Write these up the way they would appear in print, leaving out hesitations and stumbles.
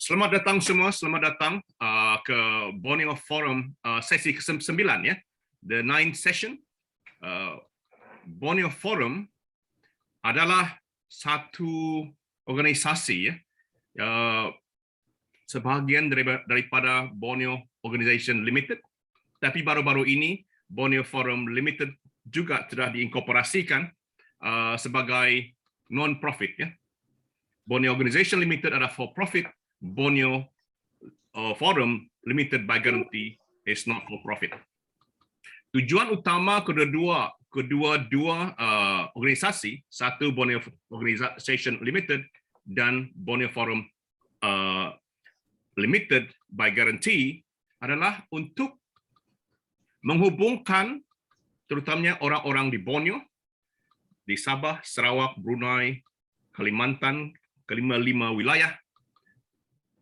Selamat datang semua, selamat datang ke Borneo Forum sesi ke-9 ya, the 9th session. Borneo Forum adalah satu organisasi ya, sebahagian daripada Borneo Organization Limited, tapi baru-baru ini Borneo Forum Limited juga telah diinkorporasikan sebagai non-profit ya. Borneo Organization Limited adalah for profit. Borneo Forum Limited by guarantee is not for profit. Tujuan utama kedua organisasi, satu Borneo Organization Limited dan Borneo Forum Limited by guarantee adalah untuk menghubungkan terutamanya orang-orang di Borneo, di Sabah, Sarawak, Brunei, Kalimantan, kelima wilayah,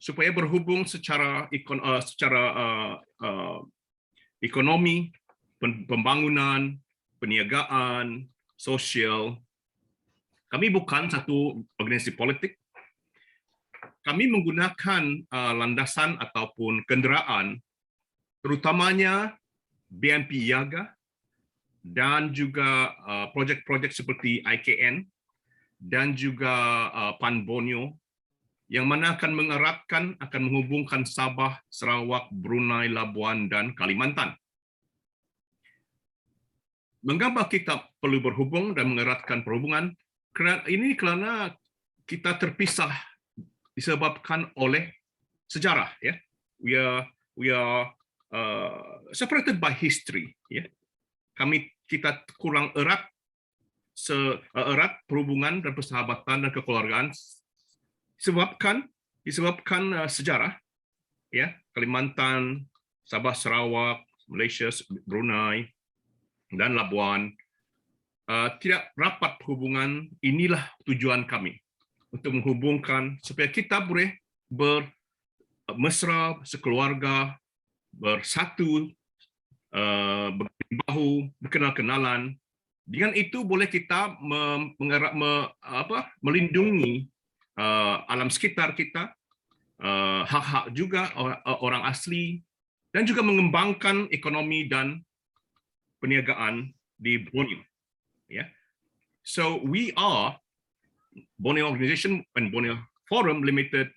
supaya berhubung secara ekonomi, pembangunan, perniagaan, sosial. Kami bukan satu organisasi politik. Kami menggunakan landasan ataupun kenderaan, terutamanya BNP Yaga dan juga projek-projek seperti IKN dan juga PAN Borneo, yang mana akan mengeratkan, akan menghubungkan Sabah, Sarawak, Brunei, Labuan, dan Kalimantan. Mengapa kita perlu berhubung dan mengeratkan perhubungan? Kerana kita terpisah disebabkan oleh sejarah. Ya, we are separated by history. Ya, kita kurang erat perhubungan dan persahabatan dan kekeluargaan disebabkan sejarah ya. Kalimantan, Sabah, Sarawak, Malaysia, Brunei dan Labuan tidak rapat hubungan. Inilah tujuan kami untuk menghubungkan supaya kita boleh bermesra, sekeluarga, bersatu, berbahu, berkenal-kenalan. Dengan itu boleh kita melindungi alam sekitar kita, hak-hak juga orang asli, dan juga mengembangkan ekonomi dan perniagaan di Borneo. Yeah. So we are Borneo Organization and Borneo Forum Limited.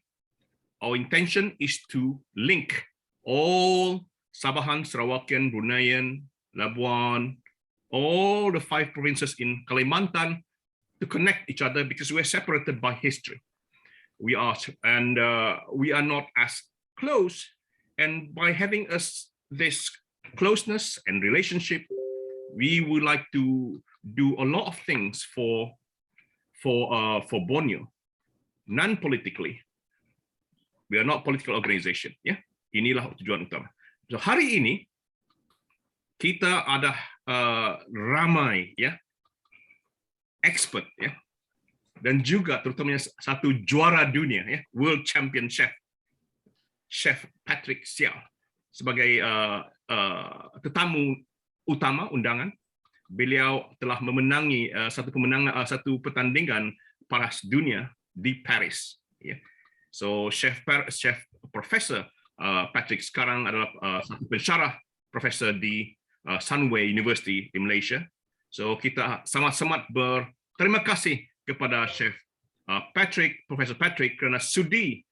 Our intention is to link all Sabahan, Sarawakian, Bruneian, Labuan, all the 5 provinces in Kalimantan, to connect each other, because we're separated by history. We are not as close, and by having this closeness and relationship, we would like to do a lot of things for Borneo, non-politically. We are not political organization. Ya, inilah tujuan utama. So hari ini kita ada ramai ya expert ya, dan juga terutamanya satu juara dunia ya, world champion chef Patrick Siao sebagai tetamu utama undangan. Beliau telah memenangi satu pertandingan paras dunia di Paris ya. So chef Professor Patrick sekarang adalah satu pensyarah profesor di Sunway University di Malaysia. So kita sama-sama berterima kasih kepada Chef Profesor Patrick kerana sudi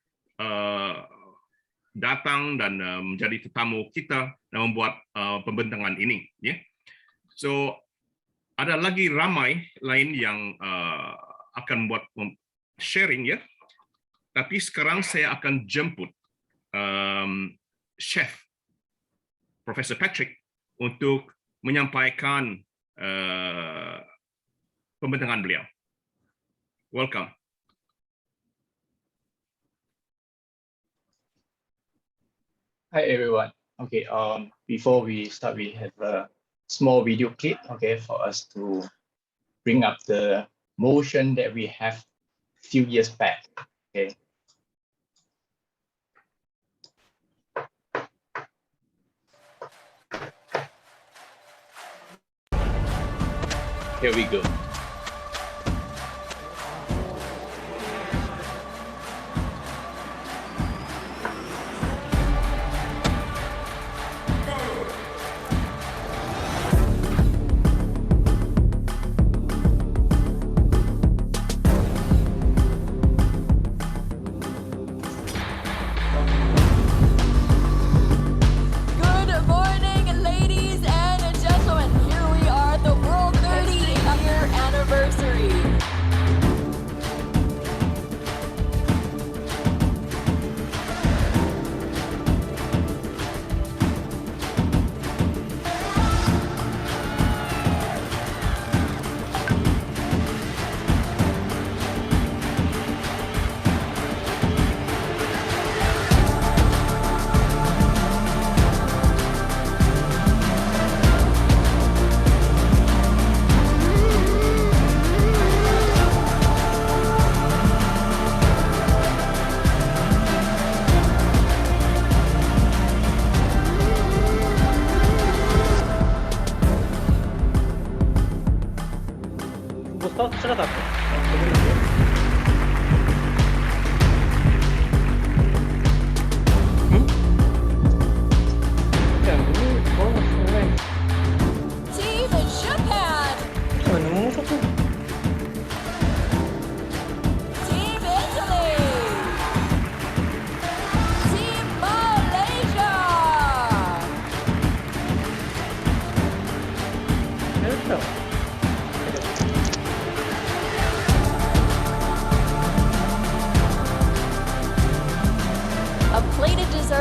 datang dan menjadi tetamu kita dan membuat pembentangan ini. Ya. So ada lagi ramai lain yang akan buat sharing ya. Tapi sekarang saya akan jemput Chef Profesor Patrick untuk menyampaikan pembentangan beliau. Welcome. Hi everyone. Okay, before we start, we have a small video clip, okay, for us to bring up the motion that we have a few years back. Okay. Here we go.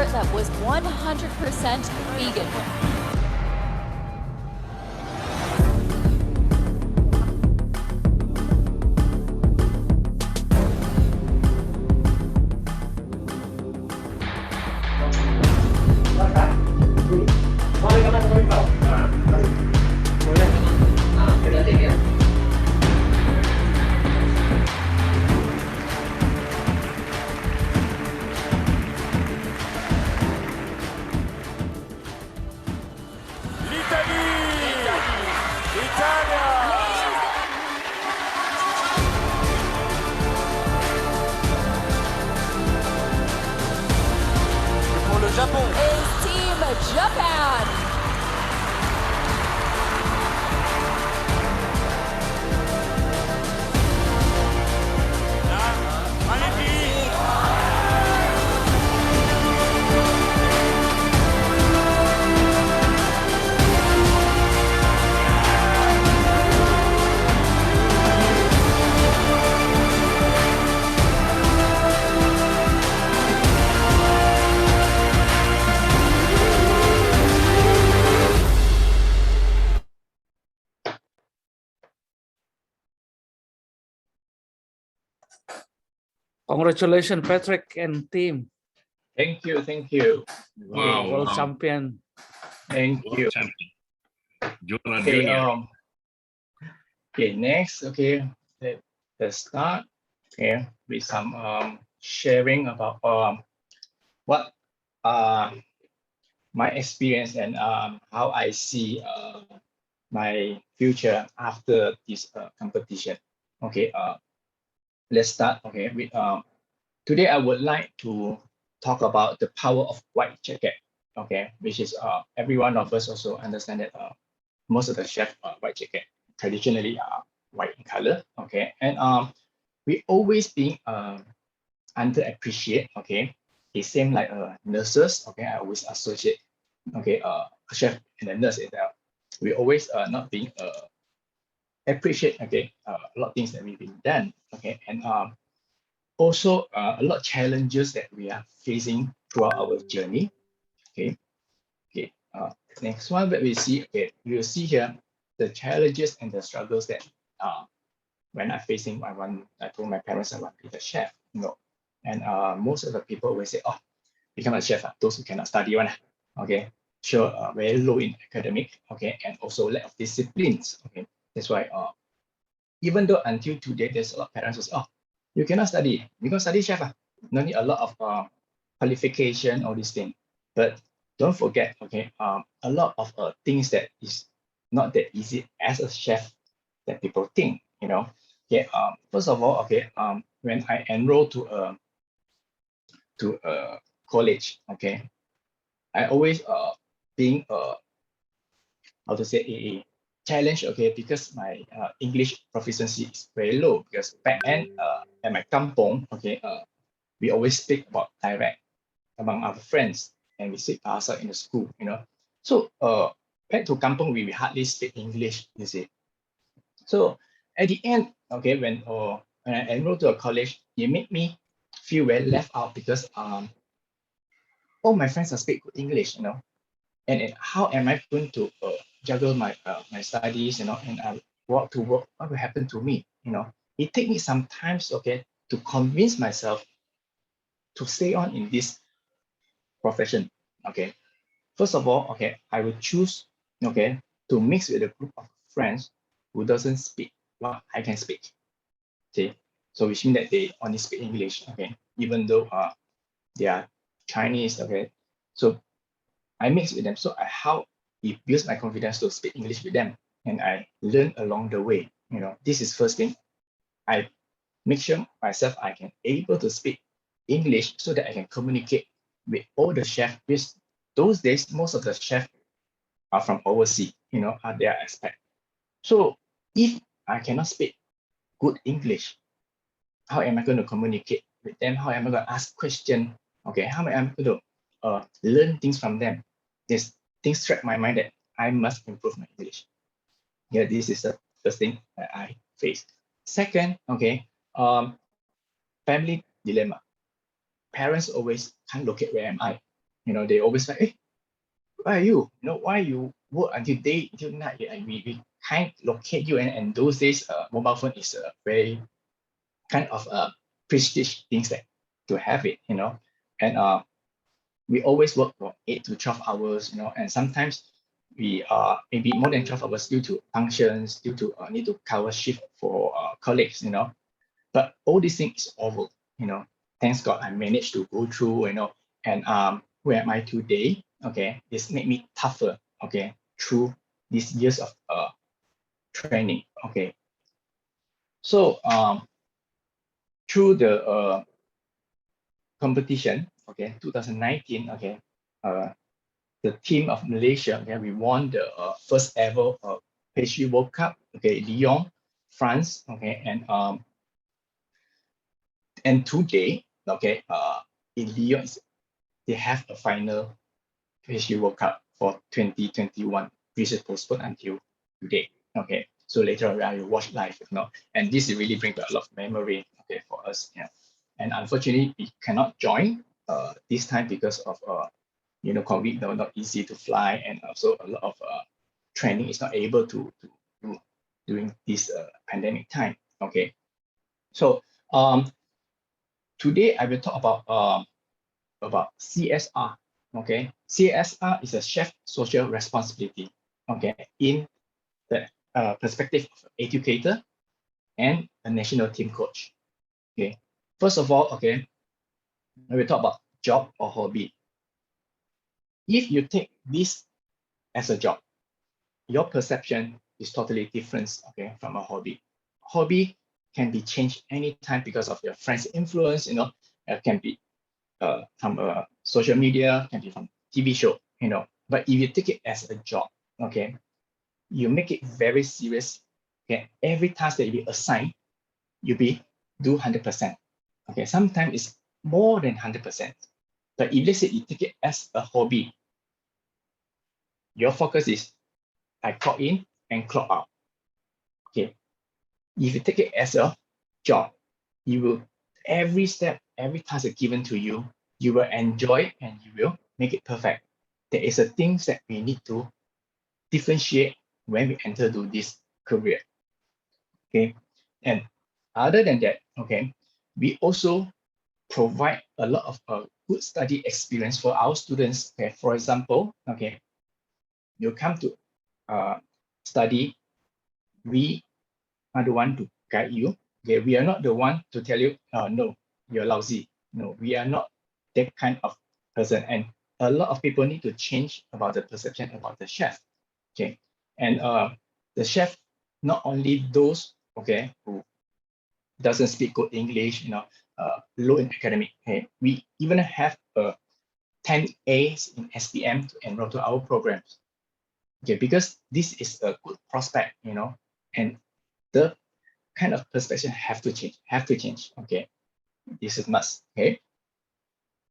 burger that was 100% vegan. Is Team Japan. Congratulations, Patrick and team. Thank you, thank you. Wow, World wow. champion. Thank you. World champion. Juara Okay, dunia. okay, next, okay, let's start, okay, with some sharing about what my experience and how I see my future after this competition. Okay, let's start. Okay, with today I would like to talk about the power of white jacket. Okay, which is every one of us also understand that most of the chef white jacket traditionally are white in color. Okay, and we always being underappreciate. Okay, it's same like nurses. Okay, I always associate. Okay, a chef and a nurse is that we always not being appreciate. Okay, a lot of things that we've been done. Okay, and also a lot of challenges that we are facing throughout our journey. Okay, okay. Next one that we see. Okay, you will see here the challenges and the struggles that when I'm facing. I told my parents I want to be a chef. You know, and most of the people always say, "Oh, become a chef. Those who cannot study one." Okay, sure, very low in academic. Okay, and also lack of disciplines. Okay, that's why even though until today there's a lot of parents who say, "Oh, you cannot study. You can study chef. No need a lot of qualification, all these things." But don't forget, okay, a lot of things that is not that easy as a chef that people think. You know, okay. First of all, okay, when I enrolled to a college, okay, I always being how to say a challenge, okay, because my English proficiency is very low because back end at my kampong, okay, we always speak about dialect among our friends and we speak outside in the school, you know. So back to kampong, we hardly speak English, you see. So at the end, okay, when I enrolled to a college, it made me feel very left out because all my friends are speak good English, you know, and how am I going to juggle my my studies, you know, and I walk to work? What will happen to me? You know, it take me some times, okay, to convince myself to stay on in this profession. Okay, first of all, okay, I will choose, okay, to mix with a group of friends who doesn't speak what I can speak. Okay, so which means that they only speak English. Okay, even though they are Chinese. Okay, so I mix with them. So how it builds my confidence to speak English with them, and I learn along the way. You know, this is first thing. I make sure myself I can able to speak English so that I can communicate with all the chefs. Because those days, most of the chefs are from overseas. You know, are their expat. So if I cannot speak good English, how am I going to communicate with them? How am I going to ask questions? Okay, how am I going to learn things from them? This thing struck my mind that I must improve my English. Yeah, this is the first thing that I face. Second, okay, family dilemma. Parents always can't locate where am I. they always like, hey, where are you? Why you work until day, until night? And we can't locate you. And those days, mobile phone is a very kind of prestige things that to have it, and we always work for 8 to 12 hours, and sometimes we are maybe more than 12 hours due to functions, due to need to cover shift for colleagues, but all these things is over, thanks God I managed to go through, and where am I today? Okay, this made me tougher, okay, through these years of training, okay. So through the competition, okay, 2019, okay, the team of Malaysia, okay, we won the first ever pastry World Cup, okay, Lyon, France, okay, and today, okay, in Lyon, they have a final pastry World Cup for 2021, which is postponed until today, okay. So later on, I will watch live, and this really brings a lot of memory, okay, for us, yeah. And unfortunately, we cannot join this time because of COVID, not easy to fly, and also a lot of training is not able to do during this pandemic time. Okay, so today I will talk about CSR. Okay, CSR is a chef social responsibility. Okay, in the perspective of an educator and a national team coach. Okay, first of all, okay, I will talk about job or hobby. If you take this as a job, your perception is totally different, okay, from a hobby. Hobby can be changed anytime because of your friends' influence, can be from social media, can be from TV show, But if you take it as a job, okay, you make it very serious. Okay, every task that you assign, you do 100%. Okay, sometimes it's more than 100%. But if let's say you take it as a hobby, your focus is I clock in and clock out. Okay. If you take it as a job, you will every step, every task that's given to you, you will enjoy and you will make it perfect. There is a things that we need to differentiate when we enter to this career. Okay. And other than that, okay, we also provide a lot of good study experience for our students. Okay, for example, okay, you come to study, we are the one to guide you. Okay, we are not the one to tell you, no, you're lousy. No, we are not that kind of person. And a lot of people need to change about the perception about the chef. Okay, and the chef, not only those, okay, who doesn't speak good English, low in academic. Okay, we even have 10 A's in SPM to enroll to our programs. Okay, because this is a good prospect, and the kind of perception have to change. Okay, this is must. Okay.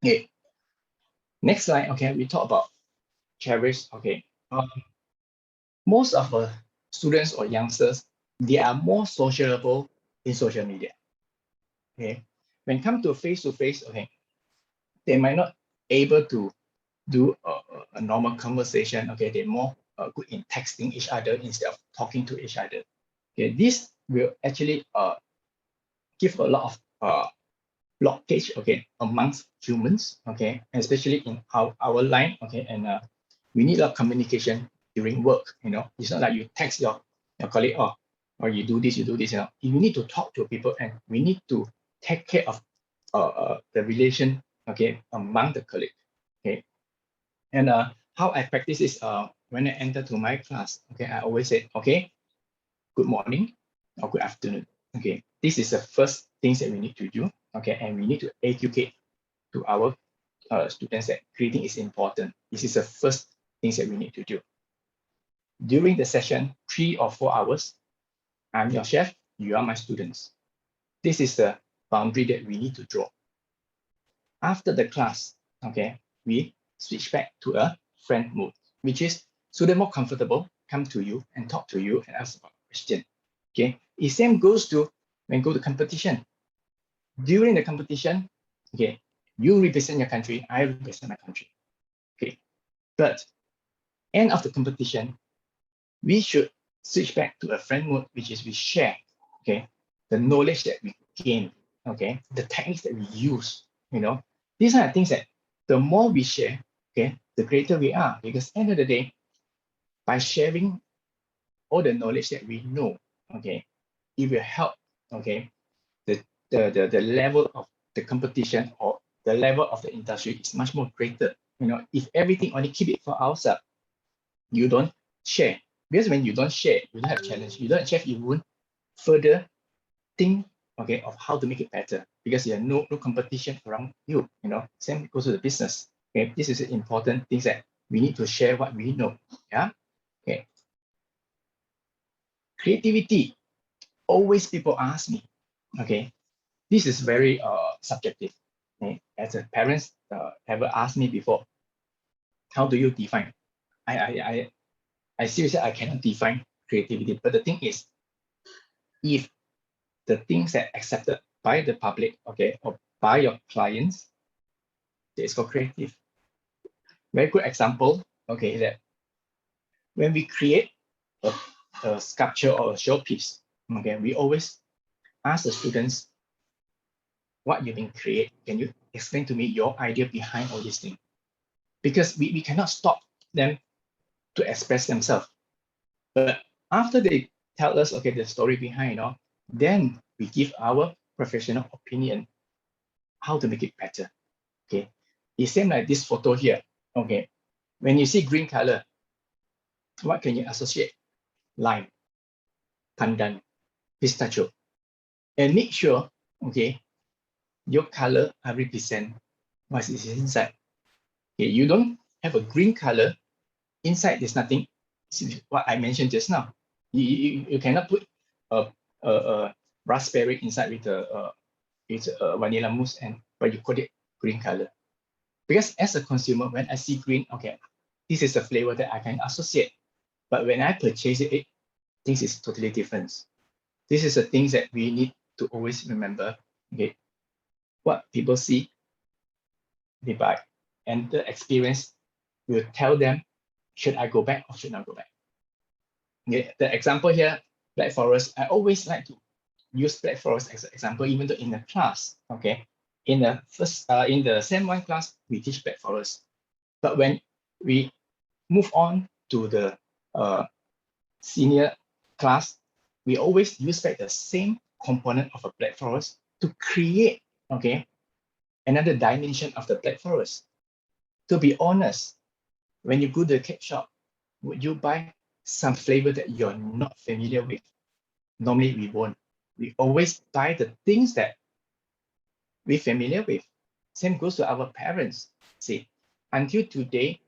Okay. Next slide. Okay, we talk about cherish. Okay, most of the students or youngsters, they are more sociable in social media. Okay, when it comes to face, okay, they might not able to do a normal conversation. Okay, they're more good in texting each other instead of talking to each other. Okay, this will actually give a lot of blockage, okay, amongst humans, okay, and especially in our line, okay, and we need a lot of communication during work. It's not like you text your colleague, or you do this, you need to talk to people, and we need to take care of the relation, okay, among the colleague. Okay, and how I practice is when I enter to my class, okay, I always say, okay, good morning or good afternoon. Okay, this is the first things that we need to do. Okay, and we need to educate to our students that greeting is important. This is the first things that we need to do. During the session, 3 or 4 hours, I'm your chef, you are my students. This is the boundary that we need to draw. After the class, okay, we switch back to a friend mode, which is student more comfortable, come to you and talk to you and ask about question. Okay, the same goes to when go to competition. During the competition, okay, you represent your country, I represent my country. But end of the competition, we should switch back to a friend mode, which is we share, okay, the knowledge that we gain, okay, the techniques that we use, these are the things that the more we share, okay, the greater we are, because end of the day, by sharing all the knowledge that we know, okay, it will help, okay, the level of the competition or the level of the industry is much more greater. If everything only keep it for ourselves, you don't share. Because when you don't share, you don't have challenge. You don't share, you won't further think, okay, of how to make it better, because you have no competition around you. Same goes to the business. Okay, this is an important thing that we need to share what we know. Yeah. Okay. Creativity. Always people ask me. Okay, this is very subjective. Okay? As a parents ever asked me before, how do you define? I seriously I cannot define creativity. But the thing is, if the things that accepted by the public, okay, or by your clients, it's called creative. Very good example, okay, that when we create a sculpture or a showpiece, okay, we always ask the students, what you can create. Can you explain to me your idea behind all these things? Because we cannot stop them to express themselves. But after they tell us, okay, the story behind, then we give our professional opinion how to make it better. Okay, it's same like this photo here. Okay, when you see green color, what can you associate? Lime, pandan, pistachio, and make sure, okay, your color represent what is inside. Okay, you don't have a green color inside. There's nothing. What I mentioned just now. You cannot put a raspberry inside with a vanilla mousse, but you call it green color. Because as a consumer, when I see green, okay, this is a flavor that I can associate. But when I purchase it, things is totally different. This is the things that we need to always remember. Okay, what people see, they buy, and the experience will tell them, should I go back or should not go back? Okay, the example here, Black Forest, I always like to use Black Forest as an example, even though in the class, okay, in the Sem 1 class, we teach Black Forest. But when we move on to the senior class, we always use back the same component of a Black Forest to create, okay, another dimension of the Black Forest. To be honest, when you go to the cake shop, would you buy some flavor that you're not familiar with? Normally we won't. We always buy the things that we're familiar with. Same goes to our parents. See, until today,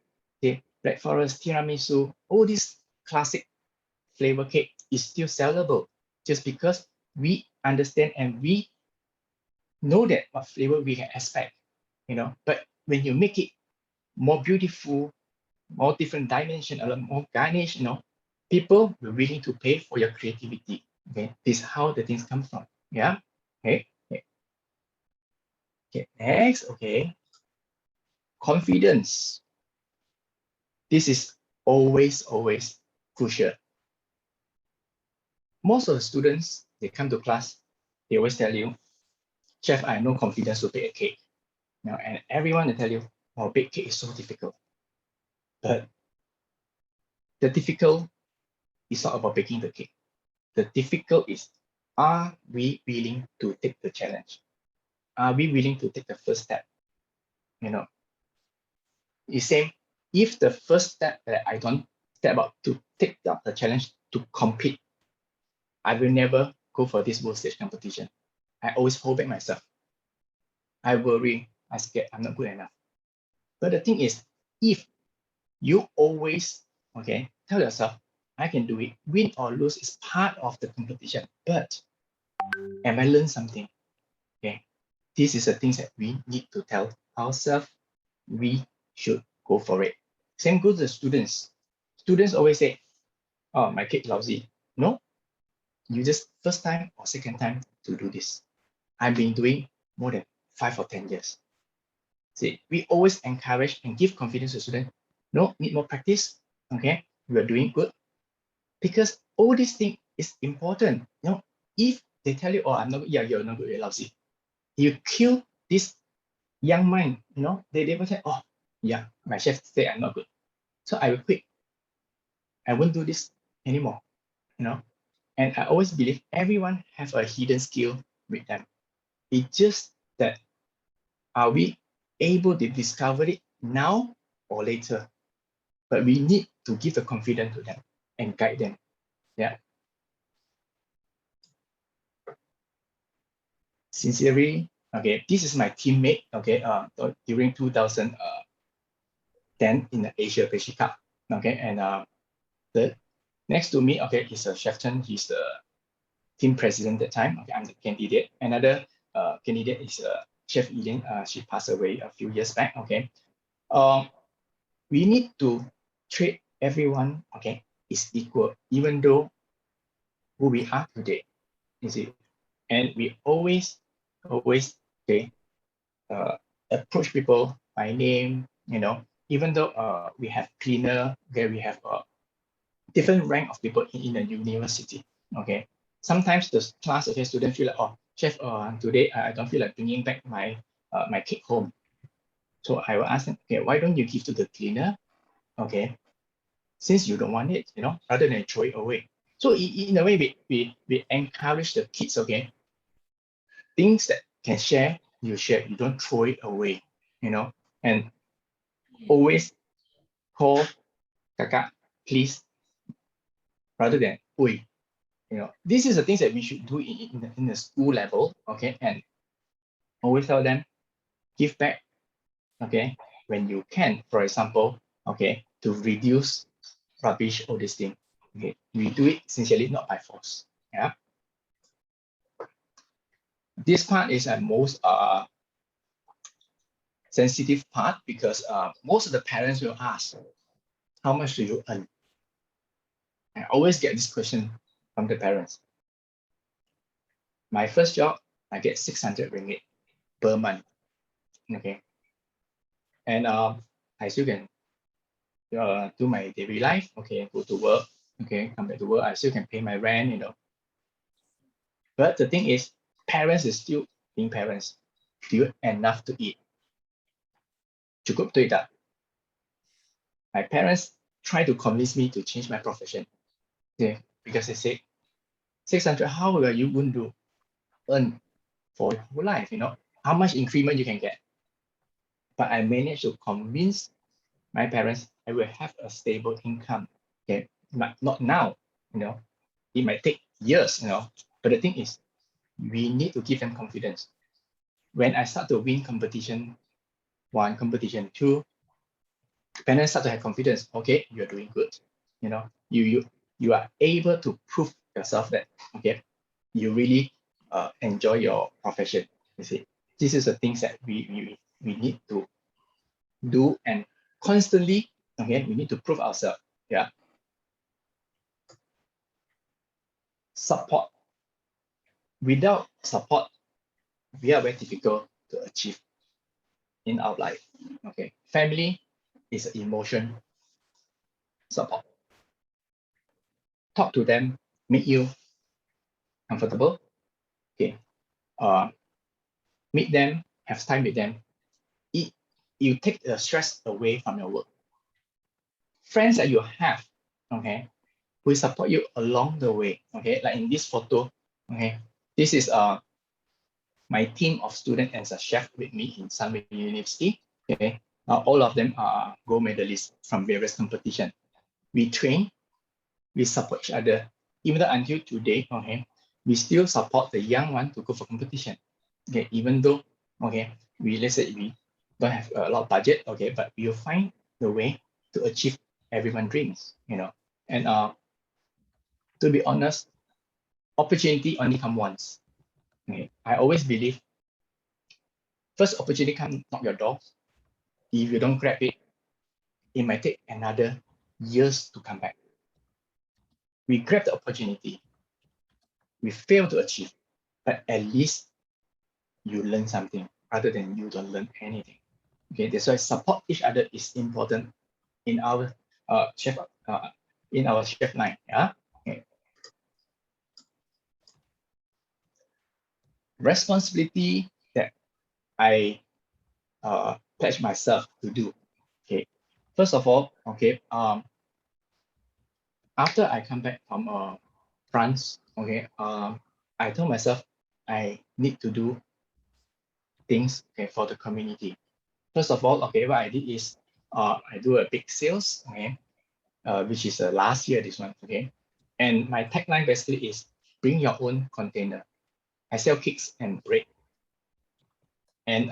the Black Forest, tiramisu, all these classic flavor cake is still sellable, just because we understand and we know that what flavor we can expect, But when you make it more beautiful, more different dimension, a lot more garnish, people will willing to pay for your creativity. Okay, this is how the things come from. Yeah. Okay. Okay. Next. Okay. Confidence. This is always crucial. Most of the students, they come to class, they always tell you, Chef, I have no confidence to bake a cake. And everyone will tell you, oh, bake cake is so difficult. But the difficult is not about baking the cake. The difficult is, are we willing to take the challenge? Are we willing to take the first step? It's same, if the first step that I don't step up to take up the challenge to compete, I will never go for this world stage competition. I always hold back myself. I worry, I scared, I'm not good enough. But the thing is, if you always, okay, tell yourself, I can do it, win or lose is part of the competition, but am I learn something? Okay, this is the things that we need to tell ourselves. We should go for it. Same goes to the students. Students always say, oh, my cake lousy. No, you just first time or second time to do this. I've been doing more than 5 or 10 years. See, we always encourage and give confidence to students. No, need more practice. Okay, we are doing good. Because all these things is important. If they tell you, oh, I'm not good, yeah, you're not good, you're lousy. You kill this young mind, they will say, oh, yeah, my chef say I'm not good. So I will quit. I won't do this anymore, And I always believe everyone have a hidden skill with them. It's just that are we able to discover it now or later? But we need to give the confidence to them and guide them. Yeah. Sincerely, okay, this is my teammate, okay, during 2010 in the Asia Pacific Cup, okay, and the next to me, okay, is Chef Chen. He's the team president at that time. Okay, I'm the candidate. Another candidate is Chef Elaine. She passed away a few years back. Okay, we need to treat everyone, okay, is equal, even though who we are today, you see, and we always, okay, approach people by name, even though we have cleaner, okay, we have different rank of people in a university, okay. Sometimes the class, okay, students feel like, oh, chef, today I don't feel like bringing back my my cake home. So I will ask them, okay, why don't you give to the cleaner, okay, since you don't want it, rather than throw it away. So in a way, we encourage the kids, okay, things that can share, you share, you don't throw it away, and always call kakak, please, rather than oi. This is the things that we should do in the school level, okay, and always tell them, give back, okay, when you can, for example, okay, to reduce rubbish, all this thing, okay, we do it sincerely, not by force. Yeah. This part is a most sensitive part because most of the parents will ask, how much do you earn? I always get this question from the parents. My first job, I get 600 ringgit per month. Okay. And I still can do my daily life. Okay, go to work. Okay, come back to work. I still can pay my rent, But the thing is, parents is still being parents. Do you enough to eat? Cukup tu tak? My parents try to convince me to change my profession. Okay, because they say, 600, how will you going to earn for your whole life, How much increment you can get? But I managed to convince my parents I will have a stable income. Okay, but not now, It might take years, But the thing is, we need to give them confidence. When I start to win competition 1, competition 2, parents start to have confidence. Okay, you're doing good. You are able to prove yourself that, okay, you really enjoy your profession. You see, this is the things that we need to do, and constantly, okay, we need to prove ourselves. Yeah. Support. Without support, we are very difficult to achieve in our life. Okay, family is an emotion support. Talk to them, make you comfortable. Okay, meet them, have time with them. You take the stress away from your work. Friends that you have, okay, will support you along the way. Okay, like in this photo, okay, this is my team of students as a chef with me in Sunway University. Okay, all of them are gold medalists from various competitions. We train, we support each other. Even though until today, okay, we still support the young one to go for competition. Okay, even though, okay, let's say we don't have a lot of budget, okay, but we'll find the way to achieve everyone's dreams, And to be honest, opportunity only come once. Okay, I always believe first opportunity come knock your door. If you don't grab it, it might take another years to come back. We grab the opportunity, we fail to achieve, but at least you learn something rather than you don't learn anything. Okay, that's why support each other is important. in our chef line. Yeah. Okay. Responsibility that I pledge myself to do. Okay. First of all, okay. After I come back from France, okay. I told myself I need to do things, okay, for the community. First of all, okay, what I did is I do a big sales, okay, which is last year, this one, okay. And my tagline basically is bring your own container. I sell cakes and bread. And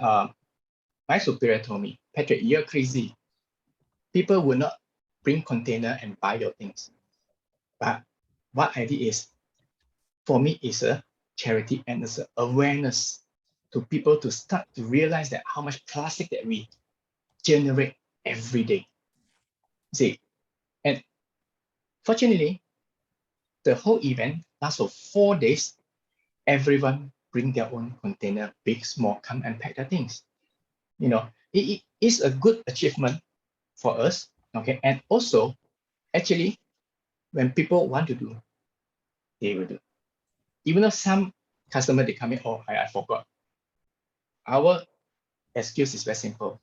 my superior told me, Patrick, you're crazy. People will not bring container and buy your things. But what I did is, for me, it's a charity and it's an awareness to people to start to realize that how much plastic that we generate every day. See, and fortunately, the whole event lasts for 4 days. Everyone bring their own container, big, small, come and pack their things. You know, it is a good achievement for us. Okay, and also, actually, when people want to do, they will do. Even though some customer they come in, oh, I forgot. Our excuse is very simple.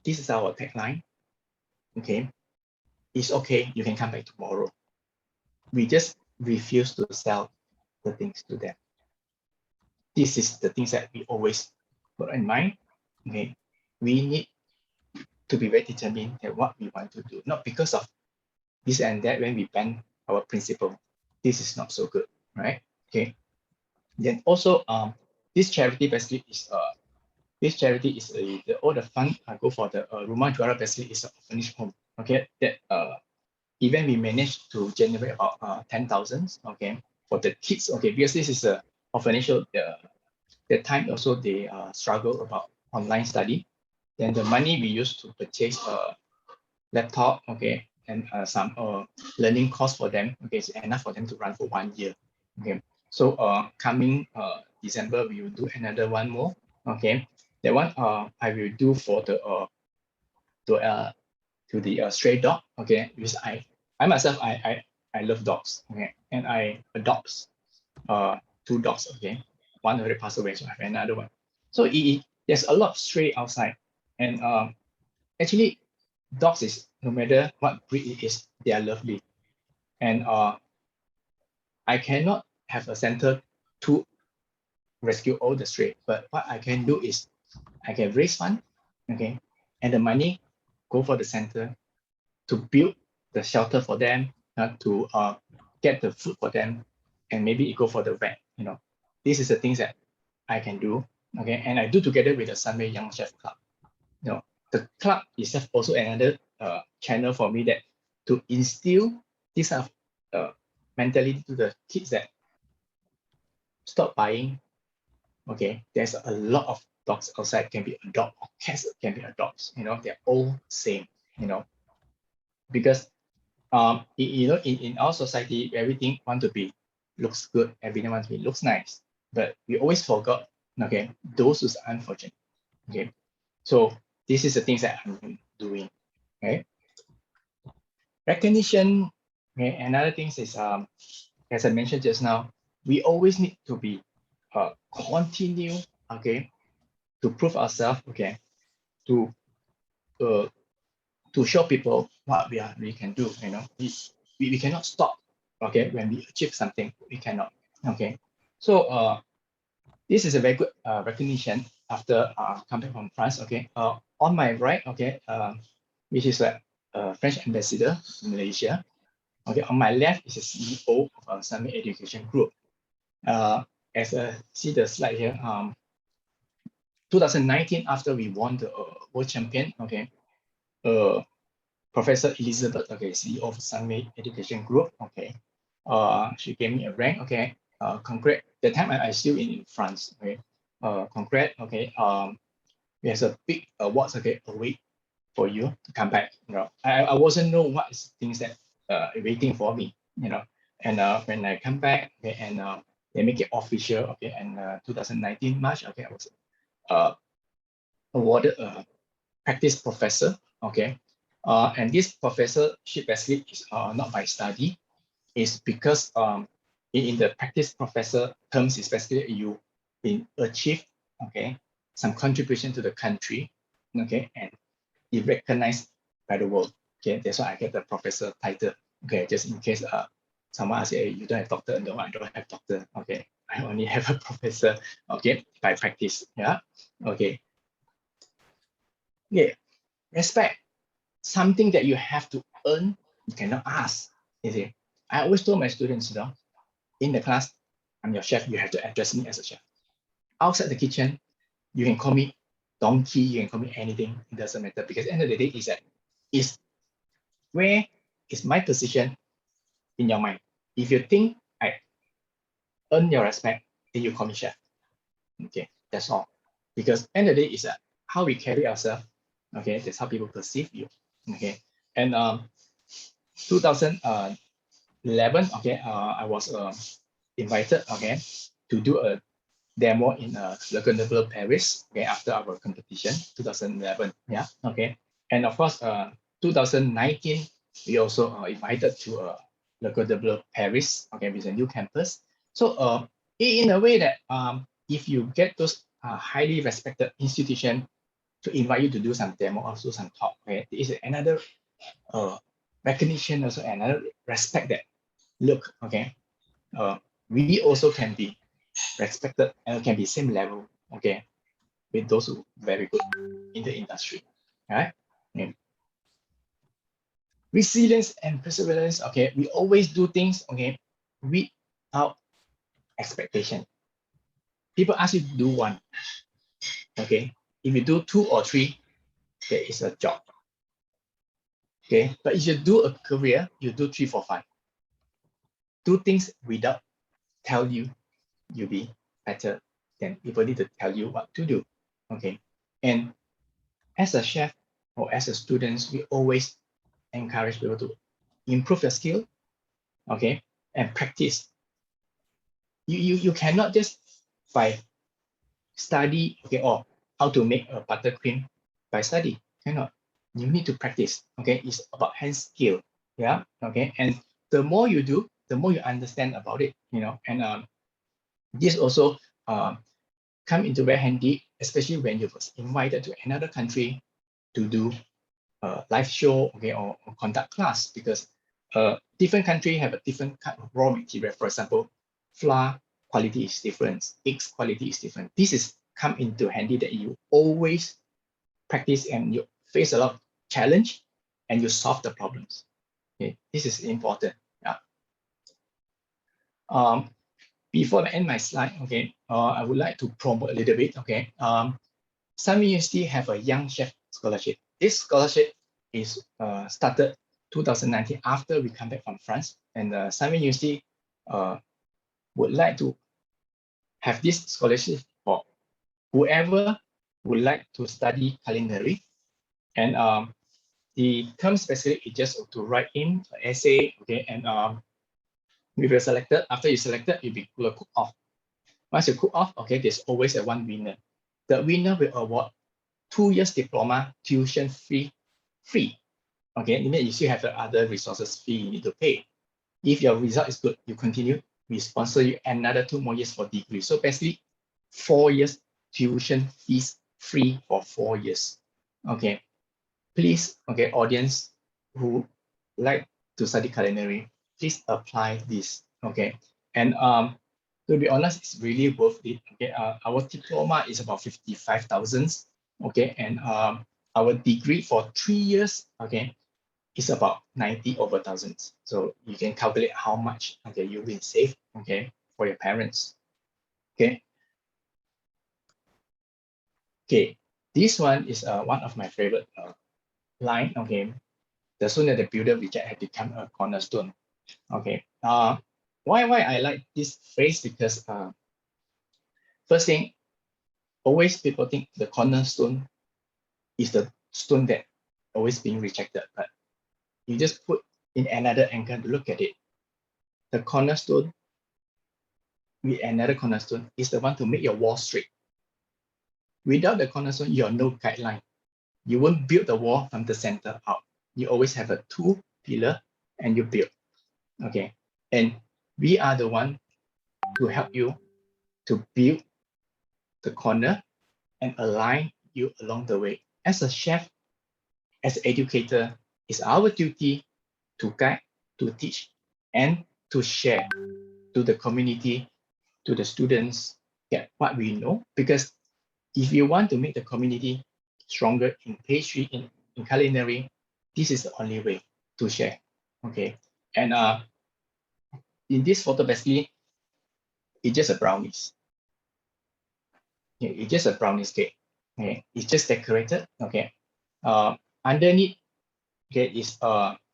This is our tagline. Okay, it's okay. You can come back tomorrow. We just refuse to sell the things to them. This is the things that we always put in mind. Okay, we need to be very determined at what we want to do, not because of this and that. When we ban our principle, this is not so good, right? Okay. Then also, this charity basically is all the fund go for the Rumah Juara basically is an orphanage home. Okay, that event we managed to generate about 10,000. Okay, for the kids. Okay, because this is a orphanage. So the time also they struggle about online study. Then the money we used to purchase a laptop. Okay, and some learning course for them. Okay, it's enough for them to run for 1 year. Okay, so coming December we will do another one more. Okay, that one I will do for the to the stray dog. Okay, because I myself I love dogs. Okay, and I adopt 2 dogs. Okay, one already passed away, so I have another one. So there's a lot of stray outside, and actually dogs is, no matter what breed it is, they are lovely, and I cannot have a center to rescue all the stray, but what I can do is I can raise fund, okay, and the money go for the center to build the shelter for them, to get the food for them, and maybe it go for the vet. You know, this is the things that I can do, okay, and I do together with the Sunway Young Chef Club. You know, the club is also another channel for me that to instill this mentality to the kids that stop buying. Okay, there's a lot of dogs outside, can be a dog, or cats can be a dogs. You know, they're all same. You know, because you know, in our society, everything want to be looks good, everything wants to be looks nice, but we always forgot. Okay, those who's unfortunate. Okay, so this is the things that I'm doing. Okay, recognition. Okay, another thing is as I mentioned just now, we always need to be continue, okay, to prove ourselves, okay, to show people what we can do. You know, we cannot stop. Okay, when we achieve something, we cannot. Okay, so this is a very good recognition after coming from France. Okay, on my right, okay, which is a French ambassador in Malaysia. Okay, on my left is a CEO of Summit Education Group. As see the slide here, 2019, after we won the world champion, okay, Professor Elizabeth, okay, CEO of Summit Education Group, okay, she gave me a rank, okay, congrats. The time I still in France, okay, congrats, okay, there's a big awards, okay, await for you to come back. You know, I wasn't know what is things that waiting for me, you know, and when I come back, okay, and they make it official, okay, and 2019 March, okay, I was awarded a practice professor, okay, And this professorship basically is not by study. It's because in the practice professor terms, is basically you achieve, okay, some contribution to the country, okay, and be recognized by the world. Okay, that's why I get the professor title. Okay, just in case someone asks, hey, you don't have doctor? No, I don't have doctor. Okay, I only have a professor. Okay, by practice. Yeah. Okay. Yeah. Respect. Something that you have to earn. You cannot ask. You see, I always told my students, in the class, I'm your chef. You have to address me as a chef. Outside the kitchen, you can call me donkey. You can call me anything. It doesn't matter, because at the end of the day, is where is my position in your mind? If you think I earn your respect, then you call me chef. Okay, that's all. Because end of the day is how we carry ourselves. Okay, that's how people perceive you. Okay, and 2011, okay, I was invited, okay, to do a demo in Le Cordon Bleu Paris, okay, after our competition, 2011, yeah, okay. And of course, 2019, we also invited to Le Cordon Bleu Paris, okay, with a new campus. So in a way that if you get those highly respected institution to invite you to do some demo, also some talk, okay, is another recognition, also another respect that, look, okay, we also can be respected and can be same level, okay, with those who very good in the industry, right? Okay. Resilience and perseverance, okay, we always do things, okay, without expectation. People ask you to do one, okay, if you do 2 or 3, there is a job, okay, but if you do a career, you do 3, 4, 5. Do things without tell you, you'll be better than people need to tell you what to do, okay. And as a chef or as a student, we always encourage people to improve your skill, okay, and practice. You cannot just by study, okay, or how to make a buttercream by study. Cannot. You need to practice, okay. It's about hand skill, yeah, okay. And the more you do, the more you understand about it, and this also come into very handy, especially when you was invited to another country to do a live show, okay, or conduct class, because different country have a different kind of raw material. For example, flour quality is different, eggs quality is different. This is come into handy that you always practice and you face a lot of challenge and you solve the problems. Okay, this is important. Yeah. Before I end my slide, okay, I would like to promote a little bit. Okay, some university have a young chef scholarship. This scholarship is started 2019 after we come back from France, and some university would like to have this scholarship for whoever would like to study culinary. And the term specific is just to write in an essay, okay, and if you're selected, after you selected, you'll be cook off. Once you cook off, okay, there's always a one winner. The winner will award 2 years diploma tuition free. Okay, you still have the other resources fee you need to pay. If your result is good, you continue, we sponsor you another 2 more years for degree. So basically 4 years tuition fees free for 4 years. Okay, please, okay, audience who like to study culinary, please apply this, okay. And to be honest, it's really worth it. Okay, our diploma is about 55,000, okay, and our degree for 3 years, okay, is about 90 over thousands. So you can calculate how much, okay, you will save, okay, for your parents. Okay. Okay, this one is one of my favorite line. Okay, the sooner the builder reject had become a cornerstone. Okay, why I like this phrase? Because first thing, always people think the cornerstone is the stone that always being rejected, but you just put in another angle to look at it. The cornerstone with another cornerstone is the one to make your wall straight. Without the cornerstone, you have no guideline. You won't build the wall from the center out. you always have a 2 pillar and you build. Okay. And we are the one to help you to build the corner and align you along the way. As a chef, as an educator, it's our duty to guide, to teach, and to share to the community, to the students, what we know. Because if you want to make the community stronger in pastry, in culinary, this is the only way to share. Okay. And in this photo, basically, it's just a brownies. Okay, it's just a brownies cake. Okay, it's just decorated. Okay. Underneath, okay, is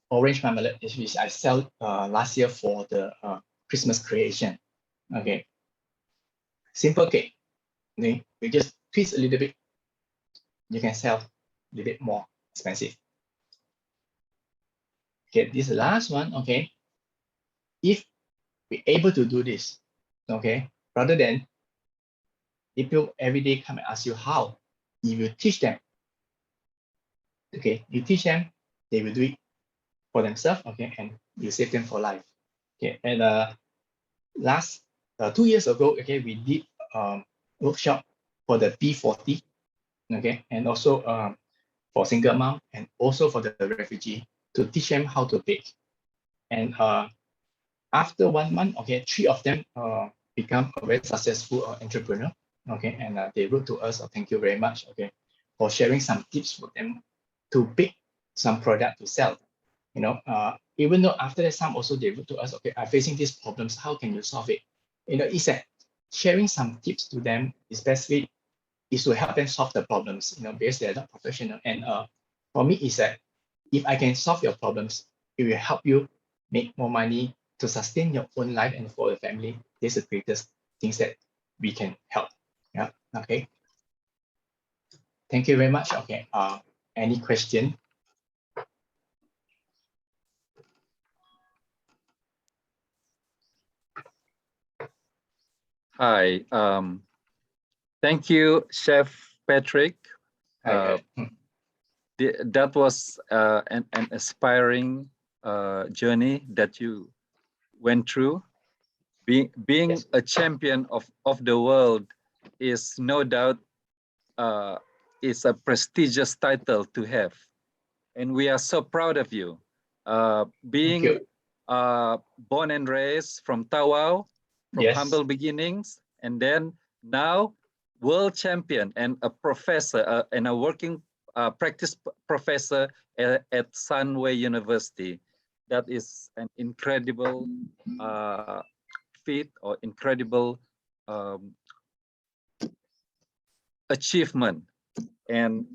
orange marmalade, which I sell last year for the Christmas creation. Okay. Simple cake. Okay, you just twist a little bit. You can sell a little bit more expensive. Okay, this is the last one. Okay. If we're able to do this, okay, rather than people every day come and ask you how, if you teach them, okay, you teach them, they will do it for themselves, okay, and you save them for life. Okay, and last 2 years ago, okay, we did workshop for the B40, okay, and also for single mom and also for the refugee to teach them how to bake. And after 1 month, okay, 3 of them become a very successful entrepreneur, okay, and they wrote to us, thank you very much, okay, for sharing some tips for them to bake some product to sell. You know, even though after that, some also they wrote to us, okay, I'm facing these problems, how can you solve it? You know, it's that sharing some tips to them, especially, is to help them solve the problems, you know, because they're not professional. And for me, is that if I can solve your problems, it will help you make more money to sustain your own life and for the family. This is the greatest things that we can help. Yeah. Okay. Thank you very much. Okay. Any question? Hi. Thank you, Chef Patrick. That was an inspiring journey that you went through. Being Yes. a champion of the world is no doubt is a prestigious title to have. And we are so proud of you. Being born and raised from Tawau, from humble beginnings, and then now world champion and a professor and a working practice professor at Sunway University. That is an incredible feat or incredible achievement. And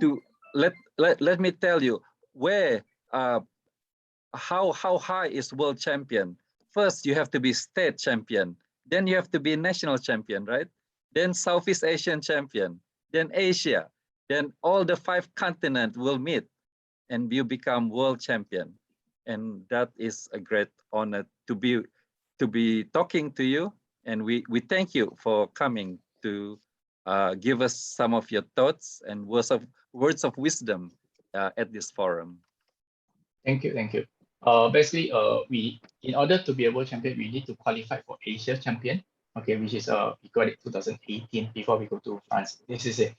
to let me tell you where how high is world champion. First, you have to be state champion. Then you have to be national champion, right? Then Southeast Asian champion. Then Asia. Then all the 5 continents will meet and you become world champion. And that is a great honor to be talking to you. And we thank you for coming to give us some of your thoughts and words of wisdom at this forum. Thank you. Thank you. Basically, we, in order to be a world champion, we need to qualify for Asia champion, okay, which is we got it 2018 before we go to France. This is a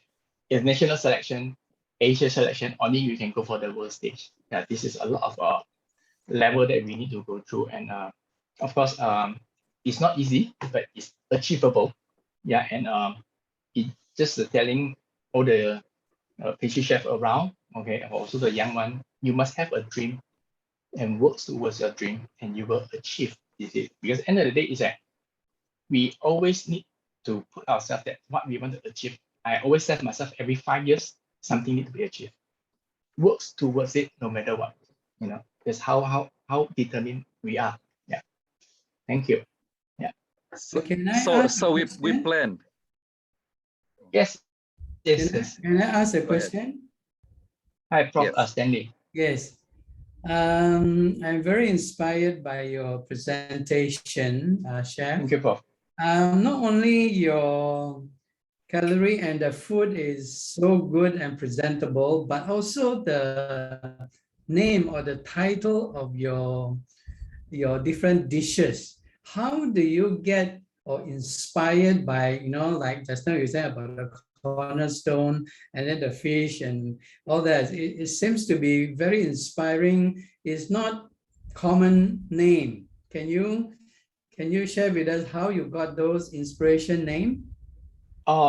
national selection, Asia selection, only you can go for the world stage. Yeah, this is a lot of level that we need to go through, and of course, it's not easy, but it's achievable. Yeah, and it just telling all the pastry chef around, okay, also the young one, you must have a dream and work towards your dream, and you will achieve this. Because at the end of the day, is that we always need to put ourselves that what we want to achieve. I always tell myself every 5 years, something need to be achieved. Works towards it no matter what. You know, that's how determined we are. Yeah. Thank you. Yeah. So we planned. Yes. Can I ask a question? Hi, Prof. Stanley. Yes. I'm very inspired by your presentation, Chef. Thank you, Prof. Not only your calorie and the food is so good and presentable, but also the name or the title of your different dishes. How do you get or inspired by, like just now you said about the cornerstone and then the fish and all that. It seems to be very inspiring. It's not common name. Can you share with us how you got those inspiration name?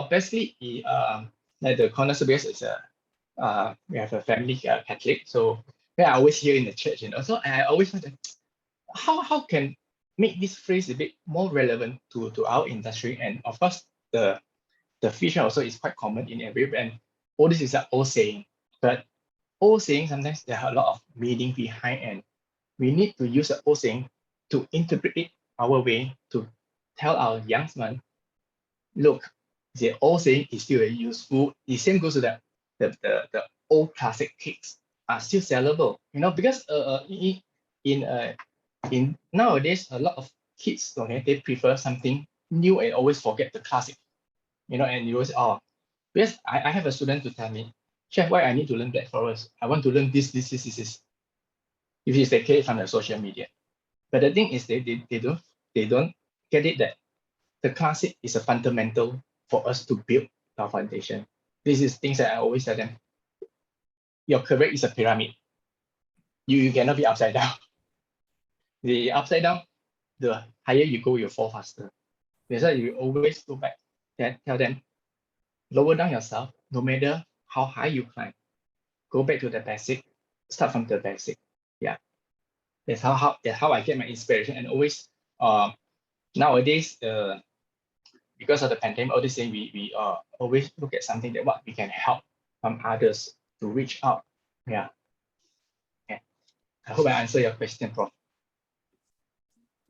Basically, like the cornerstone, because it's we have a family Catholic, so I always hear in the church, So I always wonder how can make this phrase a bit more relevant to our industry, and of course the fish also is quite common in every brand. All this is an old saying, but old saying sometimes there are a lot of meaning behind, and we need to use the old saying to interpret it our way to tell our young man, look, the old saying is still very useful. The same goes to the old classic cakes are still sellable, because in nowadays a lot of kids, okay, they prefer something new and always forget the classic, and you always because I have a student to tell me, Chef, why I need to learn Black Forest? I want to learn this. If it's the case from the social media. But the thing is they don't get it that the classic is a fundamental for us to build our foundation. This is things that I always tell them. Your career is a pyramid. You cannot be upside down. The upside down, the higher you go, you fall faster. That's why you always go back and tell them, lower down yourself, no matter how high you climb. Go back to the basic, start from the basic. Yeah. That's how I get my inspiration. And always nowadays, because of the pandemic, all this thing, we always look at something that what we can help from others to reach out. Yeah. I hope I answer your question, Prof.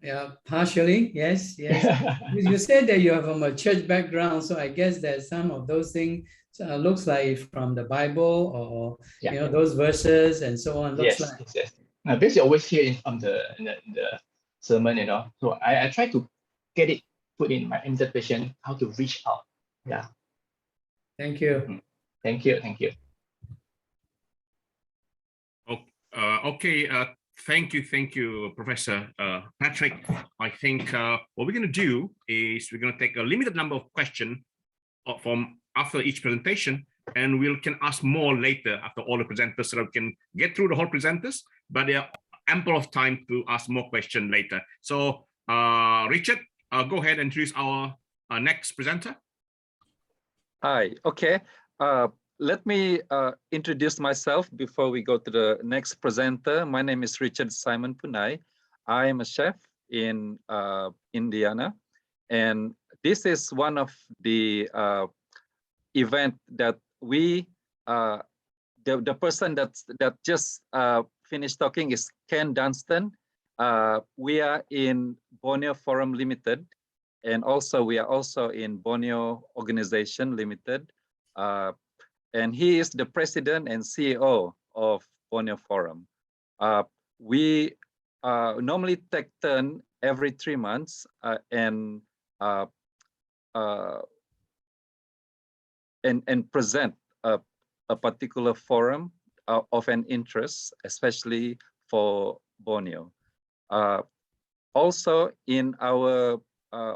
Yeah, partially, yes. You said that you have a church background, so I guess that some of those things looks like from the Bible or those verses and so on. Looks like. Yes. Now, basically, always hear it from the sermon, So I try to get it put in my interpretation how to reach out. Yeah. Thank you. Thank you. Okay. Thank you, Professor Patrick. I think what we're going to do is we're going to take a limited number of questions from after each presentation, and we can ask more later after all the presenters, so that we can get through the whole presenters, but there are ample of time to ask more questions later. So, Richard, go ahead and introduce our next presenter. Hi. Okay. Let me introduce myself before we go to the next presenter. My name is Richard Simon Punai. I am a chef in Indiana, and this is one of the event that we the person that just finished talking is Ken Dunstan. We are in Borneo Forum Limited, and also we are also in Borneo Organization Limited. And he is the president and CEO of Borneo Forum. We normally take turn every 3 months and present a particular forum of an interest, especially for Borneo. Also in our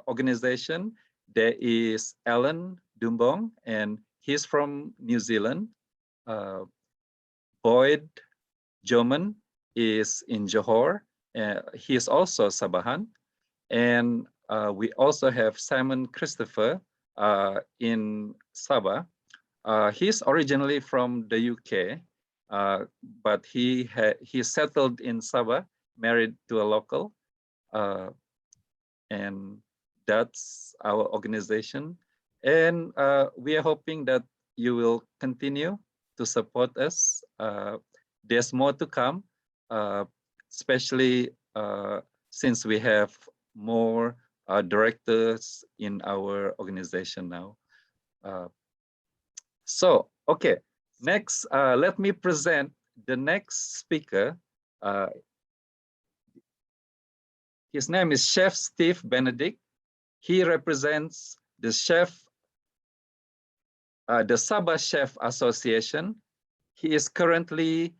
organization, there is Alan Dumbong, and he's from New Zealand. Boyd Joman is in Johor. He is also Sabahan. And we also have Simon Christopher in Sabah. He's originally from the UK, but he settled in Sabah, married to a local. And that's our organization. And we are hoping that you will continue to support us. There's more to come, especially since we have more directors in our organization now. So, okay, next, let me present the next speaker. His name is Chef Steve Benedict. He represents the Sabah Chef Association. He is currently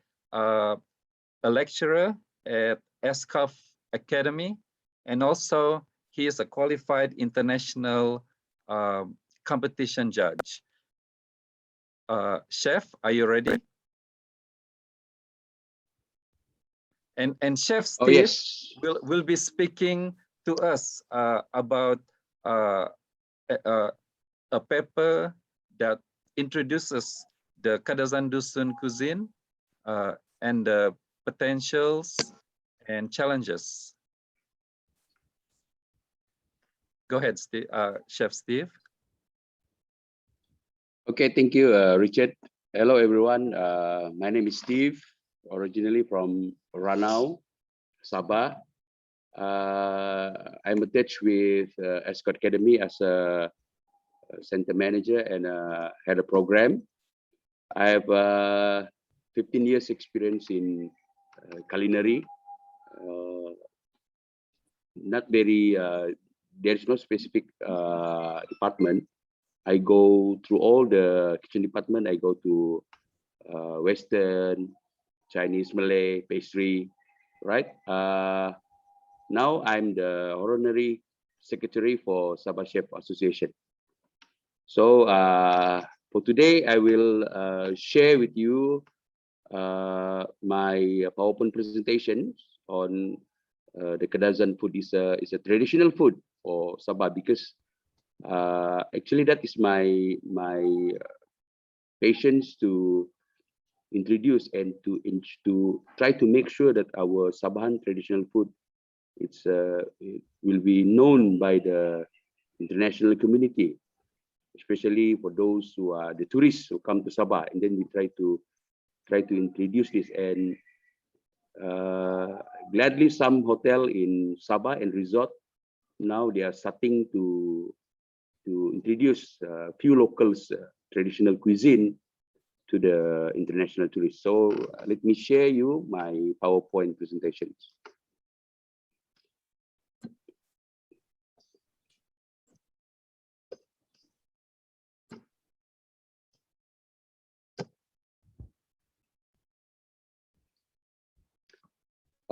a lecturer at ESCOF Academy, and also he is a qualified international competition judge. Chef, are you ready? And Chef Steve yes. will be speaking to us about a paper that introduces the Kadazan Dusun cuisine and the potentials and challenges. Go ahead, Steve, Chef Steve. Okay, thank you, Richard. Hello, everyone. My name is Steve, originally from Ranau, Sabah. I'm attached with ESCOF Academy as a center manager and head of program. I have 15 years experience in culinary. Not very, there is no specific department. I go through all the kitchen department. I go to Western, Chinese, Malay, pastry, right? Now I'm the honorary secretary for Sabah Chef Association. So for today, I will share with you my PowerPoint presentation on the Kadazan food. Is a traditional food for Sabah, because actually that is my patience to introduce and to try to make sure that our Sabahan traditional food it will be known by the international community, especially for those who are the tourists who come to Sabah. And then we try to introduce this, and gladly some hotel in Sabah and resort now they are starting to introduce a few locals traditional cuisine to the international tourists. So let me share you my PowerPoint presentations.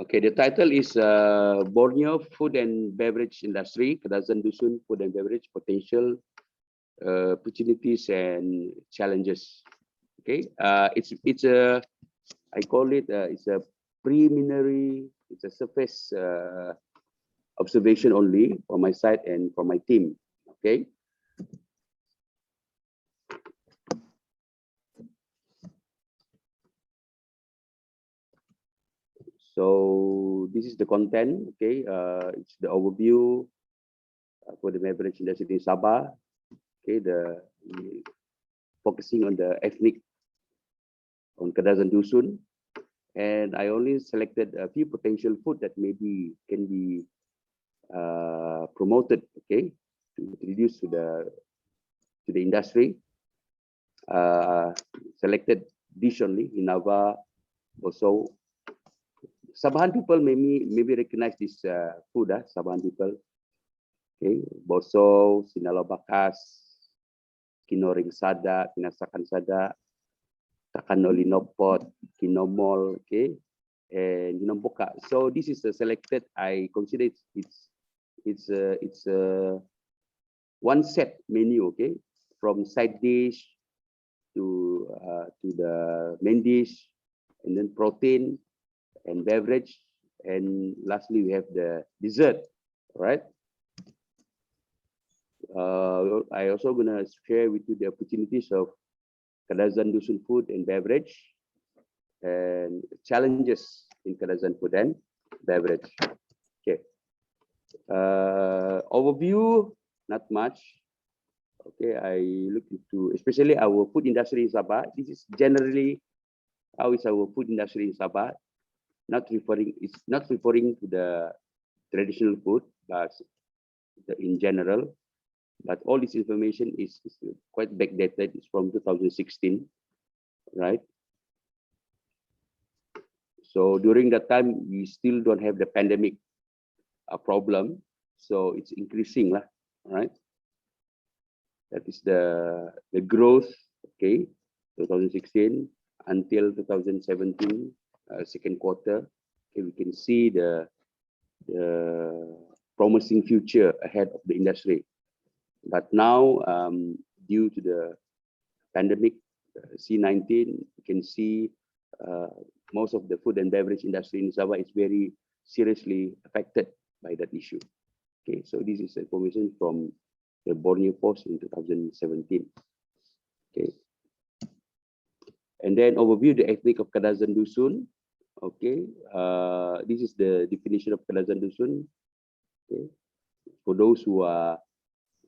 Okay, the title is Borneo Food and Beverage Industry, Kadazan Dusun Food and Beverage Potential, Opportunities and Challenges. Okay, it's a, I call it, it's a preliminary, it's a surface observation only from my side and from my team. Okay. So this is the content. Okay, it's the overview for the beverage industry in Sabah. Okay, focusing on the ethnic on Kadazan Dusun, and I only selected a few potential food that maybe can be promoted. Okay, to introduce to the industry. Selected dish only, Inava, also. Sabahan people maybe recognize this food, Sabahan people. Okay, boso, sinalo bakas, kinoring sada, kinasakan sada, takanolonopot, kinomol, okay, and inomboka. So this is selected. I consider it's one set menu, okay, from side dish to the main dish, and then protein and beverage, and lastly we have the dessert. Right. I also gonna share with you the opportunities of Kadazan Dusun food and beverage, and challenges in Kadazan food and beverage. Okay. Overview, not much. Okay, I look into especially our food industry in Sabah. This is generally how is our food industry in Sabah. It's not referring to the traditional food, but in general. But all this information is quite backdated. It's from 2016, right? So during that time, we still don't have the pandemic problem, so it's increasing, right? That is the growth. Okay, 2016 until 2017, second quarter. Okay, we can see the promising future ahead of the industry. But now, due to the pandemic, C-19, you can see most of the food and beverage industry in Sabah is very seriously affected by that issue. Okay, so this is information from the Borneo Post in 2017. Okay, and then overview the ethnic of Kadazan Dusun. Okay, this is the definition of Kadazan Dusun. Okay, for those who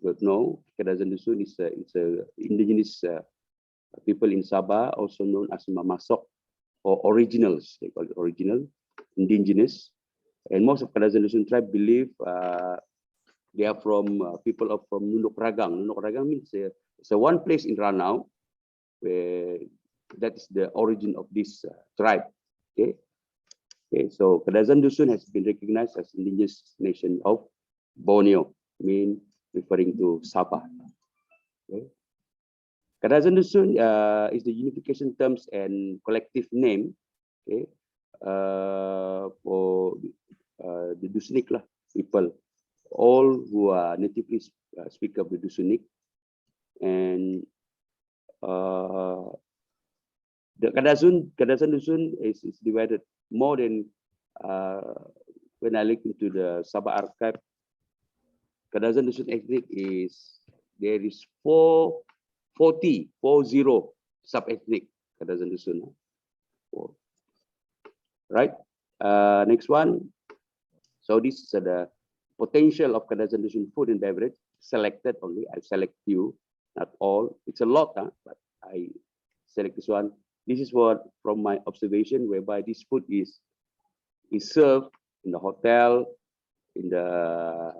don't know, Kadazan Dusun is a indigenous people in Sabah, also known as Mamasok or originals. They call it original, indigenous. And most of Kadazan Dusun tribe believe they are from people from Nunuk Ragang. Nunuk Ragang means it's a one place in Ranau where that is the origin of this tribe. Okay. Okay. So Kadazan Dusun has been recognized as indigenous nation of Borneo, referring to Sabah. Okay. Kadazan Dusun is the unification terms and collective name, okay, for the Dusunik people, all who are natively speak of the Dusunik. And the Kadazan Dusun is divided more than when I look into the Sabah archive. Kadazan Dusun ethnic there is 40 sub-ethnic Kadazan Dusun. Right. Next one. So this is the potential of Kadazan Dusun food and beverage. Selected only. I select few, not all. It's a lot, but I select this one. This is what from my observation, whereby this food is served in the hotel, in the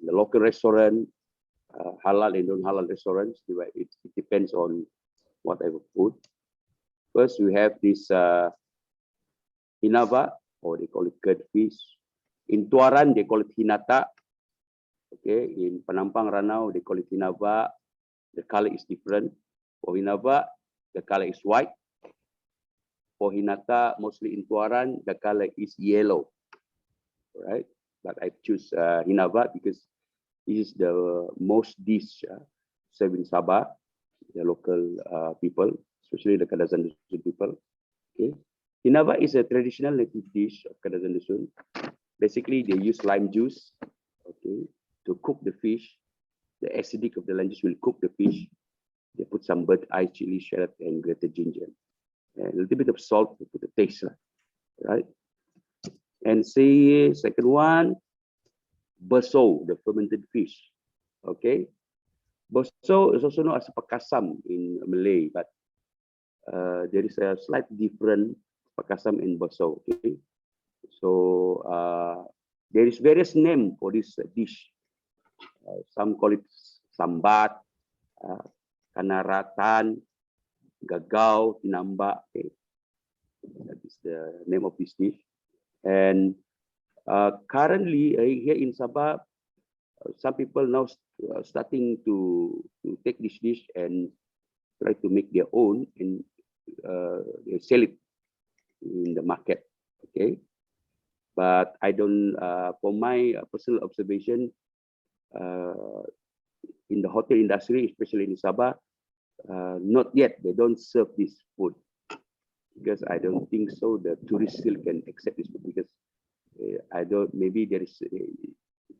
local restaurant, halal and non-halal restaurants. It depends on whatever food. First, we have this hinava, or they call it codfish. In Tuaran, they call it hinata. Okay, in Penampang Ranau, they call it hinava. The color is different. For hinava, the color is white. For hinata, mostly in Tuaran, the color is yellow. Right, but I choose hinava because this is the most dish served in Sabah, the local people, especially the Kadazan Dusun people. Okay, hinava is a traditional native dish of Kadazan Dusun. Basically, they use lime juice, okay, to cook the fish. The acidic of the lime juice will cook the fish. They put some bird eye, chili, shallot, and grated ginger, and a little bit of salt to put the taste, right? And see, second one, beso, the fermented fish. Okay, beso is also known as pakasam in Malay, but there is a slight different pakasam and beso. Okay, so there is various name for this dish. Some call it sambat, kanaratan, gagao, tinamba. Okay, that is the name of this dish. And currently here in Sabah, some people now starting to take this dish and try to make their own, and they sell it in the market. Okay, but I don't. For my personal observation, in the hotel industry, especially in Sabah, not yet. They don't serve this food, because I don't think so the tourists still can accept this food, because I don't, maybe there is a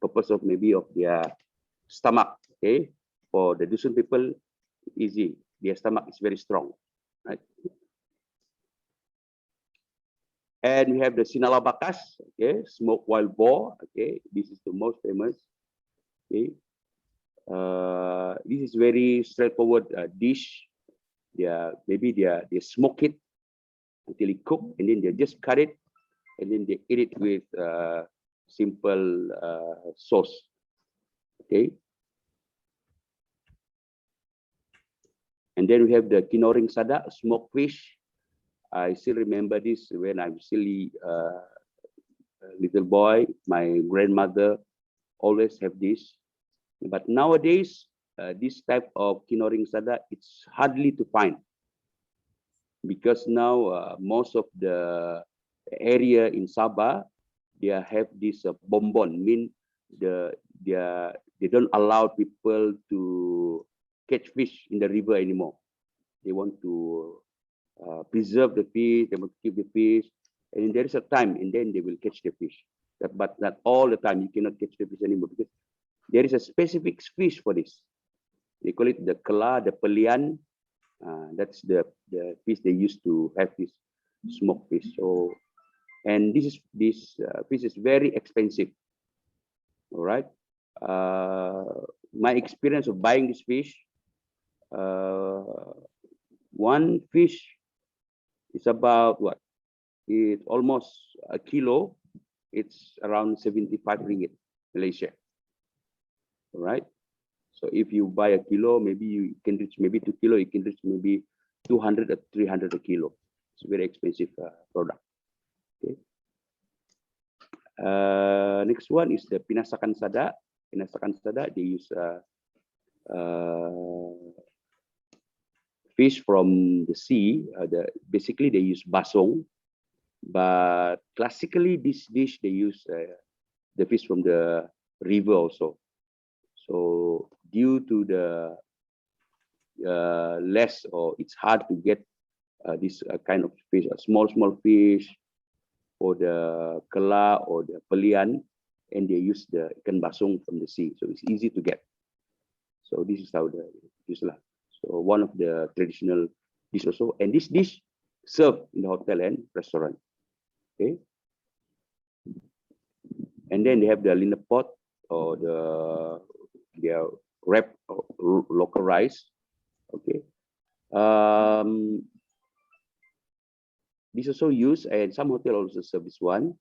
purpose of maybe of their stomach. Okay, for the Dusun people, easy, their stomach is very strong, right? And we have the sinalabakas, okay, smoked wild boar. Okay, this is the most famous. Okay, this is very straightforward dish. Maybe they smoke it until it cooked, and then they just cut it, and then they eat it with simple sauce. Okay, and then we have the kinoring sada, smoked fish. I still remember this when I'm still a little boy. My grandmother always have this, but nowadays this type of kinoring sada, it's hardly to find, because now most of the area in Sabah, they have this bonbon, mean they don't allow people to catch fish in the river anymore. They want to preserve the fish, they want to keep the fish, and there is a time, and then they will catch the fish. But not all the time. You cannot catch the fish anymore because there is a specific fish for this. They call it the kela, the pelian. That's the fish they used to have this smoked fish. So, and this fish is very expensive. All right. My experience of buying this fish, one fish is about what? It's almost a kilo. It's around 75 ringgit, Malaysia. All right. So if you buy a kilo, maybe you can reach maybe 2 kilo. You can reach maybe 200 or 300 a kilo. It's a very expensive product. Okay. Next one is the pinasakan sada. Pinasakan sada, they use fish from the sea. Basically, they use basong, but classically, this dish they use the fish from the river also. So due to the less, or it's hard to get this kind of fish, small fish, or the kela or the pelian, and they use the ikan basong from the sea, so it's easy to get. So this is how the use lah. So one of the traditional dish also, and this dish served in the hotel and restaurant. Okay, and then they have the linda pot or their wrapped local rice. Okay, this also used, and some hotel also serve this one,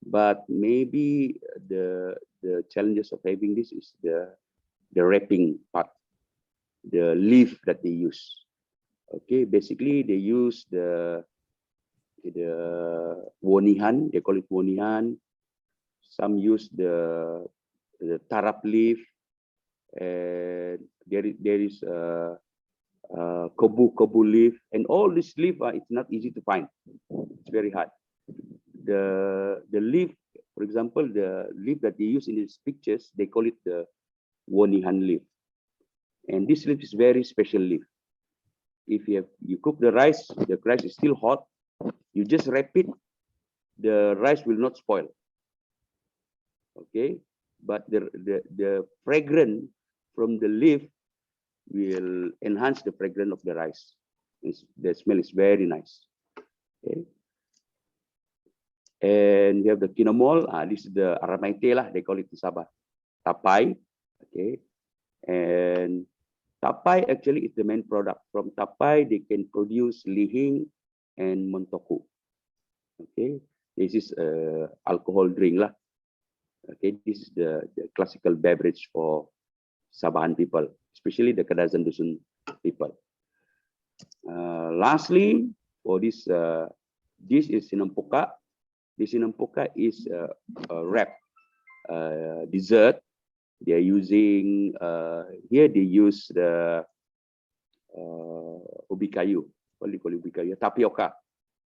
but maybe the challenges of having this is the wrapping part, the leaf that they use. Okay, basically they use the wonihan, they call it wonihan. Some use the tarap leaf, and there is kobu leaf, and all this leaf it's not easy to find. It's very hard. The leaf, for example, the leaf that they use in these pictures, they call it the wonihan leaf, and this leaf is very special leaf. If you cook the rice is still hot, you just wrap it, the rice will not spoil. Okay, but the fragrance from the leaf will enhance the fragrance of the rice. The smell is very nice. Okay, and you have the kinomol. This is the aramaite lah, they call it in Sabah. Tapai. Okay, and tapai actually is the main product. From tapai, they can produce lihing and montoku. Okay, this is alcohol drink lah. Okay, this is the classical beverage for Sabahan people, especially the Kadazan Dusun people. Lastly, for this is sinampuka. This sinampuka is a wrap dessert. They are using here. They use the ubi kayu. What do you call ubi kayu? Tapioca.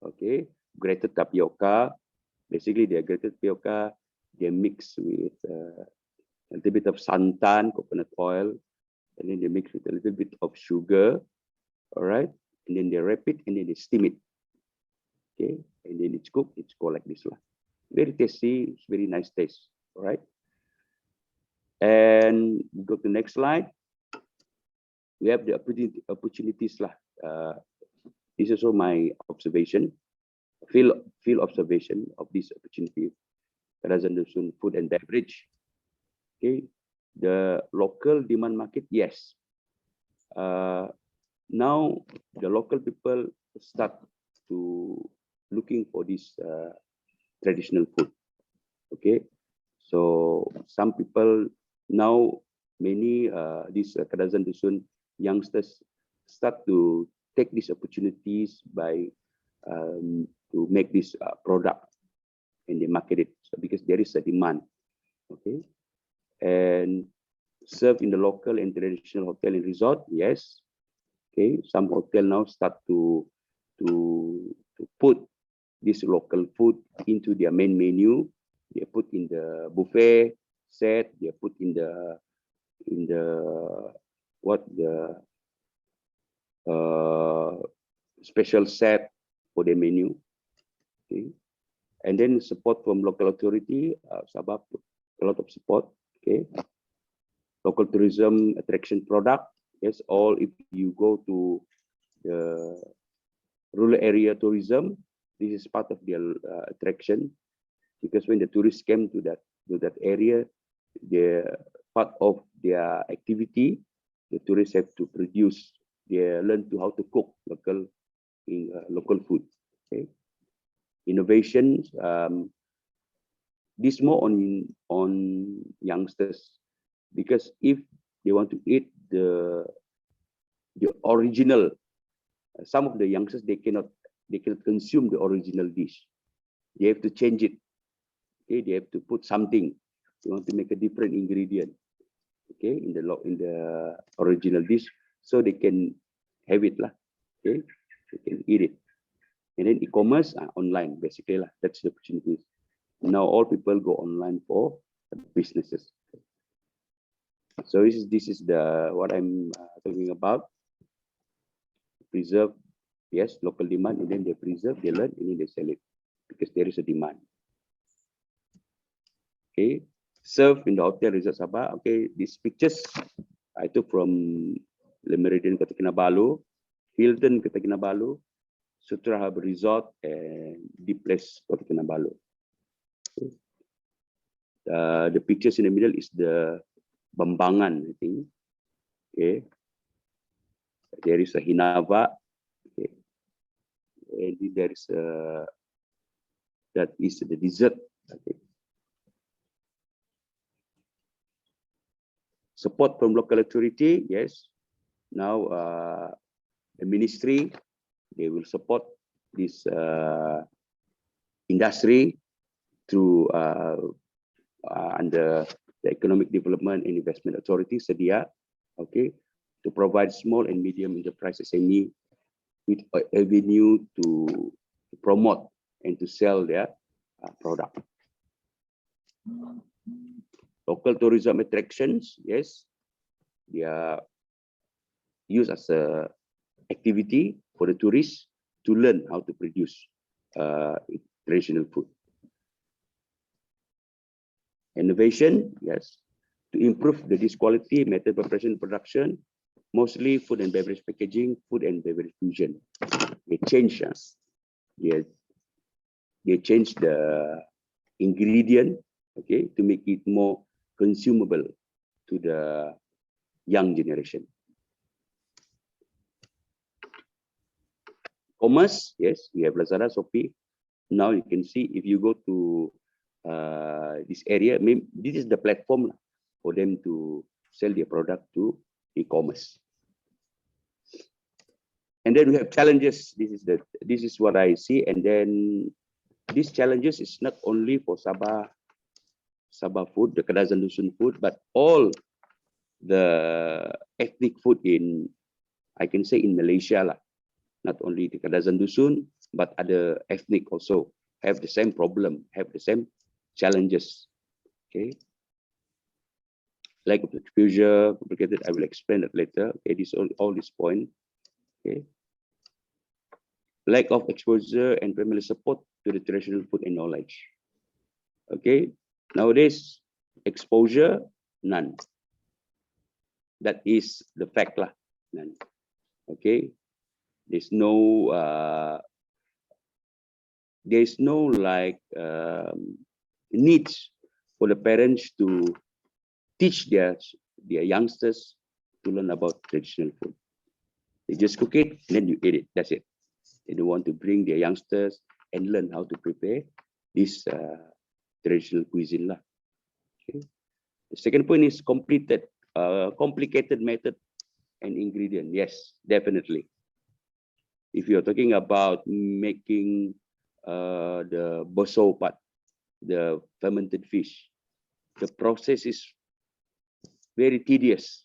Okay, grated tapioca. Basically, they are grated tapioca. They mix with a little bit of santan, coconut oil, and then they mix with a little bit of sugar. All right, and then they wrap it and then they steam it. Okay, and then it's cooked. It's called like this lah. Very tasty. It's very nice taste. All right. And go to the next slide. We have the opportunities lah. This is also my observation, field observation of this opportunity. Kadazan Dusun food and beverage. Okay, the local demand market, yes. Now the local people start to looking for this traditional food. Okay, so some people now, many these Kadazan Dusun youngsters start to take these opportunities by to make this product, and they market it. So because there is a demand. Okay, and serve in the local and traditional hotel and resort, yes. Okay, some hotel now start to put this local food into their main menu. They put in the buffet set. They put in the special set for the menu. Okay. And then support from local authority, Sabah put a lot of support. Okay. Local tourism attraction product. Yes, all if you go to the rural area tourism, this is part of their attraction, because when the tourists came to that area, the part of their activity, the tourists have to produce. They learn how to cook local food. Okay. Innovations. This more on youngsters, because if they want to eat the original, some of the youngsters they cannot consume the original dish. They have to change it. Okay, they have to put something. They want to make a different ingredient. Okay, in the original dish, so they can have it lah. Okay, they can eat it. And then e-commerce, online basically lah. That's the opportunities. Now all people go online for businesses. So this is the what I'm talking about. Preserve, yes, local demand, and then they preserve, they learn, and then they sell it because there is a demand. Okay, serve in the hotel resort Sabah. Okay, these pictures I took from Le Méridien Kota Kinabalu, Hilton Kota Kinabalu, Sutra Harbour Resort, and Deep Place Kota Kinabalu. Okay. The pictures in the middle is the Bambangan, I think. Okay. There is a Hinava. Okay. And there is that is the dessert. Okay. Support from local authority, yes. Now the ministry, they will support this industry through under the Economic Development and Investment Authority, SEDIA, okay, to provide small and medium enterprise SME with an avenue to promote and to sell their product. Local tourism attractions, yes, they are used as a activity for the tourists to learn how to produce traditional food. Innovation, yes, to improve the dish quality, method preparation, production, mostly food and beverage packaging, food and beverage fusion. They change, they change the ingredient, okay, to make it more consumable to the young generation. Commerce, yes, we have Lazada, Shopee. Now you can see if you go to this area, maybe this is the platform for them to sell their product to e-commerce. And then we have challenges. This is what I see. And then these challenges is not only for Sabah food, the Kadazan Dusun food, but all the ethnic food in, I can say in Malaysia lah. Not only the Kadazan Dusun, but other ethnic also have the same problem, have the same challenges. Okay. Lack of exposure, complicated. I will explain that later. Okay, this all this point. Okay. Lack of exposure and family support to the traditional food and knowledge. Okay. Nowadays, exposure, none. That is the fact lah. None. Okay. There's no like needs for the parents to teach their youngsters to learn about traditional food. They just cook it and then you eat it. That's it. They don't want to bring their youngsters and learn how to prepare this traditional cuisine lah. Okay. The second point is complicated method and ingredient. Yes, definitely. If you're talking about making the boso part, the fermented fish, the process is very tedious.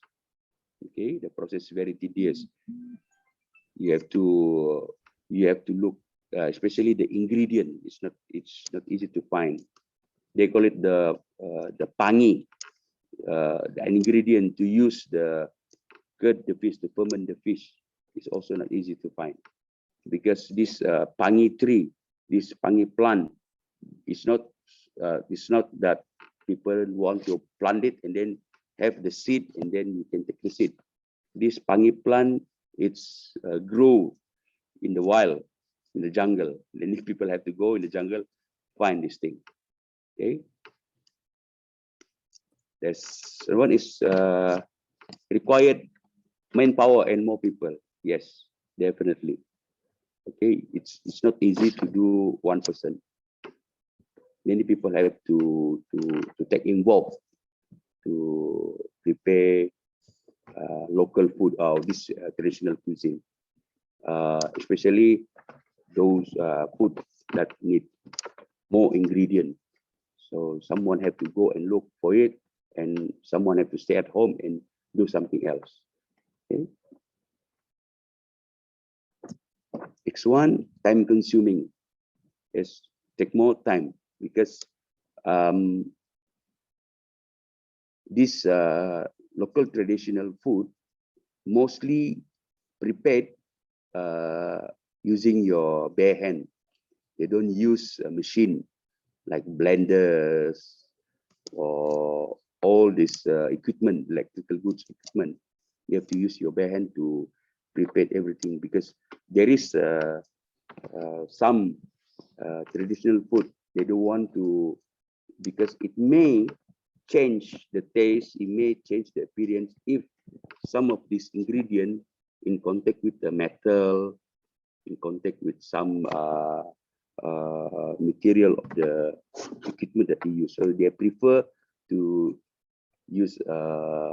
Okay, the process is very tedious. You have to look especially the ingredient, it's not easy to find. They call it the pangi, the ingredient to use the cut the fish, to ferment the fish, is also not easy to find, because this pangi tree, this pangi plant, is not that people want to plant it and then have the seed and then you can take the seed. This pangi plant, it's grow in the wild, in the jungle. Then if people have to go in the jungle, find this thing. Okay. There's one is required manpower and more people. Yes, definitely. Okay, it's not easy to do one person. Many people have to take involved to prepare local food or this traditional cuisine, especially those food that need more ingredient. So someone have to go and look for it, and someone have to stay at home and do something else. Okay. Next one, time consuming. Yes, take more time, because this local traditional food mostly prepared using your bare hand. They don't use a machine like blenders or all this equipment, electrical goods equipment. You have to use your bare hand to prepare everything, because there is some traditional food they don't want to, because it may change the taste, it may change the appearance if some of these ingredients in contact with the metal, in contact with some material of the equipment that we use. So they prefer to use our,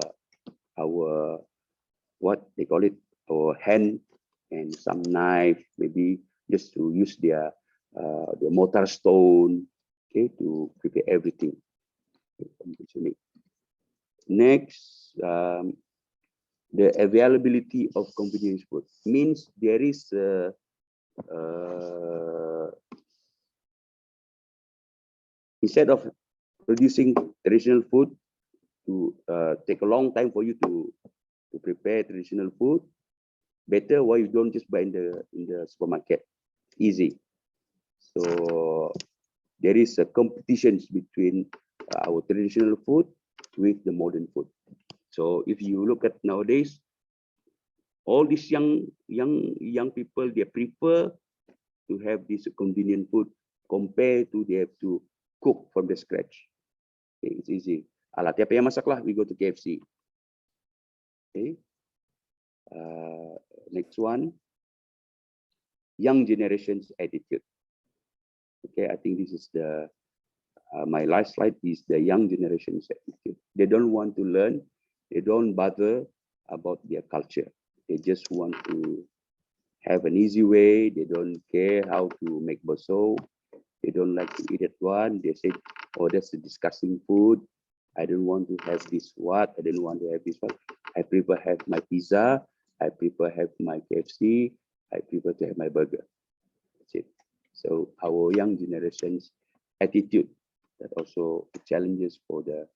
what they call it, our hand and some knife, maybe just to use their the mortar stone, okay, to prepare everything. Next, the availability of convenience food means there is instead of producing traditional food to take a long time for you to prepare traditional food, better why you don't just buy in the supermarket, easy. So there is a competition between our traditional food with the modern food. So if you look at nowadays, all these young people, they prefer to have this convenient food compared to they have to cook from the scratch. Okay, it's easy. Alah, tiap yang masak lah, we go to KFC. Okay. Next one, young generation's attitude. Okay, I think this is the my last slide is the young generation's attitude. They don't want to learn. They don't bother about their culture. They just want to have an easy way. They don't care how to make baso. They don't like to eat at one. They say, oh, that's a disgusting food. I don't want to have this what. I don't want to have this one. I prefer have my pizza. I prefer have my KFC. I prefer to have my burger. That's it. So our young generation's attitude, that also challenges for the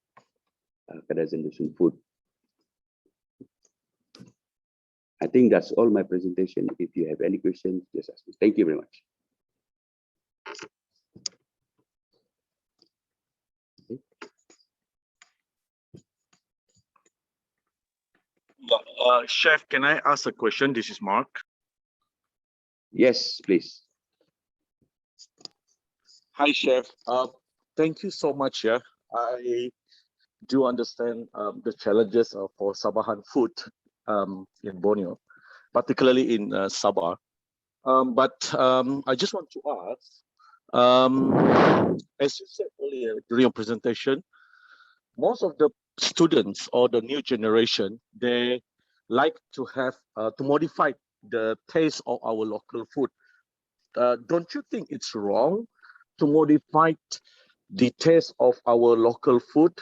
Kadazan food. I think that's all my presentation. If you have any questions, just ask me. Thank you very much. Chef, can I ask a question? This is Mark. Yes, please. Hi, Chef. Thank you so much. Yeah, I do understand the challenges for Sabahan food in Borneo, particularly in Sabah. But I just want to ask, as you said earlier during your presentation, most of the students or the new generation, they like to have to modify the taste of our local food. Don't you think it's wrong to modify the taste of our local food?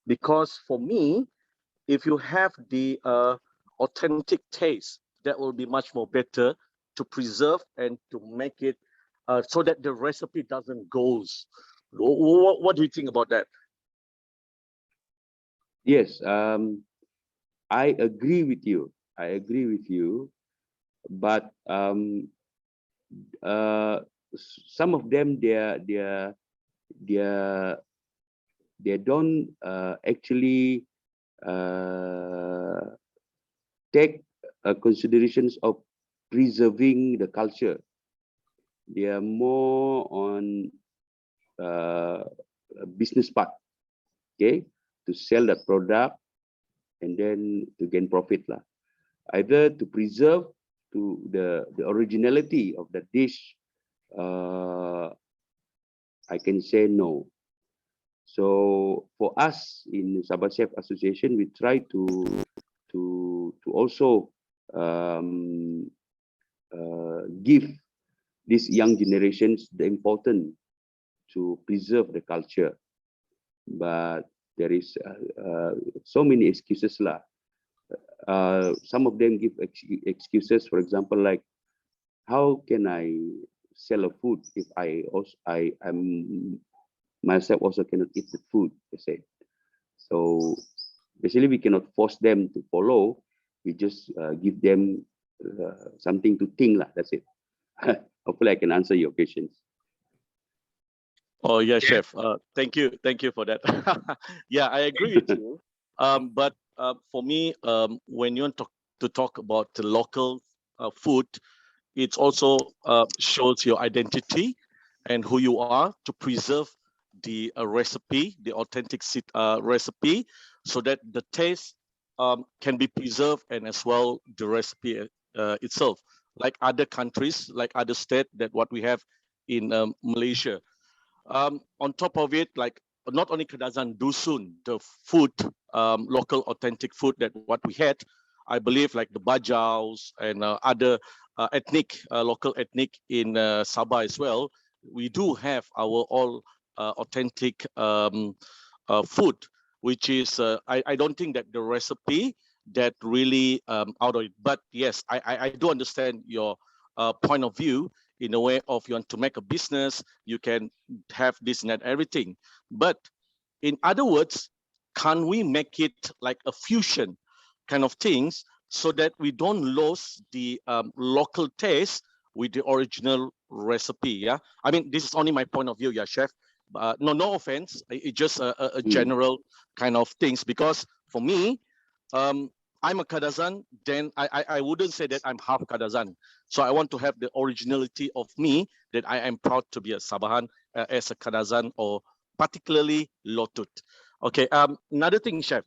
Because for me, if you have the authentic taste, that will be much more better to preserve and to make it so that the recipe doesn't goes. What do you think about that? Yes, I agree with you. But some of them they don't actually take considerations of preserving the culture. They are more on a business part, okay, to sell that product and then to gain profit lah. Either to preserve to the originality of the dish, I can say no. So for us in Sabah Chef Association, we try to also give these young generations the importance to preserve the culture. But there is so many excuses lah. Some of them give excuses, for example, like, how can I sell a food if I am myself also cannot eat the food, they say. So basically we cannot force them to follow. We just give them something to think lah. That's it. Hopefully I can answer your questions. Oh yeah, chef. Thank you for that. Yeah, I agree with you. But for me, when you want to talk about the local food, it also shows your identity and who you are, to preserve the recipe, the authentic recipe, so that the taste can be preserved, and as well the recipe itself, like other countries, like other states, that what we have in Malaysia. On top of it, like not only Kadazan Dusun, the food, local authentic food that what we had, I believe like the Bajaus and other ethnic, local ethnic in Sabah as well, we do have our all authentic food, which is, I don't think that the recipe that really out of it. But yes, I do understand your point of view, in a way of you want to make a business, you can have this and that, everything. But in other words, can we make it like a fusion kind of things, so that we don't lose the local taste with the original recipe? Yeah, I mean, this is only my point of view, yeah, chef. No offense, it's just a general kind of things, because for me, I'm a Kadazan, then I wouldn't say that I'm half Kadazan. So I want to have the originality of me, that I am proud to be a Sabahan as a Kadazan, or particularly Lotut. Okay, another thing, chef.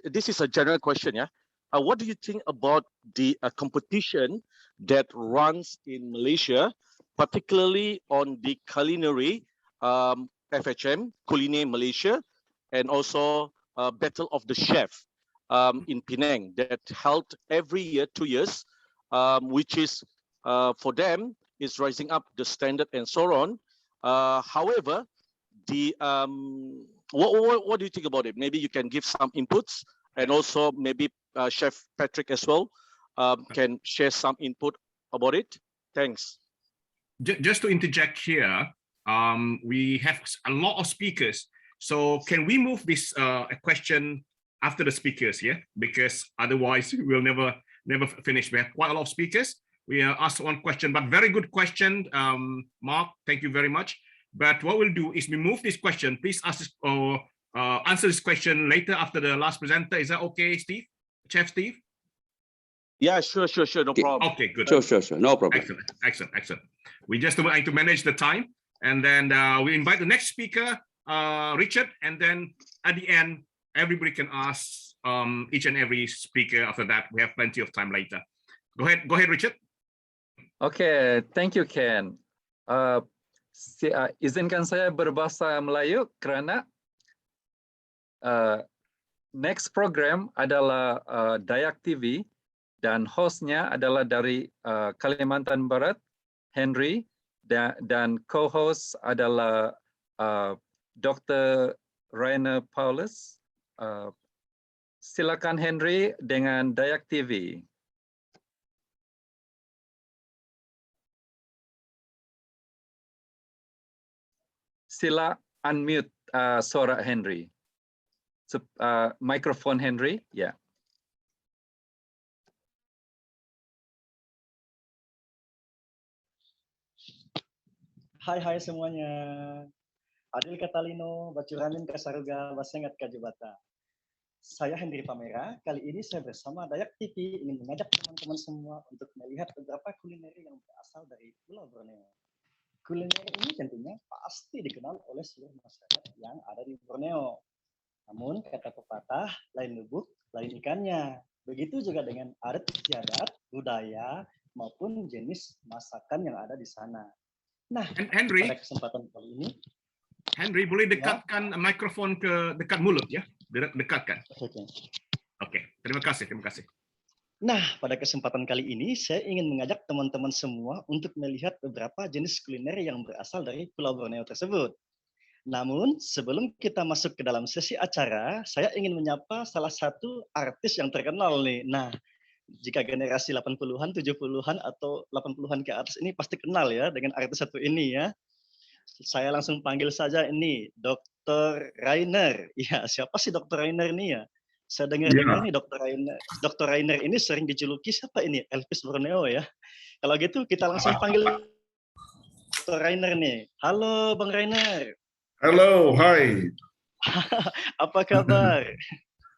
This is a general question, yeah. What do you think about the competition that runs in Malaysia, particularly on the culinary FHM, Culinary Malaysia, and also Battle of the Chef in Penang, that held every year, 2 years, which is for them is rising up the standard and so on. However, the what do you think about it? Maybe you can give some inputs, and also maybe Chef Patrick as well can share some input about it. Thanks. Just to interject here, we have a lot of speakers. So can we move this question after the speakers, yeah? Because otherwise we'll never finish. We have quite a lot of speakers. We asked one question, but very good question, Mark. Thank you very much. But what we'll do is we move this question. Please ask this, or answer this question later after the last presenter. Is that okay, Steve? Chef Steve? Yeah, sure, no problem. Okay, good. Sure, no problem. Excellent. We just need to manage the time, and then we invite the next speaker, Richard, and then at the end, everybody can ask each and every speaker. After that, we have plenty of time later. Go ahead, Richard. Okay, thank you, Ken. Izinkan saya berbahasa Melayu kerana next program adalah Dayak TV, dan hostnya adalah dari Kalimantan Barat, Henry, dan co-host adalah Dr. Rainer Paulus. Silakan Henry dengan Dayak TV. Sila unmute Sora Henry. So, microphone Henry, yeah. Hai semuanya. Adil Katalino, Bacuranin Kasaruga, Basengat Kajubata. Saya Henry Pamera. Kali ini saya bersama Dayak TV ingin mengajak teman-teman semua untuk melihat beberapa kuliner yang berasal dari Pulau Borneo. Kuliner ini tentunya pasti dikenal oleh seluruh masyarakat yang ada di Borneo. Namun kata pepatah, lain lubuk, lain ikannya. Begitu juga dengan adat istiadat, budaya, maupun jenis masakan yang ada di sana. Nah, Henry, pada kesempatan kali ini, Henry boleh dekatkan mikrofon ke dekat mulut ya, dekatkan. Oke, terima kasih. Nah, pada kesempatan kali ini saya ingin mengajak teman-teman semua untuk melihat beberapa jenis kuliner yang berasal dari Pulau Borneo tersebut. Namun, sebelum kita masuk ke dalam sesi acara, saya ingin menyapa salah satu artis yang terkenal nih. Nah, jika generasi 80-an, 70-an, atau 80-an ke atas ini pasti kenal ya dengan artis satu ini ya. Saya langsung panggil saja ini, Dr. Rainer. Ya, siapa sih Dr. Rainer ini ya? Saya dengar-dengar nih Dr. Rainer ini sering dijuluki siapa ini? Elvis Borneo ya. Kalau gitu kita langsung panggil Dr. Rainer nih. Halo Bang Rainer. Halo, hai. Apa kabar?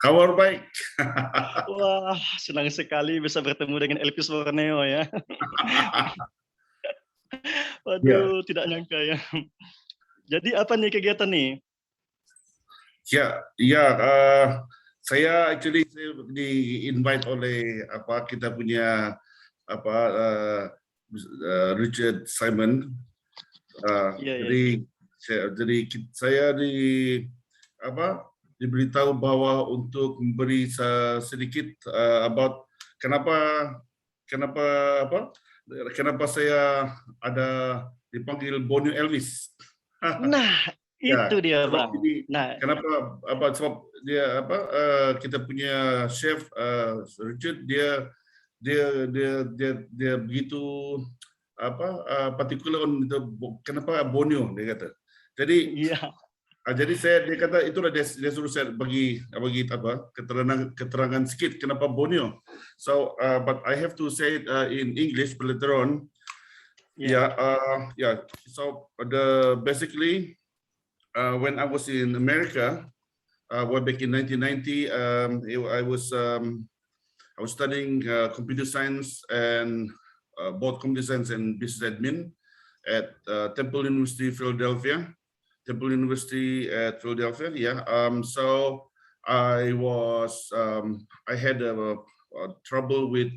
Kabar baik. Wah, senang sekali bisa bertemu dengan Elvis Borneo ya. Waduh, tidak nyangka ya. Jadi apa nih kegiatan nih? Saya actually di-invite oleh kita punya Richard Simon. Jadi saya diberitahu bahwa untuk memberi sedikit about kenapa saya ada dipanggil Borneo Elvis. Nah, itu dia Bang. Nah, kenapa sebab dia kita punya chef Richard dia begitu particular on kenapa Borneo dia kata. Jadi dia kata itulah dia suruh saya bagi keterangan sedikit kenapa Borneo. So but I have to say it in English later on. So basically when I was in America way back in 1990, I was studying computer science and both computer science and business admin at Temple University, Philadelphia. So I had trouble with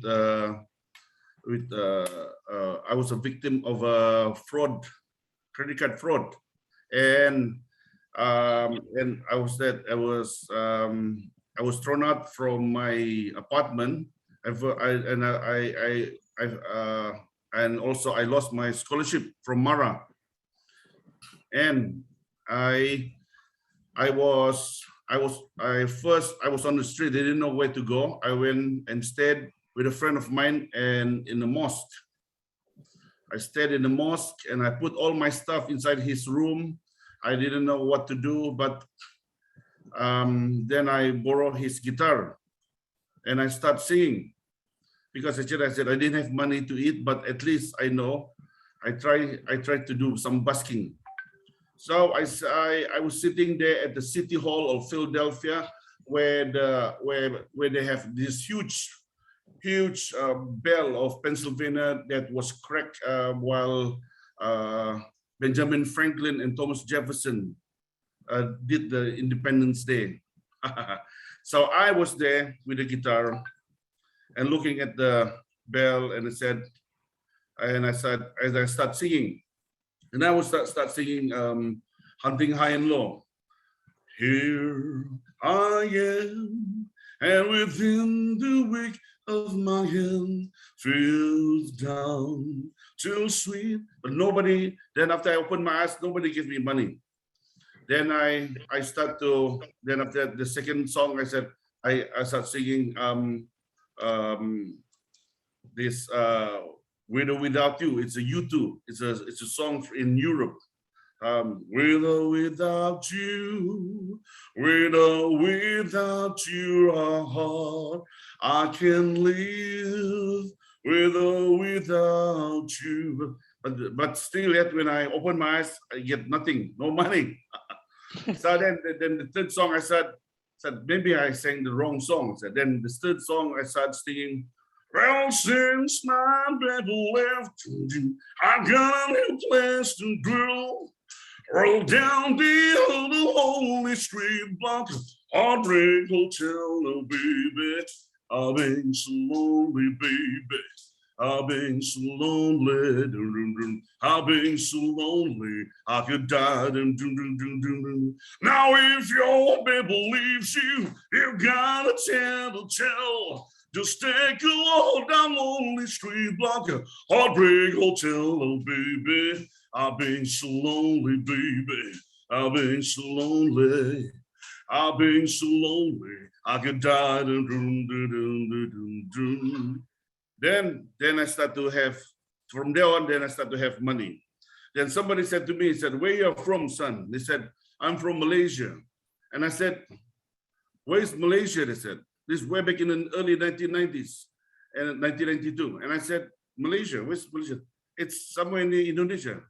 I was a victim of a credit card fraud, and I was thrown out from my apartment, and also I lost my scholarship from Mara, and I was on the street. I didn't know where to go. I went and stayed with a friend of mine and in the mosque. I stayed in the mosque and I put all my stuff inside his room. I didn't know what to do, but then I borrowed his guitar and I started singing because I said I didn't have money to eat, but at least I know I tried to do some busking. So I was sitting there at the City Hall of Philadelphia, where they have this huge bell of Pennsylvania that was cracked while Benjamin Franklin and Thomas Jefferson did the Independence Day. So I was there with the guitar and looking at the bell, and I said, as I start singing. And I would start singing Hunting High and Low. Here I am, and within the wake of my hand, feels down too sweet. But nobody, then after I opened my eyes, nobody gave me money. Then I start to, then after the second song, I said, I start singing this With or Without You. It's a U2. It's a song in Europe. With or without you, with or without your heart, I can live with or without you. But still yet when I open my eyes, I get nothing, no money. So then the third song I said maybe I sang the wrong song. So then the third song I started singing, well, since my baby left, I got a new place to grow. Roll down the holy street block, Heartbreak Hotel, oh baby. I've been so lonely, baby. I've been so lonely. I've been so lonely. I could die. Now if your baby leaves you, you got a tale to tell. Just take a walk down lonely street block, Heartbreak Hotel, oh baby. I've been so lonely, baby. I've been so lonely. I've been so lonely. I could die. Then I start to have, from there on, then I start to have money. Then somebody said to me, he said, where you are from, son? They said, I'm from Malaysia. And I said, where's Malaysia? They said, this is way back in the early 1990s and 1992. And I said, Malaysia, where's Malaysia? It's somewhere in Indonesia.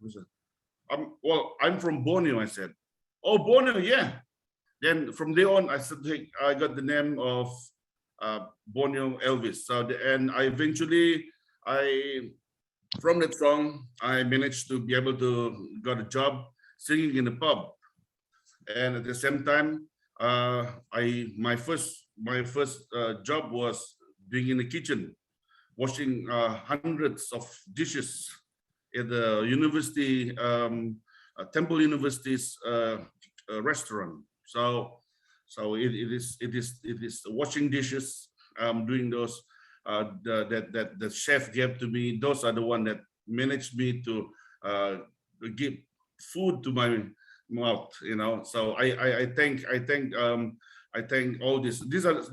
Well, I'm from Borneo, I said. Oh, Borneo, yeah. Then from there on, I got the name of Borneo Elvis. So and I eventually, from that song, I managed to be able to got a job singing in a pub. And at the same time, my first job was being in the kitchen, washing hundreds of dishes at the university, Temple University's restaurant. So it is washing dishes, doing those that the chef gave to me. Those are the one that managed me to give food to my mouth. You know, so I thank all this. These are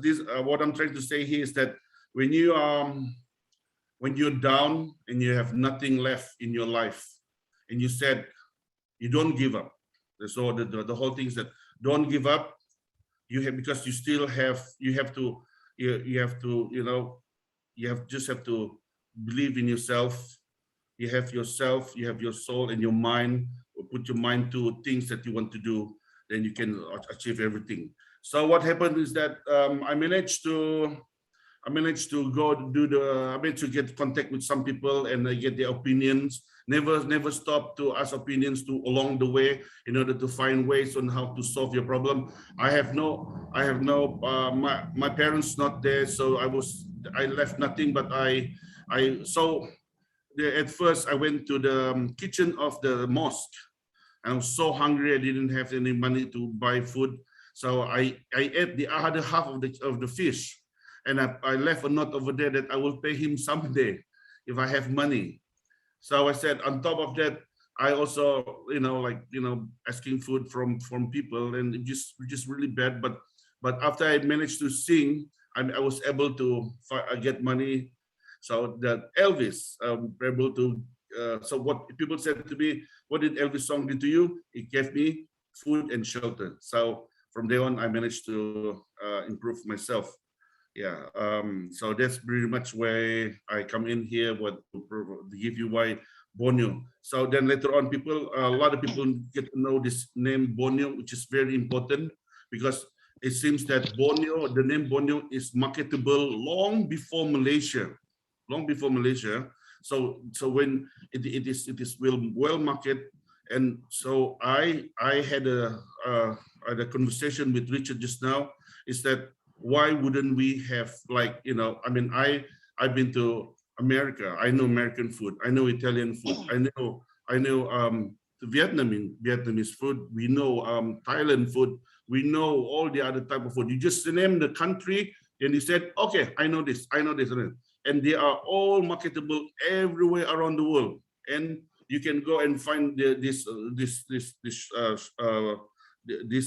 what I'm trying to say here is that when you're down and you have nothing left in your life, and you said you don't give up. So the whole thing is that don't give up. You have, because you still have, you have to believe in yourself. You have yourself, you have your soul and your mind. Put your mind to things that you want to do, then you can achieve everything. So what happened is that I managed to get contact with some people and I get their opinions. Never stop to ask opinions along the way in order to find ways on how to solve your problem. My parents not there, so I left nothing, but at first I went to the kitchen of the mosque. I was so hungry, I didn't have any money to buy food. So I ate the other half of the fish. And I left a note over there that I will pay him someday if I have money. So I said, on top of that, I also, asking food from people, and it just really bad. But after I managed to sing, I was able to get money. So that Elvis able to. So what people said to me, what did Elvis song do to you? It gave me food and shelter. So from there on, I managed to improve myself. Yeah, so that's pretty much where I come in here, to give you why Borneo. So then later on, a lot of people get to know this name Borneo, which is very important because it seems that the name Borneo is marketable long before Malaysia. So when it is well market, and so I had a conversation with Richard just now, is that why wouldn't we have I've been to America. I know American food. I know Italian food. I know Vietnamese food. We know Thailand food. We know all the other type of food. You just name the country, and you said, okay, I know this, and they are all marketable everywhere around the world. And you can go and find these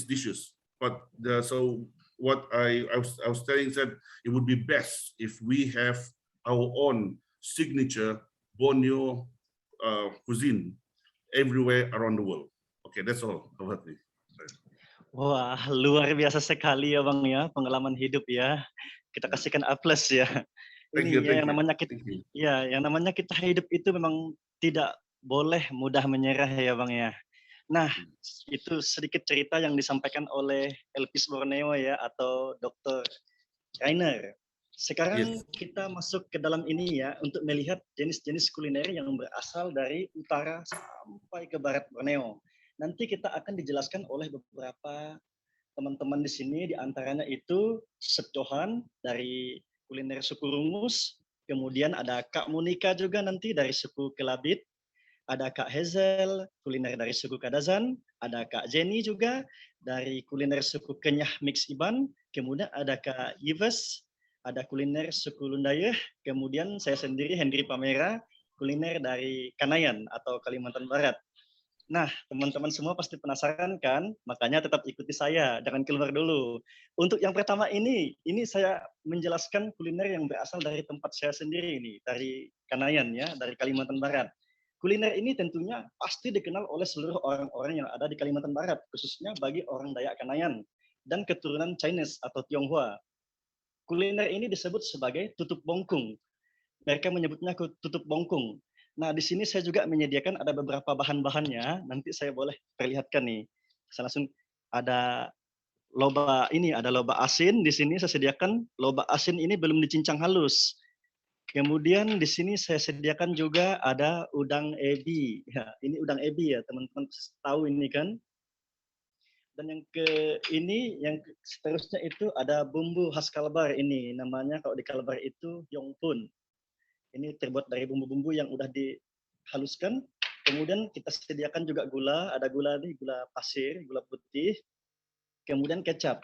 dishes. But so what I was telling that it would be best if we have our own signature Borneo cuisine everywhere around the world. Okay, that's all about me. Wah, luar biasa sekali ya Bang ya, pengalaman hidup ya. Kita kasihkan A+ ya. Thank Ini you, ya thank yang you. namanya kita, Thank you. ya yang namanya kita hidup itu memang tidak boleh mudah menyerah ya Bang ya. Nah, itu sedikit cerita yang disampaikan oleh Elpis Borneo ya, atau Dr. Rainer. Sekarang Yes. kita masuk ke dalam ini ya, untuk melihat jenis-jenis kuliner yang berasal dari utara sampai ke barat Borneo. Nanti kita akan dijelaskan oleh beberapa teman-teman di sini, diantaranya itu Sep Johan dari kuliner suku Rungus, kemudian ada Kak Monika juga nanti dari suku Kelabit, ada Kak Hazel, kuliner dari suku Kadazan, ada Kak Jenny juga dari kuliner suku Kenyah Mix Iban, kemudian ada Kak Yves, ada kuliner suku Lundayeh, kemudian saya sendiri Hendri Pamera, kuliner dari Kanayan atau Kalimantan Barat. Nah, teman-teman semua pasti penasaran kan? Makanya tetap ikuti saya, jangan keluar dulu. Untuk yang pertama ini saya menjelaskan kuliner yang berasal dari tempat saya sendiri ini, dari Kanayan ya, dari Kalimantan Barat. Kuliner ini tentunya pasti dikenal oleh seluruh orang-orang yang ada di Kalimantan Barat, khususnya bagi orang Dayak Kanayan dan keturunan Chinese atau Tionghoa. Kuliner ini disebut sebagai tutup bongkung. Mereka menyebutnya tutup bongkung. Nah, di sini saya juga menyediakan ada beberapa bahan-bahannya. Nanti saya boleh perlihatkan nih. Saya langsung ada loba ini, ada loba asin di sini saya sediakan. Loba asin ini belum dicincang halus. Kemudian di sini saya sediakan juga ada udang ebi. Ya, ini udang ebi ya, teman-teman tahu ini kan. Dan yang seterusnya itu ada bumbu khas Kalbar ini. Namanya kalau di Kalbar itu yongpun. Ini terbuat dari bumbu-bumbu yang udah dihaluskan. Kemudian kita sediakan juga gula, ada gula nih, gula pasir, gula putih. Kemudian kecap.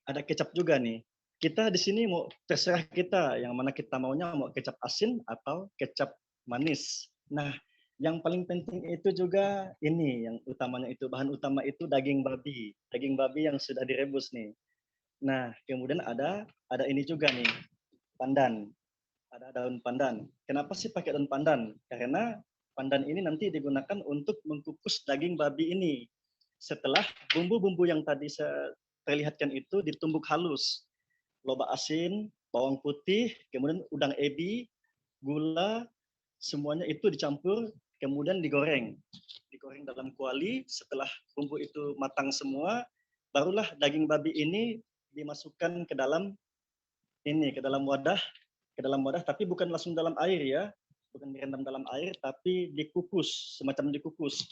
Ada kecap juga nih. Kita di sini mau terserah kita yang mana kita maunya, mau kecap asin atau kecap manis. Nah, yang paling penting itu juga ini yang utamanya itu bahan utama itu daging babi. Daging babi yang sudah direbus nih. Nah, kemudian ada ini juga nih, pandan. Ada daun pandan. Kenapa sih pakai daun pandan? Karena pandan ini nanti digunakan untuk mengukus daging babi ini. Setelah bumbu-bumbu yang tadi saya perlihatkan itu ditumbuk halus. Loba asin, bawang putih, kemudian udang ebi, gula, semuanya itu dicampur, kemudian digoreng. Digoreng dalam kuali, setelah bumbu itu matang semua, barulah daging babi ini dimasukkan ke dalam wadah, tapi bukan langsung dalam air ya, bukan direndam dalam air, tapi dikukus, semacam dikukus.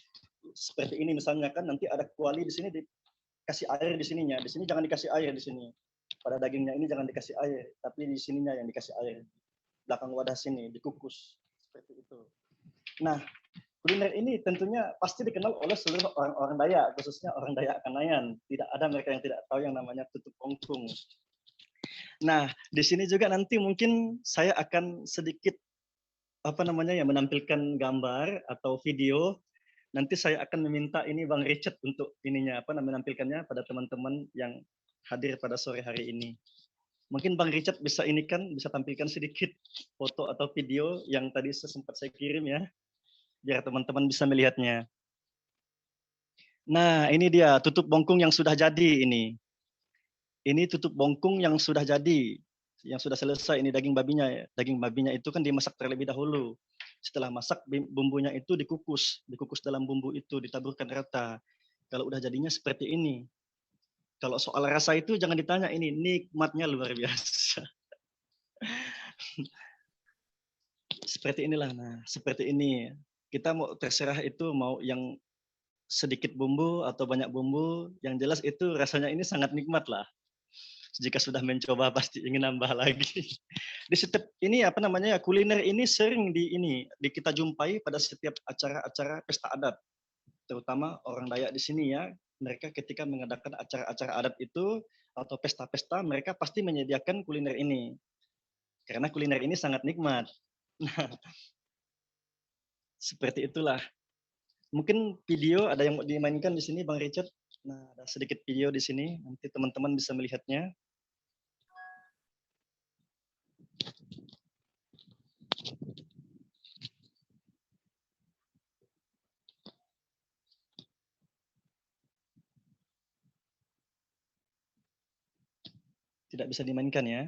Seperti ini misalnya kan, nanti ada kuali di sini dikasih air di sininya, di sini jangan dikasih air di sini. Pada dagingnya ini jangan dikasih air, tapi di sininya yang dikasih air. Belakang wadah sini dikukus seperti itu. Nah, kuliner ini tentunya pasti dikenal oleh seluruh orang-orang Dayak, khususnya orang Dayak Kanayan. Tidak ada mereka yang tidak tahu yang namanya tutup bongkung. Nah, di sini juga nanti mungkin saya akan sedikit menampilkan gambar atau video. Nanti saya akan meminta ini Bang Richard untuk menampilkannya pada teman-teman yang hadir pada sore hari ini. Mungkin Bang Richard bisa tampilkan sedikit foto atau video yang tadi sempat saya kirim ya, biar teman-teman bisa melihatnya. Nah, ini dia tutup bongkung yang sudah jadi ini. Ini tutup bongkung yang sudah jadi, yang sudah selesai. Ini daging babinya ya. Daging babinya itu kan dimasak terlebih dahulu. Setelah masak, bumbunya itu dikukus dalam bumbu itu, ditaburkan rata. Kalau udah jadinya seperti ini. Kalau soal rasa itu jangan ditanya, ini nikmatnya luar biasa. Seperti inilah. Nah, seperti ini. Kita mau terserah itu mau yang sedikit bumbu atau banyak bumbu, yang jelas itu rasanya ini sangat nikmat lah. Jika sudah mencoba pasti ingin nambah lagi. Di setiap ini kuliner ini sering kita jumpai pada setiap acara-acara pesta adat. Terutama orang Dayak di sini ya, mereka ketika mengadakan acara-acara adat itu atau pesta-pesta, mereka pasti menyediakan kuliner ini. Karena kuliner ini sangat nikmat. Nah, seperti itulah. Mungkin video ada yang mau dimainkan di sini Bang Richard. Nah, ada sedikit video di sini, nanti teman-teman bisa melihatnya. Tidak bisa dimainkan ya.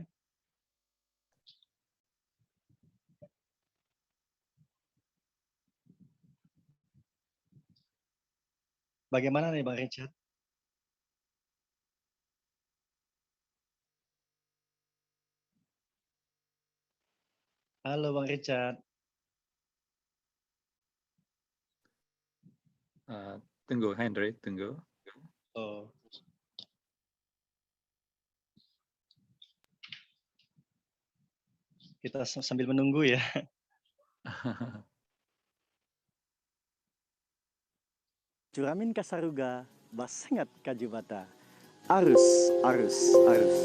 Bagaimana nih Bang Richard? Halo Bang Richard. Tunggu Henry, tunggu. Oh. Kita sambil menunggu ya. Curamin kasaruga, basengat kajubata. Arus, arus, arus.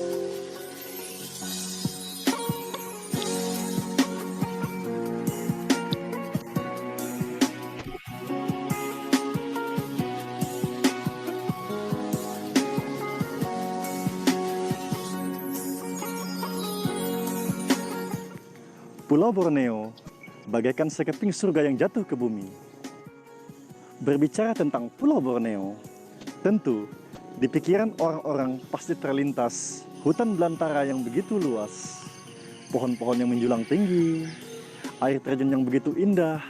Pulau Borneo bagaikan sekeping surga yang jatuh ke bumi. Berbicara tentang Pulau Borneo, tentu di pikiran orang-orang pasti terlintas hutan belantara yang begitu luas, pohon-pohon yang menjulang tinggi, air terjun yang begitu indah,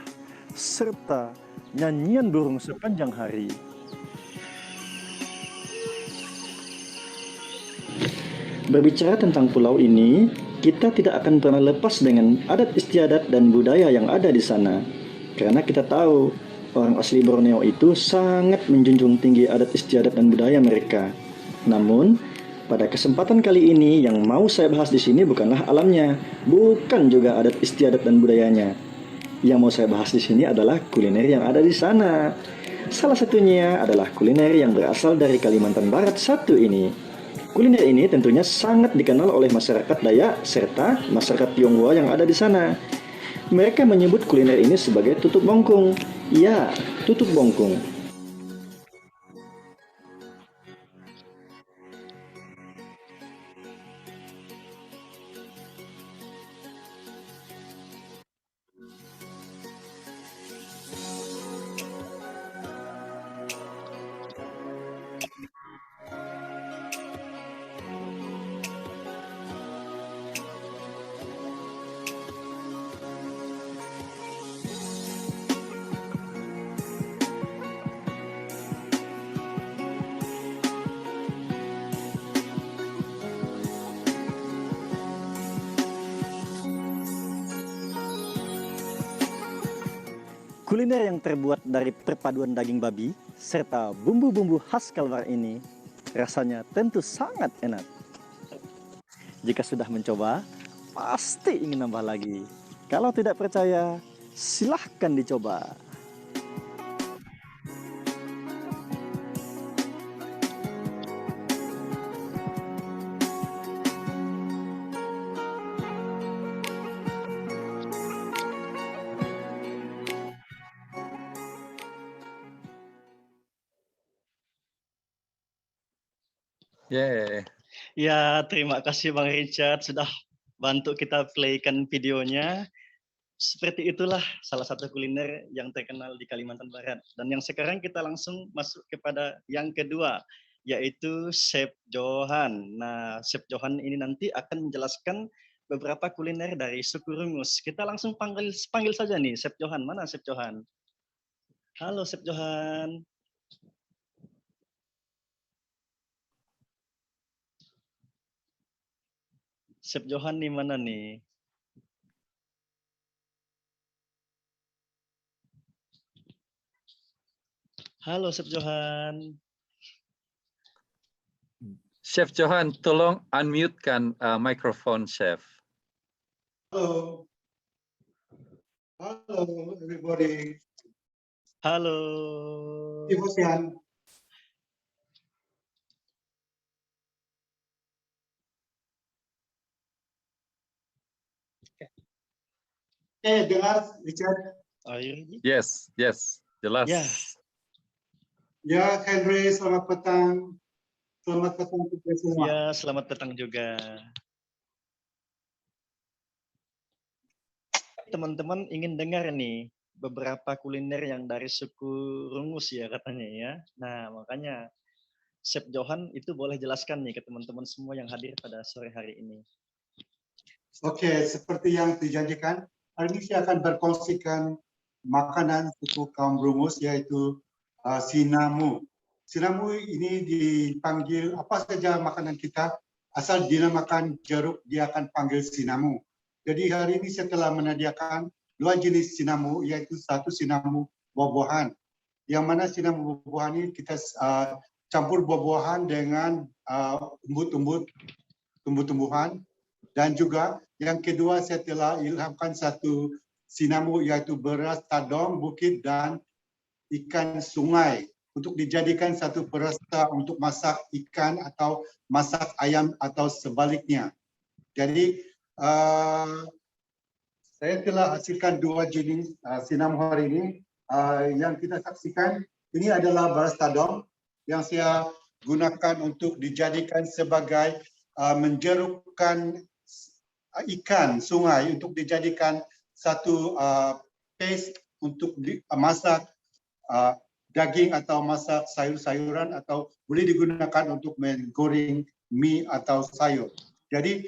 serta nyanyian burung sepanjang hari. Berbicara tentang pulau ini, kita tidak akan pernah lepas dengan adat istiadat dan budaya yang ada di sana. Karena kita tahu, orang asli Borneo itu sangat menjunjung tinggi adat istiadat dan budaya mereka. Namun, pada kesempatan kali ini yang mau saya bahas di sini bukanlah alamnya, bukan juga adat istiadat dan budayanya. Yang mau saya bahas di sini adalah kuliner yang ada di sana. Salah satunya adalah kuliner yang berasal dari Kalimantan Barat satu ini. Kuliner ini tentunya sangat dikenal oleh masyarakat Dayak serta masyarakat Tionghoa yang ada di sana. Mereka menyebut kuliner ini sebagai tutup bongkung. Ya, tutup bongkung. Kuliner yang terbuat dari perpaduan daging babi serta bumbu-bumbu khas Kalbar ini rasanya tentu sangat enak. Jika sudah mencoba, pasti ingin nambah lagi. Kalau tidak percaya, silahkan dicoba. Yeah. Ya, terima kasih Bang Richard sudah bantu kita playkan videonya. Seperti itulah salah satu kuliner yang terkenal di Kalimantan Barat. Dan yang sekarang kita langsung masuk kepada yang kedua, yaitu Chef Johan. Nah, Chef Johan ini nanti akan menjelaskan beberapa kuliner dari suku Rungus. Kita langsung panggil saja nih, Chef Johan. Mana Chef Johan? Halo Chef Johan. Chef Johan di mana nih? Halo Chef Johan. Chef Johan, tolong unmute-kan mikrofon Chef. Halo. Halo everybody. Halo. Ibu Sian. Dengar Richard? Yes, yes, jelas. Ya. Ya, Henry, selamat petang. Selamat petang kita semua. Ya, selamat petang juga. Teman-teman ingin dengar nih beberapa kuliner yang dari suku Rungus ya katanya ya. Nah, makanya Chef Johan itu boleh jelaskan nih ke teman-teman semua yang hadir pada sore hari ini. Oke, seperti yang dijanjikan, hari ini saya akan berkongsikan makanan suku kaum Brumus, yaitu sinamu. Sinamu ini dipanggil apa saja makanan kita, asal dinamakan jeruk, dia akan panggil sinamu. Jadi hari ini saya telah menyediakan 2 jenis sinamu, yaitu satu sinamu buah-buahan. Yang mana sinamu buah-buahan ini kita campur buah-buahan dengan umbut-umbut, tumbuh-tumbuhan. Dan juga yang kedua saya telah ilhamkan satu sinamu, yaitu beras tadong, bukit dan ikan sungai untuk dijadikan satu perasa untuk masak ikan atau masak ayam atau sebaliknya. Jadi saya telah hasilkan 2 jenis sinamu hari ini. Yang kita saksikan ini adalah beras tadong yang saya gunakan untuk dijadikan sebagai menjerukkan ikan sungai untuk dijadikan satu paste untuk masak daging atau masak sayur-sayuran, atau boleh digunakan untuk menggoreng mie atau sayur. Jadi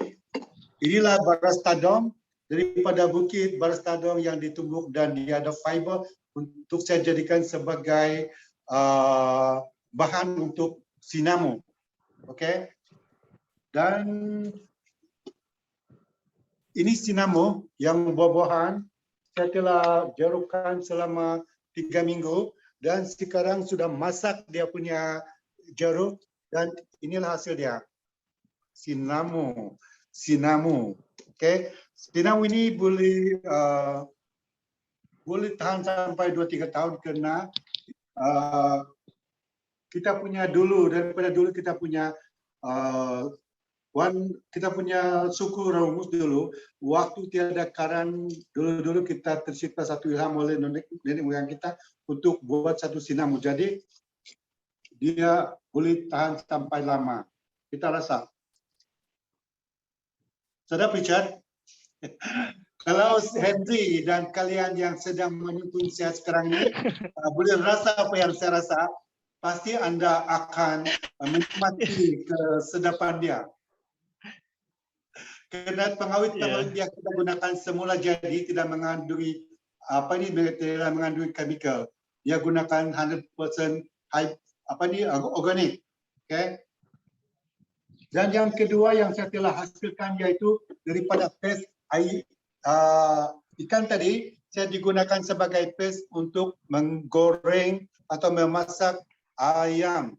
inilah beras tadong daripada bukit, beras tadong yang ditumbuk dan dia ada fiber untuk saya jadikan sebagai bahan untuk sinamu. Oke. Dan ini sinamu yang buah-buahan saya telah jerukkan selama 3 minggu dan sekarang sudah masak dia punya jeruk dan inilah hasil dia. Sinamu. Oke. Sinamu ini boleh tahan sampai 2-3 tahun karena kita punya daripada dulu kita punya kita punya suku Rumus dulu, waktu tiada karan, dulu kita tercipta satu ilham oleh nenek moyang kita untuk buat satu sinamu. Jadi dia boleh tahan sampai lama. Kita rasa. Sedap, Richard? Kalau Henry dan kalian yang sedang menonton saya sekarang ini boleh rasa apa yang saya rasa, pasti Anda akan menikmati kesedapan dia. Karena pengawet dia kita gunakan semula jadi tidak mengandungi tidak mengandungi chemical. Dia gunakan 100% organik. Okay? Dan yang kedua yang saya telah hasilkan yaitu daripada paste ikan tadi, saya digunakan sebagai paste untuk menggoreng atau memasak ayam.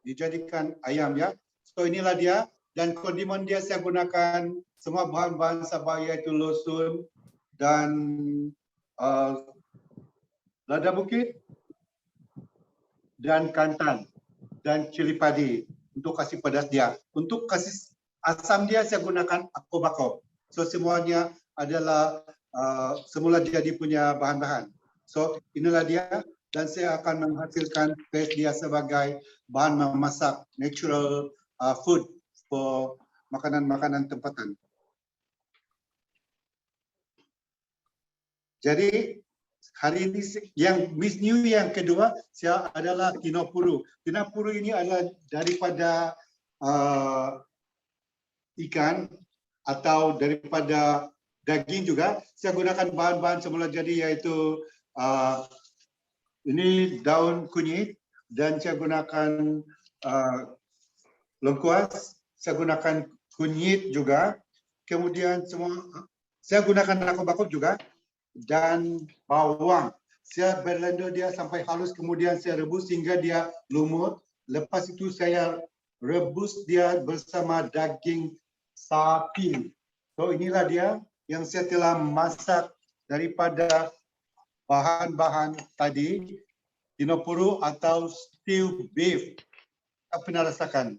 Dijadikan ayam ya. So inilah dia. Dan kondimen dia saya gunakan semua bahan-bahan sabah, yaitu losun dan lada bukit dan kantan dan cili padi untuk kasih pedas dia. Untuk kasih asam dia saya gunakan akobako. So semuanya adalah semula jadi punya bahan-bahan. So inilah dia dan saya akan menghasilkan paste dia sebagai bahan memasak natural food for makanan-makanan tempatan. Jadi hari ini yang Miss New yang kedua saya adalah tinapuru. Tinapuru ini adalah daripada ikan atau daripada daging juga. Saya gunakan bahan-bahan semula jadi yaitu ini daun kunyit dan saya gunakan lengkuas. Saya gunakan kunyit juga, kemudian saya gunakan bakok juga, dan bawang. Saya blender dia sampai halus, kemudian saya rebus hingga dia lumut. Lepas itu saya rebus dia bersama daging sapi. So inilah dia yang saya telah masak daripada bahan-bahan tadi, tinapuru atau stew beef. Kita pernah rasakan.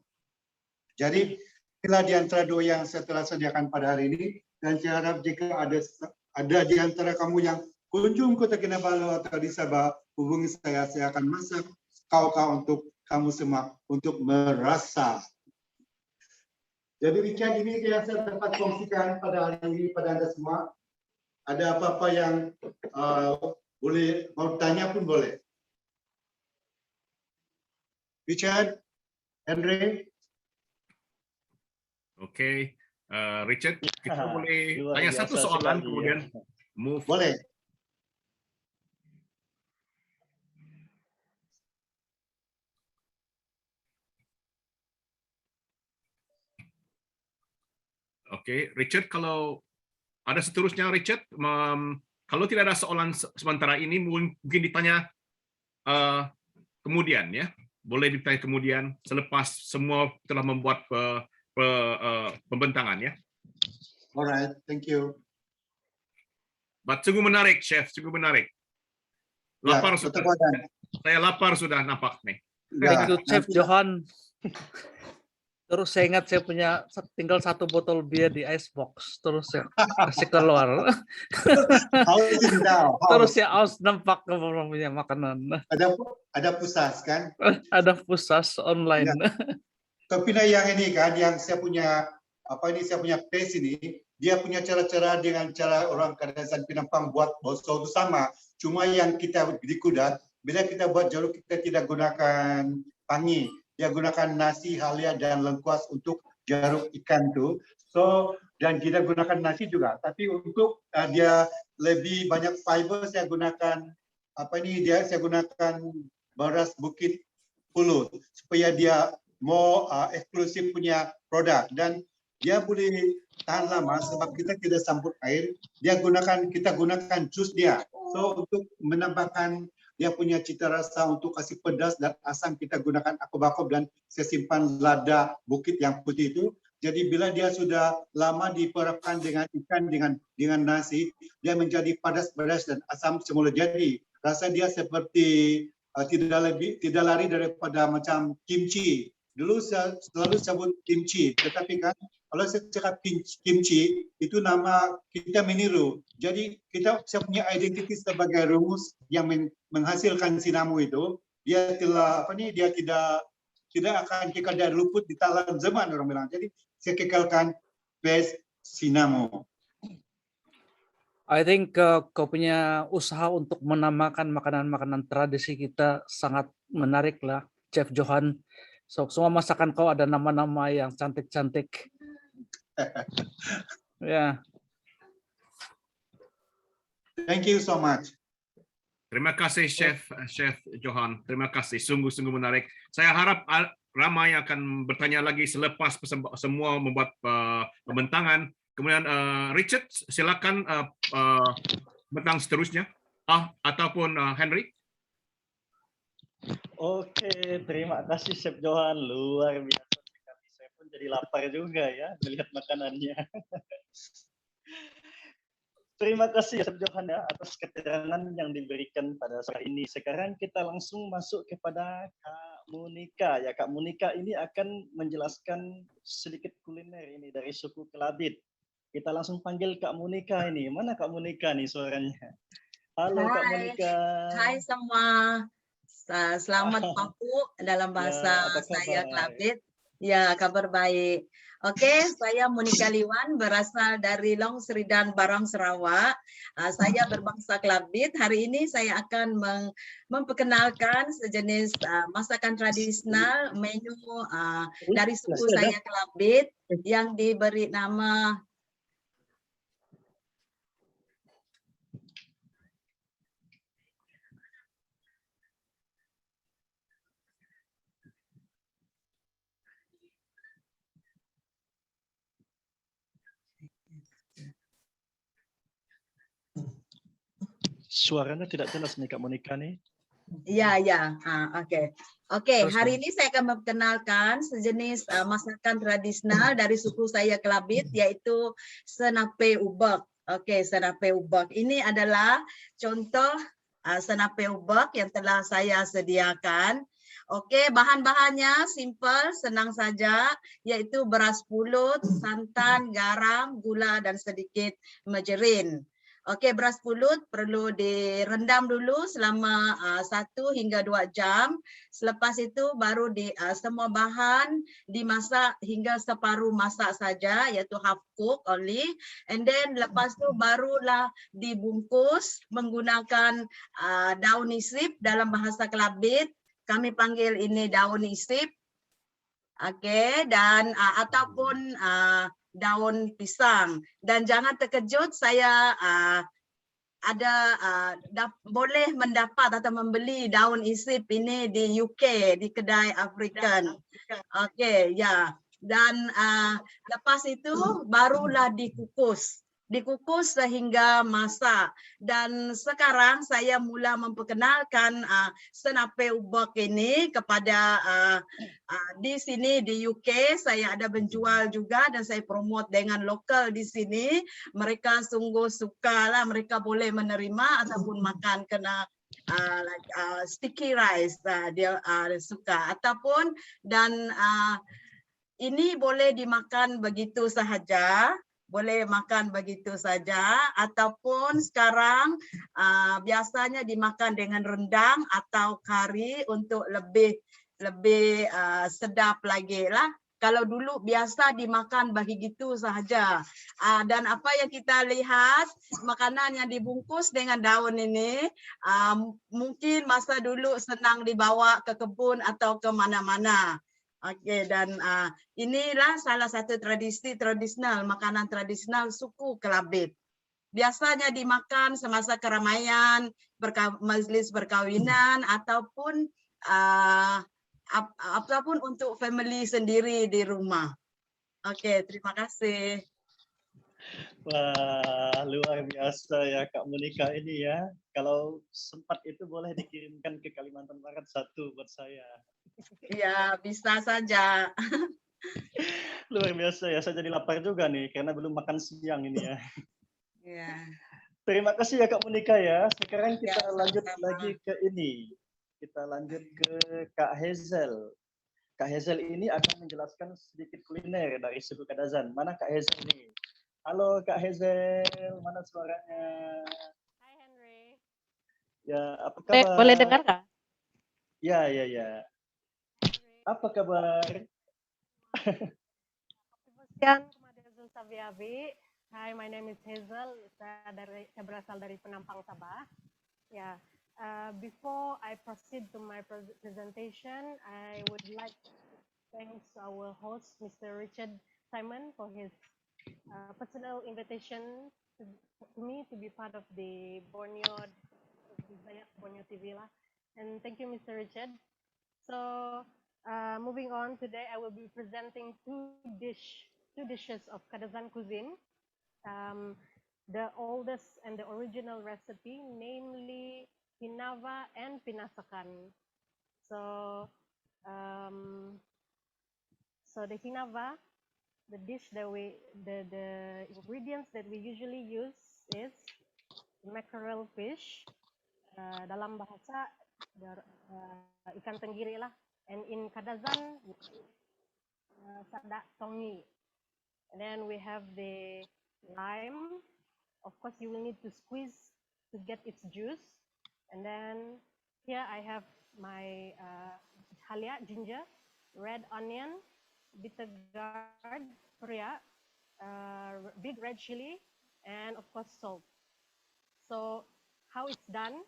Jadi inilah di antara 2 yang saya telah sediakan pada hari ini, dan saya harap jika ada di antara kamu yang kunjung Kota Kinabalu atau di Sabah, hubungi saya akan masak kau untuk kamu semua untuk merasa. Jadi Richard, ini yang saya dapat kongsikan pada hari ini pada Anda semua. Ada apa-apa yang boleh mau tanya pun boleh. Richard? Henry. Oke, Richard, kita boleh Luar tanya satu biasa soalan sekali, kemudian ya. move. Boleh. Oke, Richard, kalau ada seterusnya, Richard, kalau tidak ada soalan sementara ini, mungkin ditanya kemudian, ya. Boleh ditanya kemudian selepas semua telah membuat pembentangan, ya. Alright, thank you. But sungguh menarik, Chef, sungguh menarik. Lapar Ya, sudah. betul. Saya lapar sudah nampak nih. Thank you, Chef nanti- Johan. Terus saya ingat saya punya tinggal 1 botol bir di icebox. Terus saya kasih keluar. Haus ini tahu, haus. Terus ya aus nampak punya makanan. Ada pusat kan? Ada pusat online. Tapi yang ini kan, yang saya punya saya punya pace ini, dia punya cara-cara dengan cara orang Kadazan Penampang buat bakso itu sama. Cuma yang kita di kuda, bila kita buat jalur kita tidak gunakan pangi, dia gunakan nasi, halia dan lengkuas untuk jaruk ikan tu. So dan kita gunakan nasi juga. Tapi untuk dia lebih banyak fiber, saya gunakan saya gunakan beras Bukit Pulut supaya dia more eksklusif punya produk dan dia boleh tahan lama sebab kita tidak sambut air. Kita gunakan jus dia. So untuk menambahkan dia punya cita rasa untuk kasih pedas dan asam kita gunakan aquabacop dan saya simpan lada bukit yang putih itu. Jadi bila dia sudah lama diperapkan dengan ikan dengan nasi, dia menjadi padas dan asam semula. Jadi rasa dia seperti tidak lari daripada macam kimchi. Dulu saya selalu sebut kimchi, tetapi kan kalau saya cakap kimchi itu nama kita meniru. Jadi saya punya identiti sebagai rumus yang menghasilkan sinamu itu dia telah dia tidak akan kekal dan luput di talan zaman orang bilang. Jadi saya kekalkan best sinamu. I think kau punya usaha untuk menamakan makanan-makanan tradisi kita sangat menarik lah, Chef Johan. So, semua masakan kau ada nama-nama yang cantik-cantik. Ya. Thank you so much. Terima kasih Chef Johan. Terima kasih, sungguh-sungguh menarik. Saya harap ramai akan bertanya lagi selepas semua membuat pembentangan. Kemudian Richard, silakan bentang seterusnya. Ataupun Henry. Oke, terima kasih Chef Johan, luar biasa sekali. Saya pun jadi lapar juga ya melihat makanannya. Terima kasih Chef Johan ya atas keterangan yang diberikan pada sore ini. Sekarang kita langsung masuk kepada Kak Monika. Ya, Kak Monika ini akan menjelaskan sedikit kuliner ini dari suku Kelabit. Kita langsung panggil Kak Monika ini. Mana Kak Monika nih suaranya? Halo Kak Monika. Hai semua. Selamat papu dalam bahasa saya Kelabit. Ya, kabar baik. Oke, saya Monika Liwan, berasal dari Long Seridan, Barang, Sarawak. Saya berbangsa Kelabit. Hari ini saya akan memperkenalkan sejenis masakan tradisional menu dari suku saya Kelabit yang diberi nama Suaranya tidak jelas nih Kak Monika nih. Ya. Oke. Hari ini saya akan memperkenalkan sejenis masakan tradisional dari suku saya Kelabit, yaitu senape ubak. Oke, senape ubak. Ini adalah contoh senape ubak yang telah saya sediakan. Oke, bahan-bahannya simple, senang saja, yaitu beras pulut, santan, garam, gula, dan sedikit margarin. Oke, beras pulut perlu direndam dulu selama 1 hingga 2 jam. Selepas itu baru semua bahan dimasak hingga separuh masak saja, yaitu half cook only. And then lepas itu barulah dibungkus menggunakan daun isip dalam bahasa Kelabit. Kami panggil ini daun isip. Okey, dan ataupun daun pisang. Dan jangan terkejut, saya boleh mendapat atau membeli daun isip ini di UK, di kedai African. Okey, ya. Dan lepas itu barulah dikukus sehingga masak. Dan sekarang saya mula memperkenalkan senape ubak ini kepada di sini di UK. Saya ada menjual juga dan saya promote dengan lokal di sini. Mereka sungguh suka lah, mereka boleh menerima ataupun makan kena sticky rice, dia suka ataupun dan ini boleh dimakan begitu sahaja, boleh makan begitu saja ataupun sekarang biasanya dimakan dengan rendang atau kari untuk lebih sedap lagi lah. Kalau dulu biasa dimakan begitu sahaja. Dan apa yang kita lihat, makanan yang dibungkus dengan daun ini mungkin masa dulu senang dibawa ke kebun atau ke mana-mana. Okey, dan inilah salah satu tradisional, makanan tradisional suku Kelabit. Biasanya dimakan semasa keramaian, majlis perkawinan ataupun ataupun untuk family sendiri di rumah. Okey, terima kasih. Wah, luar biasa ya Kak Monica ini ya. Kalau sempat itu boleh dikirimkan ke Kalimantan Barat satu buat saya. Ya, bisa saja. Luar biasa ya, saya jadi lapar juga nih karena belum makan siang ini ya. Ya. Terima kasih ya Kak Monica ya. Sekarang kita Ya, lanjut sama-sama. lagi ke ini. Kita lanjut ke Kak Hazel. Kak Hazel ini akan menjelaskan sedikit kuliner dari suku Kadazan. Mana Kak Hazel nih? Halo Kak Hazel, mana suaranya? Hai Henry. Ya, apa kabar? Boleh dengar nggak? Ya, ya, ya. Apa kabar? Sekian kepada Zulsa Biabi. Hi, my name is Hazel. Saya berasal dari Penampang Sabah. Ya, before I proceed to my presentation, I would like to thank our host, Mr. Richard Simon, for his personal invitation to me to be part of the Borneo TV lah. And thank you, Mr. Richard. So, moving on, today I will be presenting two dishes of Kadazan cuisine. The oldest and the original recipe, namely Hinava and Pinasakan. So, the Hinava, the dish that the ingredients that we usually use is mackerel fish, dalam bahasa ikan tenggiri lah, and in Kadazan sadak tongi. And then we have the lime. Of course, you will need to squeeze to get its juice. And then here I have my halia, ginger, red onion, bitter gourd, korea, big red chili, and of course salt. So how it's done?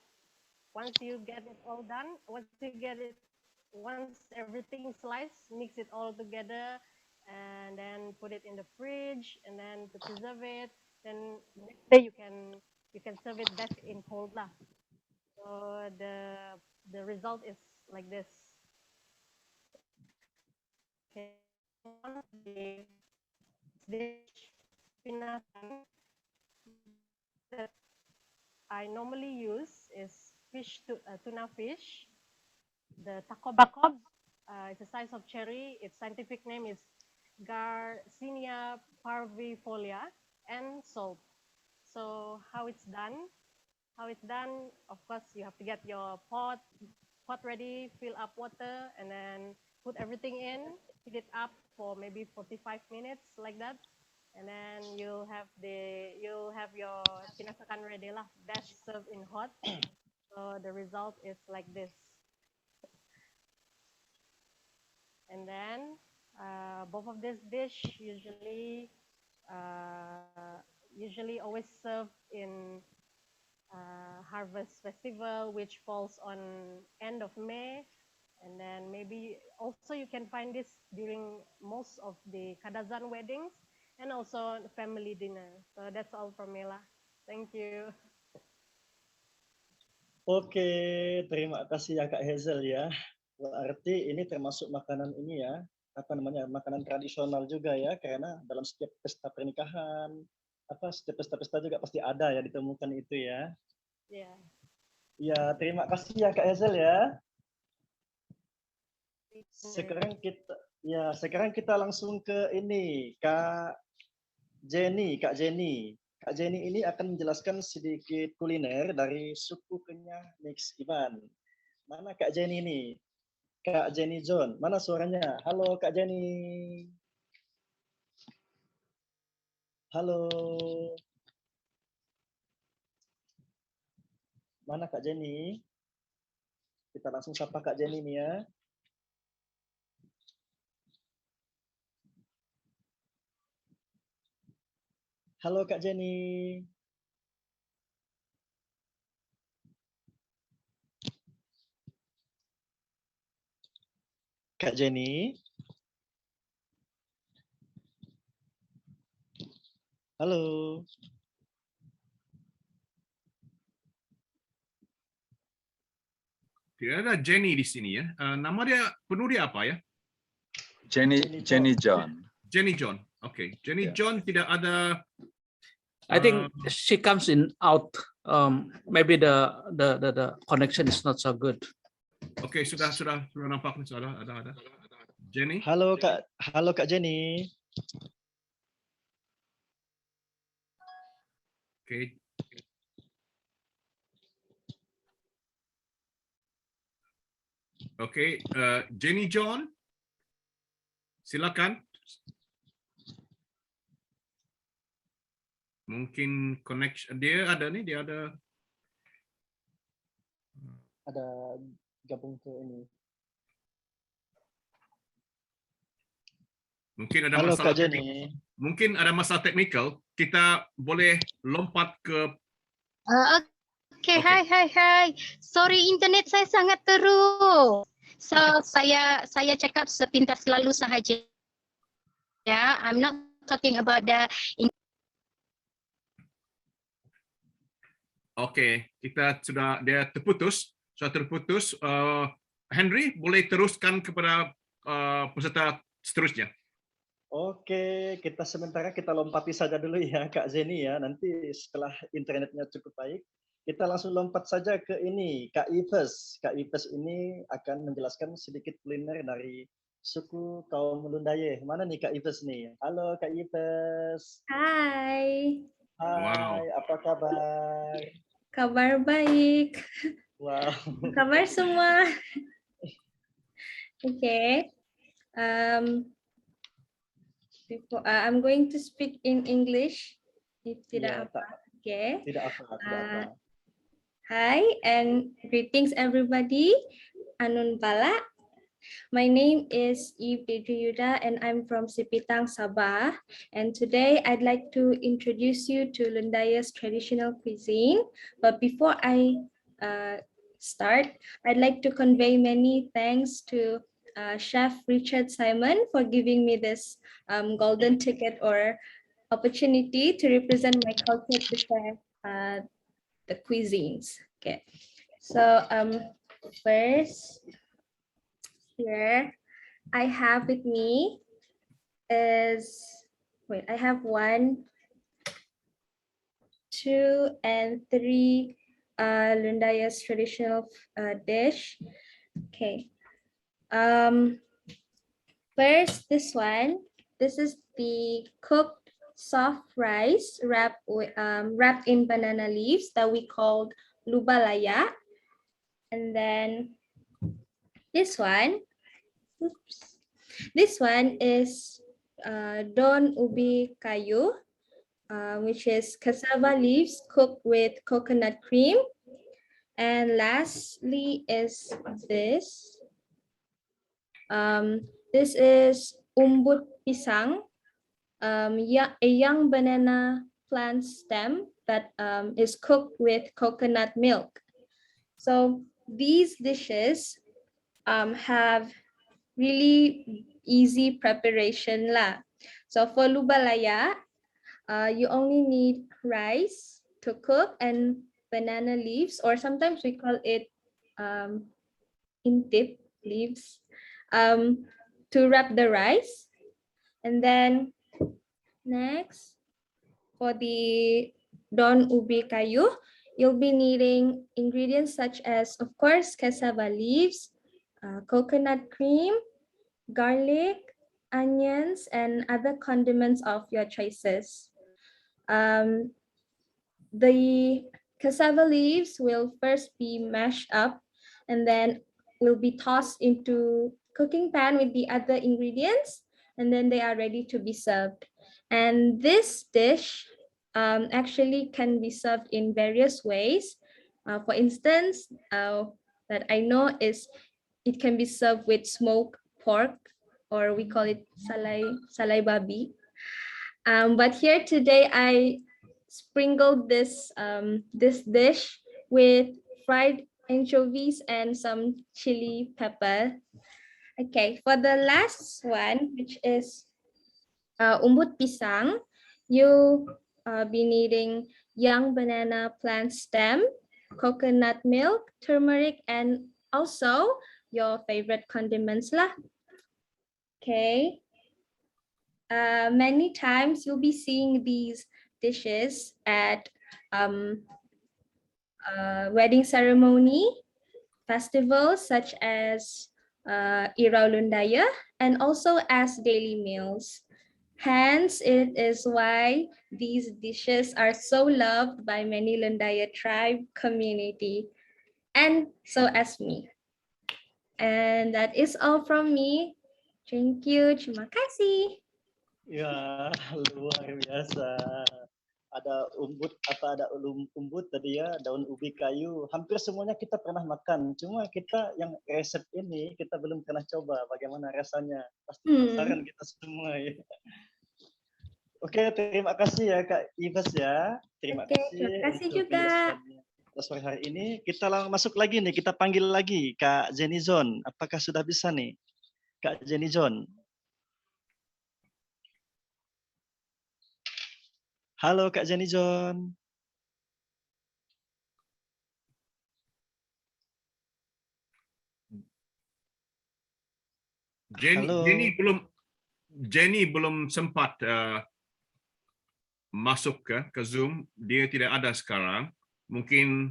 Once you get it all done, once everything sliced, mix it all together, and then put it in the fridge, and then to preserve it. Then next day you can serve it best in cold lah. So the result is like this. Okay. The dish pinasan that I normally use is tuna fish. The takobakob is the size of cherry. Its scientific name is Garcinia parvifolia, and salt. So how it's done? Of course, you have to get your pot ready, fill up water, and then put everything in, heat it up for maybe 45 minutes like that. And then you'll have your pinasakan ready lah. Best served in hot. So the result is like this. And then both of this dish usually always served in harvest festival, which falls on end of May And then maybe also you can find this during most of the kadazan weddings and also family dinner. So that's all from Mela. Thank you. Oke, terima kasih ya Kak Hazel ya. Berarti ini termasuk makanan ini ya, apa namanya, makanan tradisional juga ya, karena dalam setiap pesta pernikahan, apa setiap pesta-pesta juga pasti ada ya ditemukan itu ya. Ya. Ya, terima kasih ya Kak Hazel ya. Sekarang kita langsung ke ini Kak Jenny. Kak Jenny ini akan menjelaskan sedikit kuliner dari suku Kenyah Mix Iban. Mana Kak Jenny ini? Kak Jenny John, mana suaranya? Halo Kak Jenny. Halo. Mana Kak Jenny? Kita langsung sapa Kak Jenny nih ya. Halo Kak Jenny. Kak Jenny. Halo. Tidak ada Jenny di sini ya. Nama dia penuh dia apa ya? Jenny John. Jenny John. Oke. Jenny John tidak ada. I think she comes in out. Maybe the connection is not so good. Oke, sudah nampak nih, sudah ada. Jenny. Halo Kak Jenny. Oke. Oke, Jenny John, silakan. Mungkin connection dia ada gabung ke ini. Mungkin ada Halo, masalah Kak Jenny. Mungkin ada masalah teknikal. Kita boleh lompat ke Oke. Hai. Sorry, internet saya sangat teruk. So saya cakap sepintas lalu sahaja. Ya, I'm not talking about the. Oke, kita dia terputus. Henry, boleh teruskan kepada peserta seterusnya. Oke, sementara kita lompati saja dulu ya Kak Jenny ya. Nanti setelah internetnya cukup baik, kita langsung lompat saja ke ini Kak Ives. Kak Ives ini akan menjelaskan sedikit kuliner dari suku kaum Lundaye. Mana nih Kak Ives nih? Halo Kak Ives. Hai. Wow. Apa kabar? Kabar baik. Wow. Kabar semua. Okay. I'm going to speak in English. If tidak apa. Okay. Tidak apa. Hi and greetings everybody. Anun Bala. My name is Yuda and I'm from Sipitang, Sabah. And today I'd like to introduce you to Lundaya's traditional cuisine. But before I start, I'd like to convey many thanks to Chef Richard Simon for giving me this golden ticket or opportunity to represent my culture to share the cuisines. Okay, so first, here I have with me I have 1, 2, and 3 Lundaya's traditional dish. Okay. First, this one. This is the cooked soft rice wrapped in banana leaves that we called lubalaya. And then this one is don ubi kayu, which is cassava leaves cooked with coconut cream. And lastly is this. This is umbut pisang, a young banana plant stem that is cooked with coconut milk. So these dishes have really easy preparation lah. So for lubalaya, you only need rice to cook and banana leaves, or sometimes we call it intip leaves, to wrap the rice. And then next, for the daun ubi kayu, you'll be needing ingredients such as, of course, cassava leaves, coconut cream, garlic, onions, and other condiments of your choices. The cassava leaves will first be mashed up and then will be tossed into cooking pan with the other ingredients, and then they are ready to be served. And this dish actually can be served in various ways. For instance, that I know is it can be served with smoked pork, or we call it salai babi. But here today I sprinkled this this dish with fried anchovies and some chili pepper. Okay, for the last one, which is umbut pisang, you be needing young banana plant stem, coconut milk, turmeric, and also your favorite condiments lah. Okay. Many times you'll be seeing these dishes at wedding ceremony, festivals such as Irau Lundaya, and also as daily meals. Hence, it is why these dishes are so loved by many Lundaya tribe community, and so as me. And that is all from me. Thank you. Terima kasih. Ya, luar biasa. Ada umbut tadi ya, daun ubi kayu. Hampir semuanya kita pernah makan. Cuma kita yang resep ini kita belum pernah coba. Bagaimana rasanya? Pasti penasaran kita semua ya. Oke, terima kasih ya Kak Ivas ya. Terima kasih. Terima kasih juga. Sore hari ini kita langsung masuk lagi nih. Kita panggil lagi Kak Jenny John. Apakah sudah bisa nih, Kak Jenny John? Halo Kak Jenny John. Jenny belum sempat masuk ke Zoom. Dia tidak ada sekarang. Mungkin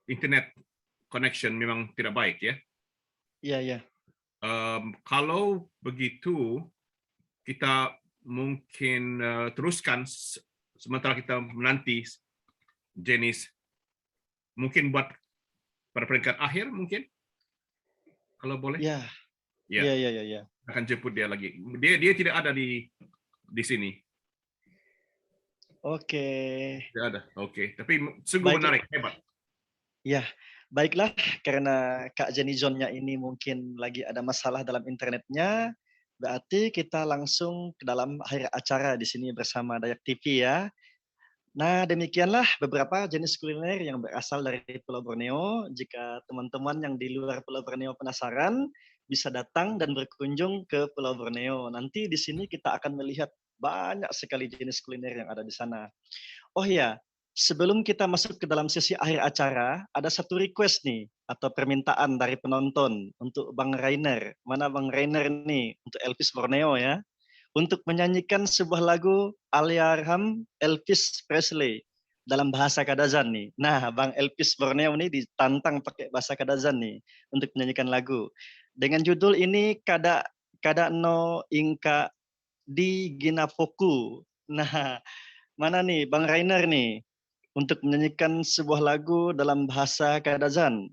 internet connection memang tidak baik ya. Iya. Kalau begitu kita mungkin teruskan sementara kita menanti Jenis, mungkin buat pada peringkat akhir mungkin, kalau boleh. Ya. Akan jemput dia lagi. Dia tidak ada di sini. Oke. Tidak ada. Oke. Tapi sungguh menarik, hebat. Ya, baiklah, karena Kak Jenny John-nya ini mungkin lagi ada masalah dalam internetnya. Berarti kita langsung ke dalam akhir acara di sini bersama Dayak TV ya. Nah, demikianlah beberapa jenis kuliner yang berasal dari Pulau Borneo. Jika teman-teman yang di luar Pulau Borneo penasaran, bisa datang dan berkunjung ke Pulau Borneo. Nanti di sini kita akan melihat banyak sekali jenis kuliner yang ada di sana. Oh iya, sebelum kita masuk ke dalam sesi akhir acara, ada satu request nih, atau permintaan dari penonton untuk Bang Rainer. Mana Bang Rainer nih? Untuk Elvis Borneo ya. Untuk menyanyikan sebuah lagu Allahyarham Elvis Presley dalam bahasa Kadazan nih. Nah, Bang Elvis Borneo nih ditantang pakai bahasa Kadazan nih untuk menyanyikan lagu. Dengan judul ini Kada no Inka di Ginapoku. Nah, mana nih Bang Rainer nih untuk menyanyikan sebuah lagu dalam bahasa Kadazan.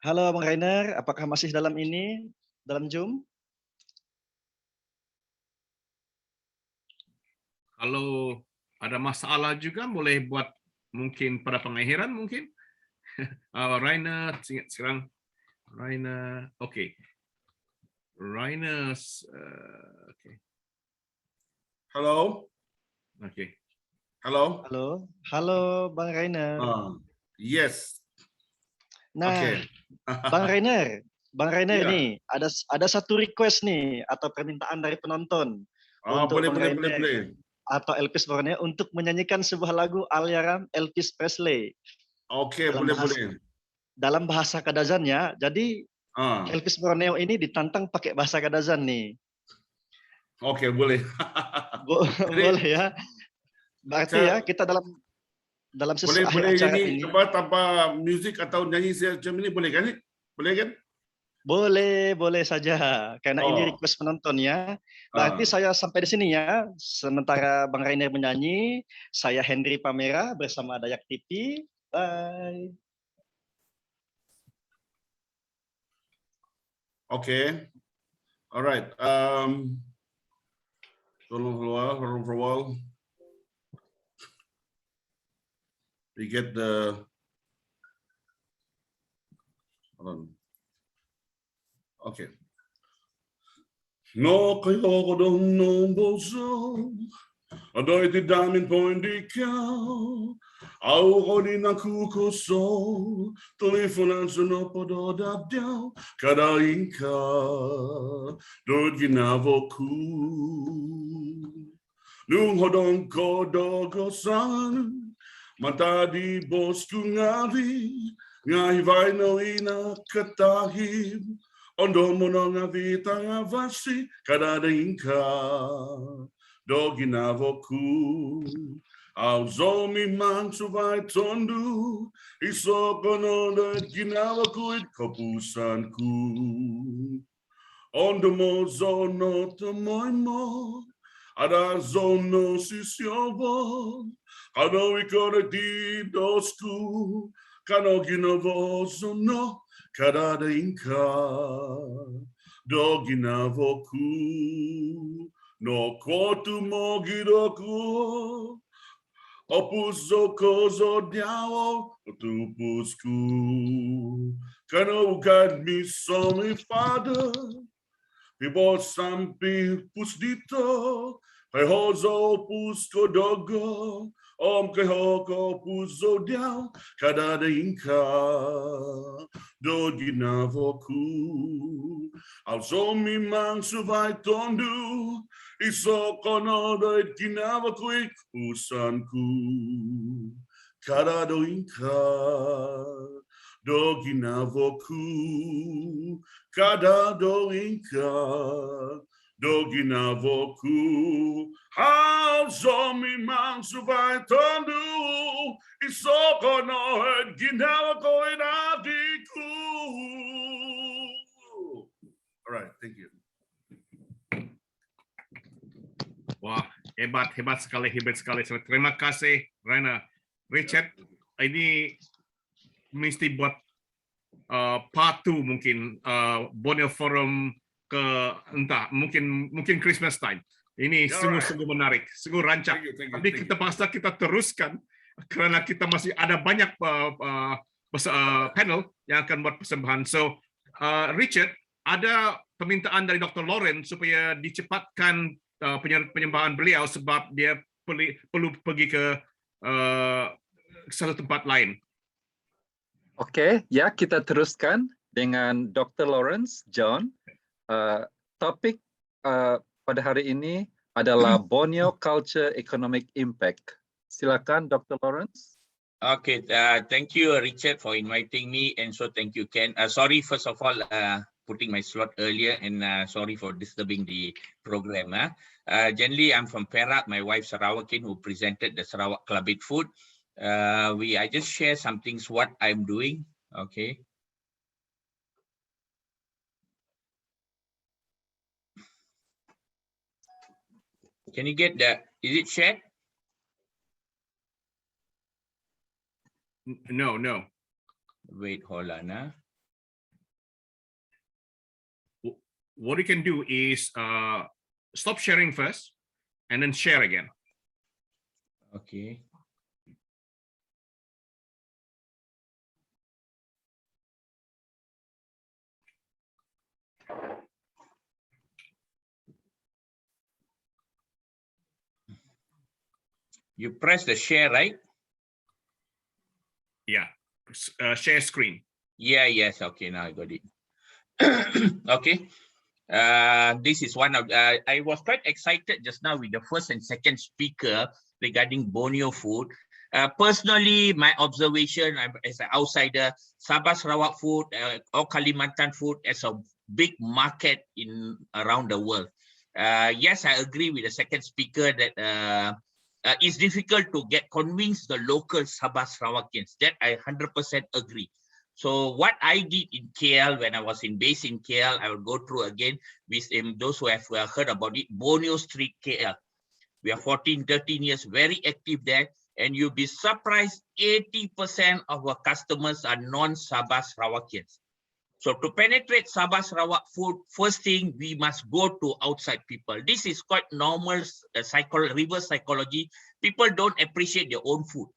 Halo Bang Rainer, apakah masih dalam Zoom? Kalau ada masalah juga boleh buat mungkin pada pengakhiran mungkin. Rainer sekarang. Rainer, oke. Rainer, oke. Halo. Oke. Halo. Halo Bang Rainer. Yes. Nah, Okay. Bang Rainer Ya. nih, ada satu request nih atau permintaan dari penonton untuk Boleh, Bang boleh, Rainer boleh. atau Elvis Borneo untuk menyanyikan sebuah lagu aliran Elvis Presley Okay, dalam boleh. dalam bahasa Kadazannya. Jadi Ah, Elvis Borneo ini ditantang pakai bahasa Kadazan nih. okay, boleh. Jadi, Boleh ya. Berarti ya saya kita dalam boleh akhir boleh acara nyanyi ini tanpa musik atau nyanyi macam ini boleh kan? Boleh kan? boleh saja karena ini Oh, request penonton ya. Berarti ah, saya sampai di sini ya. Sementara Bang Rainer menyanyi, saya Henry Pamera bersama Dayak TV. Bye. okay. Alright. Tolong for a while. We get the. Hold on. Okay. No kaya dong no bozo. Adoy ti damin po hindi ka. Ako ko din ako kuso. Telefonan sa no pododabdaw. Kadain ka. Doon ginavo ko. Nung hodong ko dogosan. Matadi bos ko ngavi. Ngahivay no inakatahib. Ondo mo no ngavi tangavasi. Kadadain ka. Do ginavoku au zomi mansu vai tondu isokono de ginavoku it kopusanku ondo mo zono tomoimo ada zono sisiovo kano ikore di dosku kano ginavo zono kadada inka do ginavoku no kotu mogiroku opus okozo diao tupusku kano guide me so my father people sampi pusdito hozo pusko dogo kehoko puzo diao kadada inka do ginavoku alzomi mang suvai tondu isokono do ginavoku usanku kadado inka do ginavoku kadado inka do ginavoku alzomi mang suvai tondu isokono ginavoku inadiku. All right, thank you. Wah, hebat sekali. Terima kasih, Rainer. Richard, ini mesti buat part 2 mungkin Borneo Forum ke entah mungkin Christmas time. Ini sungguh menarik, sungguh rancak. Tapi kita teruskan karena kita masih ada banyak panel yang akan buat persembahan. So, Richard, ada permintaan dari Dr. Lawrence supaya dicepatkan penyembahan beliau sebab dia perlu pergi ke satu tempat lain. Oke, ya kita teruskan dengan Dr. Lawrence John. Topik pada hari ini adalah Borneo Culture Economic Impact. Silakan Dr. Lawrence. Okay, thank you Richard for inviting me, and so thank you Ken. Sorry first of all putting my slot earlier, and sorry for disturbing the program. Generally I'm from Perak, my wife Sarawakin who presented the Sarawak Clubbit food. I just share some things what I'm doing. Okay. Can you get the, is it shared? No. Wait, hold on. What you can do is stop sharing first and then share again. Okay. You press the share, right? Yeah, share screen. Yeah, yes, okay, now I got it. Okay. This is one of, I was quite excited just now with the first and second speaker regarding Borneo food. Personally, my observation as an outsider, Sabah Sarawak food or Kalimantan food as a big market in around the world. Yes, I agree with the second speaker that it's difficult to convince the local Sabah Sarawakians. That I 100% agree. So what I did in KL when I was based in KL, I will go through again with those who have heard about it, Borneo Street KL. We are 14, 13 years, very active there. And you'll be surprised, 80% of our customers are non-Sabah Sarawakians. So to penetrate Sabah Sarawak food, first thing, we must go to outside people. This is quite normal reverse psychology. People don't appreciate their own food.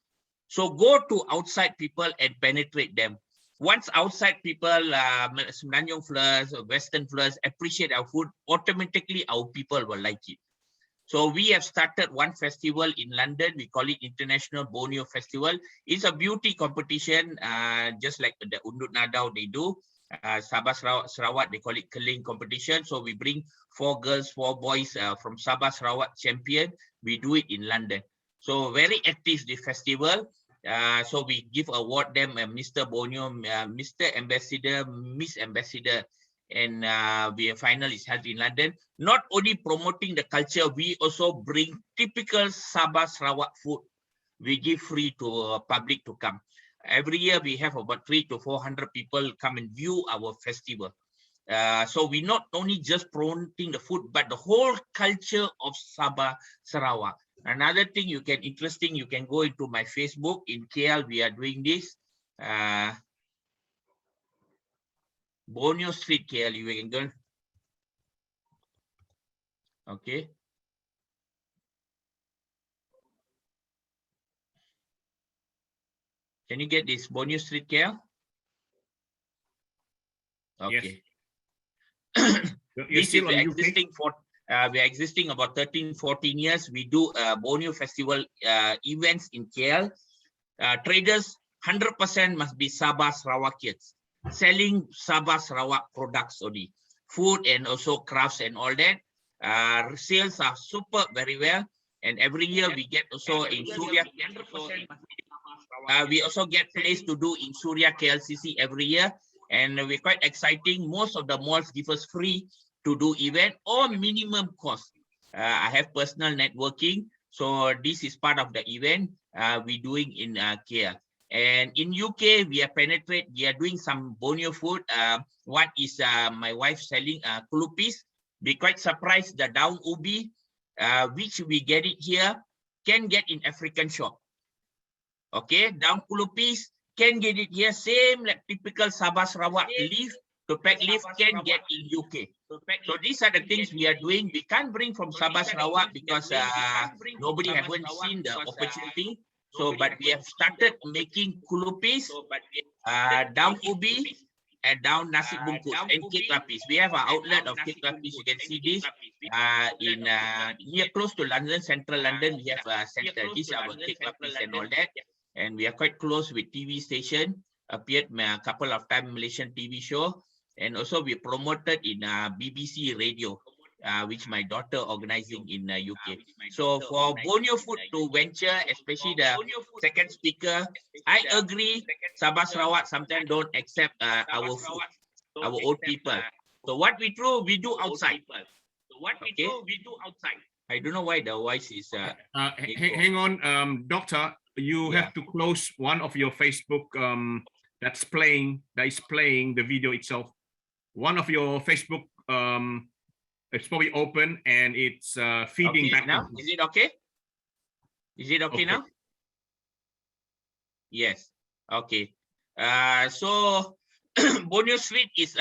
So go to outside people and penetrate them. Once outside people, Semenanjung Fleurs, Western Fleurs appreciate our food, automatically our people will like it. So we have started one festival in London. We call it International Borneo Festival. It's a beauty competition, just like the Undut Nadau they do. Sabah Sarawak, they call it Keling competition. So we bring 4 girls, 4 boys from Sabah Sarawak champion. We do it in London. So very active the festival. So we give award them Mr. Borneo, Mr. Ambassador, Miss Ambassador, and the final is held in London. Not only promoting the culture, we also bring typical Sabah Sarawak food. We give free to public to come. Every year we have about 300 to 400 people come and view our festival. So we not only just promoting the food, but the whole culture of Sabah Sarawak. Another thing you can go into my Facebook. In KL, we are doing this. Borneo Street KL, you can go. Okay. Can you get this Borneo Street KL? Okay. Yes. This is existing for we are existing about 13, 14 years. We do Borneo Festival events in KL. Traders, 100% must be Sabah Sarawakians, selling Sabah Sarawak products only, food and also crafts and all that. Sales are super very well. And every year we get also in Surya. We also get place to do in Surya KLCC every year. And we're quite exciting. Most of the malls give us free to do event or minimum cost. I have personal networking. So this is part of the event we're doing in KL. And in UK, we are doing some Borneo food. One is my wife selling kulupis. Be quite surprised the down ubi, which we get it here, can get in African shop. Okay, down kulupis, can get it here, same like typical Sabah Sarawak leaf, to pack leaf can get in UK. So these are the things we are doing. We can't bring from Sabah Sarawak because nobody haven't seen the opportunity. So, but we have started making kulupis, down ubi, and down nasi bungkus and cake lapis. We have an outlet of cake lapis. You can see this in near close to London, central London. We have a center. These are our cake lapis and all that. And we are quite close with TV station. Appeared a couple of times Malaysian TV show. And also we promoted in BBC radio, which my daughter organizing in UK. So for Borneo food to venture, especially the second speaker, I agree, Sabah Sarawak sometimes don't accept our food, our old people. So what we do outside. Okay? I don't know why the voice is... hang on, Doctor, you have to close one of your Facebook that is playing the video itself. One of your Facebook it's probably open and it's feeding back now. Is it okay? Is it okay now? Yes. Okay. So Borneo Street is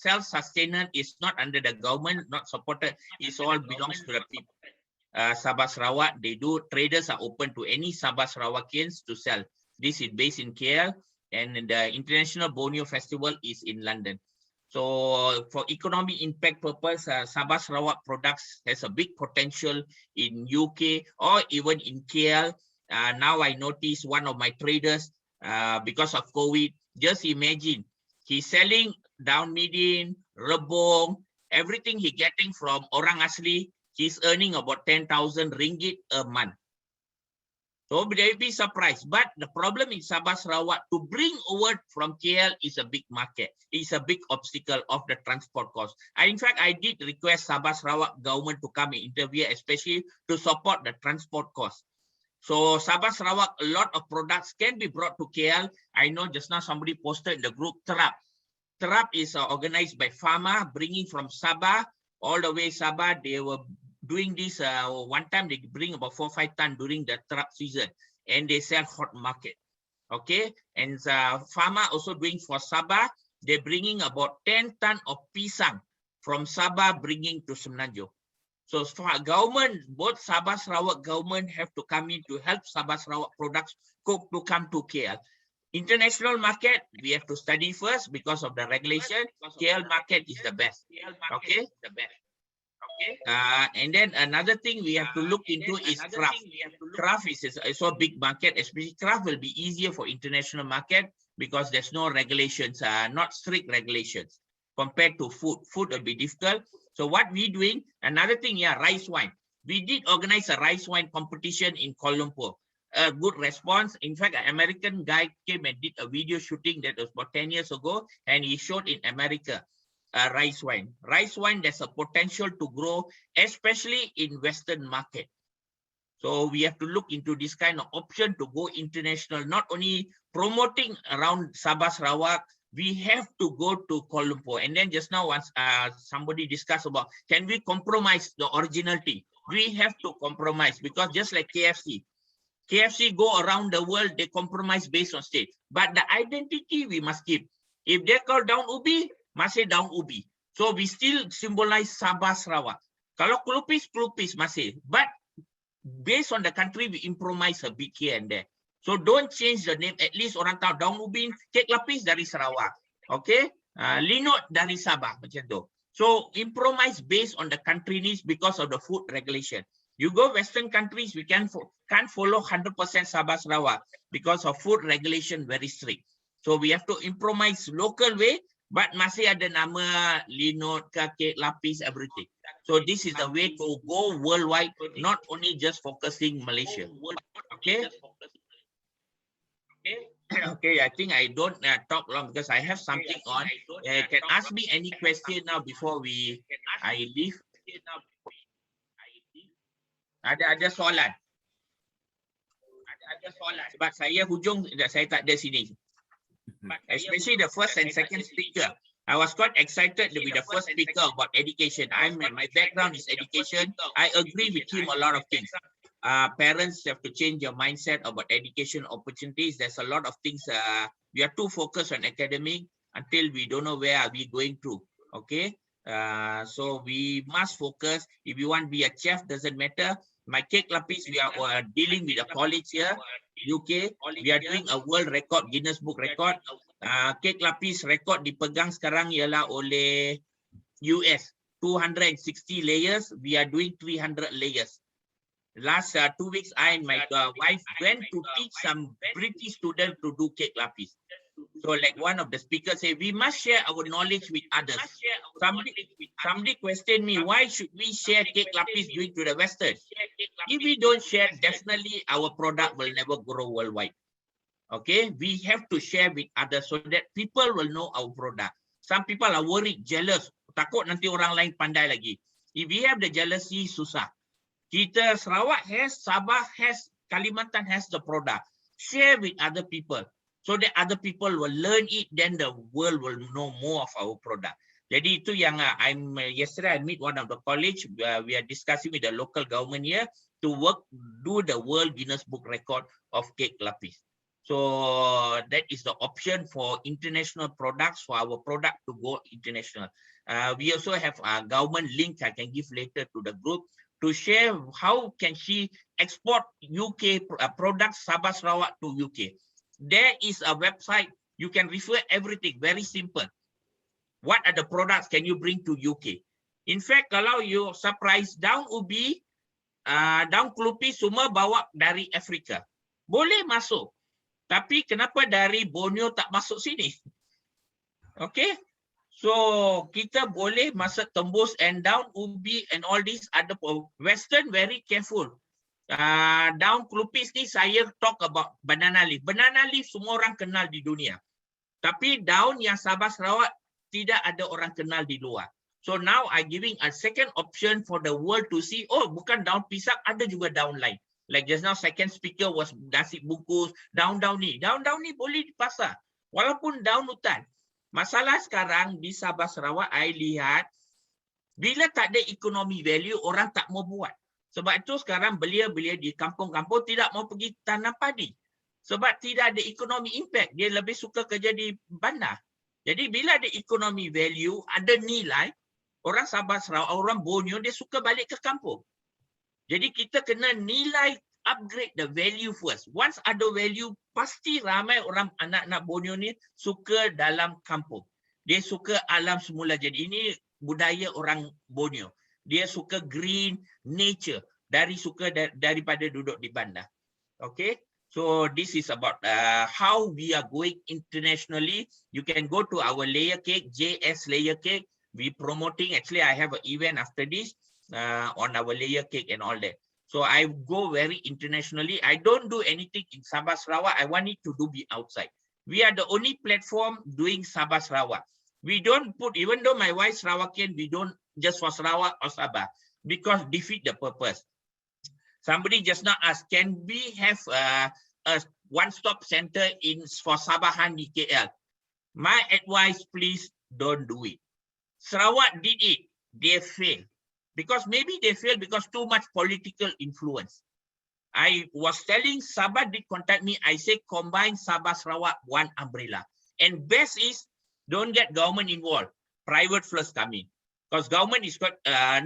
self-sustained. It's not under the government, not supported. It all belongs to the people. Sabah Sarawak, they do. Traders are open to any Sabah Sarawakians to sell. This is based in KL, and the International Borneo Festival is in London. So for economic impact purpose, Sabah Sarawak products has a big potential in UK or even in KL. Now I notice one of my traders, because of COVID, just imagine He's selling down Midin, Rebong, everything he getting from orang asli. He's earning about 10,000 ringgit a month. So they be surprised. But the problem in Sabah Sarawak, to bring over from KL is a big market. It's a big obstacle of the transport cost. In fact, I did request Sabah Sarawak government to come and intervene, especially to support the transport cost. So Sabah Sarawak, a lot of products can be brought to KL. I know just now somebody posted in the group, Terap. Terap is organized by Pharma, bringing from Sabah all the way Sabah. They were doing this one time, they bring about 4 or 5 tons during the Terap season, and they sell hot market. Okay, and Pharma also doing for Sabah. They're bringing about 10 tons of pisang from Sabah, bringing to Semenanjung. So for government, both Sabah Sarawak government have to come in to help Sabah Sarawak products to come to KL. International market, we have to study first because of the regulation. KL market is the best. Okay, the best. And then another thing we have to look into is craft. Craft is also a big market, especially craft will be easier for international market because there's no regulations, not strict regulations compared to food. Food will be difficult. So what we doing, another thing, rice wine. We did organize a rice wine competition in Kuala Lumpur. A good response. In fact, an American guy came and did a video shooting that was about 10 years ago, and he showed in America. Rice wine. Rice wine, there's a potential to grow, especially in Western market. So we have to look into this kind of option to go international, not only promoting around Sabah Sarawak, we have to go to Kuala Lumpur. And then just now, once somebody discussed about, can we compromise the originality? We have to compromise because just like KFC go around the world, they compromise based on state. But the identity we must keep. If they call down Ubi, masih daun ubi. So we still symbolize Sabah Sarawak. Kalau kelupis masih. But based on the country, we improvise a bit here and there. So don't change the name. At least orang tahu daun ubi, kek lapis dari Sarawak. Okay? Linot dari Sabah. Macam tu. So improvise based on the country needs because of the food regulation. You go Western countries, we can't follow 100% Sabah Sarawak because of food regulation very strict. So we have to improvise local way. But masih ada nama linot, kek lapis, everything. So this is the way to go worldwide, not only just focusing Malaysia. Okay. Okay. I think I don't talk long because I have something on. Can ask me any question now before I leave. Ada soalan. Sebab saya hujung, saya tak ada sini. Especially the first and second speaker. I was quite excited to be the first speaker about education. My background is education. I agree with him a lot of things. Parents have to change your mindset about education opportunities. There's a lot of things. We are too focused on academic until we don't know where are we going to. Okay. So we must focus. If you want to be a chef, doesn't matter. My cake lapis, we are dealing with a college here. UK, we are doing a world record, Guinness Book record. Cake lapis record dipegang sekarang ialah oleh US, 260 layers. We are doing 300 layers. Last 2 weeks, I and my wife went to teach some British students to do cake lapis. So like one of the speakers say, we must share our knowledge with others. Somebody questioned me, why should we share cake lapis doing to the Western? If we don't share, definitely our product will never grow worldwide. Okay, we have to share with others so that people will know our product. Some people are worried, jealous, takut nanti orang lain pandai lagi. If we have the jealousy, susah. Kita Sarawak has, Sabah has, Kalimantan has the product. Share with other people. So that other people will learn it, then the world will know more of our product. Jadi itu yang yesterday I meet one of the college. We are discussing with the local government here to do the World Guinness Book record of cake lapis. So that is the option for international products, for our product to go international. We also have a government link I can give later to the group to share how can she export UK products, Sabah Sarawak to UK. There is a website, you can refer everything, very simple. What are the products can you bring to UK? In fact, kalau you surprise daun ubi, daun kelupis semua bawa dari Afrika. Boleh masuk. Tapi kenapa dari Borneo tak masuk sini? Okay. So kita boleh masuk tembus and down ubi and all this ada Western very careful. Down kelupis ni saya talk about banana leaf. Banana leaf semua orang kenal di dunia. Tapi down yang Sabah Sarawak tidak ada orang kenal di luar. So now I giving a second option for the world to see. Oh, bukan daun pisang, ada juga daun lain. Like just now second speaker was nasi bungkus, daun-daun ni. Daun-daun ni boleh di pasar. Walaupun daun hutan. Masalah sekarang di Sabah Sarawak, I lihat bila tak ada economy value, orang tak mau buat. Sebab itu sekarang belia-belia di kampung-kampung tidak mau pergi tanam padi. Sebab tidak ada economy impact. Dia lebih suka kerja di bandar. Jadi bila ada economy value, ada nilai, orang Sabah Sarawak, orang Borneo, dia suka balik ke kampung. Jadi kita kena nilai, upgrade the value first. Once ada value, pasti ramai orang anak-anak Borneo ni suka dalam kampung. Dia suka alam semula. Jadi ini budaya orang Borneo. Dia suka green nature daripada duduk di bandar. Okay. So this is about how we are going internationally. You can go to our layer cake, JS layer cake. We promoting. Actually, I have an event after this on our layer cake and all that. So I go very internationally. I don't do anything in Sabah Sarawak. I want it to be outside. We are the only platform doing Sabah Sarawak. We don't put, even though my wife Sarawakian, we don't just for Sarawak or Sabah because defeat the purpose. Somebody just now asked, can we have a one-stop center for Sabahan di KL? My advice, please don't do it. Sarawak did it. They failed. Because maybe they failed because too much political influence. I was telling Sabah did contact me. I say combine Sabah Sarawak one umbrella. And best is don't get government involved. Private first come in. Because government is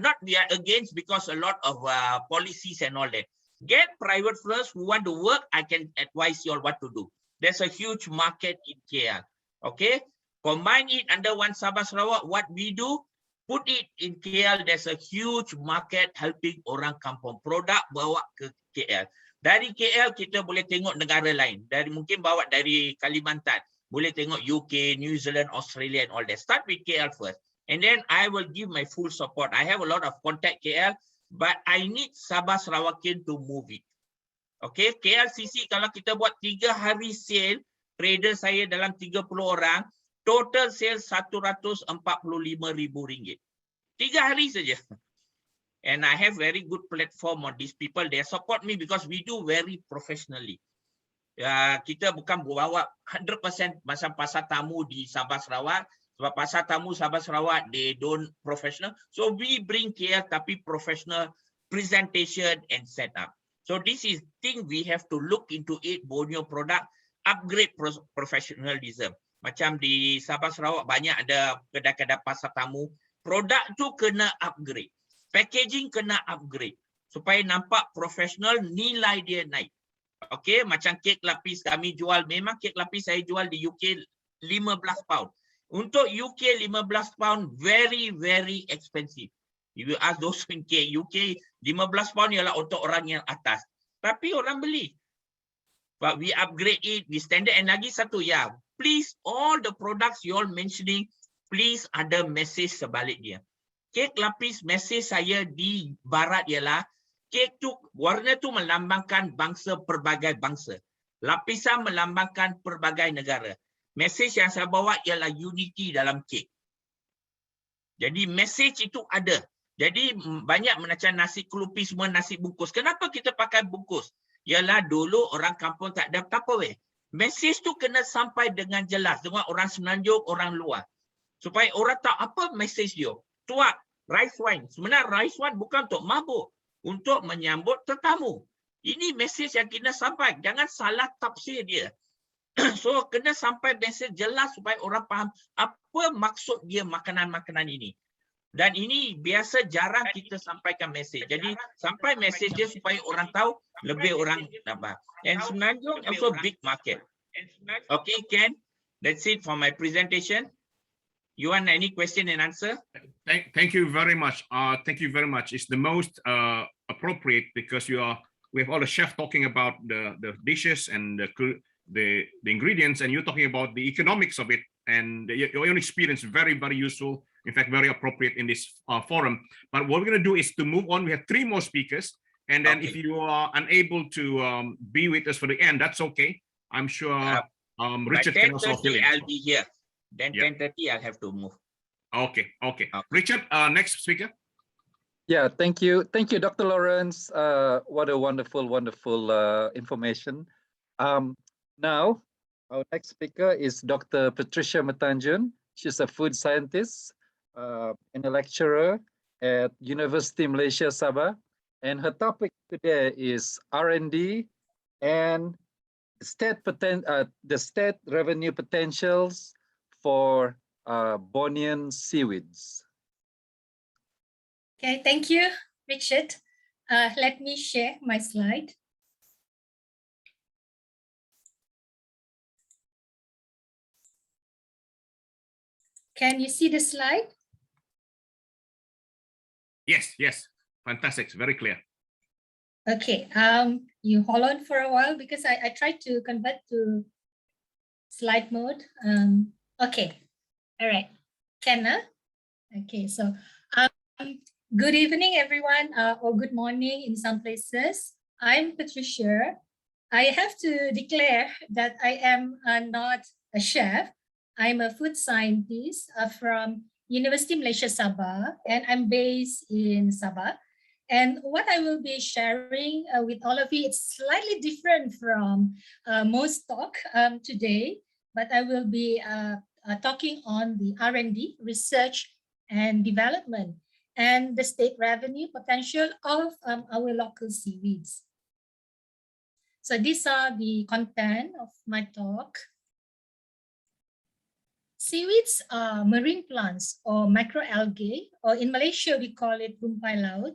not we are against because a lot of policies and all that. Get private first who want to work. I can advise you all what to do. There's a huge market in KL. Okay. Combine it under one Sabah Sarawak. What we do, put it in KL, there's a huge market helping orang kampung. Produk bawa ke KL. Dari KL kita boleh tengok negara lain. Mungkin bawa dari Kalimantan. Boleh tengok UK, New Zealand, Australia and all that. Start with KL first. And then I will give my full support. I have a lot of contact KL, but I need Sabah Sarawakian to move it. Okay, KLCC kalau kita buat 3 hari sale, trader saya dalam 30 orang, total sales RM145,000. 3 hari saja. And I have very good platform on these people. They support me because we do very professionally. Kita bukan bawa 100% macam pasar tamu di Sabah Sarawak. Sebab pasar tamu Sabah Sarawak, they don't professional. So we bring KL tapi professional presentation and setup. So this is thing we have to look into it, Borneo product, upgrade professionalism. Macam di Sabah Sarawak banyak ada kedai-kedai pasar tamu. Produk tu kena upgrade. Packaging kena upgrade. Supaya nampak profesional, nilai dia naik. Okay, macam kek lapis kami jual. Memang kek lapis saya jual di UK 15 pound. Untuk UK 15 pound, very, very expensive. If you ask those in UK, 15 pound ialah untuk orang yang atas. Tapi orang beli. But we upgrade it, we standard. And lagi satu, ya. Please, all the products you all mentioning, please ada message sebalik dia. Kek lapis, message saya di barat ialah, kek tu, warna tu melambangkan bangsa pelbagai bangsa. Lapisan melambangkan pelbagai negara. Message yang saya bawa ialah unity dalam kek. Jadi message itu ada. Jadi banyak macam nasi kelupis semua nasi bungkus. Kenapa kita pakai bungkus? Ialah dulu orang kampung tak ada Tupperware. Message tu kena sampai dengan jelas dengan orang Semenanjung, orang luar. Supaya orang tahu apa message dia. Tuak, rice wine. Sebenarnya rice wine bukan untuk mabuk. Untuk menyambut tetamu. Ini message yang kena sampai. Jangan salah tafsir dia. So kena sampai message jelas supaya orang faham apa maksud dia makanan-makanan ini. Dan ini biasa jarang kita sampaikan message. Jadi sampai message dia supaya orang tahu, lebih orang dapat. And Semenanjung also big market. Okay, Ken, that's it for my presentation. You want any question and answer? Thank you very much. Thank you very much. It's the most appropriate because we have all the chef talking about the dishes and the ingredients, and you're talking about the economics of it. and your own experience very, very useful. In fact, very appropriate in this forum. But what we're going to do is to move on. We have 3 more speakers, and then if you are unable to be with us for the end, that's okay. I'm sure Richard can also fill in. I'll be here. Then 10:30, I'll have to move. Okay. Richard, next speaker. Yeah, thank you, Dr. Lawrence. What a wonderful information. Now, our next speaker is Dr. Patricia Matanjun. She's a food scientist and a lecturer at University Malaysia Sabah, and her topic today is R&D and the state revenue potentials for Bornean seaweeds. Okay, thank you, Richard. Let me share my slide. Can you see the slide? Yes. Fantastic. Very clear. Okay. You hold on for a while because I tried to convert to slide mode. Okay. All right. Okay. So good evening, everyone, or good morning in some places. I'm Patricia. I have to declare that I am not a chef. I'm a food scientist from University Malaysia Sabah, and I'm based in Sabah. And what I will be sharing with all of you, it's slightly different from most talk today, but I will be talking on the R&D, research and development, and the state revenue potential of our local seaweeds. So these are the content of my talk. Seaweeds are marine plants or macroalgae, or in Malaysia we call it rumpai laut.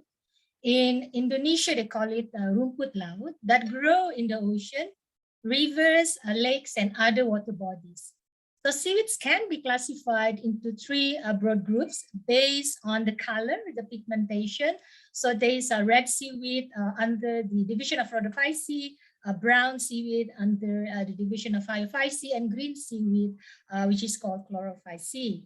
In Indonesia they call it rumput laut, that grow in the ocean, rivers, lakes, and other water bodies. So seaweeds can be classified into 3 broad groups based on the color, the pigmentation. So there is a red seaweed under the division of Rhodophyceae, a brown seaweed under the division of Phaeophyceae, and green seaweed, which is called Chlorophyceae.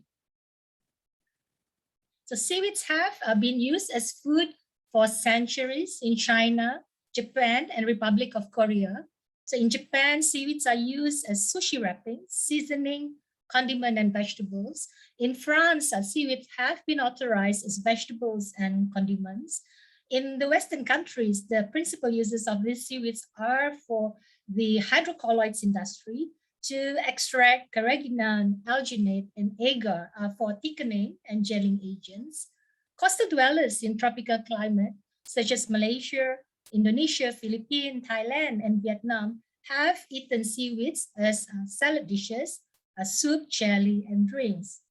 So seaweeds have been used as food for centuries in China, Japan, and Republic of Korea. So in Japan, seaweeds are used as sushi wrapping, seasoning, condiment, and vegetables. In France, seaweeds have been authorized as vegetables and condiments. In the Western countries, the principal uses of these seaweeds are for the hydrocolloids industry to extract carrageenan, alginate, and agar for thickening and gelling agents. Coastal dwellers in tropical climate, such as Malaysia, Indonesia, Philippines, Thailand, and Vietnam, have eaten seaweeds as salad dishes, soup, jelly, and drinks.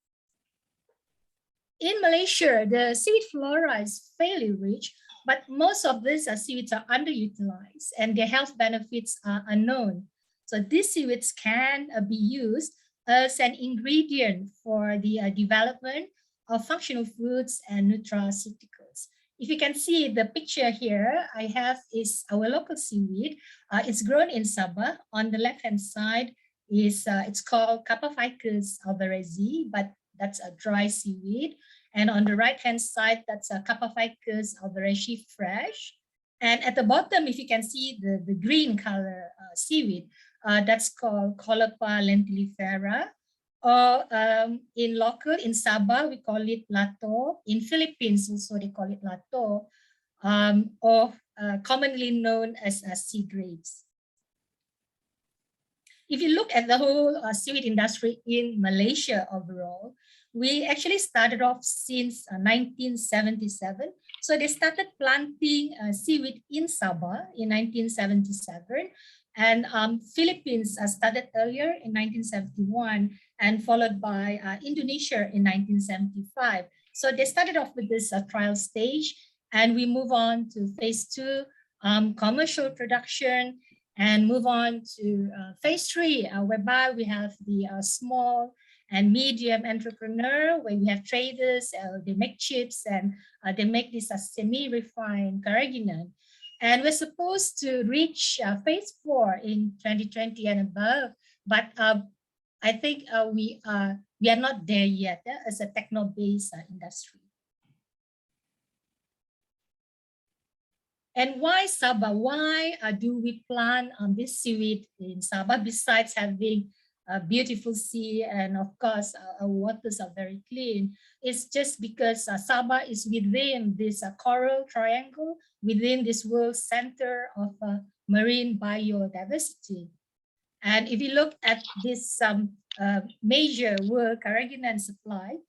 In Malaysia, the seaweed flora is fairly rich, but most of these seaweeds are underutilized and their health benefits are unknown. So these seaweeds can be used as an ingredient for the development of functional foods and nutraceuticals. If you can see the picture here, I have is our local seaweed. It's grown in Sabah. On the left-hand side is it's called Capaficus alvarezi, but that's a dry seaweed. And on the right-hand side, that's a Capaficus alvarezi fresh. And at the bottom, if you can see the green color seaweed, that's called Caulopa lentilifera. Or in Sabah, we call it lato. In Philippines, also they call it lato, or commonly known as sea grapes. If you look at the whole seaweed industry in Malaysia overall, we actually started off since 1977. So they started planting seaweed in Sabah in 1977. And Philippines started earlier in 1971 and followed by Indonesia in 1975. So they started off with this trial stage, and we move on to phase 2, commercial production, and move on to phase 3, whereby we have the small and medium entrepreneur, where we have traders, they make chips and they make this semi-refined carrageenan. And we're supposed to reach phase 4 in 2020 and above, but I think we are not there yet as a techno-based industry. And why Sabah? Why do we plant this seaweed in Sabah besides having a beautiful sea and of course our waters are very clean? It's just because Sabah is within this coral triangle, within this world center of marine biodiversity. And if you look at this major world carrageenan supply,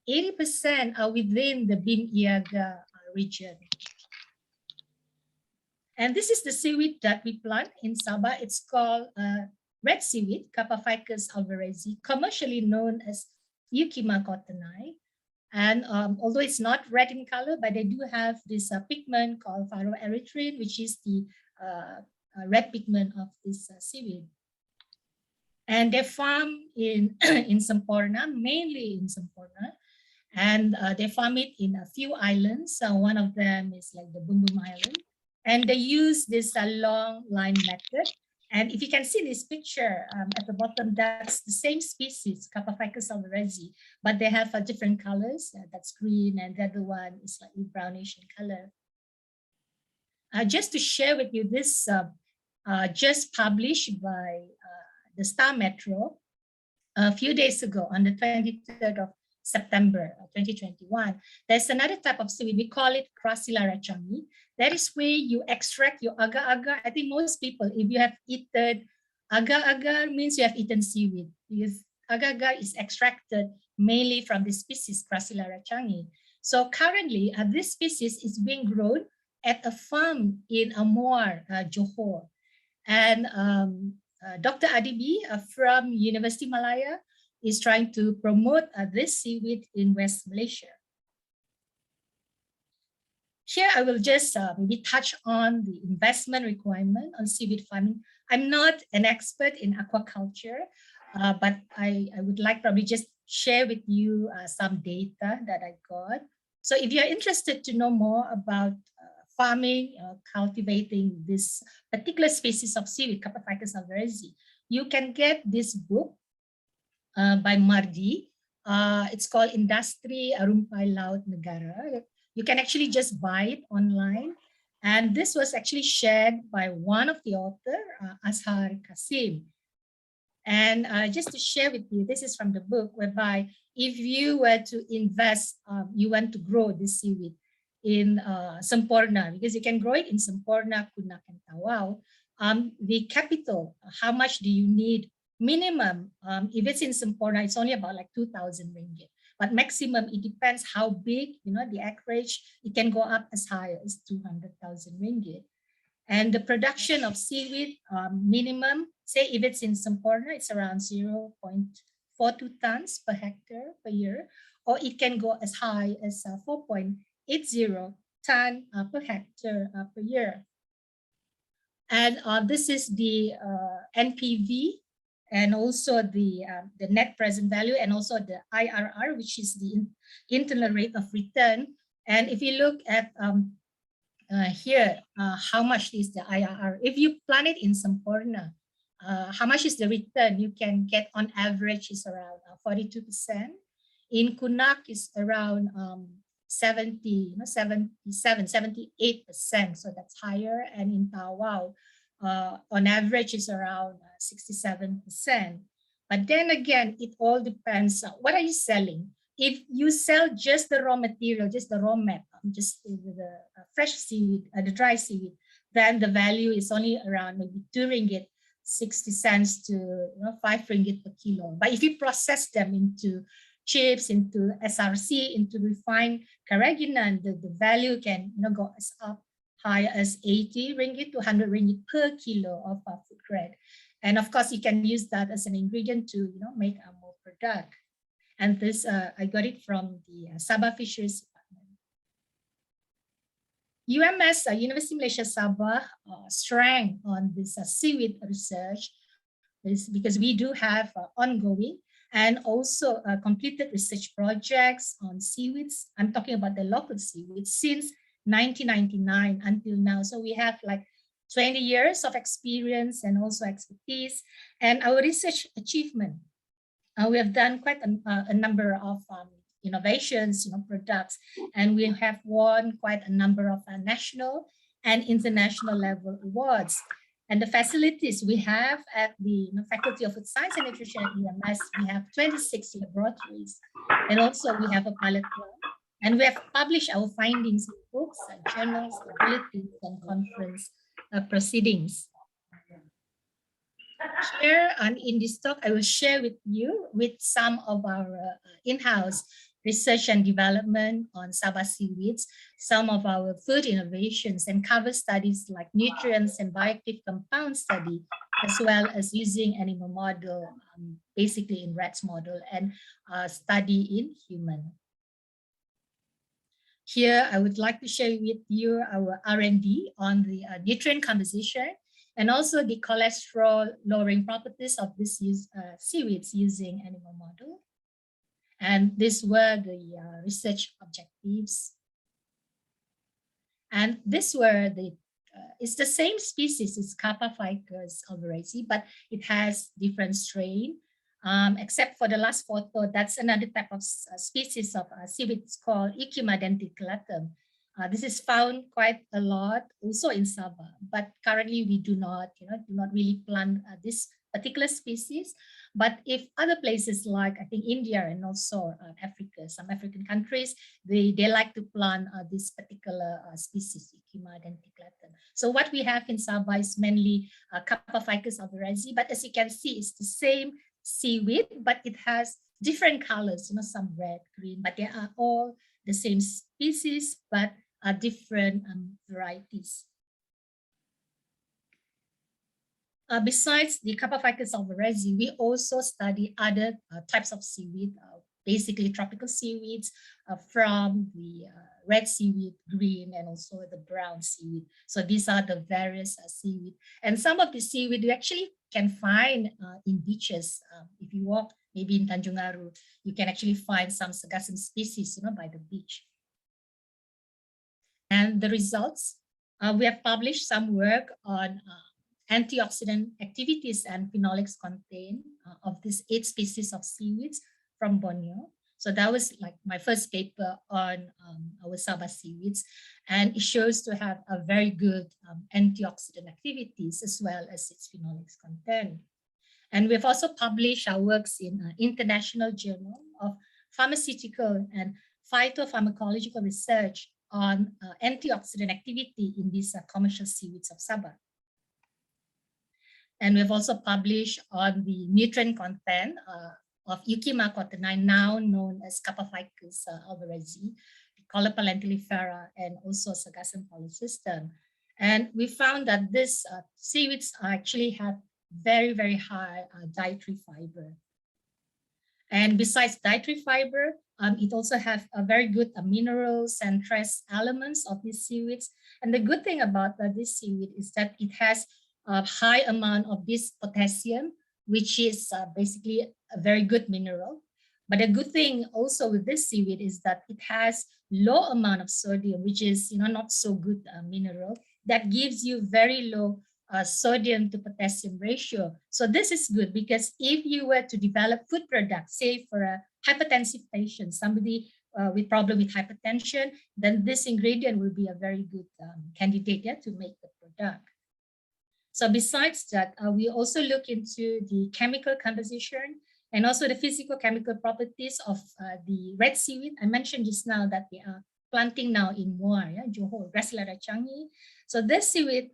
80% are within the Bim-Iaga region. And this is the seaweed that we plant in Sabah. It's called red seaweed, Capophycus alvarezi, commercially known as Euchima cottonii. And although it's not red in color, but they do have this pigment called phyroerythrin, which is the red pigment of this seaweed. And they farm in in Semporna, mainly in Semporna. And they farm it in a few islands. One of them is like the Bumbum Island. And they use this long line method. And if you can see this picture at the bottom, that's the same species, Capophycus alvarezi, but they have different colors. That's green, and the other one is slightly brownish in color. Just to share with you this, just published by the Star Metro a few days ago on the 23rd of September 2021. There's another type of seaweed. We call it Crassula rachangi. That is where you extract your agar-agar. I think most people, if you have eaten agar-agar, means you have eaten seaweed, because agar-agar is extracted mainly from the species Crassula rachangi. So currently, this species is being grown at a farm in Amoar, Johor. And Dr. Adibi from University Malaya is trying to promote this seaweed in West Malaysia. Here, I will just maybe touch on the investment requirement on seaweed farming. I'm not an expert in aquaculture, but I would like probably just share with you some data that I got. So if you're interested to know more about farming, cultivating this particular species of seaweed, Capophycus alvarezi, you can get this book by Mardi. It's called Industri Rumpai Laut Negara. You can actually just buy it online. And this was actually shared by one of the author, Azhar Kasim. And just to share with you, this is from the book, whereby if you were to invest, you want to grow this seaweed in Semporna, because you can grow it in Semporna, Kunak, and Tawau. The capital, how much do you need? Minimum, if it's in Semporna, it's only about like 2,000 ringgit. But maximum, it depends how big, the acreage, it can go up as high as 200,000 ringgit. And the production of seaweed, minimum, say if it's in Semporna, it's around 0.42 tons per hectare per year, or it can go as high as 4.80 ton per hectare per year. And this is the NPV, and also the net present value, and also the IRR, which is the internal rate of return. And if you look at here, how much is the IRR? If you plant it in Semporna, how much is the return you can get on average is around 42%. In Kunak is around 78%, so that's higher. And in Tawau, on average is around 67%. But then again, it all depends. What are you selling? If you sell just the raw material, just the raw metal, just the fresh seaweed, the dry seaweed, then the value is only around maybe 2 ringgit, 60 cents to 5 ringgit per kilo. But if you process them into chips, into SRC, into refined carrageenan, the value can go as up high as 80 ringgit to 100 ringgit per kilo of food grade. And of course, you can use that as an ingredient to make a more product. And this, I got it from the Sabah Fisheries Department. UMS, University Malaysia Sabah, strength on this seaweed research is because we do have ongoing and also completed research projects on seaweeds. I'm talking about the local seaweeds since 1999 until now. So we have like 20 years of experience and also expertise. And our research achievement We have done quite a number of innovations, products, and we have won quite a number of national and international level awards. And the facilities we have at the Faculty of Food Science and Nutrition at EMS, we have 26 laboratories, and also we have a pilot plant. And we have published our findings in books, journals, bulletins, and conference proceedings. Here and in this talk, I will share with you with some of our in-house research and development on Sabah seaweeds, some of our food innovations, and cover studies like nutrients and bioactive compound study, as well as using animal model, basically in rats model, and study in human. Here, I would like to share with you our R&D on the nutrient composition and also the cholesterol lowering properties of this seaweeds using animal model. And these were the research objectives. And this were the, it's the same species, it's Kappa ficus alvarezi, but it has different strain. Except for the last photo, that's another type of species of seaweed. It's called Euchima denticulatum. This is found quite a lot also in Sabah, but currently we do not really plant this particular species. But if other places like I think India and also Africa, some African countries, they like to plant this particular species, Euchima denticulatum. So what we have in Sabah is mainly Kappa ficus alvarezi, but as you can see, it's the same seaweed, but it has different colors, some red, green, but they are all the same species, but are different varieties. Besides the Kappa ficus alvarezi, we also study other types of seaweed, basically tropical seaweeds from the red seaweed, green, and also the brown seaweed. So these are the various seaweed. And some of the seaweed you actually can find in beaches. If you walk maybe in Tanjung Aru, you can actually find some sargassum species by the beach. And the results, we have published some work on antioxidant activities and phenolics content of these 8 species of seaweeds from Borneo. So that was like my first paper on our Sabah seaweeds, and it shows to have a very good antioxidant activities as well as its phenolics content. And we've also published our works in International Journal of Pharmaceutical and Phytopharmacological Research on antioxidant activity in these commercial seaweeds of Sabah. And we've also published on the nutrient content of Euchima cottoni, now known as Kappa ficus alvarezi, Caulopa lentilifera, and also Sargassum polysystem. And we found that these seaweeds actually have very, very high dietary fiber. And besides dietary fiber, it also has a very good minerals and trace elements of these seaweeds. And the good thing about this seaweed is that it has a high amount of this potassium, which is basically a very good mineral. But a good thing also with this seaweed is that it has low amount of sodium, which is not so good mineral that gives you very low sodium to potassium ratio. So this is good because if you were to develop food products, say for a hypertensive patient, somebody with problem with hypertension, then this ingredient will be a very good candidate to make the product. So besides that, we also look into the chemical composition and also the physical chemical properties of the red seaweed. I mentioned just now that we are planting now in Muar, Johor, Gracilia changi. So this seaweed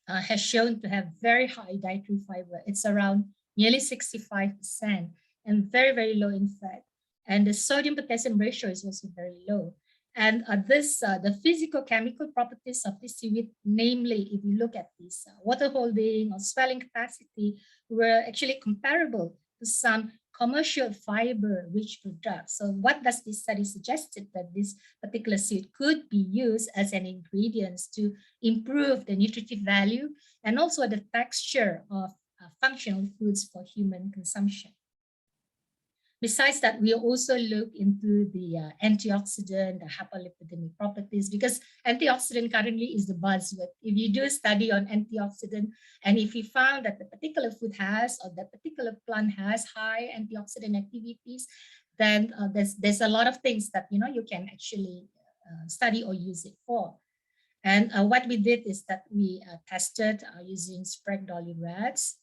has shown to have very high dietary fiber. It's around nearly 65% and very, very low in fat. And the sodium potassium ratio is also very low. And the physical chemical properties of this seaweed, namely, if you look at this water holding or swelling capacity, were actually comparable to some commercial fiber-rich products. So what does this study suggested? That this particular seaweed could be used as an ingredient to improve the nutritive value and also the texture of functional foods for human consumption. Besides that, we also look into the antioxidant, the hypolipidemic properties, because antioxidant currently is the buzzword. If you do a study on antioxidant, and if you found that the particular food has, or that particular plant has high antioxidant activities, then there's a lot of things that you can actually study or use it for. And what we did is that we tested using Sprague Dawley rats.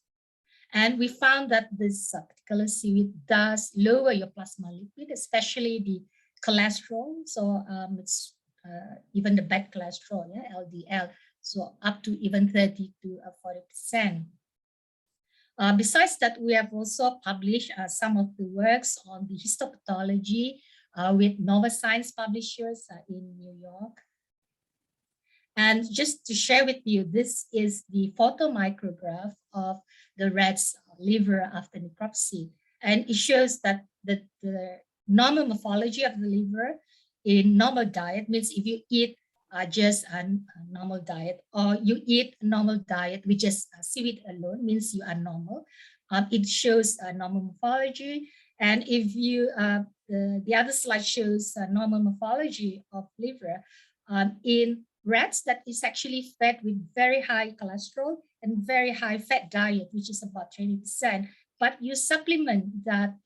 And we found that this particular seaweed does lower your plasma lipid, especially the cholesterol. So it's even the bad cholesterol, yeah, LDL, so up to even 30 to 40%. Besides that, we have also published some of the works on the histopathology with Nova Science publishers in New York. And just to share with you, this is the photomicrograph of the rat's liver after necropsy. And it shows that the normal morphology of the liver in normal diet means if you eat just a normal diet, or you eat a normal diet with just seaweed alone, means you are normal. It shows normal morphology. And if you, the other slide shows normal morphology of liver in rats that is actually fed with very high cholesterol and very high fat diet, which is about 20%. But you supplement that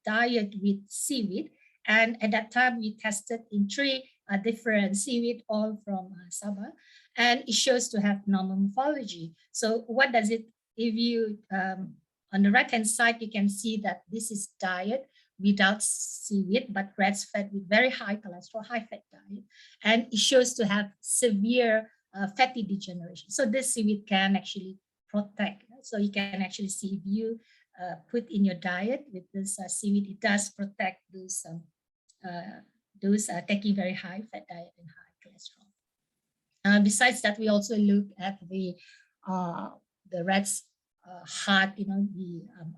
diet with seaweed. And at that time, we tested in 3 different seaweed, all from Sabah, and it shows to have normal morphology. So what does it, if you, on the right-hand side, you can see that this is diet without seaweed, but rats fed with very high cholesterol, high fat diet, and it shows to have severe fatty degeneration. So this seaweed can actually protect. So you can actually see if you put in your diet with this seaweed, it does protect those taking very high fat diet and high cholesterol. Besides that, we also look at the rats' heart,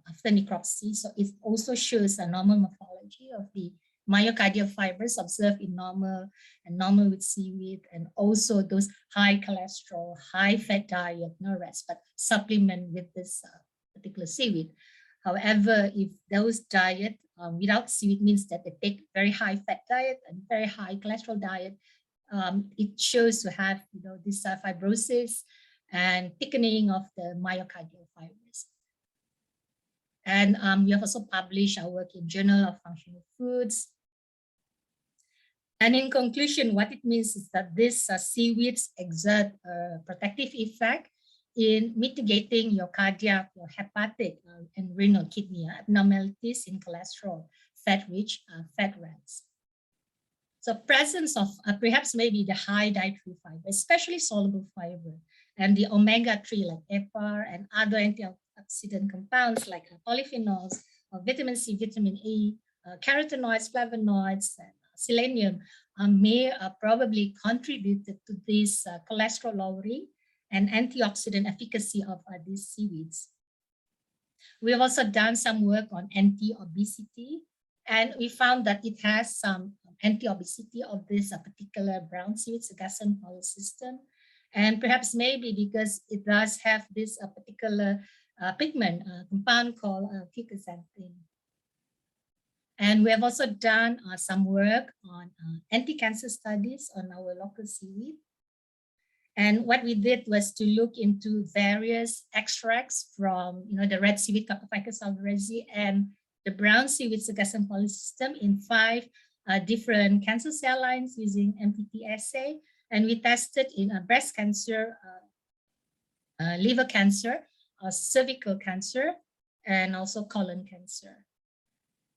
after necropsy. So it also shows a normal morphology of the myocardial fibers observed in normal and normal with seaweed, and also those high cholesterol, high fat diet, no rats, but supplement with this particular seaweed. However, if those diet without seaweed means that they take very high fat diet and very high cholesterol diet, it shows to have this fibrosis and thickening of the myocardial fibers. And we have also published our work in Journal of Functional Foods. And in conclusion, what it means is that these seaweeds exert a protective effect in mitigating your cardiac, your hepatic, and renal kidney abnormalities in cholesterol, fat-rich fat rats. So presence of perhaps maybe the high dietary fiber, especially soluble fiber, and the omega-3 like EPA and other antioxidant compounds like polyphenols, vitamin C, vitamin A, carotenoids, flavonoids, and selenium may probably contribute to this cholesterol lowering and antioxidant efficacy of these seaweeds. We have also done some work on anti-obesity, and we found that it has some anti-obesity of this particular brown seaweed, Sagasan polysystem, and perhaps maybe because it does have this particular pigment compound called quercetin. And we have also done some work on anti-cancer studies on our local seaweed. And what we did was to look into various extracts from the red seaweed, Carpophycus alvarezi, and the brown seaweed, Sagasan polysystem, in 5 different cancer cell lines using MTT assay. And we tested in breast cancer, liver cancer, cervical cancer, and also colon cancer.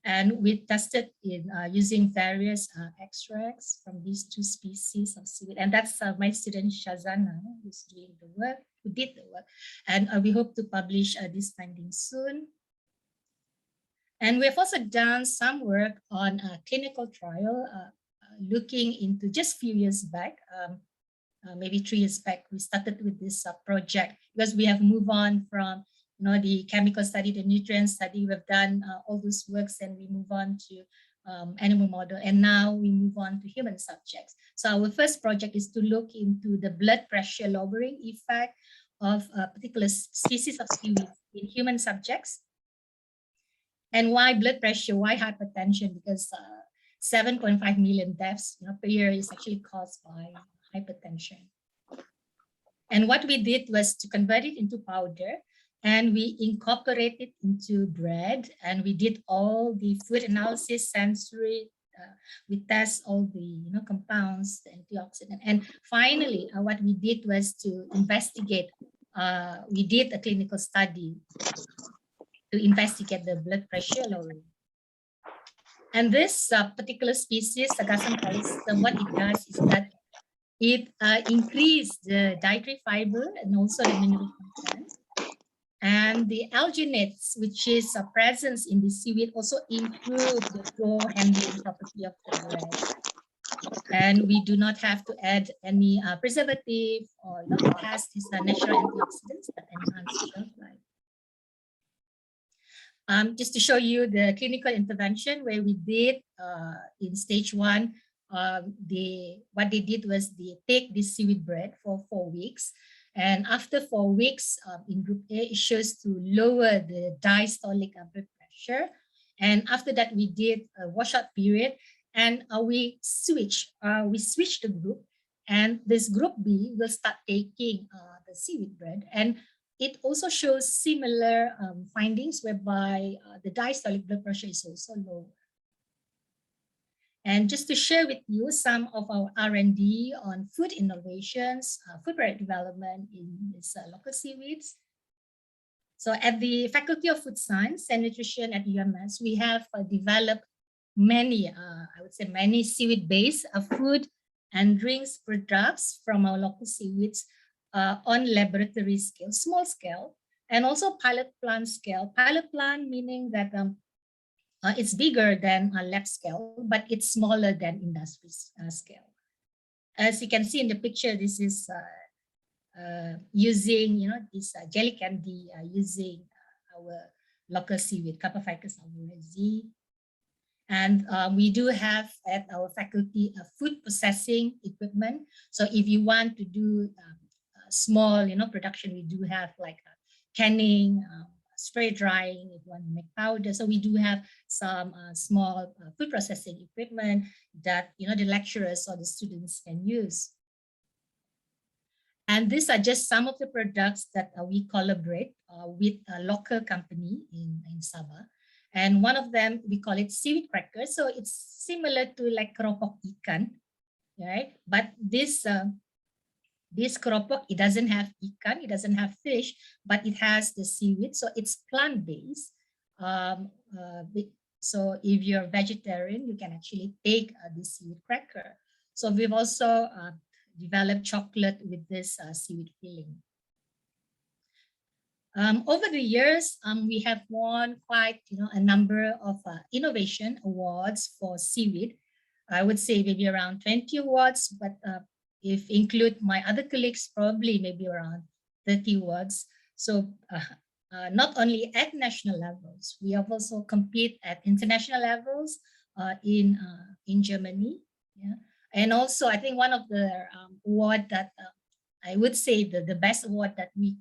And we tested in using various extracts from these 2 species of seaweed. And that's my student Shazana, who's doing the work, who did the work. And we hope to publish these findings soon. And we have also done some work on a clinical trial, looking into just a few years back, maybe 3 years back, we started with this project because we have moved on from the chemical study, the nutrient study. We've done all those works, and we move on to animal model, and now we move on to human subjects. So our first project is to look into the blood pressure lowering effect of a particular species of seaweed in human subjects. And why blood pressure? Why hypertension? Because 7.5 million deaths per year is actually caused by hypertension. And what we did was to convert it into powder, and we incorporate it into bread, and we did all the food analysis, sensory. We test all the compounds, the antioxidant, and finally, what we did was to investigate. We did a clinical study to investigate the blood pressure lowering. And this particular species, Agassum calisthum, what it does is that it increased the dietary fiber and also the mineral content. And the alginates, which is a presence in the seaweed, also improve the raw handling property of the bread. And we do not have to add any preservative, or it has these natural antioxidants that enhance shelf life. Just to show you the clinical intervention where we did in stage 1, what they did was they take this seaweed bread for 4 weeks. And after 4 weeks in group A, it shows to lower the diastolic blood pressure. And after that, we did a washout period, and we switch the group. And this group B will start taking the seaweed bread. And it also shows similar findings whereby the diastolic blood pressure is also low. And just to share with you some of our R&D on food innovations, food product development in these local seaweeds. So at the Faculty of Food Science and Nutrition at UMS, we have developed many, I would say many seaweed-based food and drinks products from our local seaweeds on laboratory scale, small scale, and also pilot plant scale. Pilot plant meaning that it's bigger than a lab scale, but it's smaller than industry scale. As you can see in the picture, this is using, this jelly candy using our local seaweed, Carpophycus alvarezi. And we do have at our faculty a food processing equipment. So if you want to do small, production, we do have like canning, spray drying, if you want to make powder. So we do have some small food processing equipment that the lecturers or the students can use. And these are just some of the products that we collaborate with a local company in Sabah. And one of them, we call it seaweed crackers. So it's similar to like keropok ikan, right? But this keropok, it doesn't have ikan, it doesn't have fish, but it has the seaweed. So it's plant-based. So if you're vegetarian, you can actually take this seaweed cracker. So we've also developed chocolate with this seaweed filling. Over the years, we have won quite a number of innovation awards for seaweed. I would say maybe around 20 awards, but if include my other colleagues, probably maybe around 30 awards. So not only at national levels, we have also compete at international levels in Germany. Yeah. And also, I think one of the award that I would say the best award that we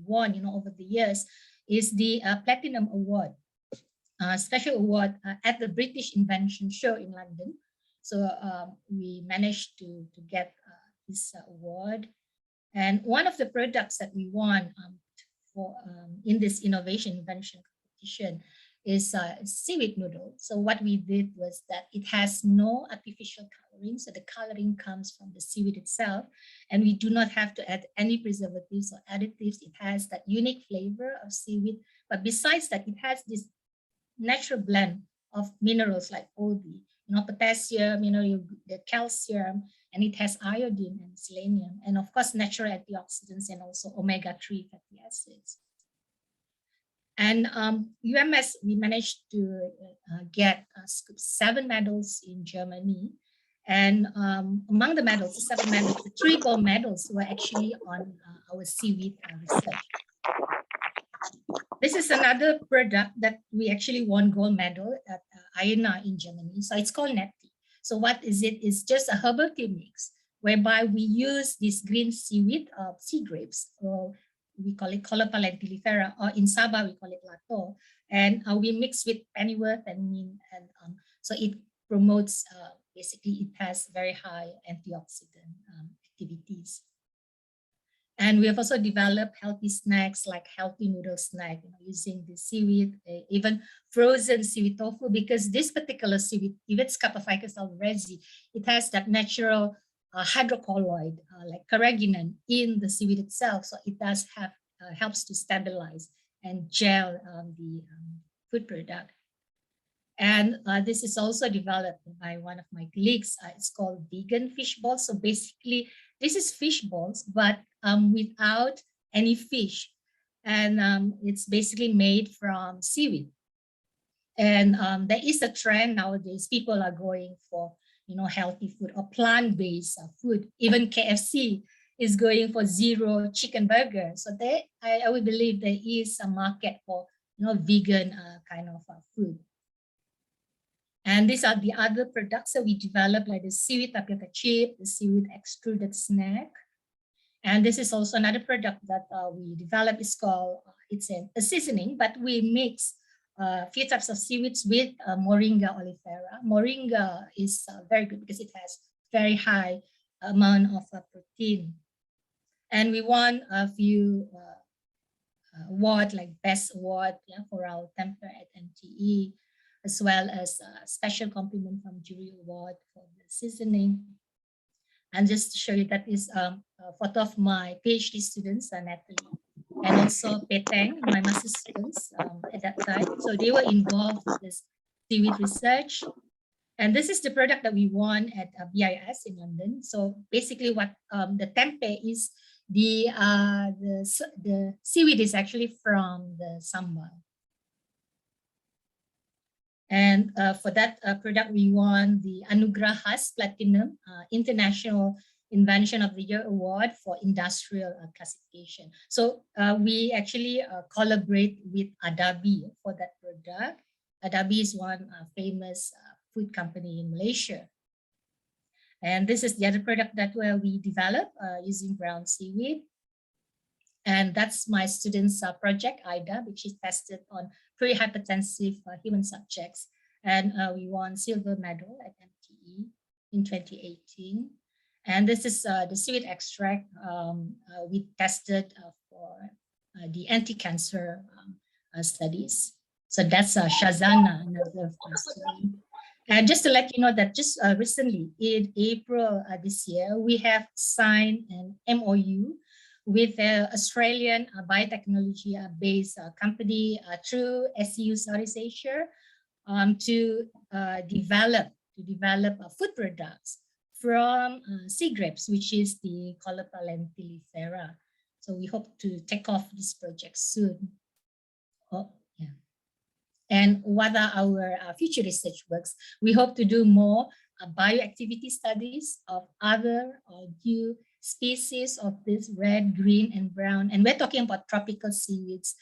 won, over the years, is the Platinum Award, special award at the British Invention Show in London. So we managed to get this award. And one of the products that we won in this innovation invention competition is seaweed noodle. So what we did was that it has no artificial coloring. So the coloring comes from the seaweed itself, and we do not have to add any preservatives or additives. It has that unique flavor of seaweed. But besides that, it has this natural blend of minerals like all the potassium, the calcium, and it has iodine and selenium, and of course natural antioxidants and also omega-3 fatty acids. And UMS, we managed to get 7 medals in Germany. And among the medals, the 7 medals, the 3 gold medals were actually on our seaweed research. This is another product that we actually won gold medal at INA in Germany. So it's called Neti. So what is it? It's just a herbal tea mix whereby we use this green seaweed of sea grapes, or we call it Colopa lentilifera, or in Sabah we call it lato. and we mix with pennyworth and mint, and so it promotes, basically it has very high antioxidant activities. And we have also developed healthy snacks like healthy noodle snack, using the seaweed, even frozen seaweed tofu, because this particular seaweed, even Scaphoficus alvarezi, it has that natural hydrocolloid like carrageenan in the seaweed itself. So it does have, helps to stabilize and gel the food product. And this is also developed by one of my colleagues. It's called vegan fish balls. So basically, this is fish balls, but without any fish. And it's basically made from seaweed. And there is a trend nowadays. People are going for, healthy food or plant-based food. Even KFC is going for zero chicken burger. So I would believe there is a market for, vegan kind of food. And these are the other products that we developed, like the seaweed tapioca chip, the seaweed extruded snack. And this is also another product that we developed. It's called, it's a seasoning, but we mix a few types of seaweeds with Moringa oleifera. Moringa is very good because it has very high amount of protein. And we won a few award, like best award, for our temper at MTE, as well as a special compliment from jury award for the seasoning. And just to show you, that is a photo of my PhD students, Natalie, and also Peteng, my master's students at that time. So they were involved with this seaweed research. And this is the product that we won at BIS in London. So basically what the tempeh is, the seaweed is actually from the sambal. And for that product, we won the Anugrahas Platinum International Invention of the Year Award for industrial classification. So we actually collaborate with Adabi for that product. Adabi is one famous food company in Malaysia. And this is the other product that we developed using brown seaweed. And that's my students' project, IDA, which is tested on pre-hypertensive human subjects. And we won silver medal at MTE in 2018. And this is the seaweed extract we tested for the anti-cancer studies. So that's Shazana, another student. And just to let you know that just recently in April this year, we have signed an MOU with an Australian biotechnology-based company through SCU Southeast Asia to develop food products from sea grapes, which is the Caulopa lentilifera. So we hope to take off this project soon. And what are our future research works? We hope to do more bioactivity studies of other new species of this red, green, and brown. And we're talking about tropical seaweeds.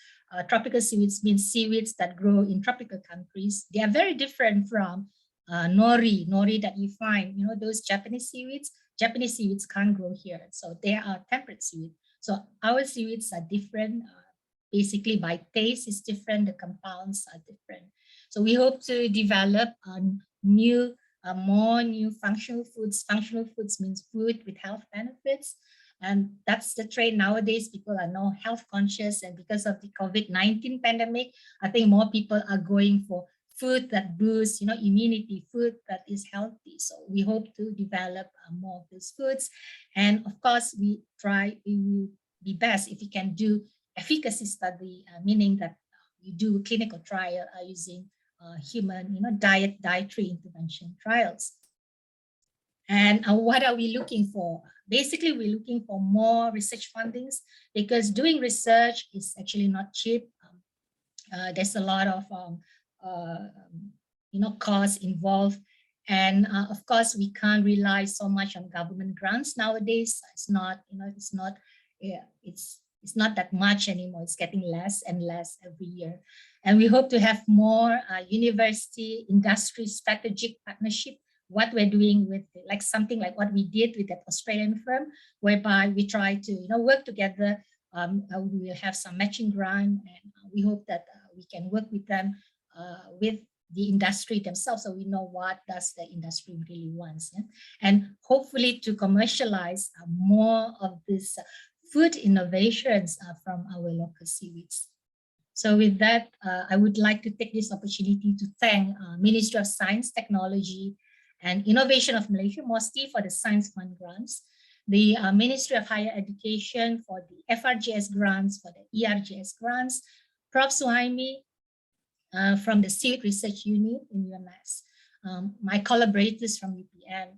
Tropical seaweeds means seaweeds that grow in tropical countries. They are very different from nori that you find, those Japanese seaweeds. Japanese seaweeds can't grow here. So they are temperate seaweed. So our seaweeds are different. Basically by taste is different, the compounds are different. So we hope to develop more new functional foods. Functional foods means food with health benefits. And that's the trend nowadays. People are now health conscious, and because of the COVID-19 pandemic, I think more people are going for food that boosts, immunity, food that is healthy. So we hope to develop more of these foods. And of course, we will be best if we can do efficacy study, meaning that we do clinical trial using human, dietary intervention trials. And what are we looking for? Basically, we're looking for more research fundings, because doing research is actually not cheap. There's a lot of costs involved, and of course we can't rely so much on government grants nowadays. It's not that much anymore. It's getting less and less every year. And we hope to have more university industry strategic partnership. What we're doing with something like what we did with that Australian firm, whereby we try to work together. We will have some matching grant, and we hope that we can work with them with the industry themselves, so we know what does the industry really wants, yeah? And hopefully to commercialize more of these food innovations from our local seaweeds. So with that, I would like to take this opportunity to thank Ministry of Science, Technology and Innovation of Malaysia, MOSTI, for the Science Fund grants, the Ministry of Higher Education for the FRGS grants, for the ERGS grants, Prof. Suhaimi from the Seaweed Research Unit in UMS, my collaborators from UPM,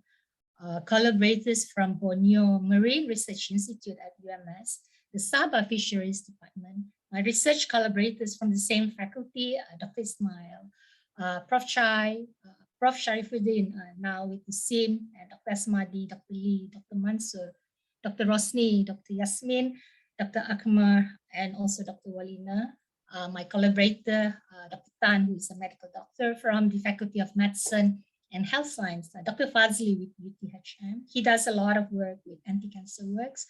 collaborators from Borneo Marine Research Institute at UMS, the Sabah Fisheries Department, my research collaborators from the same faculty, Dr. Ismail, Prof. Chai, Prof. Sharifuddin, now with the SIM, and Dr. Asmadi, Dr. Lee, Dr. Mansur, Dr. Rosni, Dr. Yasmin, Dr. Akmal, and also Dr. Walina, my collaborator, Dr. Tan, who is a medical doctor from the Faculty of Medicine and Health Science, Dr. Fazli with UTHM. He does a lot of work with anti-cancer works.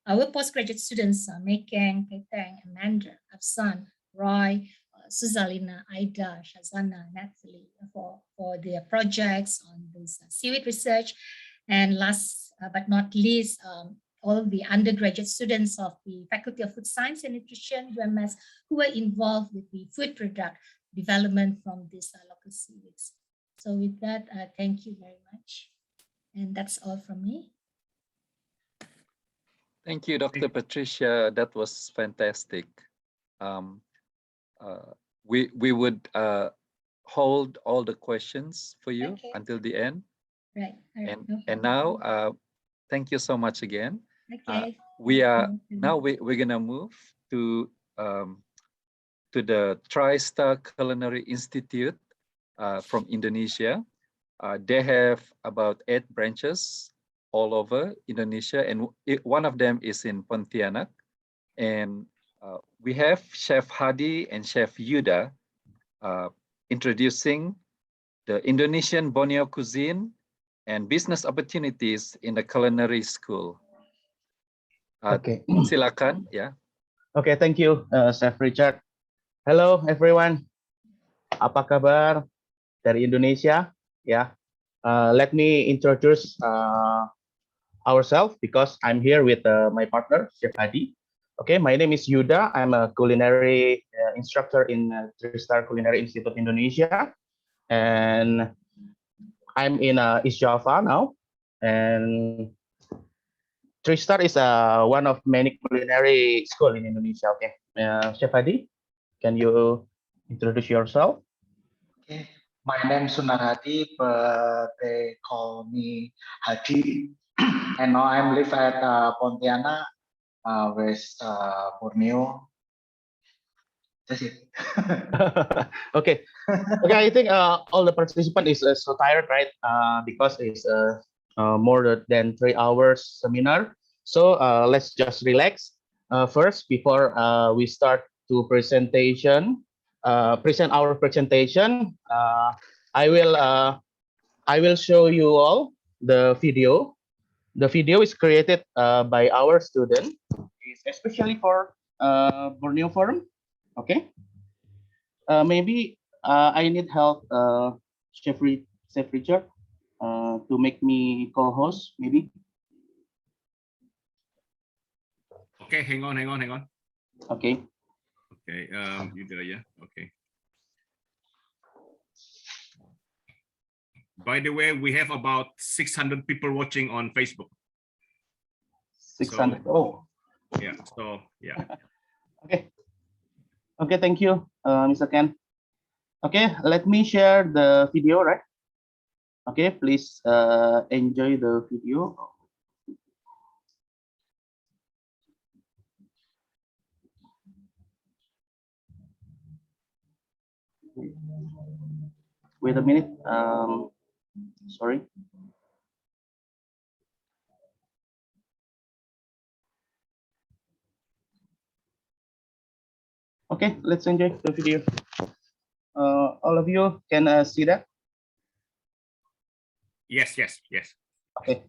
Our postgraduate students, Mekeng, Peteng, Amanda, Afsan, Roy, Suzalina, Aida, Shazana, Natalie for their projects on this seaweed research. And last but not least, all the undergraduate students of the Faculty of Food Science and Nutrition, UMS, who were involved with the food product development from these local seaweeds. So with that, thank you very much. And that's all from me. Thank you, Dr. Patricia. That was fantastic. We would hold all the questions for you until the end. Right. And now, thank you so much again. Okay. We're gonna move to the TriStar Culinary Institute from Indonesia. They have about 8 branches all over Indonesia, and one of them is in Pontianak. And we have Chef Hadi and Chef Yuda introducing the Indonesian Borneo cuisine and business opportunities in the culinary school. Okay. Silakan, yeah. Okay, thank you, Chef Richard. Hello, everyone. Apa kabar dari Indonesia? Yeah. Let me introduce ourselves because I'm here with my partner, Chef Hadi. Okay, my name is Yuda. I'm a culinary instructor in TriStar Culinary Institute Indonesia, and I'm in East Java now. And TriStar is one of many culinary school in Indonesia. Okay, Chef Hadi, can you introduce yourself? Okay, my name is Sunar Hadi, but they call me Hadi, and now I'm live at Pontianak, West Borneo. That's it. Okay. Okay, I think all the participants is so tired, right? Because it's more than 3 hours seminar. So let's just relax. First, before we start to present our presentation, I will show you all the video. The video is created by our student, especially for Borneo Forum. Okay. Maybe I need help, Chef Richard, to make me co-host, maybe. Okay, hang on. Okay. Okay, you do, yeah. Okay. By the way, we have about 600 people watching on Facebook. 600. So, oh. Yeah. So yeah. Okay. Okay. Thank you, Mr. Ken. Okay, let me share the video, right? Okay, please enjoy the video. Wait a minute. Sorry. Okay, let's enjoy the video. All of you can see that? Yes. Okay.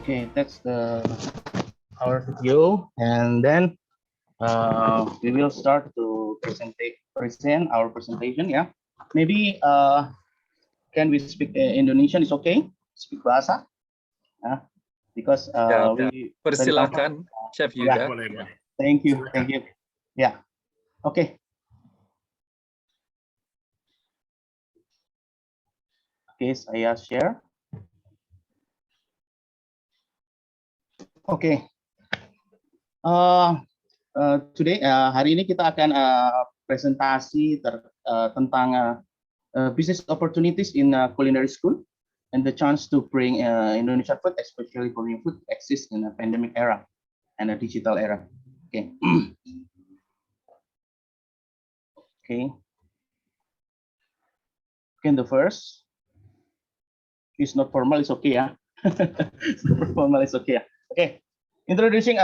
Okay, that's our video, and then we will start to present our presentation. Yeah, maybe can we speak Indonesian? Is okay? Speak bahasa? Because Ya, we very persilakan, Chef Yuda. Yeah. Thank you. Yeah. Okay. Oke, saya share. Oke. Today, hari ini kita akan presentasi tentang business opportunities in culinary school and the chance to bring Indonesian food, especially Korean food, exist in a pandemic era and a digital era. Okay. Okay. Okay, the first is not formal, it's okay, yeah. Super formal, it's okay, yeah. Okay. Introducing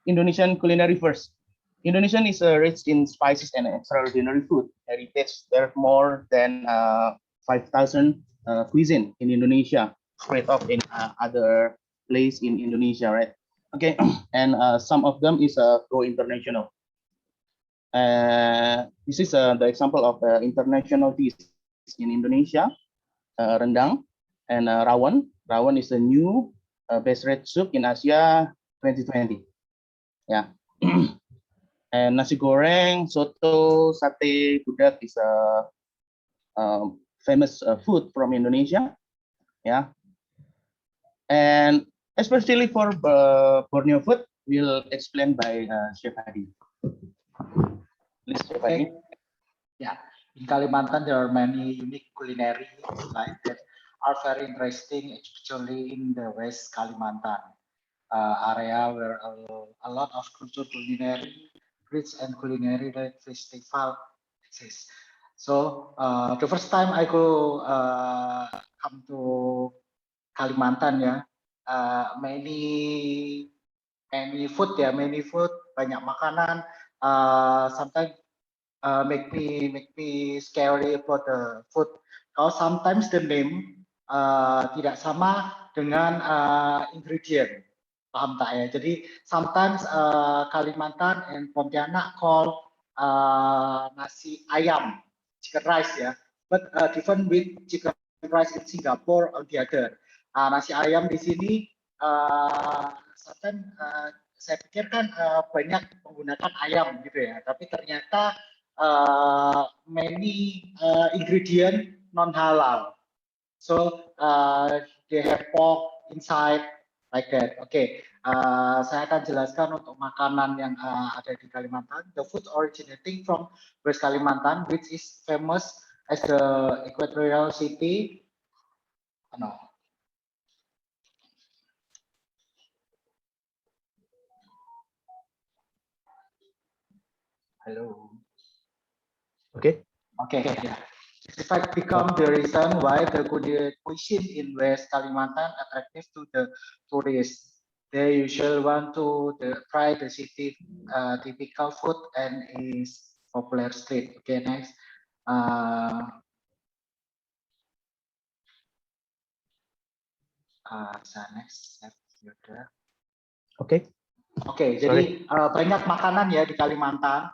Indonesian culinary first. Indonesian is rich in spices and extraordinary food heritage. There are more than 5,000 cuisine in Indonesia, spread off in other place in Indonesia, right? Okay, and some of them is go international. This is the example of international dish in Indonesia, rendang and rawon. Rawon is a new best red soup in Asia 2020. Yeah. And nasi goreng, soto, sate, budak is a famous food from Indonesia. Yeah. And especially for Borneo food, will explain by Chef Hadi. Please, Chef Hadi. Yeah, in Kalimantan there are many unique culinary like that are very interesting, especially in the West Kalimantan area where a lot of culture culinary, rich and culinary festival exists. So the first time I go come to Kalimantan, ya, many food, ya, many food, banyak makanan. Sometimes make me scary about the food. Kalau sometimes the name tidak sama dengan ingredient, paham tak ya? Jadi sometimes Kalimantan and Pontianak call nasi ayam, chicken rice, ya, but different with chicken rice in Singapore or the other. Nasi ayam di sini sometimes saya pikir kan banyak menggunakan ayam gitu ya, tapi ternyata many ingredient non halal, so they have pork inside like that. Okay, saya akan jelaskan untuk makanan yang ada di Kalimantan. The food originating from West Kalimantan, which is famous as the equatorial city. No. Hello. Okay. Okay, yeah. This fact become the reason why the cuisine in West Kalimantan attractive to the tourists. They usually want to try the city typical food and is popular street. Okay, next. Next. Okay. Oke, jadi banyak makanan ya di Kalimantan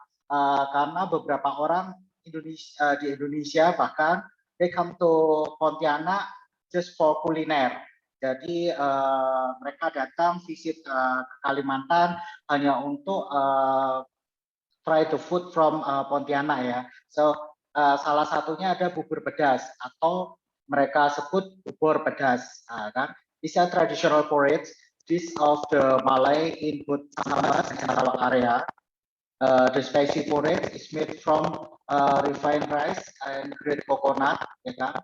karena beberapa orang Indonesia di Indonesia bahkan they come to Pontianak just for kuliner. Jadi mereka datang visit ke Kalimantan hanya untuk try the food from Pontianak ya. So salah satunya ada bubur pedas atau mereka sebut bubur pedas, kan? These are traditional porridge. This of the Malay in Sabah and Sarawak area. The spicy porridge is made from refined rice and grilled coconut, ya kan?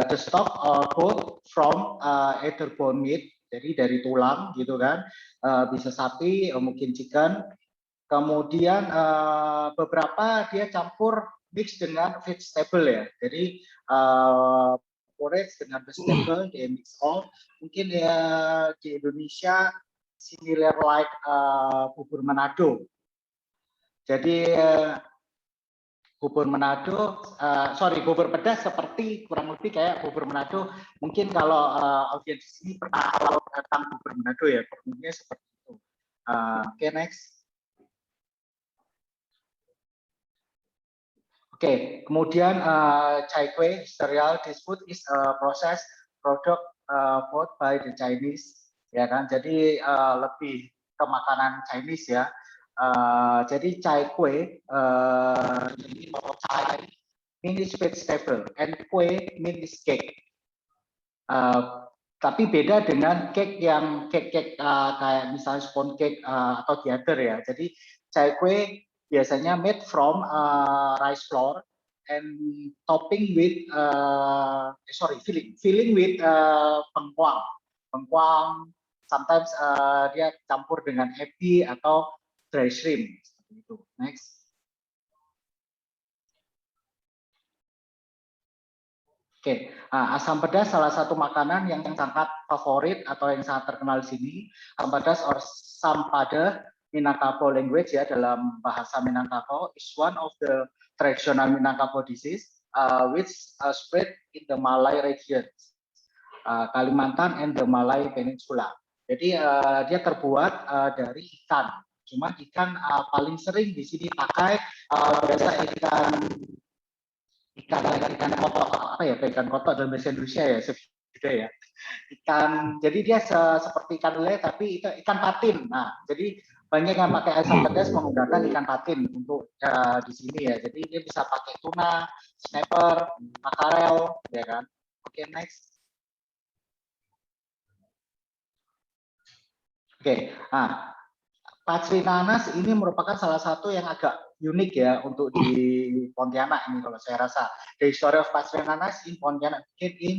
The stock are both from either bone meat, jadi dari tulang gitu kan, bisa sapi, mungkin chicken. Kemudian beberapa dia campur mix dengan vegetable ya, jadi porridge dengan vegetable dia mix all. Mungkin ya di Indonesia similar like bubur Manado. Jadi bubur Manado, bubur pedas seperti kurang lebih kayak bubur Manado. Mungkin kalau audiens di sini pernah kalau tentang bubur Manado ya, formulanya seperti itu. Oke, next. Oke, kemudian chai kue cereal. This food is a processed product bought by the Chinese, ya kan? Jadi lebih ke makanan Chinese ya. Jadi chai kue, jadi chai means vegetable and kue means cake. Tapi beda dengan cake yang cake kayak misalnya sponge cake atau the other ya. Jadi chai kue biasanya made from rice flour and topping with filling with bengkuang. Sometimes dia campur dengan ebi atau dry shrimp seperti itu. Next. Oke, asam pedas salah satu makanan yang sangat favorit atau yang sangat terkenal di sini. Asam pedas or sampada Minangkabau language ya, dalam bahasa Minangkabau is one of the traditional Minangkabau dishes which spread in the Malay region, Kalimantan and the Malay Peninsula. Jadi dia terbuat dari ikan. Cuma ikan paling sering di sini pakai biasa ikan kotok, apa ya, ikan kotok dalam bahasa Indonesia ya, sudah ya. Ikan, jadi dia seperti ikan lele tapi itu ikan patin. Nah, jadi banyak yang pakai asam pedas menggunakan ikan patin untuk di sini ya. Jadi dia bisa pakai tuna, snapper, makarel, ya kan. Oke, next. Oke, nah, pacri nanas ini merupakan salah satu yang agak unik ya untuk di Pontianak ini kalau saya rasa. The history of pacri nanas in Pontianak began in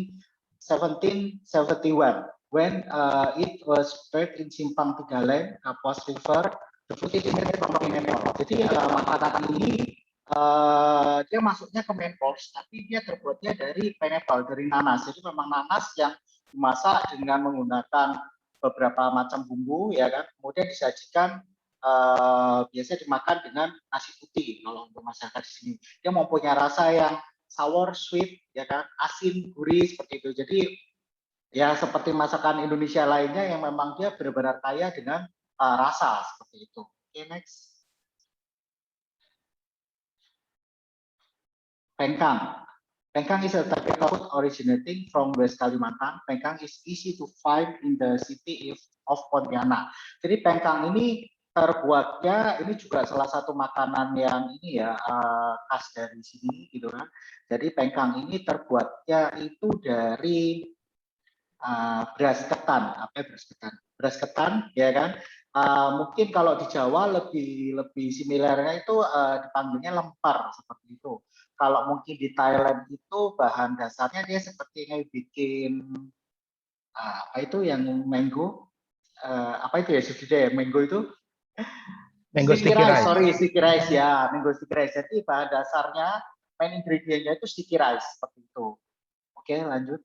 1771 when it was spread in Simpang Tigalan, Kapuas River. The food is made from pineapple. Jadi makanan ini dia masuknya ke main course, tapi dia terbuatnya dari pineapple, dari nanas. Jadi memang nanas yang dimasak dengan menggunakan beberapa macam bumbu, ya kan. Kemudian disajikan biasa dimakan dengan nasi putih kalau untuk masakan di sini. Dia mempunyai rasa yang sour, sweet, ya kan, asin, gurih seperti itu. Jadi ya seperti masakan Indonesia lainnya yang memang dia benar-benar kaya dengan rasa seperti itu. Oke, next. Pengkang. Pengkang is a typical food originating from West Kalimantan. Pengkang is easy to find in the city of Pontianak. Jadi pengkang ini terbuatnya, ini juga salah satu makanan yang ini ya khas dari sini gitu kan. Jadi pengkang ini terbuatnya itu dari beras ketan. Apa ya beras ketan? Beras ketan, ya kan. Mungkin kalau di Jawa lebih similarnya itu dipanggilnya lempar seperti itu. Kalau mungkin di Thailand itu bahan dasarnya dia sepertinya bikin apa itu yang mango, apa itu ya sudah ya mango itu? Mango sticky rice. Sorry, sticky rice ya, mango sticky rice. Jadi bahan dasarnya, main ingredientnya itu sticky rice seperti itu. Oke, lanjut.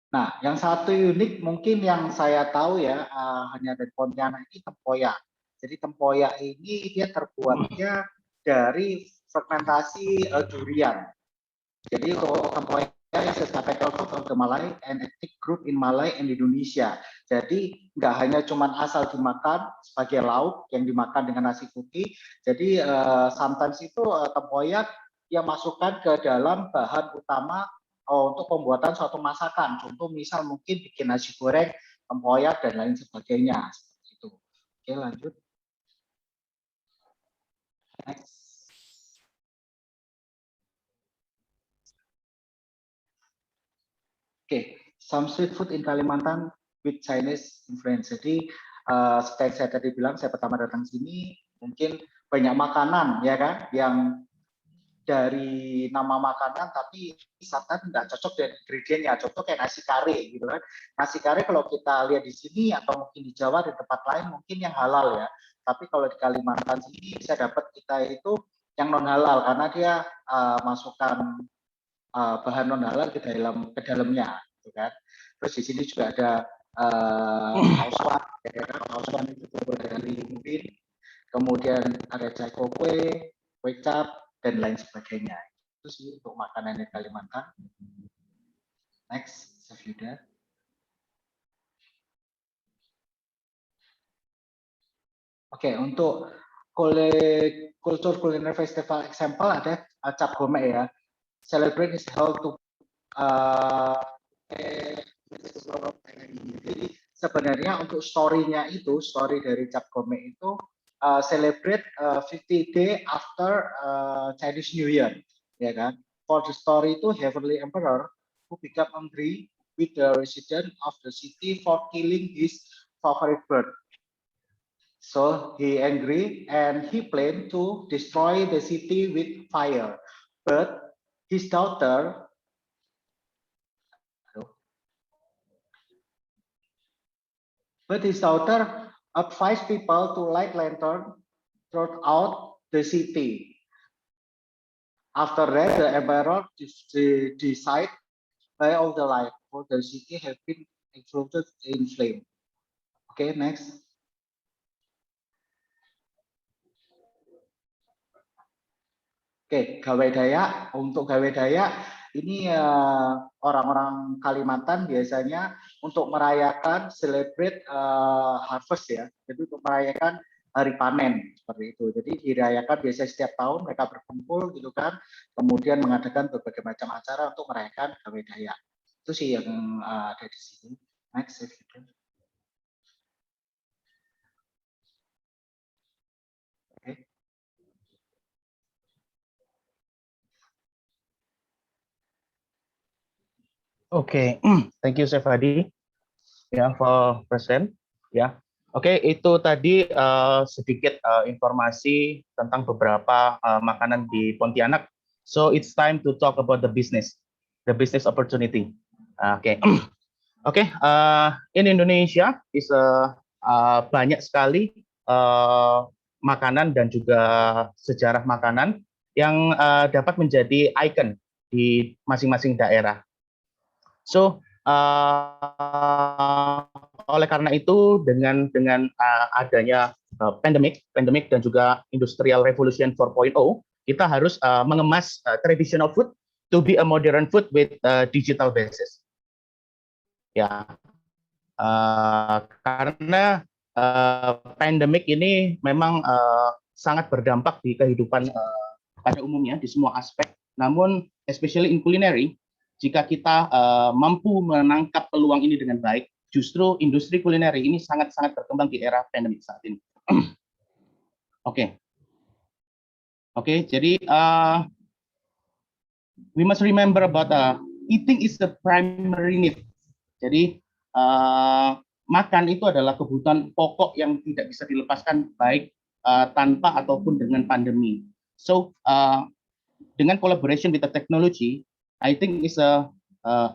Nah, yang satu unik mungkin yang saya tahu ya hanya dari Pontianak ini tempoyak. Jadi tempoyak ini dia terbuatnya dari fermentasi durian. Jadi untuk tempoyak is a capital food of the Malay and ethnic group in Malay and Indonesia. Jadi nggak hanya cuman asal dimakan sebagai lauk yang dimakan dengan nasi putih. Jadi sometimes itu tempoyak dia masukkan ke dalam bahan utama untuk pembuatan suatu masakan. Contoh misal mungkin bikin nasi goreng, tempoyak dan lain sebagainya. Seperti itu. Oke, lanjut. Next. Oke, some street food in Kalimantan with Chinese influence. Jadi seperti saya tadi bilang, saya pertama datang sini, mungkin banyak makanan ya kan, yang dari nama makanan tapi misalkan nggak cocok dengan ingredientnya, contoh kayak nasi kare gitu kan. Nasi kare kalau kita lihat di sini atau mungkin di Jawa di tempat lain mungkin yang halal ya, tapi kalau di Kalimantan sini bisa dapat kita itu yang non halal karena dia masukkan bahan non halal ke dalamnya, gitu kan. Terus di sini juga ada House One, ya kan? House One itu dari Upin, kemudian ada Cakokwe, Wecap, dan lain sebagainya. Itu sih untuk makanan di Kalimantan. Next, Safida. Oke, untuk Culture Culiner Festival example ada Cap Gome ya. Celebrate is held to jadi sebenarnya untuk story-nya itu, story dari Cap Gome itu celebrate 50 day after Chinese New Year, ya kan? For the story itu Heavenly Emperor who become angry with the resident of the city for killing his favorite bird. So he angry and he planned to destroy the city with fire. But his daughter advised people to light lantern throughout the city. After that, the emperor decided by all the light for the city have been exploded in flame. Okay, next. Oke, gawe Dayak. Untuk gawe Dayak ini orang-orang Kalimantan biasanya untuk merayakan celebrate harvest ya. Jadi untuk merayakan hari panen seperti itu. Jadi dirayakan biasanya setiap tahun mereka berkumpul gitu kan. Kemudian mengadakan berbagai macam acara untuk merayakan gawe Dayak. Itu sih yang ada di sini. Next. Oke, thank you Chef Hadi ya for present ya. Oke, itu tadi sedikit informasi tentang beberapa makanan di Pontianak. So it's time to talk about the business opportunity. Oke, in Indonesia is banyak sekali makanan dan juga sejarah makanan yang dapat menjadi ikon di masing-masing daerah. So oleh karena itu dengan adanya pandemic dan juga industrial revolution 4.0, kita harus mengemas traditional food to be a modern food with digital basis. Ya, karena pandemic ini memang sangat berdampak di kehidupan pada umumnya di semua aspek. Namun especially in culinary, jika kita mampu menangkap peluang ini dengan baik, justru industri kulineri ini sangat-sangat berkembang di era pandemi saat ini. Oke, jadi we must remember about eating is the primary need. Jadi makan itu adalah kebutuhan pokok yang tidak bisa dilepaskan baik tanpa ataupun dengan pandemi. So dengan collaboration with the technology, I think it's a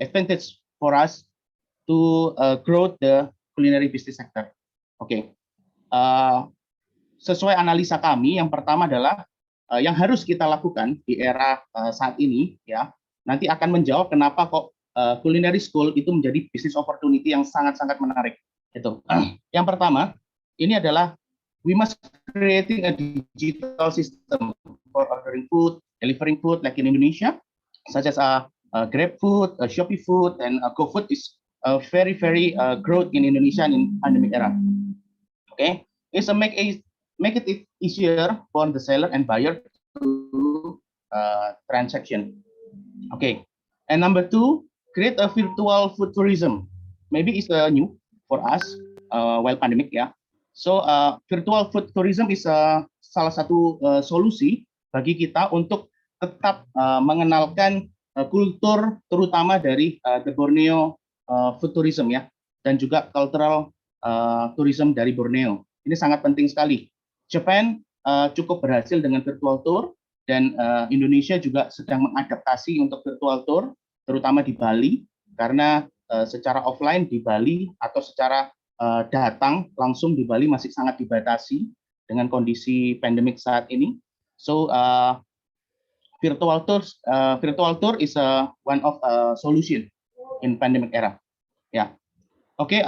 advantage for us to grow the culinary business sector. Oke, sesuai analisa kami, yang pertama adalah yang harus kita lakukan di era saat ini, ya, nanti akan menjawab kenapa kok culinary school itu menjadi business opportunity yang sangat-sangat menarik. Itu. Yang pertama, ini adalah we must creating a digital system for ordering food, delivering food like in Indonesia, such as Grab Food, Shopee Food, and GoFood is very growth in Indonesia in pandemic era. Okay, it's make it easier for the seller and buyer to transaction. Okay, and number two, create a virtual food tourism. Maybe it's new for us while pandemic ya. So virtual food tourism is salah satu solusi bagi kita untuk tetap mengenalkan kultur terutama dari the Borneo food tourism ya, dan juga cultural tourism dari Borneo. Ini sangat penting sekali. Japan cukup berhasil dengan virtual tour, dan Indonesia juga sedang mengadaptasi untuk virtual tour, terutama di Bali, karena secara offline di Bali atau secara datang langsung di Bali masih sangat dibatasi dengan kondisi pandemik saat ini. So virtual tour is one of solution in pandemic era. Ya, Okay.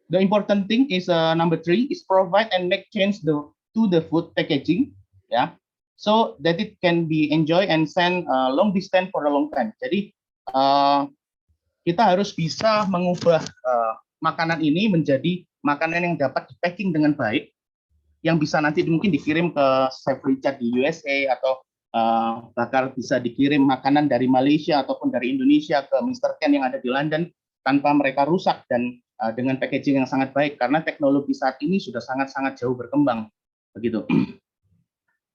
The important thing is number 3 is provide and make change to the food packaging, ya, so that it can be enjoy and send long distance for a long time. Jadi kita harus bisa mengubah makanan ini menjadi makanan yang dapat di packing dengan baik, yang bisa nanti mungkin dikirim ke Chef Richard di USA atau bakal bisa dikirim makanan dari Malaysia ataupun dari Indonesia ke Mr. Ken yang ada di London tanpa mereka rusak dan dengan packaging yang sangat baik, karena teknologi saat ini sudah sangat-sangat jauh berkembang begitu.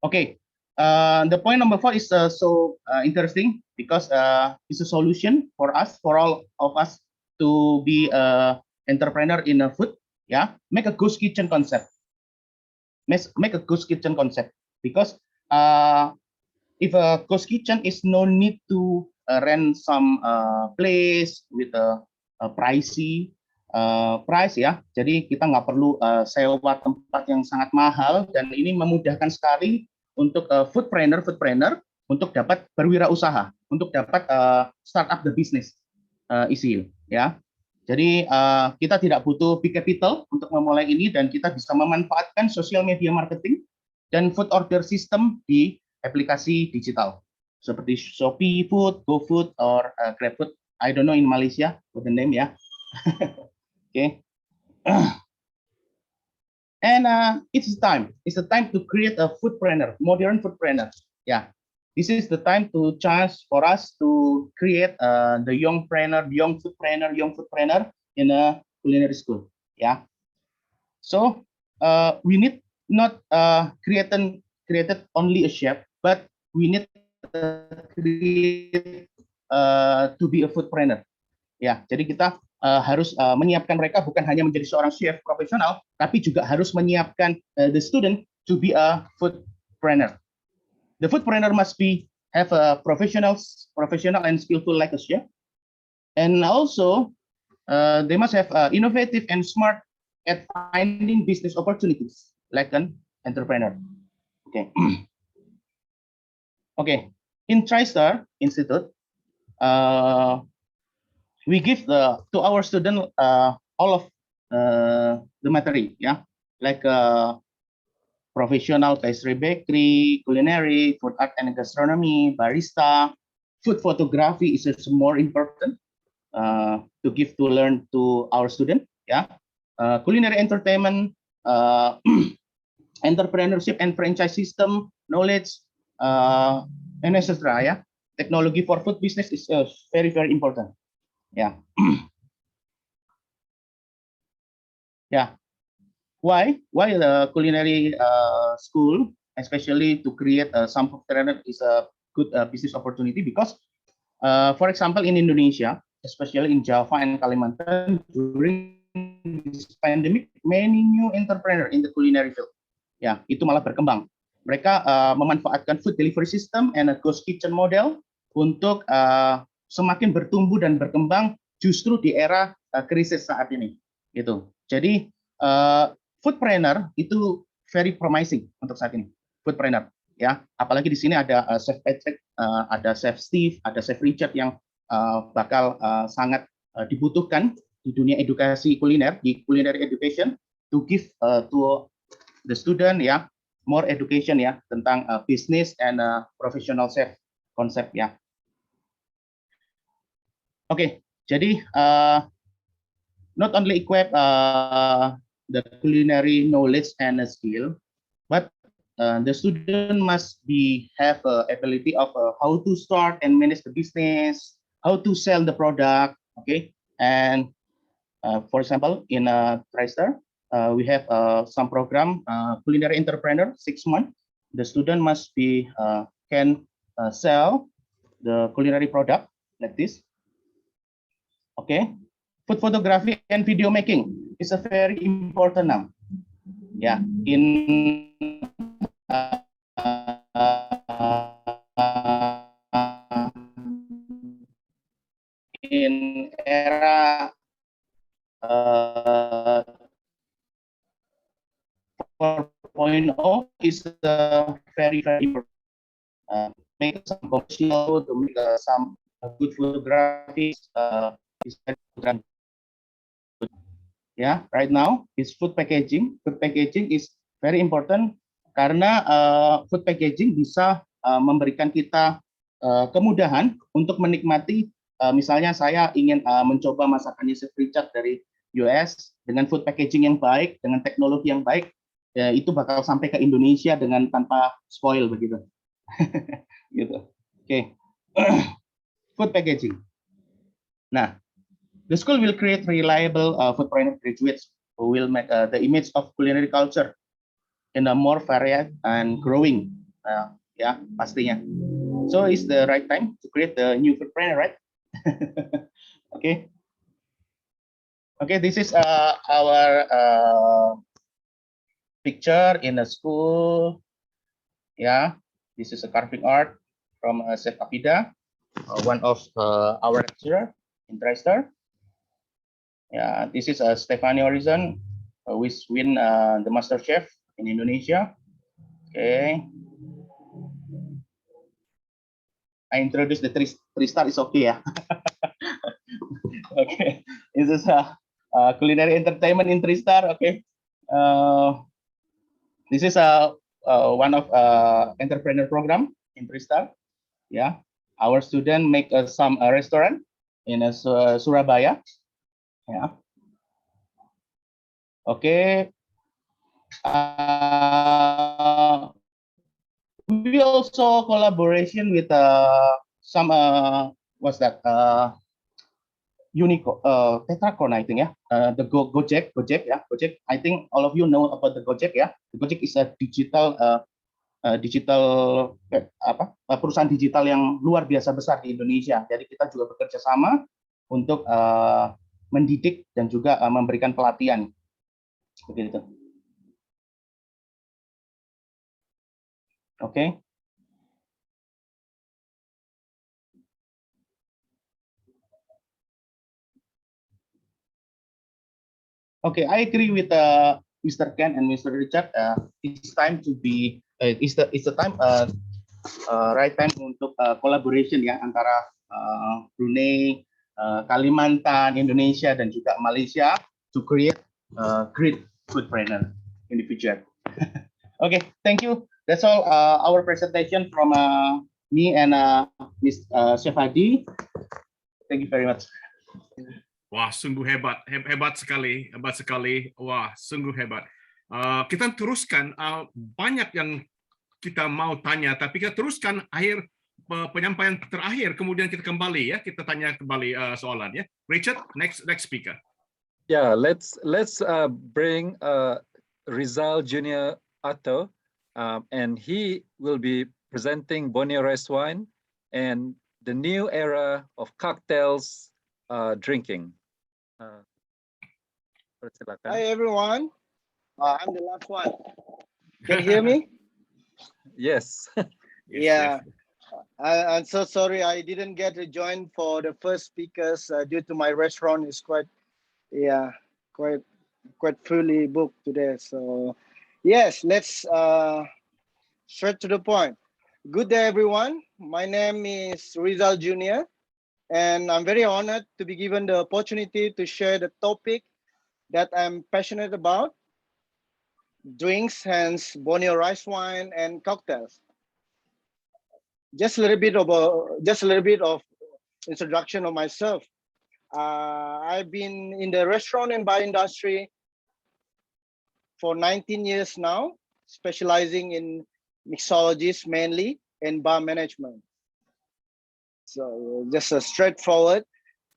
Okay, the point number 4 is so interesting because it's a solution for us, for all of us to be entrepreneur in a food. Yeah, make a ghost kitchen concept. Make a ghost kitchen concept because if a ghost kitchen is no need to rent some place with a pricey price, ya. Jadi kita nggak perlu sewa tempat yang sangat mahal, dan ini memudahkan sekali untuk foodpreneur untuk dapat berwirausaha, untuk dapat startup the business Isil, ya. Jadi kita tidak butuh big capital untuk memulai ini, dan kita bisa memanfaatkan social media marketing dan food order system di aplikasi digital seperti Shopee Food, GoFood, or GrabFood. I don't know in Malaysia what the name, ya. Okay. And it's the time to create a foodpreneur, modern foodpreneur. Yeah, this is the time to chance for us to create the young foodpreneur in a culinary school. Yeah. So we need not created only a chef, but we need create to be a foodpreneur. Ya, jadi kita harus menyiapkan mereka bukan hanya menjadi seorang chef profesional, tapi juga harus menyiapkan the student to be a foodpreneur. The foodpreneur must have a professional and skillful like a chef, and also they must have innovative and smart at finding business opportunities like an entrepreneur. Okay. Okay. In TriStar Institute, we give to our student all of the material, yeah, like professional pastry bakery, culinary, food art and gastronomy, barista, food photography is more important to learn to our student, yeah, culinary entertainment, entrepreneurship and franchise system knowledge, and etc. Yeah, technology for food business is very important. Yeah. Yeah. Why the culinary school, especially to create some foodpreneur, is a good business opportunity? Because, for example, in Indonesia, especially in Java and Kalimantan, during this pandemic, many new entrepreneur in the culinary field. Ya, itu malah berkembang. Mereka memanfaatkan food delivery system and a ghost kitchen model untuk semakin bertumbuh dan berkembang justru di era krisis saat ini. Gitu. Jadi foodpreneur itu very promising untuk saat ini. Foodpreneur, ya. Apalagi di sini ada Chef Patrick, ada Chef Steve, ada Chef Richard yang bakal sangat dibutuhkan di dunia edukasi kuliner, di culinary education, to give to the student, ya, more education, ya, tentang business and professional chef konsep, ya. Oke, jadi not only equip the culinary knowledge and skill, but the student must have ability of how to start and manage the business, how to sell the product. Okay, and for example, in TriStar, we have some program culinary entrepreneur 6 months. The student must can sell the culinary product like this. Okay, food photography and video making is a very important now. Yeah, in era 4.0 is very important. Make some commercial, to make some good photographies. ya right now is food packaging. Food packaging is very important karena food packaging bisa memberikan kita kemudahan untuk menikmati. Misalnya saya ingin mencoba masakannya Chef Richard dari US dengan food packaging yang baik, dengan teknologi yang baik, ya itu bakal sampai ke Indonesia dengan tanpa spoil begitu. Gitu. Oke. Food packaging. Nah, the school will create reliable foodpreneur graduates who will make the image of culinary culture in a more varied and growing. Ya, pastinya. So it's the right time to create the new foodpreneur, right? Okay. Okay, this is our picture in a school. Yeah, this is a carving art from Chef Apida, one of our lecturer in TriStar. Yeah, this is Stephanie Horizon, which win the Master Chef in Indonesia. Okay. I introduced the three star. Is okay, yeah. Okay, this is culinary entertainment in TriStar. Okay, this is one of entrepreneur program in TriStar. Yeah, our student make some restaurant in Surabaya. Yeah. Okay. We also collaboration with some what's that Unico, Tetracon, I think, yeah. The Gojek, yeah, Gojek. I think all of you know about the Gojek, yeah. The Gojek is a digital perusahaan digital yang luar biasa besar di Indonesia. Jadi kita juga bekerja sama untuk mendidik dan juga memberikan pelatihan, begitu. Okay. Okay, I agree with Mr. Ken and Mr. Richard. It's time to be it's the time right time untuk collaboration ya antara Brunei, Kalimantan, Indonesia dan juga Malaysia to create great foodpreneur in the future. Okay, thank you. That's all our presentation from me and Miss Chef Hadi. Thank you very much. Wah, sungguh hebat, hebat sekali. Wah, sungguh hebat. Kita teruskan, banyak yang kita mau tanya, tapi kita teruskan akhir penyampaian terakhir, kemudian kita kembali ya, kita tanya kembali soalan ya. Richard, next speaker. Yeah, let's bring Rizal Junior Atto, and he will be presenting Borneo rice wine and the new era of cocktails drinking. Hi everyone, I'm the last one. Can you hear me? Yes. Yeah, I'm so sorry I didn't get to join for the first speakers due to my restaurant is quite fully booked today. So yes, let's straight to the point. Good day everyone. My name is Rizal Junior. And I'm very honored to be given the opportunity to share the topic that I'm passionate about, drinks, hence Borneo rice wine and cocktails. Just a little bit of introduction of myself. I've been in the restaurant and bar industry for 19 years now, specializing in mixologies mainly and bar management. So just a straightforward.